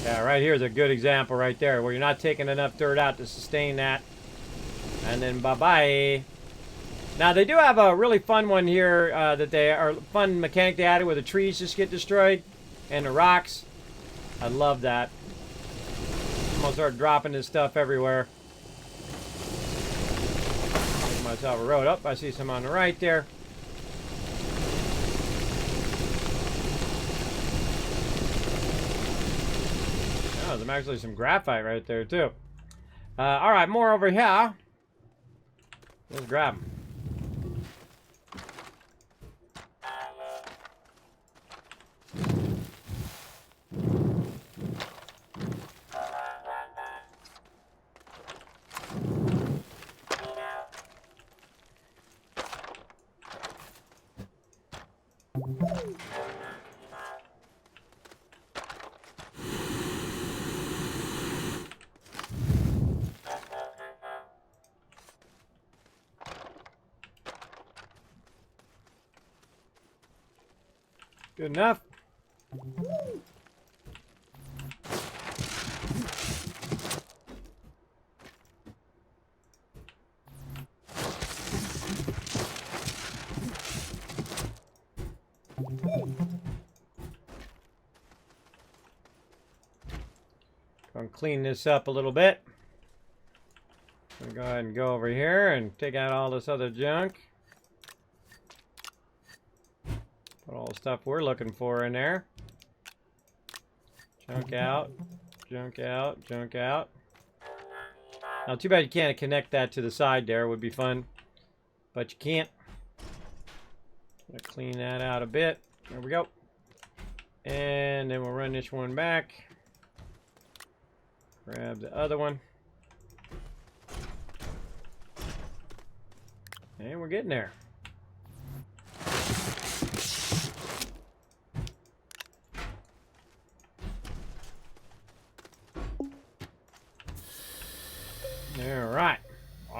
Yeah, right here is a good example right there, where you're not taking enough dirt out to sustain that. And then bye-bye. Now, they do have a really fun one here, fun mechanic they added where the trees just get destroyed, and the rocks. I love that. I'm gonna start dropping this stuff everywhere. Myself a road up. I see some on the right there. Oh, there's actually some graphite right there too. All right, more over here. Let's grab them. Good enough. Gonna clean this up a little bit. Gonna go ahead and go over here and take out all this other junk. Put all the stuff we're looking for in there. Junk out, junk out, junk out. Now, too bad you can't connect that to the side there. Would be fun, but you can't. Gonna clean that out a bit. There we go. And then we'll run this one back. Grab the other one. And we're getting there.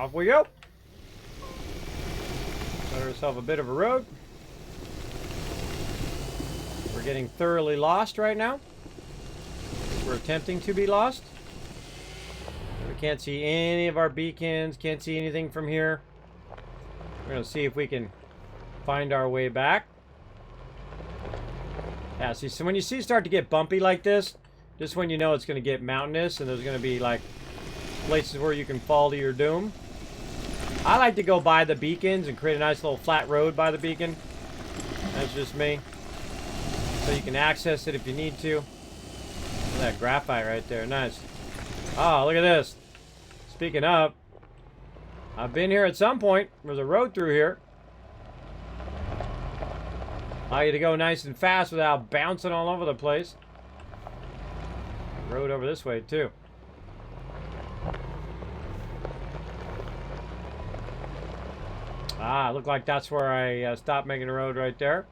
Off we go. Got ourselves a bit of a road. We're getting thoroughly lost right now. We're attempting to be lost. We can't see any of our beacons. Can't see anything from here. We're going to see if we can find our way back. Yeah, see, so when you see it start to get bumpy like this, just when you know it's going to get mountainous and there's going to be like places where you can fall to your doom. I like to go by the beacons and create a nice little flat road by the beacon. That's just me. So you can access it if you need to. Look at that graphite right there. Nice. Oh, look at this. Speaking of, I've been here at some point. There's a road through here. Allow you to go nice and fast without bouncing all over the place. Road over this way, too. Ah, looked like that's where I stopped making the road right there.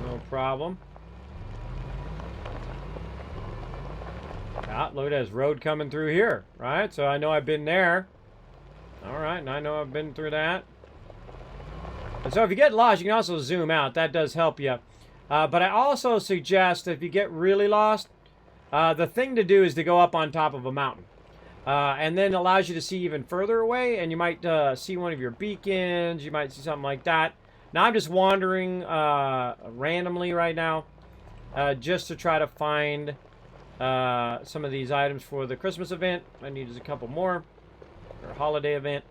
No problem. Ah, look at this road coming through here, right? So I know I've been there. All right, and I know I've been through that. And so if you get lost, you can also zoom out. That does help you. But I also suggest that if you get really lost, the thing to do is to go up on top of a mountain. And then allows you to see even further away, and you might see one of your beacons. You might see something like that. Now I'm just wandering randomly right now, just to try to find some of these items for the Christmas event. I need a couple more for a holiday event.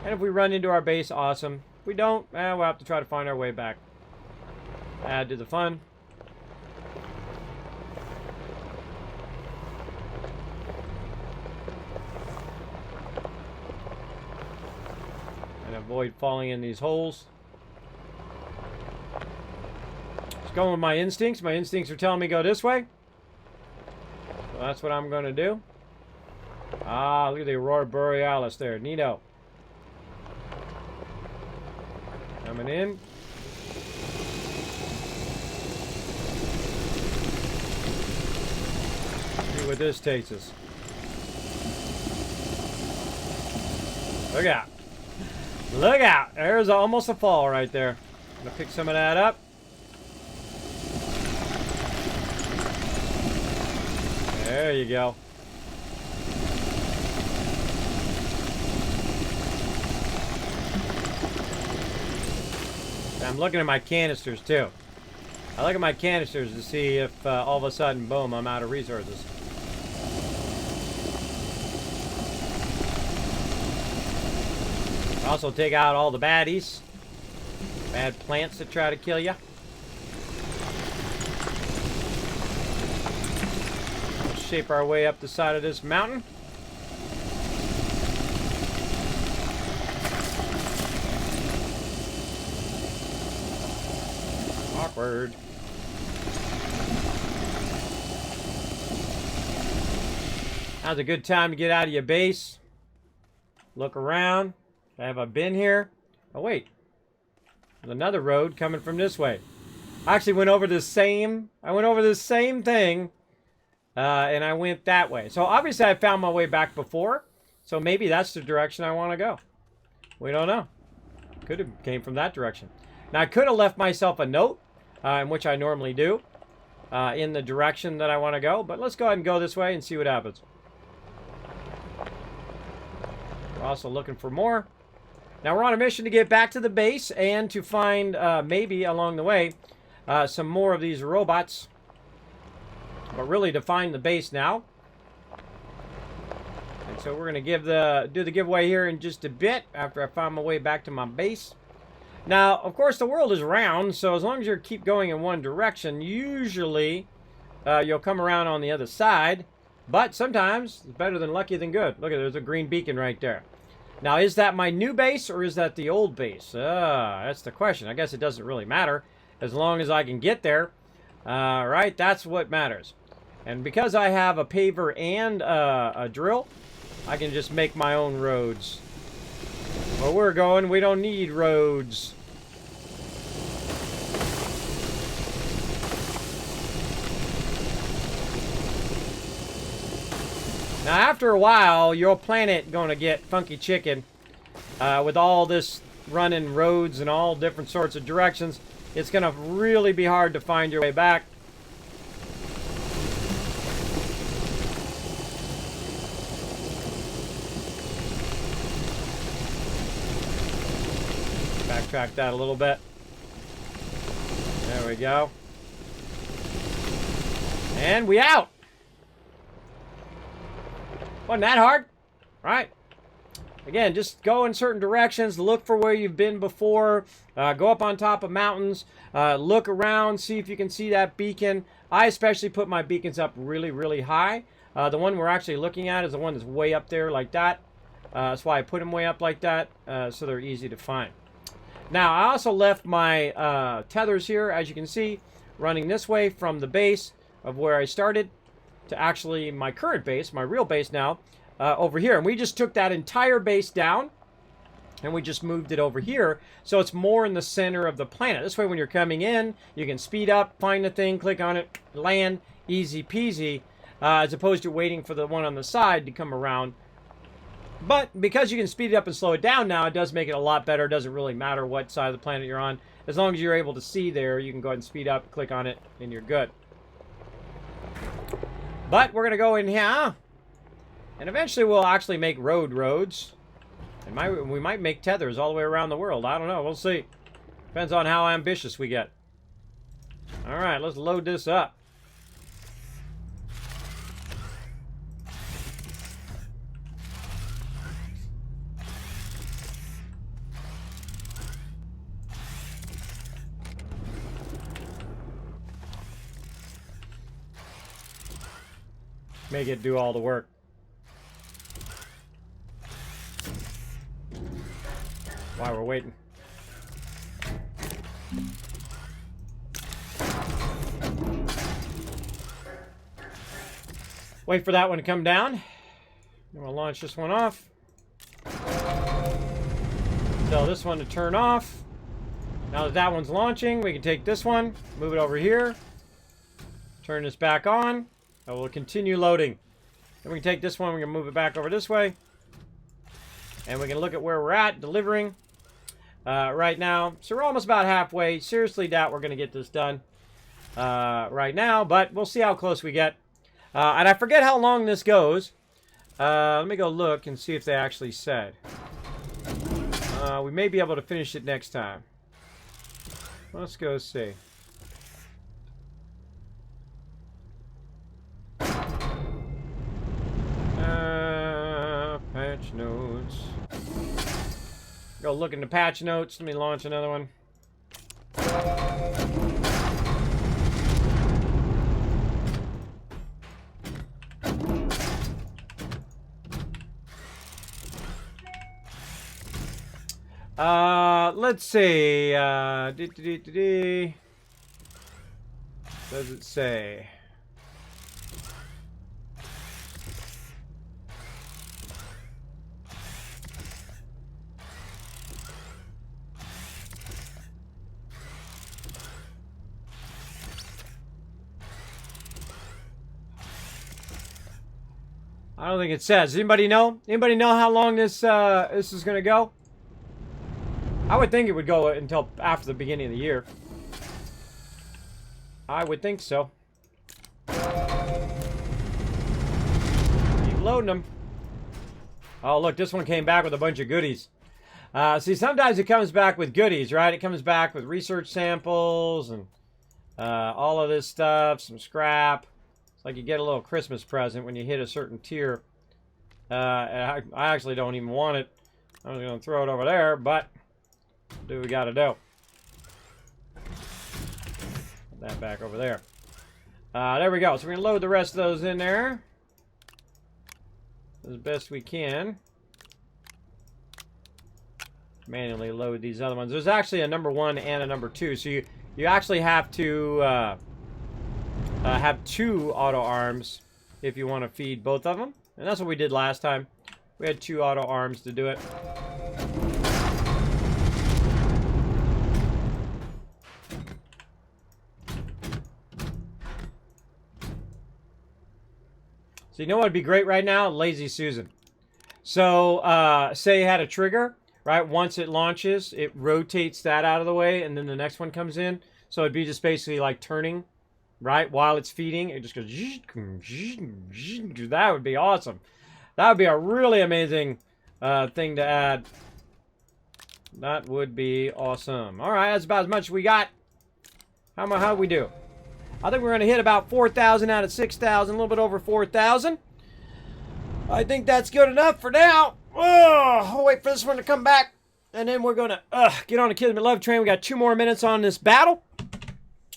And if we run into our base, awesome. If we don't, we'll have to try to find our way back. Add to the fun. And avoid falling in these holes. Just going with my instincts. My instincts are telling me go this way. So that's what I'm going to do. Ah, look at the Aurora Borealis there. Neato. Coming in. See what this takes us. Look out. Look out. There's almost a fall right there. I'm going to pick some of that up. There you go. I'm looking at my canisters too. I look at my canisters to see if all of a sudden, boom, I'm out of resources. Also take out all the baddies. Bad plants that try to kill you. We'll shape our way up the side of this mountain. Awkward. Now's a good time to get out of your base. Look around. Have I been here? Oh, wait. There's another road coming from this way. I actually went over the same... thing. And I went that way. So, obviously, I found my way back before. So, maybe that's the direction I want to go. We don't know. Could have came from that direction. Now, I could have left myself a note, in which I normally do, in the direction that I want to go. But let's go ahead and go this way and see what happens. We're also looking for more. Now, we're on a mission to get back to the base and to find, maybe along the way, some more of these robots. But really to find the base now. And so we're going to do the giveaway here in just a bit after I find my way back to my base. Now, of course, the world is round, so as long as you keep going in one direction, usually you'll come around on the other side. But sometimes it's better than lucky than good. Look at there's a green beacon right there. Now, is that my new base or is that the old base? That's the question. I guess it doesn't really matter as long as I can get there. Right? That's what matters. And because I have a paver and a drill, I can just make my own roads. Where we're going, we don't need roads. Now, after a while, your planet going to get funky chicken with all this running roads in all different sorts of directions. It's going to really be hard to find your way back. Backtrack that a little bit. There we go. And we out. Wasn't that hard, right? Again, just go in certain directions. Look for where you've been before. Go up on top of mountains. Look around. See if you can see that beacon. I especially put my beacons up really, really high. The one we're actually looking at is the one that's way up there like that. That's why I put them way up like that, so they're easy to find. Now, I also left my tethers here, as you can see, running this way from the base of where I started to actually my current base, my real base now, over here. And we just took that entire base down and we just moved it over here. So it's more in the center of the planet. This way, when you're coming in, you can speed up, find the thing, click on it, land, easy peasy, as opposed to waiting for the one on the side to come around. But because you can speed it up and slow it down now, it does make it a lot better. It doesn't really matter what side of the planet you're on. As long as you're able to see there, you can go ahead and speed up, click on it, and you're good. But we're going to go in here, and eventually we'll actually make roads. And we might make tethers all the way around the world. I don't know. We'll see. Depends on how ambitious we get. All right, let's load this up. Make it do all the work. While we're waiting. Wait for that one to come down. Then we'll launch this one off. Tell this one to turn off. Now that that one's launching, we can take this one, move it over here, turn this back on. And we'll continue loading. Then we can take this one, we can move it back over this way. And we can look at where we're at, delivering right now. So we're almost about halfway. Seriously doubt we're going to get this done right now, but we'll see how close we get. And I forget how long this goes. Let me go look and see if they actually said. We may be able to finish it next time. Let's go see. Patch notes. Go look in the patch notes. Let me launch another one. Let's see. Does it say? I don't think it says. Anybody know? Anybody know how long this this is gonna go? I would think it would go until after the beginning of the year. I would think so. Keep loading them. Oh, look, this one came back with a bunch of goodies. See, sometimes it comes back with goodies, right? It comes back with research samples and all of this stuff, some scrap. It's like you get a little Christmas present when you hit a certain tier. I actually don't even want it. I'm just going to throw it over there, but do what we got to do. Put that back over there. There we go. So we're going to load the rest of those in there as best we can. Manually load these other ones. There's actually a number 1 and a number 2, so you actually have to have 2 auto arms if you want to feed both of them. And that's what we did last time. We had 2 auto arms to do it. So So you know what would be great right now? Lazy Susan. So say you had a trigger, right? Once it launches, it rotates that out of the way, and then the next one comes in. So it'd be just basically like turning, right? While it's feeding, it just goes. That would be awesome. That would be a really amazing thing to add. That would be awesome. All right, that's about as much as we got. How we do? I think we're going to hit about 4,000 out of 6,000, a little bit over 4,000. I think that's good enough for now. Oh, I'll wait for this one to come back. And then we're going to get on the Kismet Love train. We got 2 more minutes on this battle.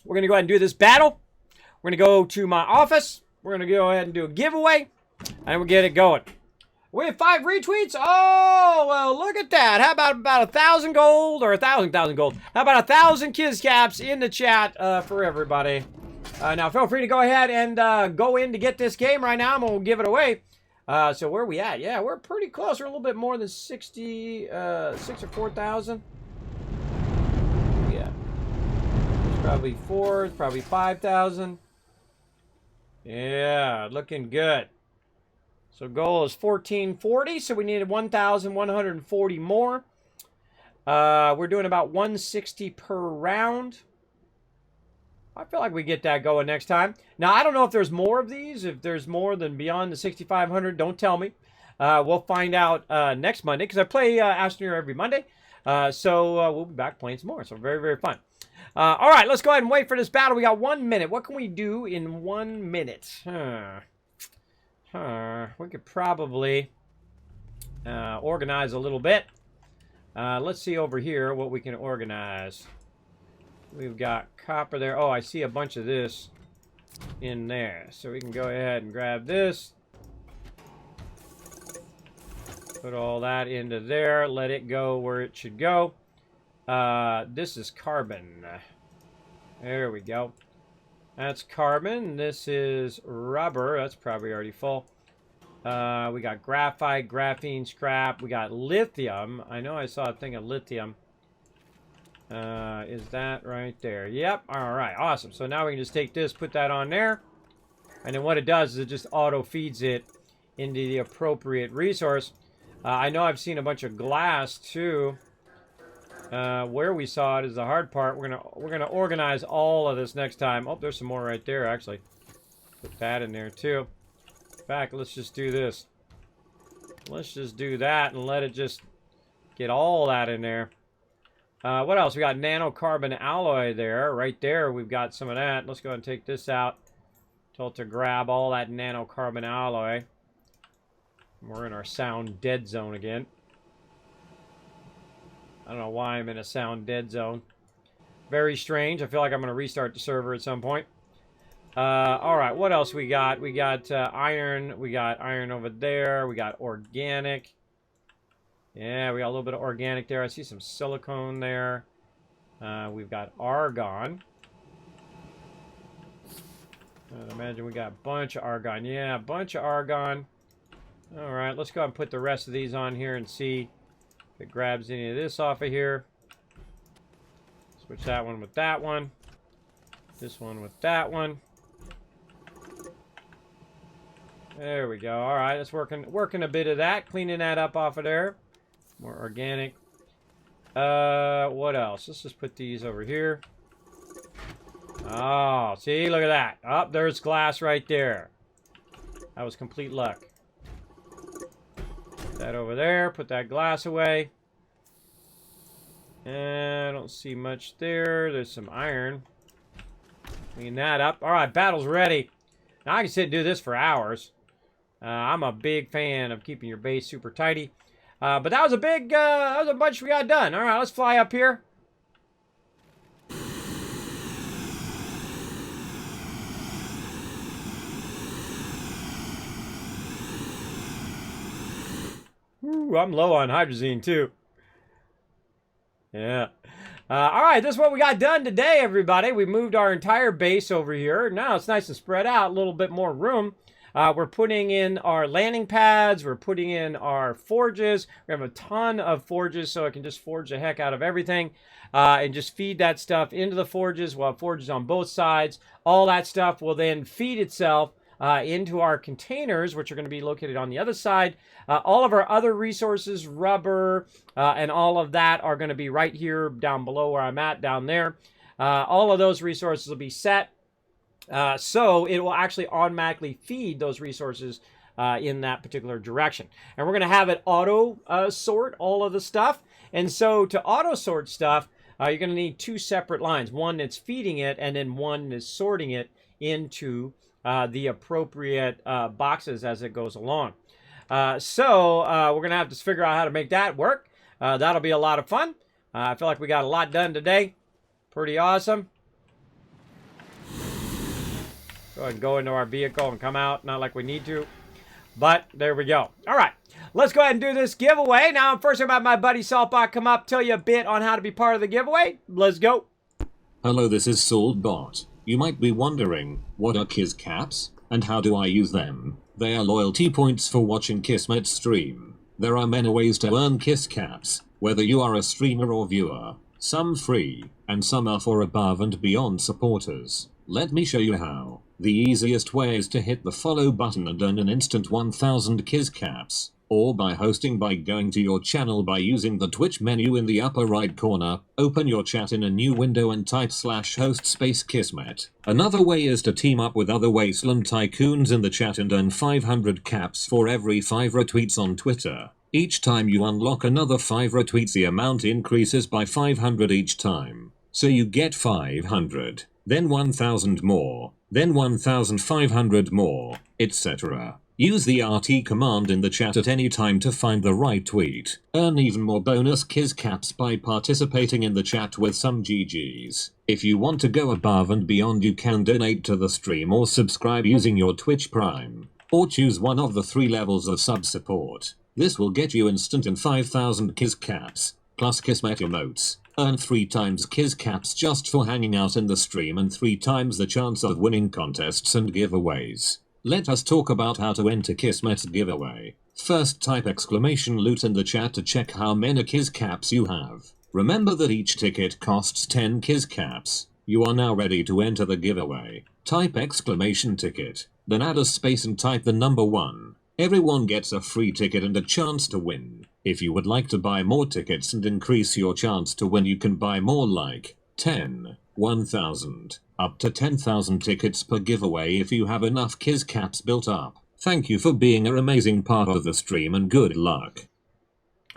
We're going to go ahead and do this battle. We're going to go to my office. We're going to go ahead and do a giveaway. And we'll get it going. We have 5 retweets. Oh, well, look at that. How about 1,000 gold or 1,000 gold? How about 1,000 Kiz Caps in the chat for everybody? Now, feel free to go ahead and go in to get this game right now. I'm going to give it away. So where are we at? Yeah, we're pretty close. We're a little bit more than 6 or 4,000. Yeah. It's probably 4. It's probably 5,000. Yeah, looking good. So goal is 1440, so we needed 1,140 more. We're doing about 160 per round. I feel like we get that going next time. Now, I don't know if there's more of these. If there's more than beyond the 6,500, don't tell me. We'll find out next Monday, because I play Astroneer every Monday. So we'll be back playing some more. So very, very fun. All right, let's go ahead and wait for this battle. We got 1 minute. What can we do in 1 minute? We could probably organize a little bit. Let's see over here what we can organize. We've got copper there. Oh, I see a bunch of this in there. So we can go ahead and grab this. Put all that into there. Let it go where it should go. This is carbon. There we go. That's carbon. This is rubber. That's probably already full. We got graphite, graphene, scrap. We got lithium. I know I saw a thing of lithium. Is that right there? Yep. All right. Awesome. So now we can just take this, put that on there. And then what it does is it just auto feeds it into the appropriate resource. I know I've seen a bunch of glass too. Where we saw it is the hard part. We're gonna organize all of this next time. Oh, there's some more right there actually. Put that in there too. In fact, let's just do this. Let's just do that and let it just get all that in there. What else? We got nanocarbon alloy there. Right there, we've got some of that. Let's go ahead and take this out. Tell it to grab all that nanocarbon alloy. We're in our sound dead zone again. I don't know why I'm in a sound dead zone. Very strange. I feel like I'm going to restart the server at some point. All right, what else we got? We got iron. We got iron over there. We got organic. Yeah, we got a little bit of organic there. I see some silicone there. We've got argon. I'd imagine we got a bunch of argon. Yeah, a bunch of argon. All right, let's go ahead and put the rest of these on here and see if it grabs any of this off of here. Switch that one with that one. This one with that one. There we go. All right, that's working a bit of that. Cleaning that up off of there. More organic. What else? Let's just put these over here. Oh, see? Look at that. Oh, there's glass right there. That was complete luck. Put that over there. Put that glass away. And I don't see much there. There's some iron. Clean that up. All right, battle's ready. Now I can sit and do this for hours. I'm a big fan of keeping your base super tidy. But that was a big, that was a bunch we got done. All right, let's fly up here. Ooh, I'm low on hydrazine too. Yeah. All right, this is what we got done today, everybody. We moved our entire base over here. Now it's nice and spread out, a little bit more room. We're putting in our landing pads. We're putting in our forges. We have a ton of forges, so I can just forge the heck out of everything and just feed that stuff into the forges. We'll have forges on both sides. All that stuff will then feed itself into our containers, which are going to be located on the other side. All of our other resources, rubber, and all of that are going to be right here down below where I'm at, down there. All of those resources will be set. So it will actually automatically feed those resources in that particular direction. And we're going to have it auto sort all of the stuff. And so to auto sort stuff, you're going to need two separate lines. One that's feeding it, and then one is sorting it into the appropriate boxes as it goes along. So we're going to have to figure out how to make that work. That'll be a lot of fun. I feel like we got a lot done today. Pretty awesome. Go ahead and go into our vehicle and come out. Not like we need to. But there we go. All right. Let's go ahead and do this giveaway. Now, first about my buddy Saltbot come up, tell you a bit on how to be part of the giveaway. Let's go. Hello, this is Saltbot. You might be wondering, what are Kiz Caps, and how do I use them? They are loyalty points for watching Kismet stream. There are many ways to earn Kiz Caps, whether you are a streamer or viewer. Some free, and some are for above and beyond supporters. Let me show you how. The easiest way is to hit the follow button and earn an instant 1000 Kiz Caps, or by hosting by going to your channel by using the Twitch menu in the upper right corner, open your chat in a new window and type /host space Kismet. Another way is to team up with other Wasteland Tycoons in the chat and earn 500 caps for every 5 retweets on Twitter. Each time you unlock another 5 retweets, the amount increases by 500 each time. So you get 500, then 1000 more, then 1500 more, etc. Use the RT command in the chat at any time to find the right tweet. Earn even more bonus Kiz Caps by participating in the chat with some GGs. If you want to go above and beyond, you can donate to the stream or subscribe using your Twitch Prime. Or choose one of the 3 levels of sub support. This will get you instant and 5000 Kiz Caps, plus Kismet emotes. Earn 3 times Kiz Caps just for hanging out in the stream and 3 times the chance of winning contests and giveaways. Let us talk about how to enter Kismet's giveaway. First, type !loot in the chat to check how many Kiz Caps you have. Remember that each ticket costs 10 Kiz Caps. You are now ready to enter the giveaway. Type !ticket, then add a space and type the number 1. Everyone gets a free ticket and a chance to win. If you would like to buy more tickets and increase your chance to win, you can buy more, like 10, 1000, up to 10,000 tickets per giveaway if you have enough Kiz Caps built up. Thank you for being an amazing part of the stream and good luck.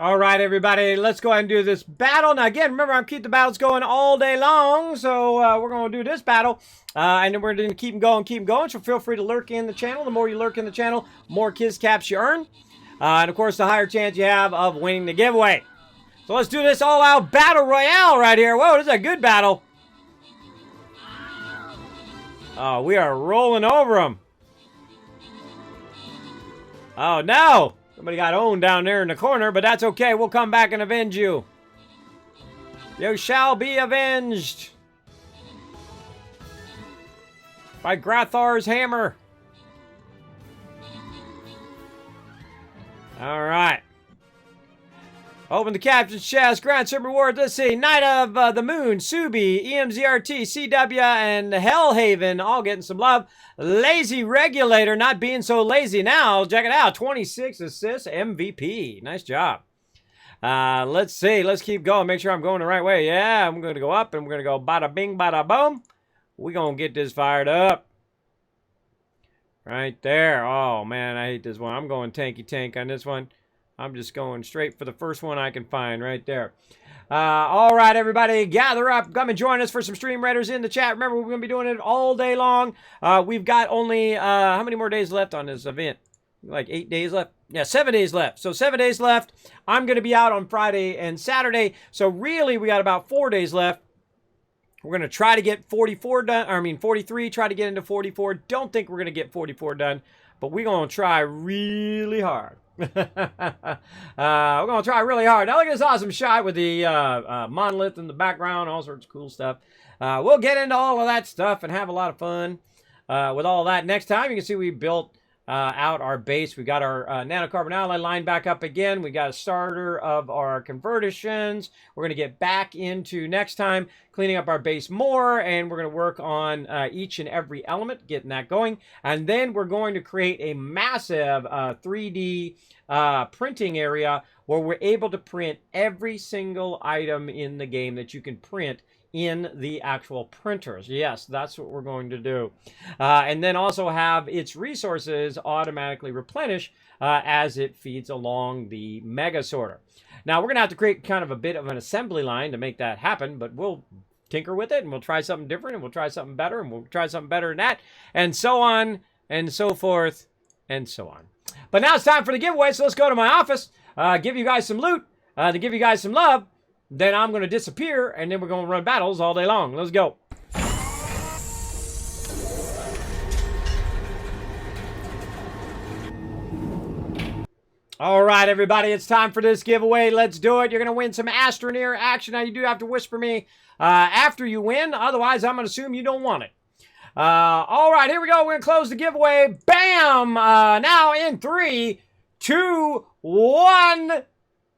All right, everybody, let's go ahead and do this battle. Now, again, remember, I'm keeping the battles going all day long, so we're going to do this battle, and then we're going to keep them going, so feel free to lurk in the channel. The more you lurk in the channel, the more Kiz Caps you earn, and, of course, the higher chance you have of winning the giveaway. So let's do this all-out battle royale right here. Whoa, this is a good battle. Oh, we are rolling over them. Oh, no. Somebody got owned down there in the corner, but that's okay. We'll come back and avenge you. You shall be avenged. By Grathar's hammer. All right. Open the captain's chest. Grant some rewards. Let's see. Knight of the Moon, Subi, EMZRT, CW, and Hellhaven. All getting some love. Lazy Regulator, not being so lazy now. Check it out. 26 assists, MVP. Nice job. Let's see. Let's keep going. Make sure I'm going the right way. Yeah, I'm going to go up, and we're going to go bada bing, bada boom. We're going to get this fired up. Right there. Oh, man, I hate this one. I'm going tanky tank on this one. I'm just going straight for the first one I can find right there. All right, everybody, gather up. Come and join us for some Stream Raiders in the chat. Remember, we're going to be doing it all day long. We've got only, how many more days left on this event? Like 8 days left? Yeah, 7 days left. So 7 days left. I'm going to be out on Friday and Saturday. So really, we got about 4 days left. We're going to try to get 44 done. I mean, 43, try to get into 44. Don't think we're going to get 44 done, but we're going to try really hard. We're going to try really hard. Now look at this awesome shot with the monolith in the background, all sorts of cool stuff. We'll get into all of that stuff and have a lot of fun with all that next time. You can see we built out our base. We got our nanocarbon alloy line back up again. We got a starter of our conversions. We're going to get back into next time cleaning up our base more, and we're going to work on each and every element, getting that going. And then we're going to create a massive 3D printing area where we're able to print every single item in the game that you can print in the actual printers. Yes, that's what we're going to do. And then also have its resources automatically replenish as it feeds along the mega sorter. Now, we're going to have to create kind of a bit of an assembly line to make that happen, but we'll tinker with it, and we'll try something different, and we'll try something better, and we'll try something better than that, and so on, and so forth, and so on. But now it's time for the giveaway, so let's go to my office, give you guys some loot, to give you guys some love. Then I'm going to disappear, and then we're going to run battles all day long. Let's go. All right, everybody, it's time for this giveaway. Let's do it. You're going to win some Astroneer action. Now, you do have to whisper me after you win. Otherwise, I'm going to assume you don't want it. All right, here we go. We're going to close the giveaway. Bam! Now in 3, 2, 1...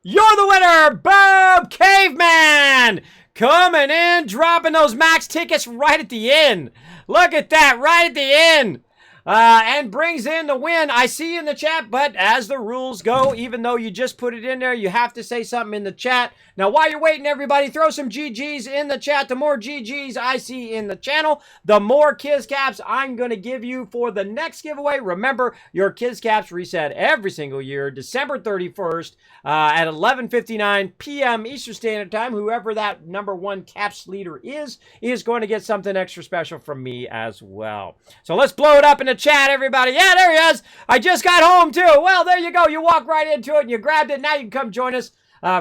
You're the winner, Bob Caveman! Coming in, dropping those max tickets right at the end. Look at that, right at the end. And brings in the win. I see you in the chat, but as the rules go, even though you just put it in there, you have to say something in the chat. Now, while you're waiting, everybody, throw some GGs in the chat. The more GGs I see in the channel, the more Kiz Caps I'm going to give you for the next giveaway. Remember, your Kiz Caps reset every single year, December 31st at 11:59 p.m. Eastern Standard Time. Whoever that #1 Caps leader is going to get something extra special from me as well. So let's blow it up in the chat, everybody. Yeah, there he is. I just got home, too. Well, there you go. You walk right into it, and you grabbed it. Now you can come join us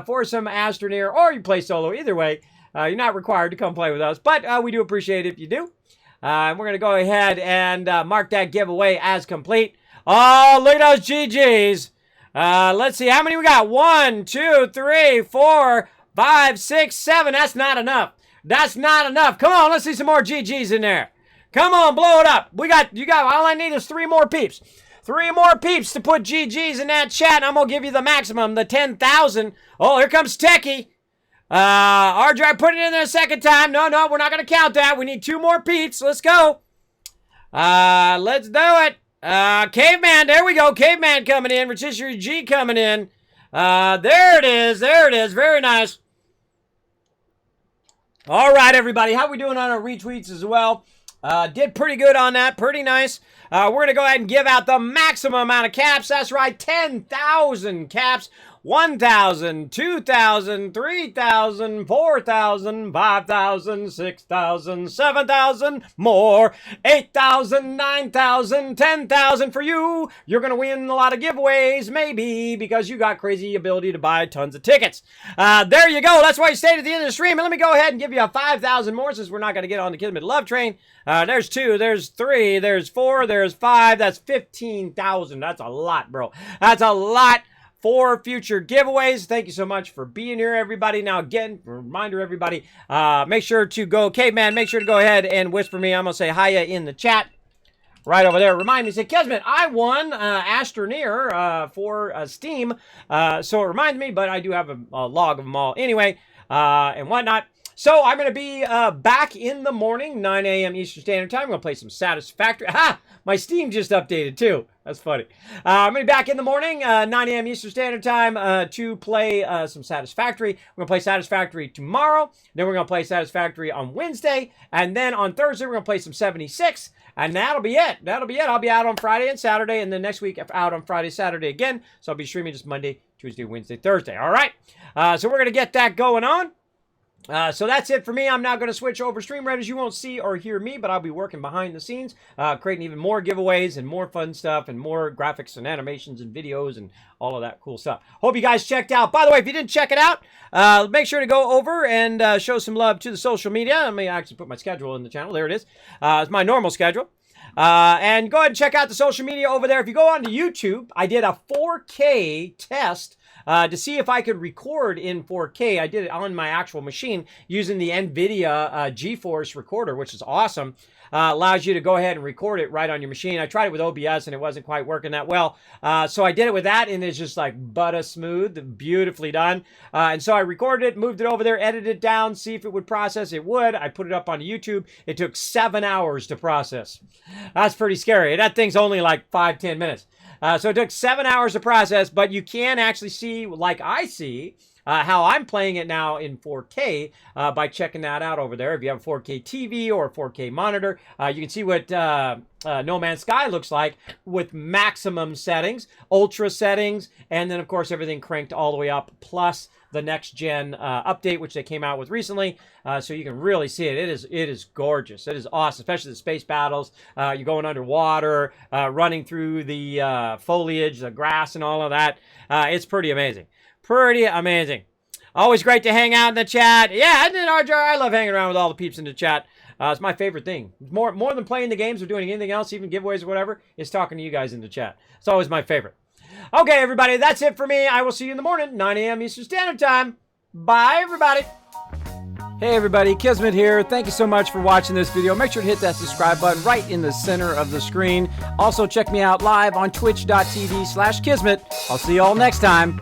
for some Astroneer, or you play solo. Either way, you're not required to come play with us, but we do appreciate it if you do. And we're going to go ahead and mark that giveaway as complete. Oh, look at those GGs. Let's see. How many we got? 1, 2, 3, 4, 5, 6, 7. That's not enough. That's not enough. Come on, let's see some more GGs in there. Come on, blow it up. You got, all I need is 3 more peeps. 3 more peeps to put GGs in that chat, and I'm going to give you the maximum, the 10,000. Oh, here comes Techie. RJ, put it in there a second time. No, we're not going to count that. We need 2 more peeps. Let's go. Let's do it. Caveman, there we go. Caveman coming in. Rotisserie G coming in. There it is. There it is. Very nice. All right, everybody. How we doing on our retweets as well? Did pretty good on that. Pretty nice. We're going to go ahead and give out the maximum amount of caps. That's right, 10,000 caps. 1,000, 2,000, 3,000, 4,000, 5,000, 6,000, 7,000, more, 8,000, 9,000, 10,000 for you. You're going to win a lot of giveaways, maybe, because you got crazy ability to buy tons of tickets. There you go. That's why you stayed at the end of the stream. And let me go ahead and give you a 5,000 more since we're not going to get on the Kismet Love Train. There's 2, there's 3, there's 4, there's 5. That's 15,000. That's a lot, bro. That's a lot for future giveaways. Thank you so much for being here, everybody. Now, again, reminder, everybody, make sure to go, Caveman, make sure to go ahead and whisper me. I'm going to say hiya in the chat right over there. Remind me, say, Kismet, I won Astroneer for Steam. So it reminds me, but I do have a log of them all anyway, and whatnot. So I'm going to be back in the morning, 9 a.m. Eastern Standard Time. I'm going to play some Satisfactory. Ha! My Steam just updated, too. That's funny. I'm going to be back in the morning, 9 a.m. Eastern Standard Time, to play some Satisfactory. We're going to play Satisfactory tomorrow. Then we're going to play Satisfactory on Wednesday. And then on Thursday, we're going to play some 76. And that'll be it. That'll be it. I'll be out on Friday and Saturday. And then next week, out on Friday, Saturday again. So I'll be streaming just Monday, Tuesday, Wednesday, Thursday. All right? So we're going to get that going on. So that's it for me. I'm now going to switch over Stream Redders. You won't see or hear me, but I'll be working behind the scenes, creating even more giveaways and more fun stuff and more graphics and animations and videos and all of that cool stuff. Hope you guys checked out. By the way, if you didn't check it out, make sure to go over and show some love to the social media. Let me actually put my schedule in the channel. There it is. It's my normal schedule. And go ahead and check out the social media over there. If you go on to YouTube, I did a 4K test to see if I could record in 4K. I did it on my actual machine using the NVIDIA GeForce recorder, which is awesome. Allows you to go ahead and record it right on your machine. I tried it with OBS and it wasn't quite working that well. So I did it with that and it's just like butter smooth, beautifully done. And so I recorded it, moved it over there, edited it down, see if it would process. It would. I put it up on YouTube. It took 7 hours to process. That's pretty scary. That thing's only like 5-10 minutes. So it took 7 hours to process, but you can actually see, like I see, how I'm playing it now in 4K by checking that out over there. If you have a 4K TV or a 4K monitor, you can see what No Man's Sky looks like with maximum settings, ultra settings, and then, of course, everything cranked all the way up, plus the next gen update, which they came out with recently. So you can really see it. It is gorgeous. It is awesome, especially the space battles. You're going underwater, running through the foliage, the grass, and all of that. It's pretty amazing. Pretty amazing. Always great to hang out in the chat. Yeah, isn't it, RJ? I love hanging around with all the peeps in the chat. It's my favorite thing. More than playing the games or doing anything else, even giveaways or whatever, is talking to you guys in the chat. It's always my favorite. Okay, everybody, that's it for me. I will see you in the morning, 9 a.m. Eastern Standard Time. Bye, everybody. Hey, everybody, Kismet here. Thank you so much for watching this video. Make sure to hit that subscribe button right in the center of the screen. Also, check me out live on twitch.tv/Kismet. I'll see you all next time.